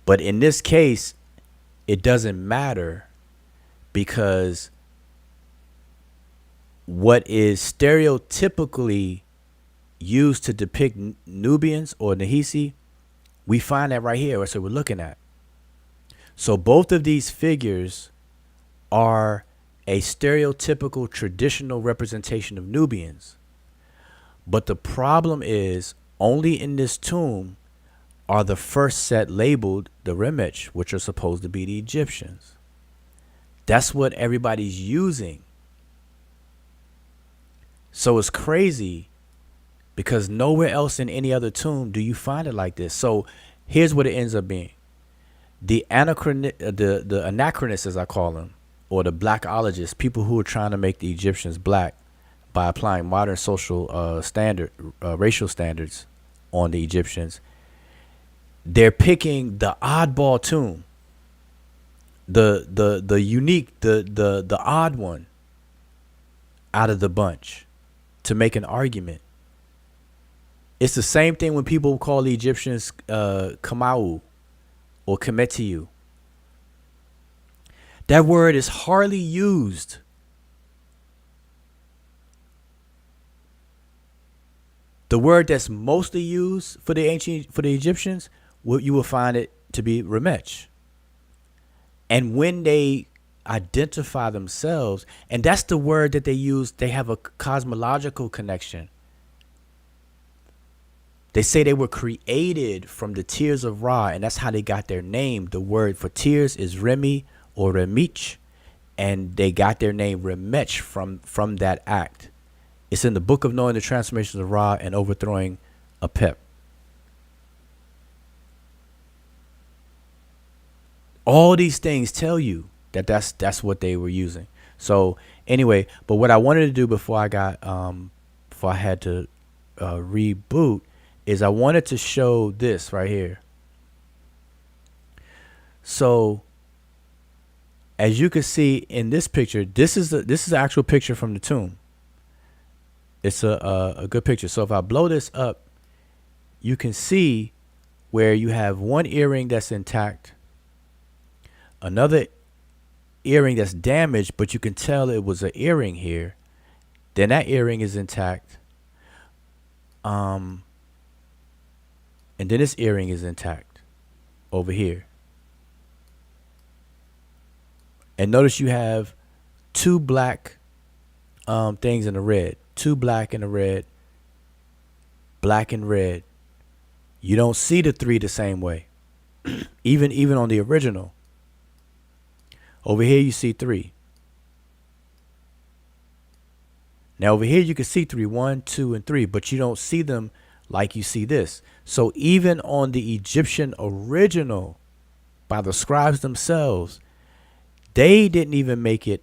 But in this case, it doesn't matter, because what is stereotypically used to depict Nubians or Nahisi, we find that right here. That's what we're looking at. So both of these figures are a stereotypical traditional representation of Nubians. But the problem is, only in this tomb are the first set labeled the Remet, which are supposed to be the Egyptians. That's what everybody's using. So it's crazy, because nowhere else in any other tomb do you find it like this. So here's what it ends up being. The anachronists, as I call them, or the blackologists, people who are trying to make the Egyptians black by applying modern social racial standards on the Egyptians, they're picking the oddball tomb, the unique, the odd one out of the bunch to make an argument. It's the same thing when people call the Egyptians Kamau or Kemetiu. That word is hardly used. The word that's mostly used for the Egyptians, you will find it to be Remet. And when they identify themselves, and that's the word that they use, they have a cosmological connection. They say they were created from the tears of Ra, and that's how they got their name. The word for tears is Remi or Remich, and they got their name Remech from that act. It's in the book of knowing the transformations of Ra and overthrowing Apep. All these things tell you that that's what they were using. So anyway, but what I wanted to do before I had to reboot is I wanted to show this right here. So as you can see in this picture, this is the actual picture from the tomb. It's a good picture. So if I blow this up, you can see where you have one earring that's intact, another earring that's damaged, but you can tell it was an earring here. Then that earring is intact. And then this earring is intact over here. And notice you have two black things in the red. Two black in the red. Black and red. You don't see the three the same way. even on the original. Over here you see three. Now over here you can see three, 1, 2, and 3, but you don't see them like you see this. So even on the Egyptian original, by the scribes themselves, they didn't even make it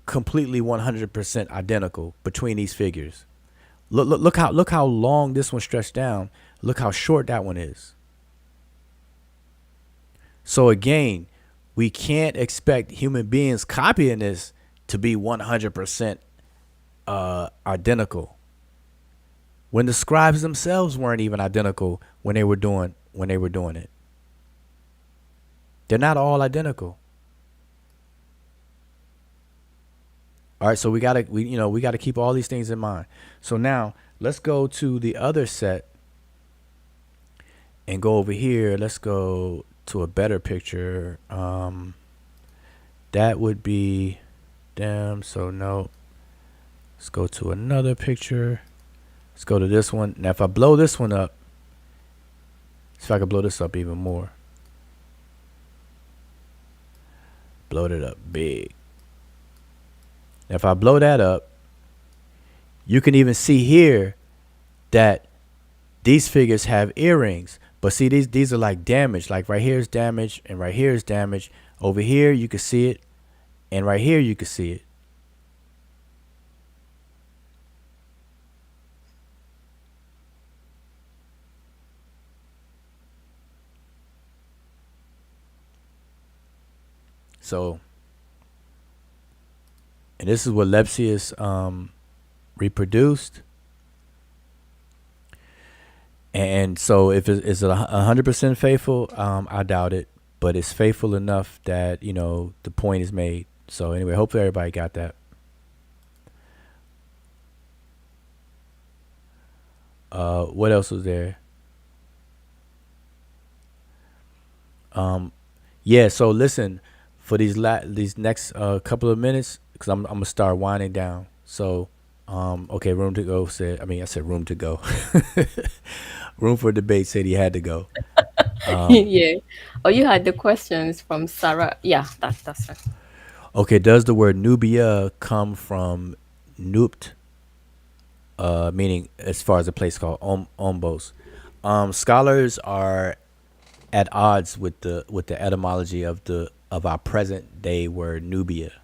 completely 100% identical between these figures. Look how long this one stretched down. Look how short that one is. So again, we can't expect human beings copying this to be 100% identical. When the scribes themselves weren't even identical when they were doing it. They're not all identical. All right, so we gotta keep all these things in mind. So now let's go to the other set and go over here. Let's go to a better picture. That would be them. So no. Let's go to another picture. Let's go to this one. Now if I blow this one up, see if I can blow this up even more. Blow it up big. Now if I blow that up, you can even see here that these figures have earrings. But see, these are like damaged. Like right here is damaged and right here is damaged. Over here you can see it, and right here you can see it. So, and this is what Lepsius reproduced. And so if is it 100% faithful, I doubt it. But it's faithful enough that, the point is made. So anyway, hopefully everybody got that. What else was there? Yeah, so listen, for these next couple of minutes, because I'm gonna start winding down. So, okay, room to go said. I said room to go. Room for debate said he had to go. Yeah. Oh, you had the questions from Sarah. Yeah, that's right. Okay, does the word Nubia come from Nupt, meaning as far as a place called Ombos? Scholars are at odds with the etymology of our present day word Nubia.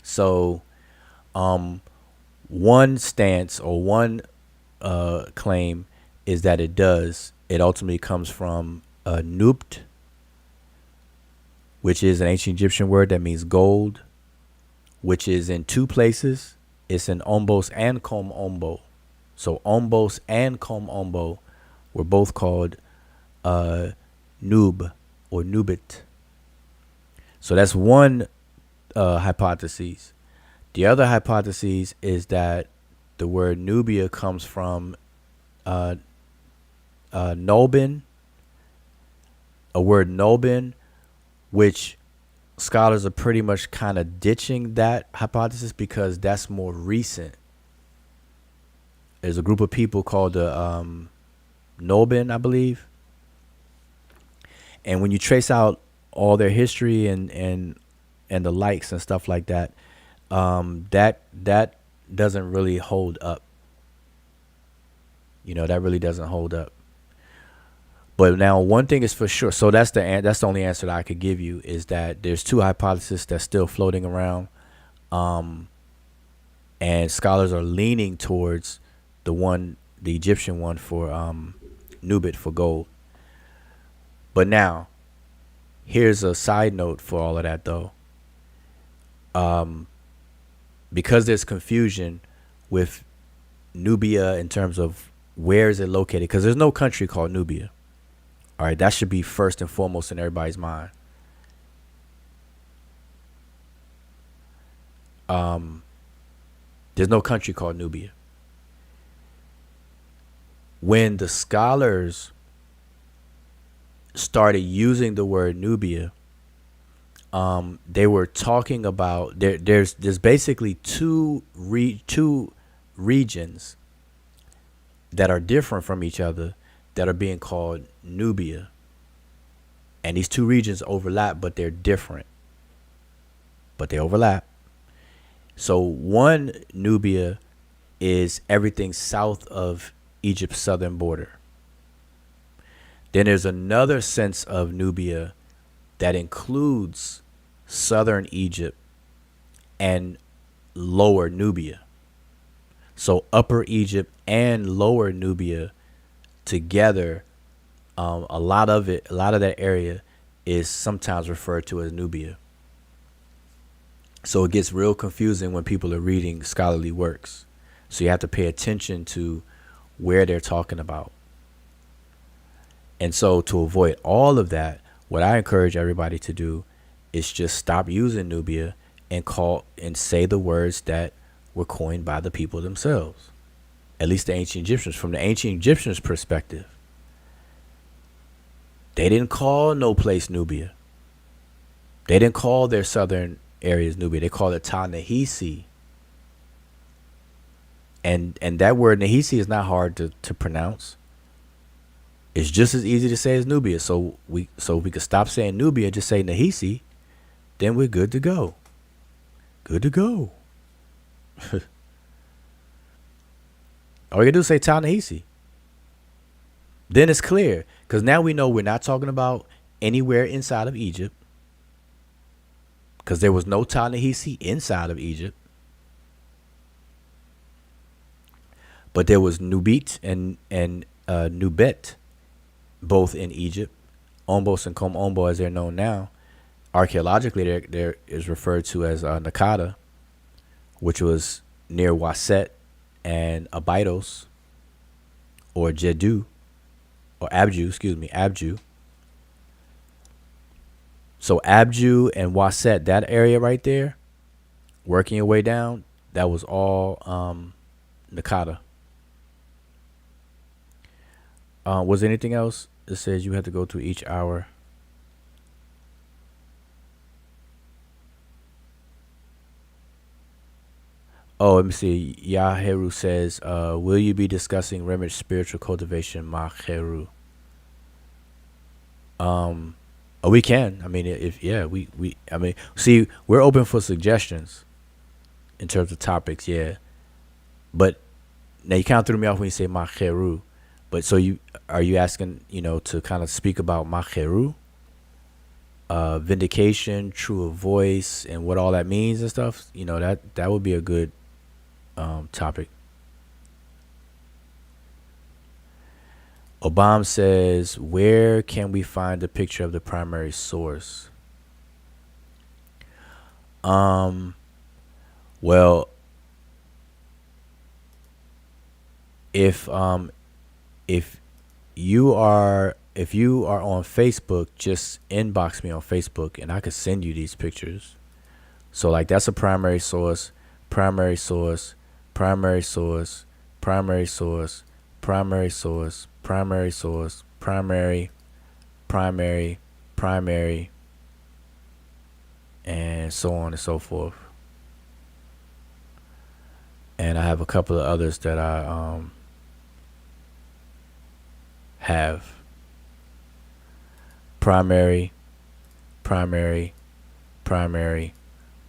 So, one stance or one claim is that it does. It ultimately comes from Nupt, which is an ancient Egyptian word that means gold, which is in two places. It's in Ombos and Kom Ombo. So Ombos and Com Ombo were both called Nub or Nubit. So that's one hypothesis. The other hypothesis is that the word Nubia comes from uh, Nobin, a word Nobin, which scholars are pretty much kind of ditching that hypothesis because that's more recent. There's a group of people called the Nobin, I believe, and when you trace out all their history and the likes and stuff like that, that doesn't really hold up. That really doesn't hold up. But now one thing is for sure. So that's the only answer that I could give you is that there's two hypotheses that's still floating around, and scholars are leaning towards the Egyptian one for Nubit for gold. But now, here's a side note for all of that though. Because there's confusion with Nubia in terms of where is it located, because there's no country called Nubia. All right, that should be first and foremost in everybody's mind. There's no country called Nubia. When the scholars started using the word Nubia, they were talking about there's basically two regions that are different from each other that are being called Nubia. And these two regions overlap, but they're different. But they overlap. So one Nubia is everything south of Egypt's southern border. Then there's another sense of Nubia that includes southern Egypt and lower Nubia. So upper Egypt and lower Nubia together, a lot of that area is sometimes referred to as Nubia. So it gets real confusing when people are reading scholarly works. So you have to pay attention to where they're talking about. And so to avoid all of that, what I encourage everybody to do is just stop using Nubia and say the words that were coined by the people themselves. At least the ancient Egyptians. From the ancient Egyptians' perspective, they didn't call no place Nubia. They didn't call their southern areas Nubia. They called it Ta-Nehisi. And that word Nehisi is not hard to pronounce. It's just as easy to say as Nubia. So we could stop saying Nubia, just say Nehisi, then we're good to go. Good to go. All you gotta do is say Ta-Nehisi. Then it's clear. Because now we know we're not talking about anywhere inside of Egypt. Because there was no Ta-Nehisi inside of Egypt. But there was Nubit and Nubet, both in Egypt. Ombos and Com Ombo, as they're known now, archaeologically, there is referred to as Nakada, which was near Waset and Abydos, or Jedu, or Abju. So Abju and Waset, that area right there, working your way down, that was all Nakada. Was there anything else? It says you had to go through each hour. Oh, let me see. Yaheru says, will you be discussing Remet's spiritual cultivation, Maheru? We can. I mean, see, we're open for suggestions in terms of topics, yeah. But now you kind of threw me off when you say Maheru. But so are you asking, to kind of speak about Maheru? Vindication, true of voice, and what all that means and stuff? That would be a good topic. Obama says, where can we find a picture of the primary source? Well, if if you are on Facebook, just inbox me on Facebook and I could send you these pictures. So like that's a primary source, primary source, primary source, primary source, primary source, primary source, primary, primary, primary, and so on and so forth. And I have a couple of others that I have primary, primary, primary,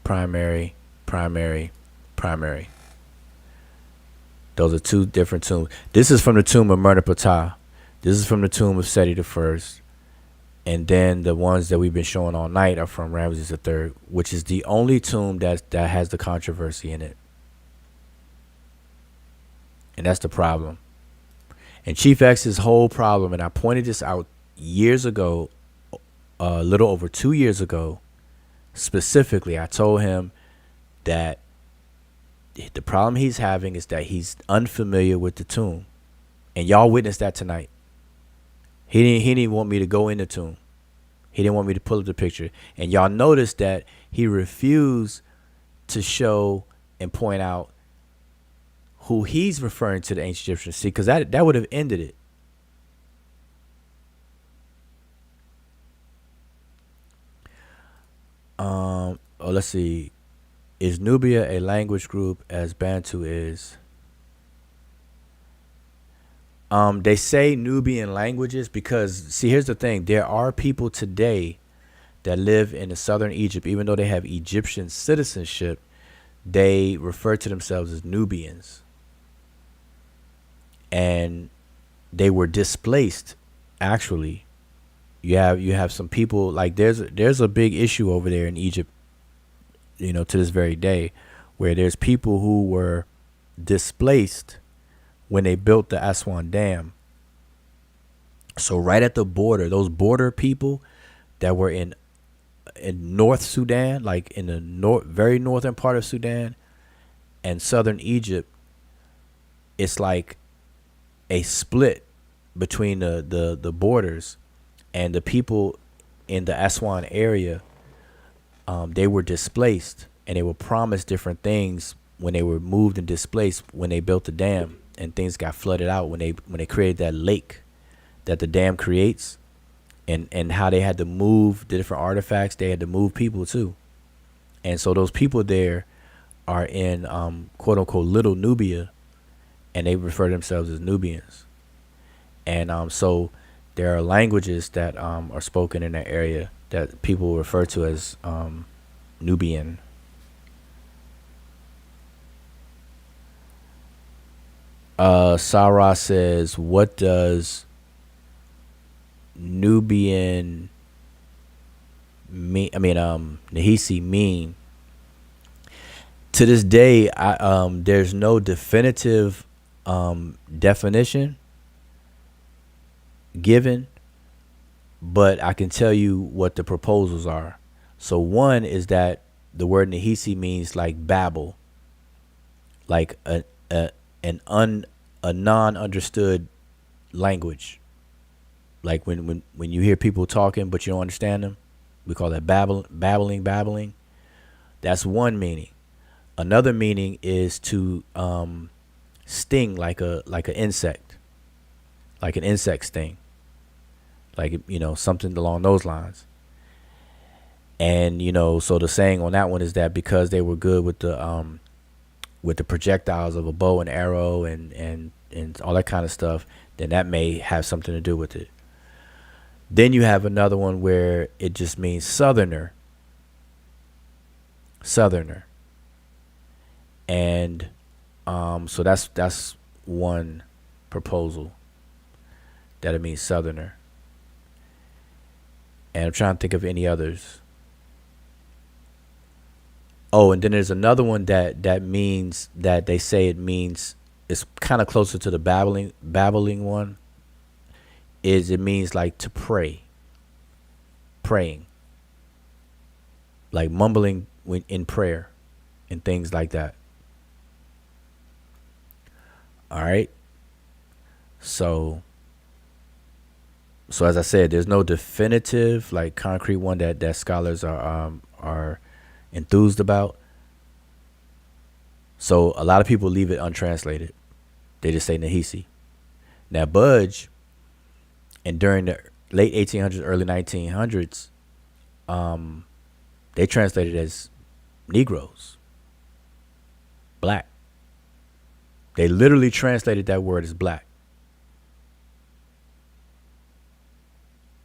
primary, primary, primary. Those are two different tombs. This is from the tomb of Merneptah. This is from the tomb of Seti I. And then the ones that we've been showing all night are from Ramses III, which is the only tomb that has the controversy in it. And that's the problem. And Chief X's whole problem, and I pointed this out years ago, a little over 2 years ago, specifically, I told him that the problem he's having is that he's unfamiliar with the tomb. And y'all witnessed that tonight. He didn't want me to go in the tomb. He didn't want me to pull up the picture. And y'all noticed that he refused to show and point out who he's referring to the ancient Egyptians. See, because that would have ended it. Let's see. Is Nubia a language group as Bantu is? They say Nubian languages because, see, here's the thing. There are people today that live in the southern Egypt, even though they have Egyptian citizenship, they refer to themselves as Nubians. And they were displaced, actually. You have some people, like there's a big issue over there in Egypt, to this very day, where there's people who were displaced when they built the Aswan Dam. So right at the border, those border people that were in North Sudan, like in the very northern part of Sudan and southern Egypt, it's like a split between the borders, and the people in the Aswan area, they were displaced and they were promised different things when they were moved and displaced when they built the dam, and things got flooded out when they created that lake that the dam creates, and how they had to move the different artifacts. They had to move people too. And so those people there are in quote unquote Little Nubia, and they refer to themselves as Nubians. And so there are languages that are spoken in that area that people refer to as Nubian. Sarah says, what does Nubian mean? Nahisi mean? To this day, there's no definitive definition given, but I can tell you what the proposals are. So one is that the word Nahisi means like babble, like a non-understood language. Like when you hear people talking but you don't understand them, we call that babbling. That's one meaning. Another meaning is to sting like an insect, like an insect sting, like something along those lines. And so the saying on that one is that because they were good with the projectiles of a bow and arrow and all that kind of stuff, then that may have something to do with it. Then you have another one where it just means southerner. And so that's one proposal, that it means southerner. And I'm trying to think of any others. Oh, and then there's another one that means, that they say it means, it's kind of closer to the babbling one, is it means like to praying, like mumbling in prayer and things like that. All right. So as I said, there's no definitive like concrete one that scholars are enthused about. So a lot of people leave it untranslated. They just say Nahisi. Now Budge, and during the late 1800s, early 1900s, they translated it as Negroes, black. They literally translated that word as black.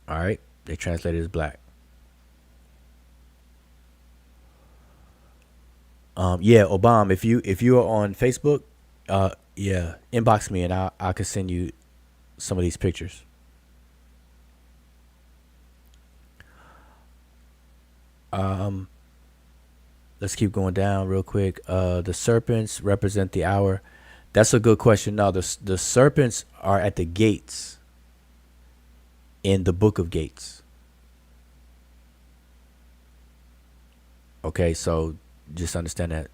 All right, they translated it as black. Yeah, Obama, if you are on Facebook, yeah, inbox me and I can send you some of these pictures. Let's keep going down real quick. The serpents represent the hour. That's a good question. No, the serpents are at the gates in the Book of Gates. Okay, so just understand that.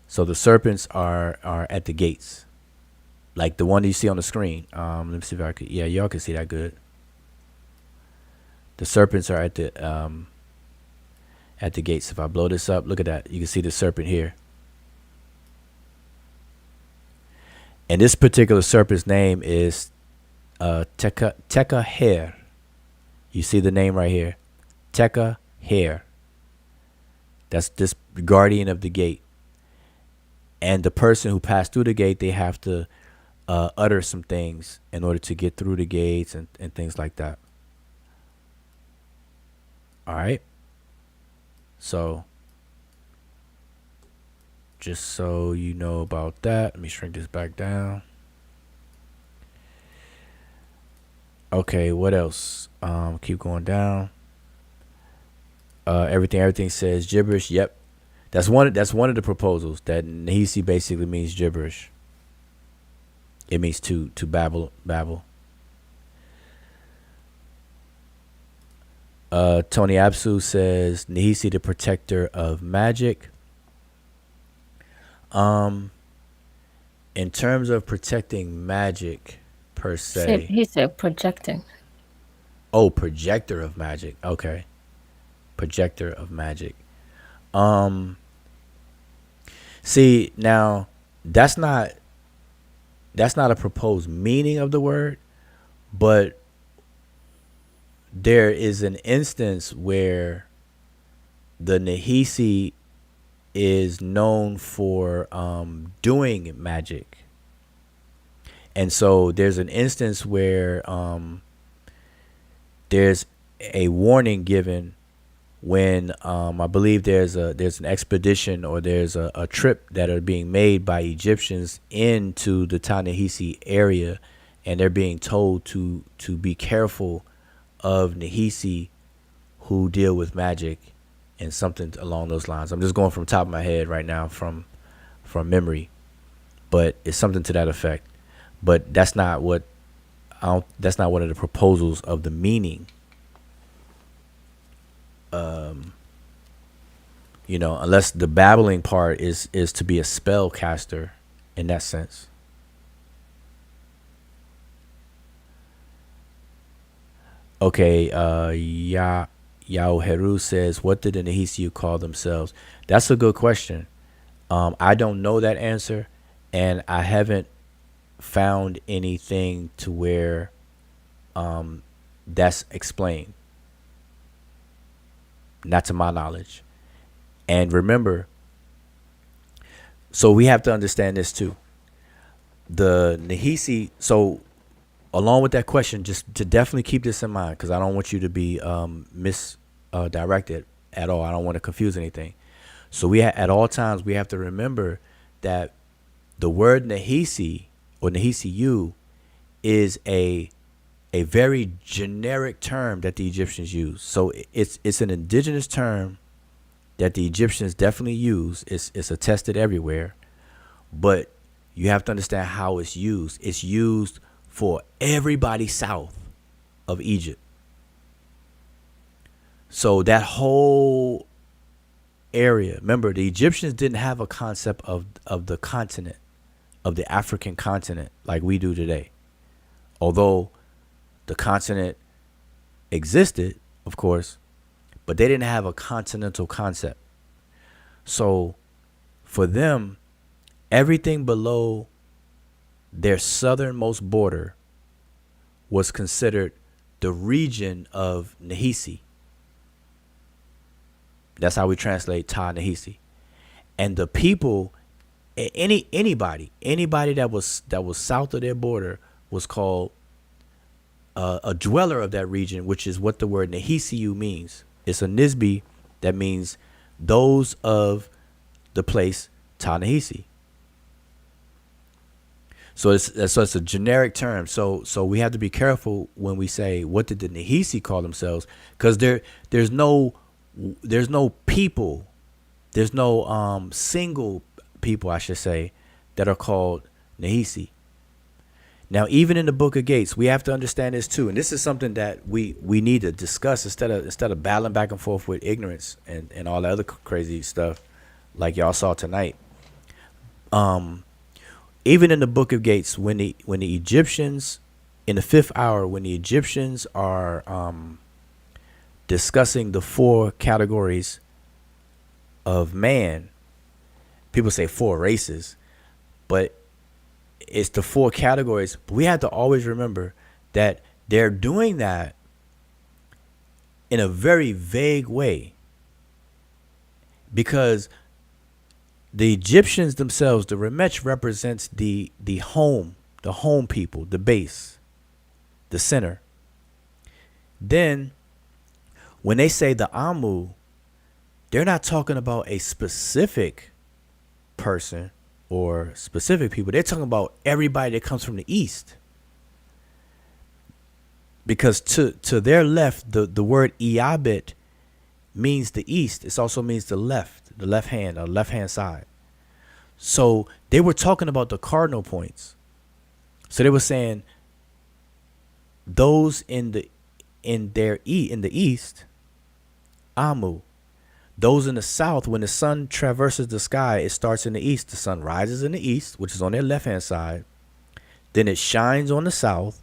So the serpents are at the gates, like the one that you see on the screen. Let me see if I could. Yeah, y'all can see that good. The serpents are at the gates. If I blow this up, look at that. You can see the serpent here. And this particular serpent's name is Teka Hair. You see the name right here. Teka Hair. That's this guardian of the gate. And the person who passed through the gate, they have to utter some things in order to get through the gates and things like that. All right. So, just so you know about that, let me shrink this back down. Okay, what else? Keep going down. Everything says gibberish. Yep, that's one of the proposals, that Nahisi basically means gibberish. It means to babble. Tony Absu says Nahisi, the protector of magic. In terms of protecting magic per se, He said projecting. Oh, projector of magic. Okay, projector of magic. See, now that's not a proposed meaning of the word, but there is an instance where the Nahisi is known for doing magic. And so there's an instance where there's a warning given when I believe there's an expedition, or there's a trip that are being made by Egyptians into the Ta-Nehisi area, and they're being told to be careful of Nahisi who deal with magic and something along those lines. I'm just going from the top of my head right now from memory, but it's something to that effect. But that's not what that's not one of the proposals of the meaning. Unless the babbling part is to be a spell caster in that sense. Okay, Yao Heru says, what did the Nahisiu call themselves? That's a good question. I don't know that answer, and I haven't found anything to where that's explained. Not to my knowledge. And remember, so we have to understand this too. The Nahisi, so along with that question, just to definitely keep this in mind, because I don't want you to be misdirected at all. I don't want to confuse anything. So at all times we have to remember that the word Nahisi or Nahisiu is a very generic term that the Egyptians use. So it's an indigenous term that the Egyptians definitely use. It's attested everywhere, but you have to understand how it's used. It's used for everybody south of Egypt. So that whole area, remember, the Egyptians didn't have a concept of the continent of the African continent like we do today. Although the continent existed, of course, but they didn't have a continental concept. So for them, everything below their southernmost border was considered the region of Nahisi. That's how we translate Ta Nahisi. And the people, anybody that was south of their border was called a dweller of that region, which is what the word Nahisiu means. It's a Nisbi that means those of the place Ta Nahisi. So it's a generic term. So we have to be careful when we say what did the Nahisi call themselves, because there's no people, there's no single people, I should say, that are called Nahisi. Now, even in the Book of Gates, we have to understand this too, and this is something that we need to discuss instead of battling back and forth with ignorance and all the other crazy stuff like y'all saw tonight. Even in the Book of Gates, when the Egyptians, in the 5th hour, when the Egyptians are discussing the 4 categories of man, people say 4 races, but it's the 4 categories. But we have to always remember that they're doing that in a very vague way, because the Egyptians themselves, the Remet represents the home people, the base, the center. Then when they say the Amu, they're not talking about a specific person or specific people. They're talking about everybody that comes from the east. Because to their left, the word Iabit means the east. It also means the left hand, or left hand side. So they were talking about the cardinal points. So they were saying those in the east, Amu. Those in the south, when the sun traverses the sky, it starts in the east. The sun rises in the east, which is on their left hand side. Then it shines on the south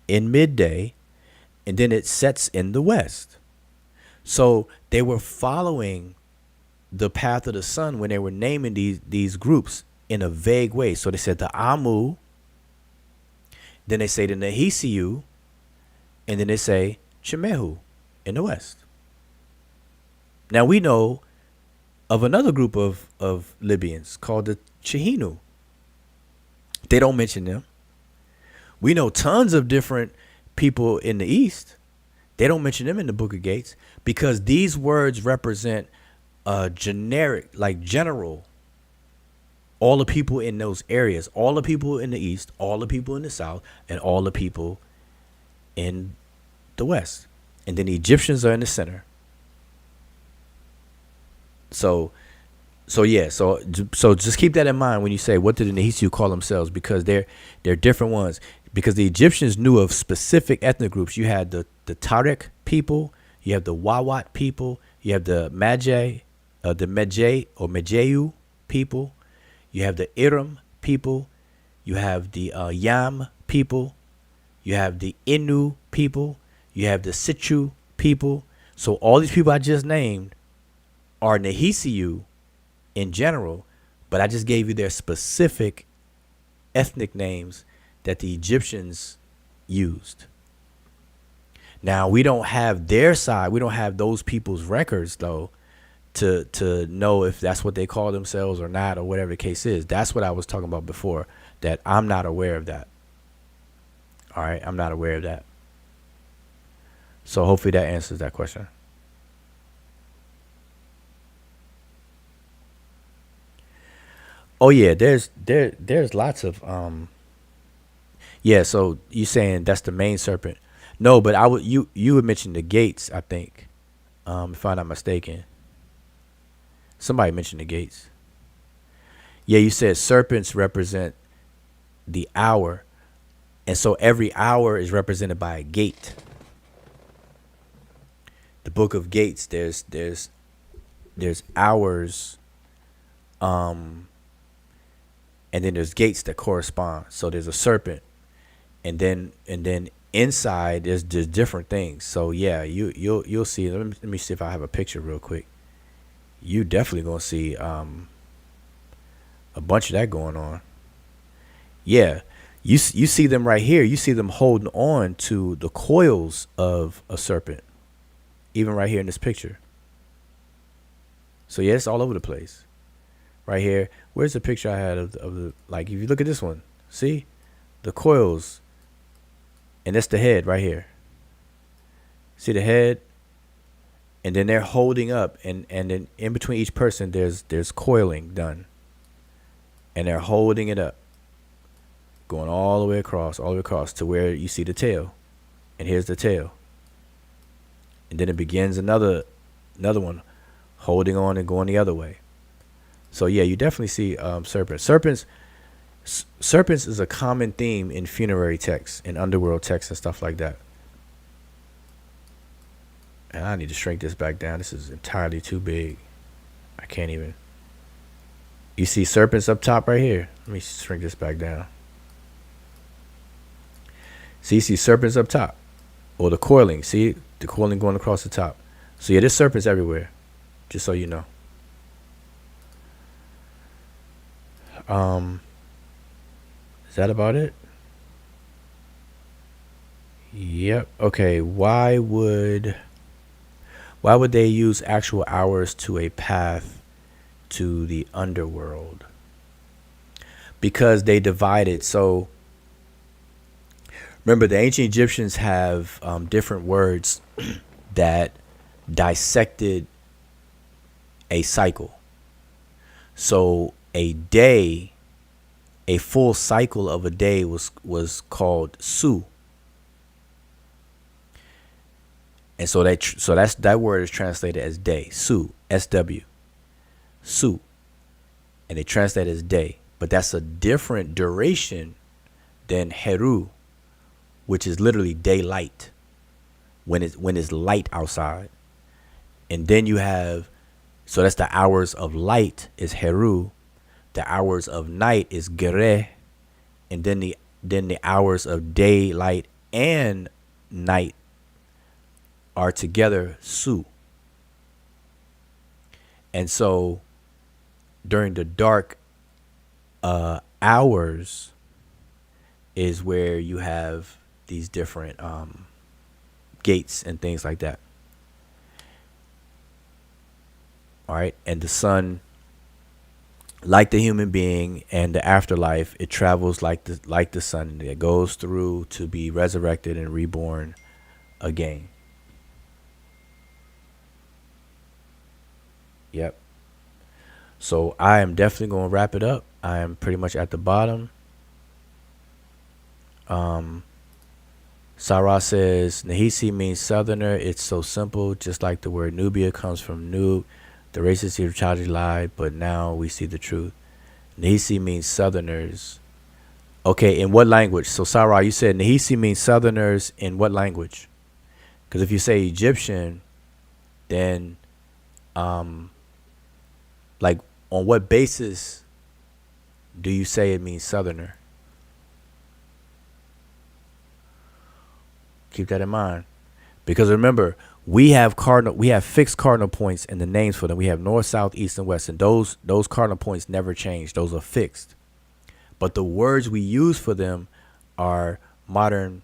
in midday, and then it sets in the west. So they were following the path of the sun when they were naming these groups in a vague way. So they said the Amu, then they say the Nahisiu, and then they say Shemehu in the west. Now we know of another group of Libyans called the Chihinu. They don't mention them. We know tons of different people in the east. They don't mention them in the Book of Gates, because these words represent generic, like general, all the people in those areas, all the people in the east, all the people in the south, and all the people in the west. And then the Egyptians are in the center. So just keep that in mind when you say what did the Nahisiu call themselves, because they're different ones. Because the Egyptians knew of specific ethnic groups. You had the Tariq people, you have the Wawat people, you have the Medjay or Medew people, you have the Iram people, you have the Yam people, you have the Innu people, you have the Situ people. So all these people I just named are Nahisiu in general, but I just gave you their specific ethnic names that the Egyptians used. Now, we don't have their side. We don't have those people's records, though, to know if that's what they call themselves or not, or whatever the case is. That's what I was talking about before, that I'm not aware of that. All right, I'm not aware of that. So hopefully that answers that question. Oh yeah, there's lots of yeah. So you saying that's the main serpent? No, but you would mention the gates, I think, if I'm not mistaken. Somebody mentioned the gates. Yeah, you said serpents represent the hour, and so every hour is represented by a gate. The Book of Gates, there's hours, and then there's gates that correspond. So there's a serpent, and then inside there's just different things. So yeah, you'll see. Let me see if I have a picture real quick. You definitely gonna see a bunch of that going on. Yeah, you see them right here. You see them holding on to the coils of a serpent, even right here in this picture. So yeah, it's all over the place. Right here, where's the picture I had of the like? If you look at this one, see the coils, and that's the head right here. See the head, and then they're holding up, and then in between each person, there's coiling done, and they're holding it up, going all the way across to where you see the tail, and here's the tail, and then it begins another one, holding on and going the other way. So yeah, you definitely see serpents. Serpents is a common theme in funerary texts, in underworld texts, and stuff like that. And I need to shrink this back down. This is entirely too big. I can't even. You see serpents up top right here. Let me shrink this back down. See, you see serpents up top, or the coiling. See the coiling going across the top. So yeah, there's serpents everywhere. Just so you know. Is that about it? Yep. Okay. Why would they use actual hours to a path to the underworld? Because they divided. So remember, the ancient Egyptians have different words that dissected a cycle. So a full cycle of a day was called su. And so that word is translated as day, su, SW, su, and they translate it as day. But that's a different duration than heru, which is literally daylight, when it's light outside. And then you have, so that's the hours of light is heru, the hours of night is gere, and then the hours of daylight and night are together su. And so during the dark hours is where you have these different gates and things like that. All right, and the sun, like the human being and the afterlife, it travels like the sun. It goes through to be resurrected and reborn again. Yep. So I am definitely going to wrap it up. I am pretty much at the bottom. Sarah says, Nahisi means southerner. It's so simple, just like the word Nubia comes from Nub. The racists here tragically lied, but now we see the truth. Nahisi means southerners. Okay, in what language? So Sarah, you said Nahisi means southerners in what language? Because if you say Egyptian, then like on what basis do you say it means southerner? Keep that in mind, because remember, we have fixed cardinal points and the names for them. We have north, south, east, and west, and those cardinal points never change. Those are fixed, but the words we use for them are modern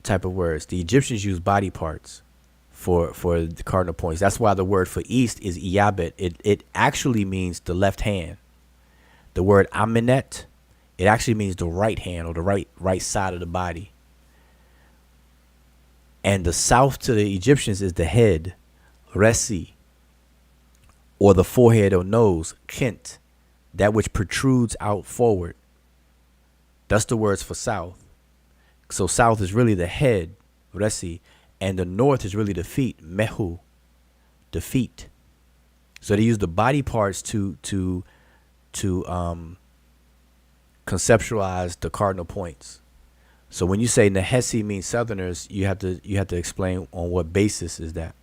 type of words. The Egyptians use body parts for the cardinal points. That's why the word for east is iyabet. It actually means the left hand. The word aminet, it actually means the right hand, or the right side of the body. And the south to the Egyptians is the head, resi, or the forehead or nose, kent, that which protrudes out forward. That's the words for south. So south is really the head, resi, and the north is really the feet, mehu, the feet. So they use the body parts to conceptualize the cardinal points. So when you say Nahesi means southerners, you have to explain on what basis is that,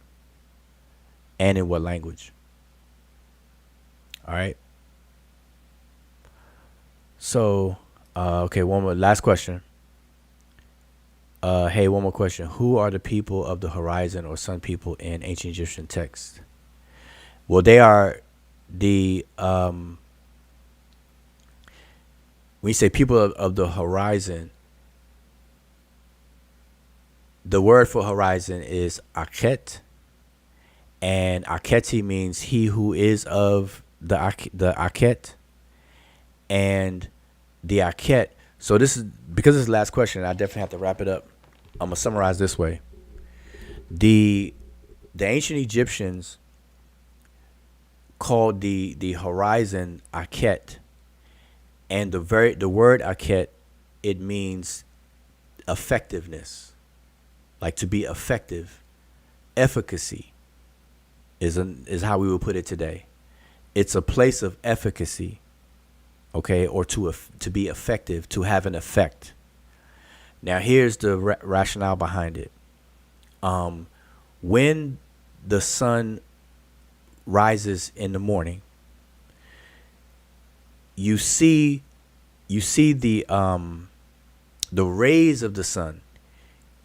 and in what language. All right. So, okay, one more last question. Hey, one more question. Who are the people of the horizon or sun people in ancient Egyptian texts? Well, they are the when you say people of the horizon, the word for horizon is Akhet, and Akheti means he who is of the Akhet, and the Akhet. So this is because this is the last question. I definitely have to wrap it up. I'm gonna summarize this way: the the ancient Egyptians called the horizon Akhet, and the word Akhet, it means effectiveness, like to be effective, efficacy is how we would put it today. It's a place of efficacy, okay, or to be effective, to have an effect. Now here's the rationale behind it. When the sun rises in the morning, you see the rays of the sun.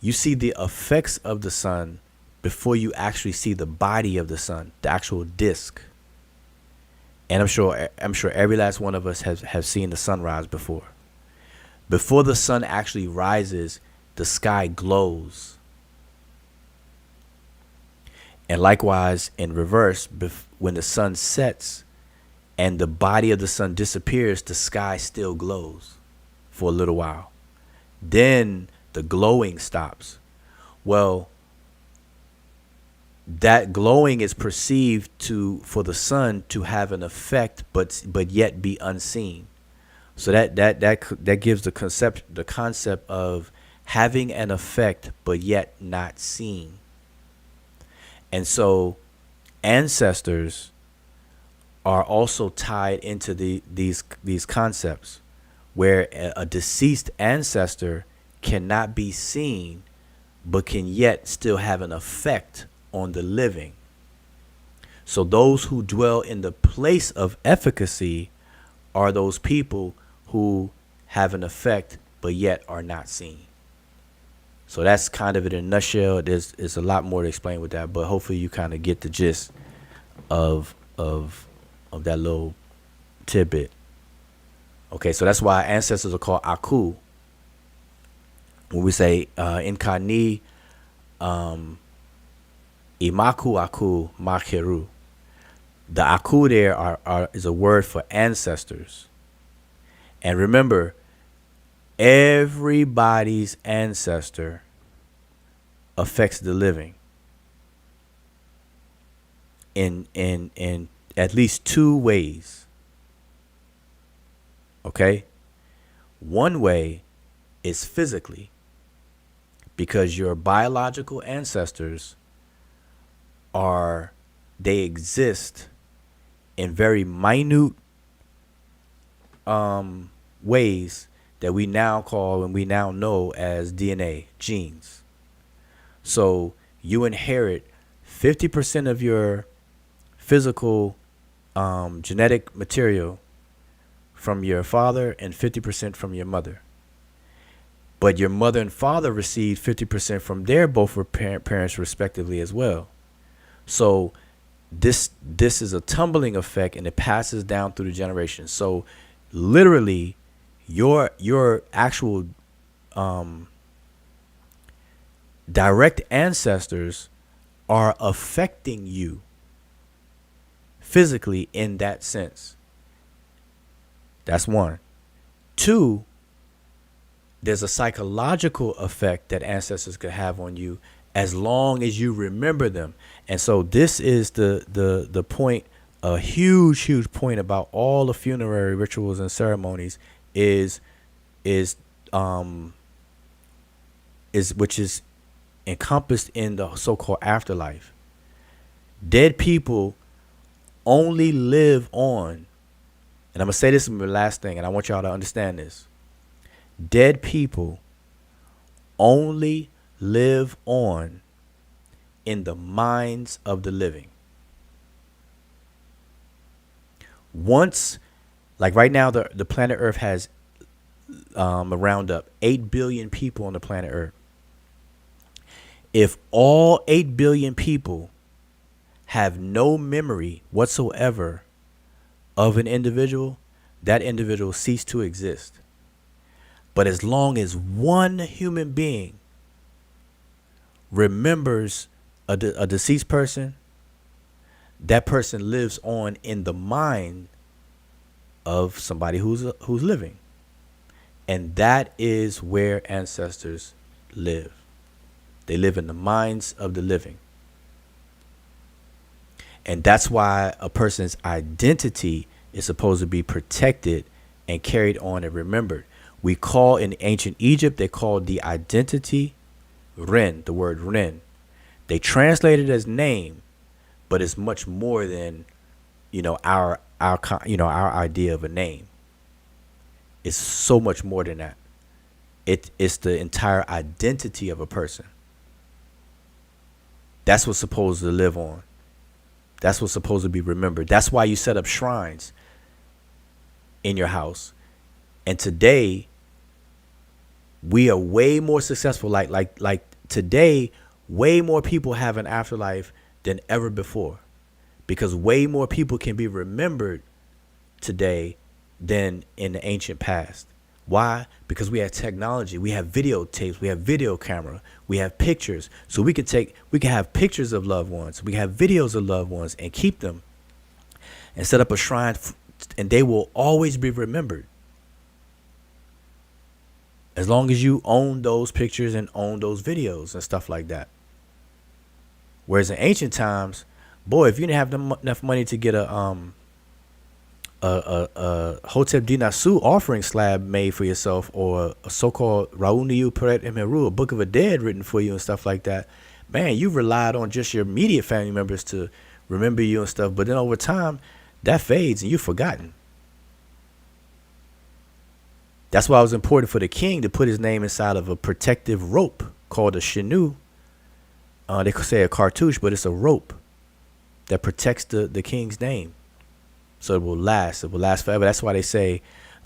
You see the effects of the sun before you actually see the body of the sun, the actual disk. And I'm sure every last one of us has seen the sunrise before. Before the sun actually rises, the sky glows. And likewise, in reverse, when the sun sets and the body of the sun disappears, the sky still glows for a little while. Then the glowing stops. Well, that glowing is perceived for the sun to have an effect, but yet be unseen. So that gives the concept of having an effect but yet not seen. And so ancestors are also tied into these concepts, where a deceased ancestor cannot be seen but can yet still have an effect on the living. So those who dwell in the place of efficacy are those people who have an effect but yet are not seen. So that's kind of it in a nutshell. There's a lot more to explain with that, but hopefully you kind of get the gist of that little tidbit. Okay, so that's why ancestors are called Aku. When we say Inkani Imaku Aku Makeru, the Aku there is a word for ancestors. And remember, everybody's ancestor affects the living in at least two ways. Okay? One way is physically, because your biological ancestors they exist in very minute ways that we now call and we now know as DNA, genes. So you inherit 50% of your physical genetic material from your father and 50% from your mother. But your mother and father received 50% from their both parents respectively as well. So this is a tumbling effect, and it passes down through the generations. So literally your actual direct ancestors are affecting you physically in that sense. That's one. Two, there's a psychological effect that ancestors could have on you as long as you remember them. And so this is the point, a huge point about all the funerary rituals and ceremonies is which is encompassed in the so-called afterlife. Dead people only live on, and I'm gonna say this is my last thing, and I want y'all to understand this. Dead people only live on in the minds of the living. Once Like right now, the planet Earth has around up 8 billion people on the planet Earth. If all 8 billion people have no memory whatsoever of an individual, that individual cease to exist. But as long as one human being remembers a deceased person, that person lives on in the mind of somebody who's living. And that is where ancestors live. They live in the minds of the living. And that's why a person's identity is supposed to be protected and carried on and remembered. We call in ancient Egypt, they called the identity Ren, the word Ren. They translate it as name, but it's much more than, our idea of a name. It's so much more than that. It's the entire identity of a person. That's what's supposed to live on. That's what's supposed to be remembered. That's why you set up shrines in your house. And today, we are way more successful. Like today, way more people have an afterlife than ever before, because way more people can be remembered today than in the ancient past. Why? Because we have technology, we have videotapes, we have video camera, we have pictures. So we can have pictures of loved ones, we have videos of loved ones, and keep them and set up a shrine, and they will always be remembered. As long as you own those pictures and own those videos and stuff like that. Whereas in ancient times, boy, if you didn't have enough money to get a Hotep Dinasu offering slab made for yourself, or a so-called Rauniyu Peret Emeru, a Book of the Dead written for you and stuff like that, man, you relied on just your immediate family members to remember you and stuff. But then over time, that fades and you're forgotten. That's why it was important for the king to put his name inside of a protective rope called a shenu. They could say a cartouche, but it's a rope that protects the king's name. So it will last. It will last forever. That's why they say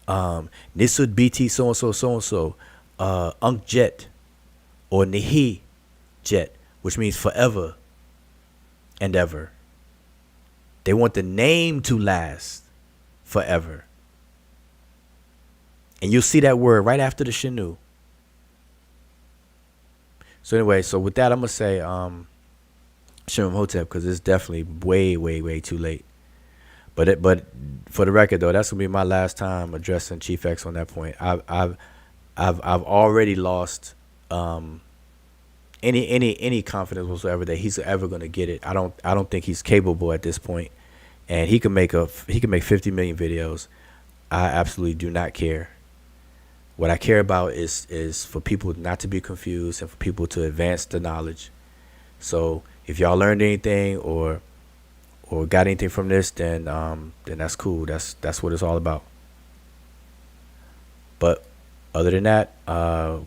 Nisud BT so-and-so, Unk Jet, or Nihi Jet, which means forever and ever. They want the name to last forever. And you'll see that word right after the Shenu. So anyway, so with that, I'm going to say Shem Hotep, because it's definitely way, way, way too late. But for the record, though, that's going to be my last time addressing Chief X on that point. I've already lost any confidence whatsoever that he's ever going to get it. I don't think he's capable at this point. And he can make 50 million videos. I absolutely do not care. What I care about is for people not to be confused and for people to advance the knowledge. So if y'all learned anything or got anything from this, then that's cool. That's what it's all about. But other than that,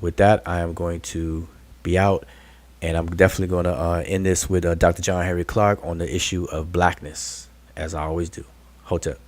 with that, I am going to be out, and I'm definitely going to end this with Dr. John Henry Clark on the issue of blackness, as I always do. Hotep.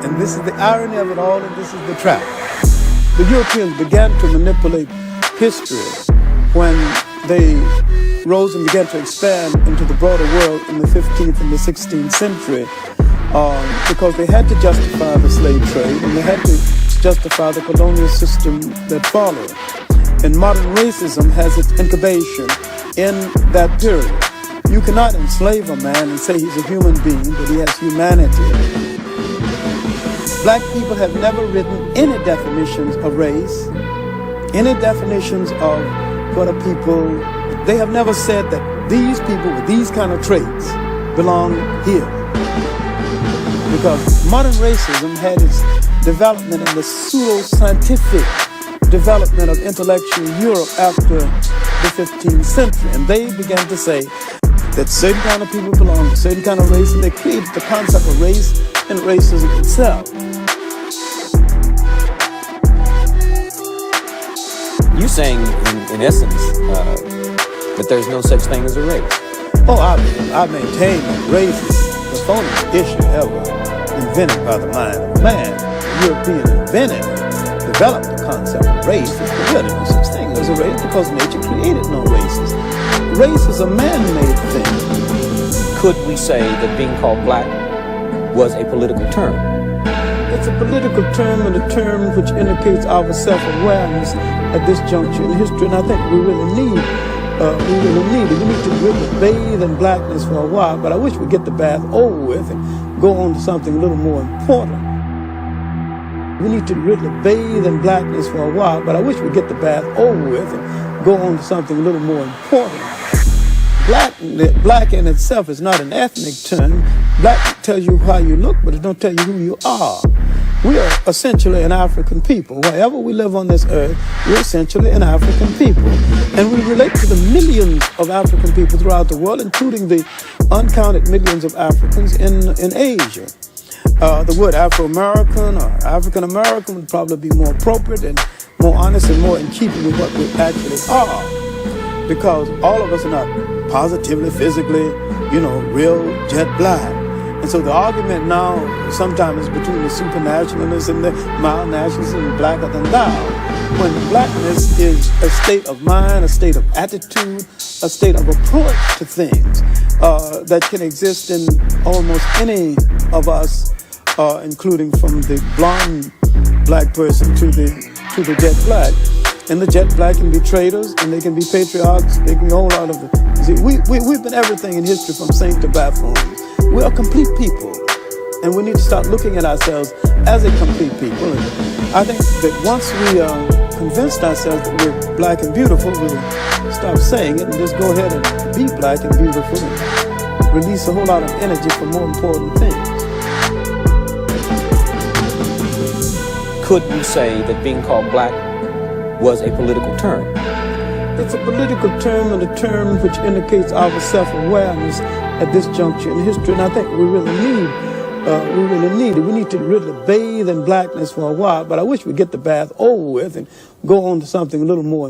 And this is the irony of it all, and this is the trap. The Europeans began to manipulate history when they rose and began to expand into the broader world in the 15th and the 16th century because they had to justify the slave trade and they had to justify the colonial system that followed. And modern racism has its incubation in that period. You cannot enslave a man and say he's a human being, but he has humanity. Black people have never written any definitions of race, any definitions of what a people, they have never said that these people with these kind of traits belong here. Because modern racism had its development in the pseudo-scientific development of intellectual Europe after the 15th century. And they began to say that certain kind of people belong to certain kind of race, and they created the concept of race and racism itself. You saying, in essence, that there's no such thing as a race? Oh, I maintain that race is the phoniest issue ever invented by the mind of man. The European invented, developed the concept of race. There's really no such thing as a race because nature created no races. Race is a man-made thing. Could we say that being called black was a political term? It's a political term and a term which indicates our self-awareness at this juncture in history, and I think we really need it. We need to really bathe in blackness for a while, but I wish we'd get the bath over with and go on to something a little more important. We need to really bathe in blackness for a while, but I wish we'd get the bath over with and go on to something a little more important. Black in itself is not an ethnic term. Black tells you how you look, but it don't tell you who you are. We are essentially an African people. Wherever we live on this earth, we're essentially an African people. And we relate to the millions of African people throughout the world, including the uncounted millions of Africans in Asia. The word Afro-American or African-American would probably be more appropriate and more honest and more in keeping with what we actually are. Because all of us are not positively, physically, real jet black. And so the argument now sometimes is between the supernationalists and the mild nationalists and blacker than thou. When blackness is a state of mind, a state of attitude, a state of approach to things that can exist in almost any of us, including from the blonde black person to the jet black. And the jet black can be traitors, and they can be patriarchs, they can be a whole lot of it. See, we've been everything in history from saint to buffoon. We are complete people, and we need to start looking at ourselves as a complete people. And I think that once we convinced ourselves that we're black and beautiful, we'll stop saying it and just go ahead and be black and beautiful and release a whole lot of energy for more important things. Could we say that being called black was a political term? It's a political term and a term which indicates our self-awareness at this juncture in history, and I think we really need it. We need to really bathe in blackness for a while, but I wish we'd get the bath over with and go on to something a little more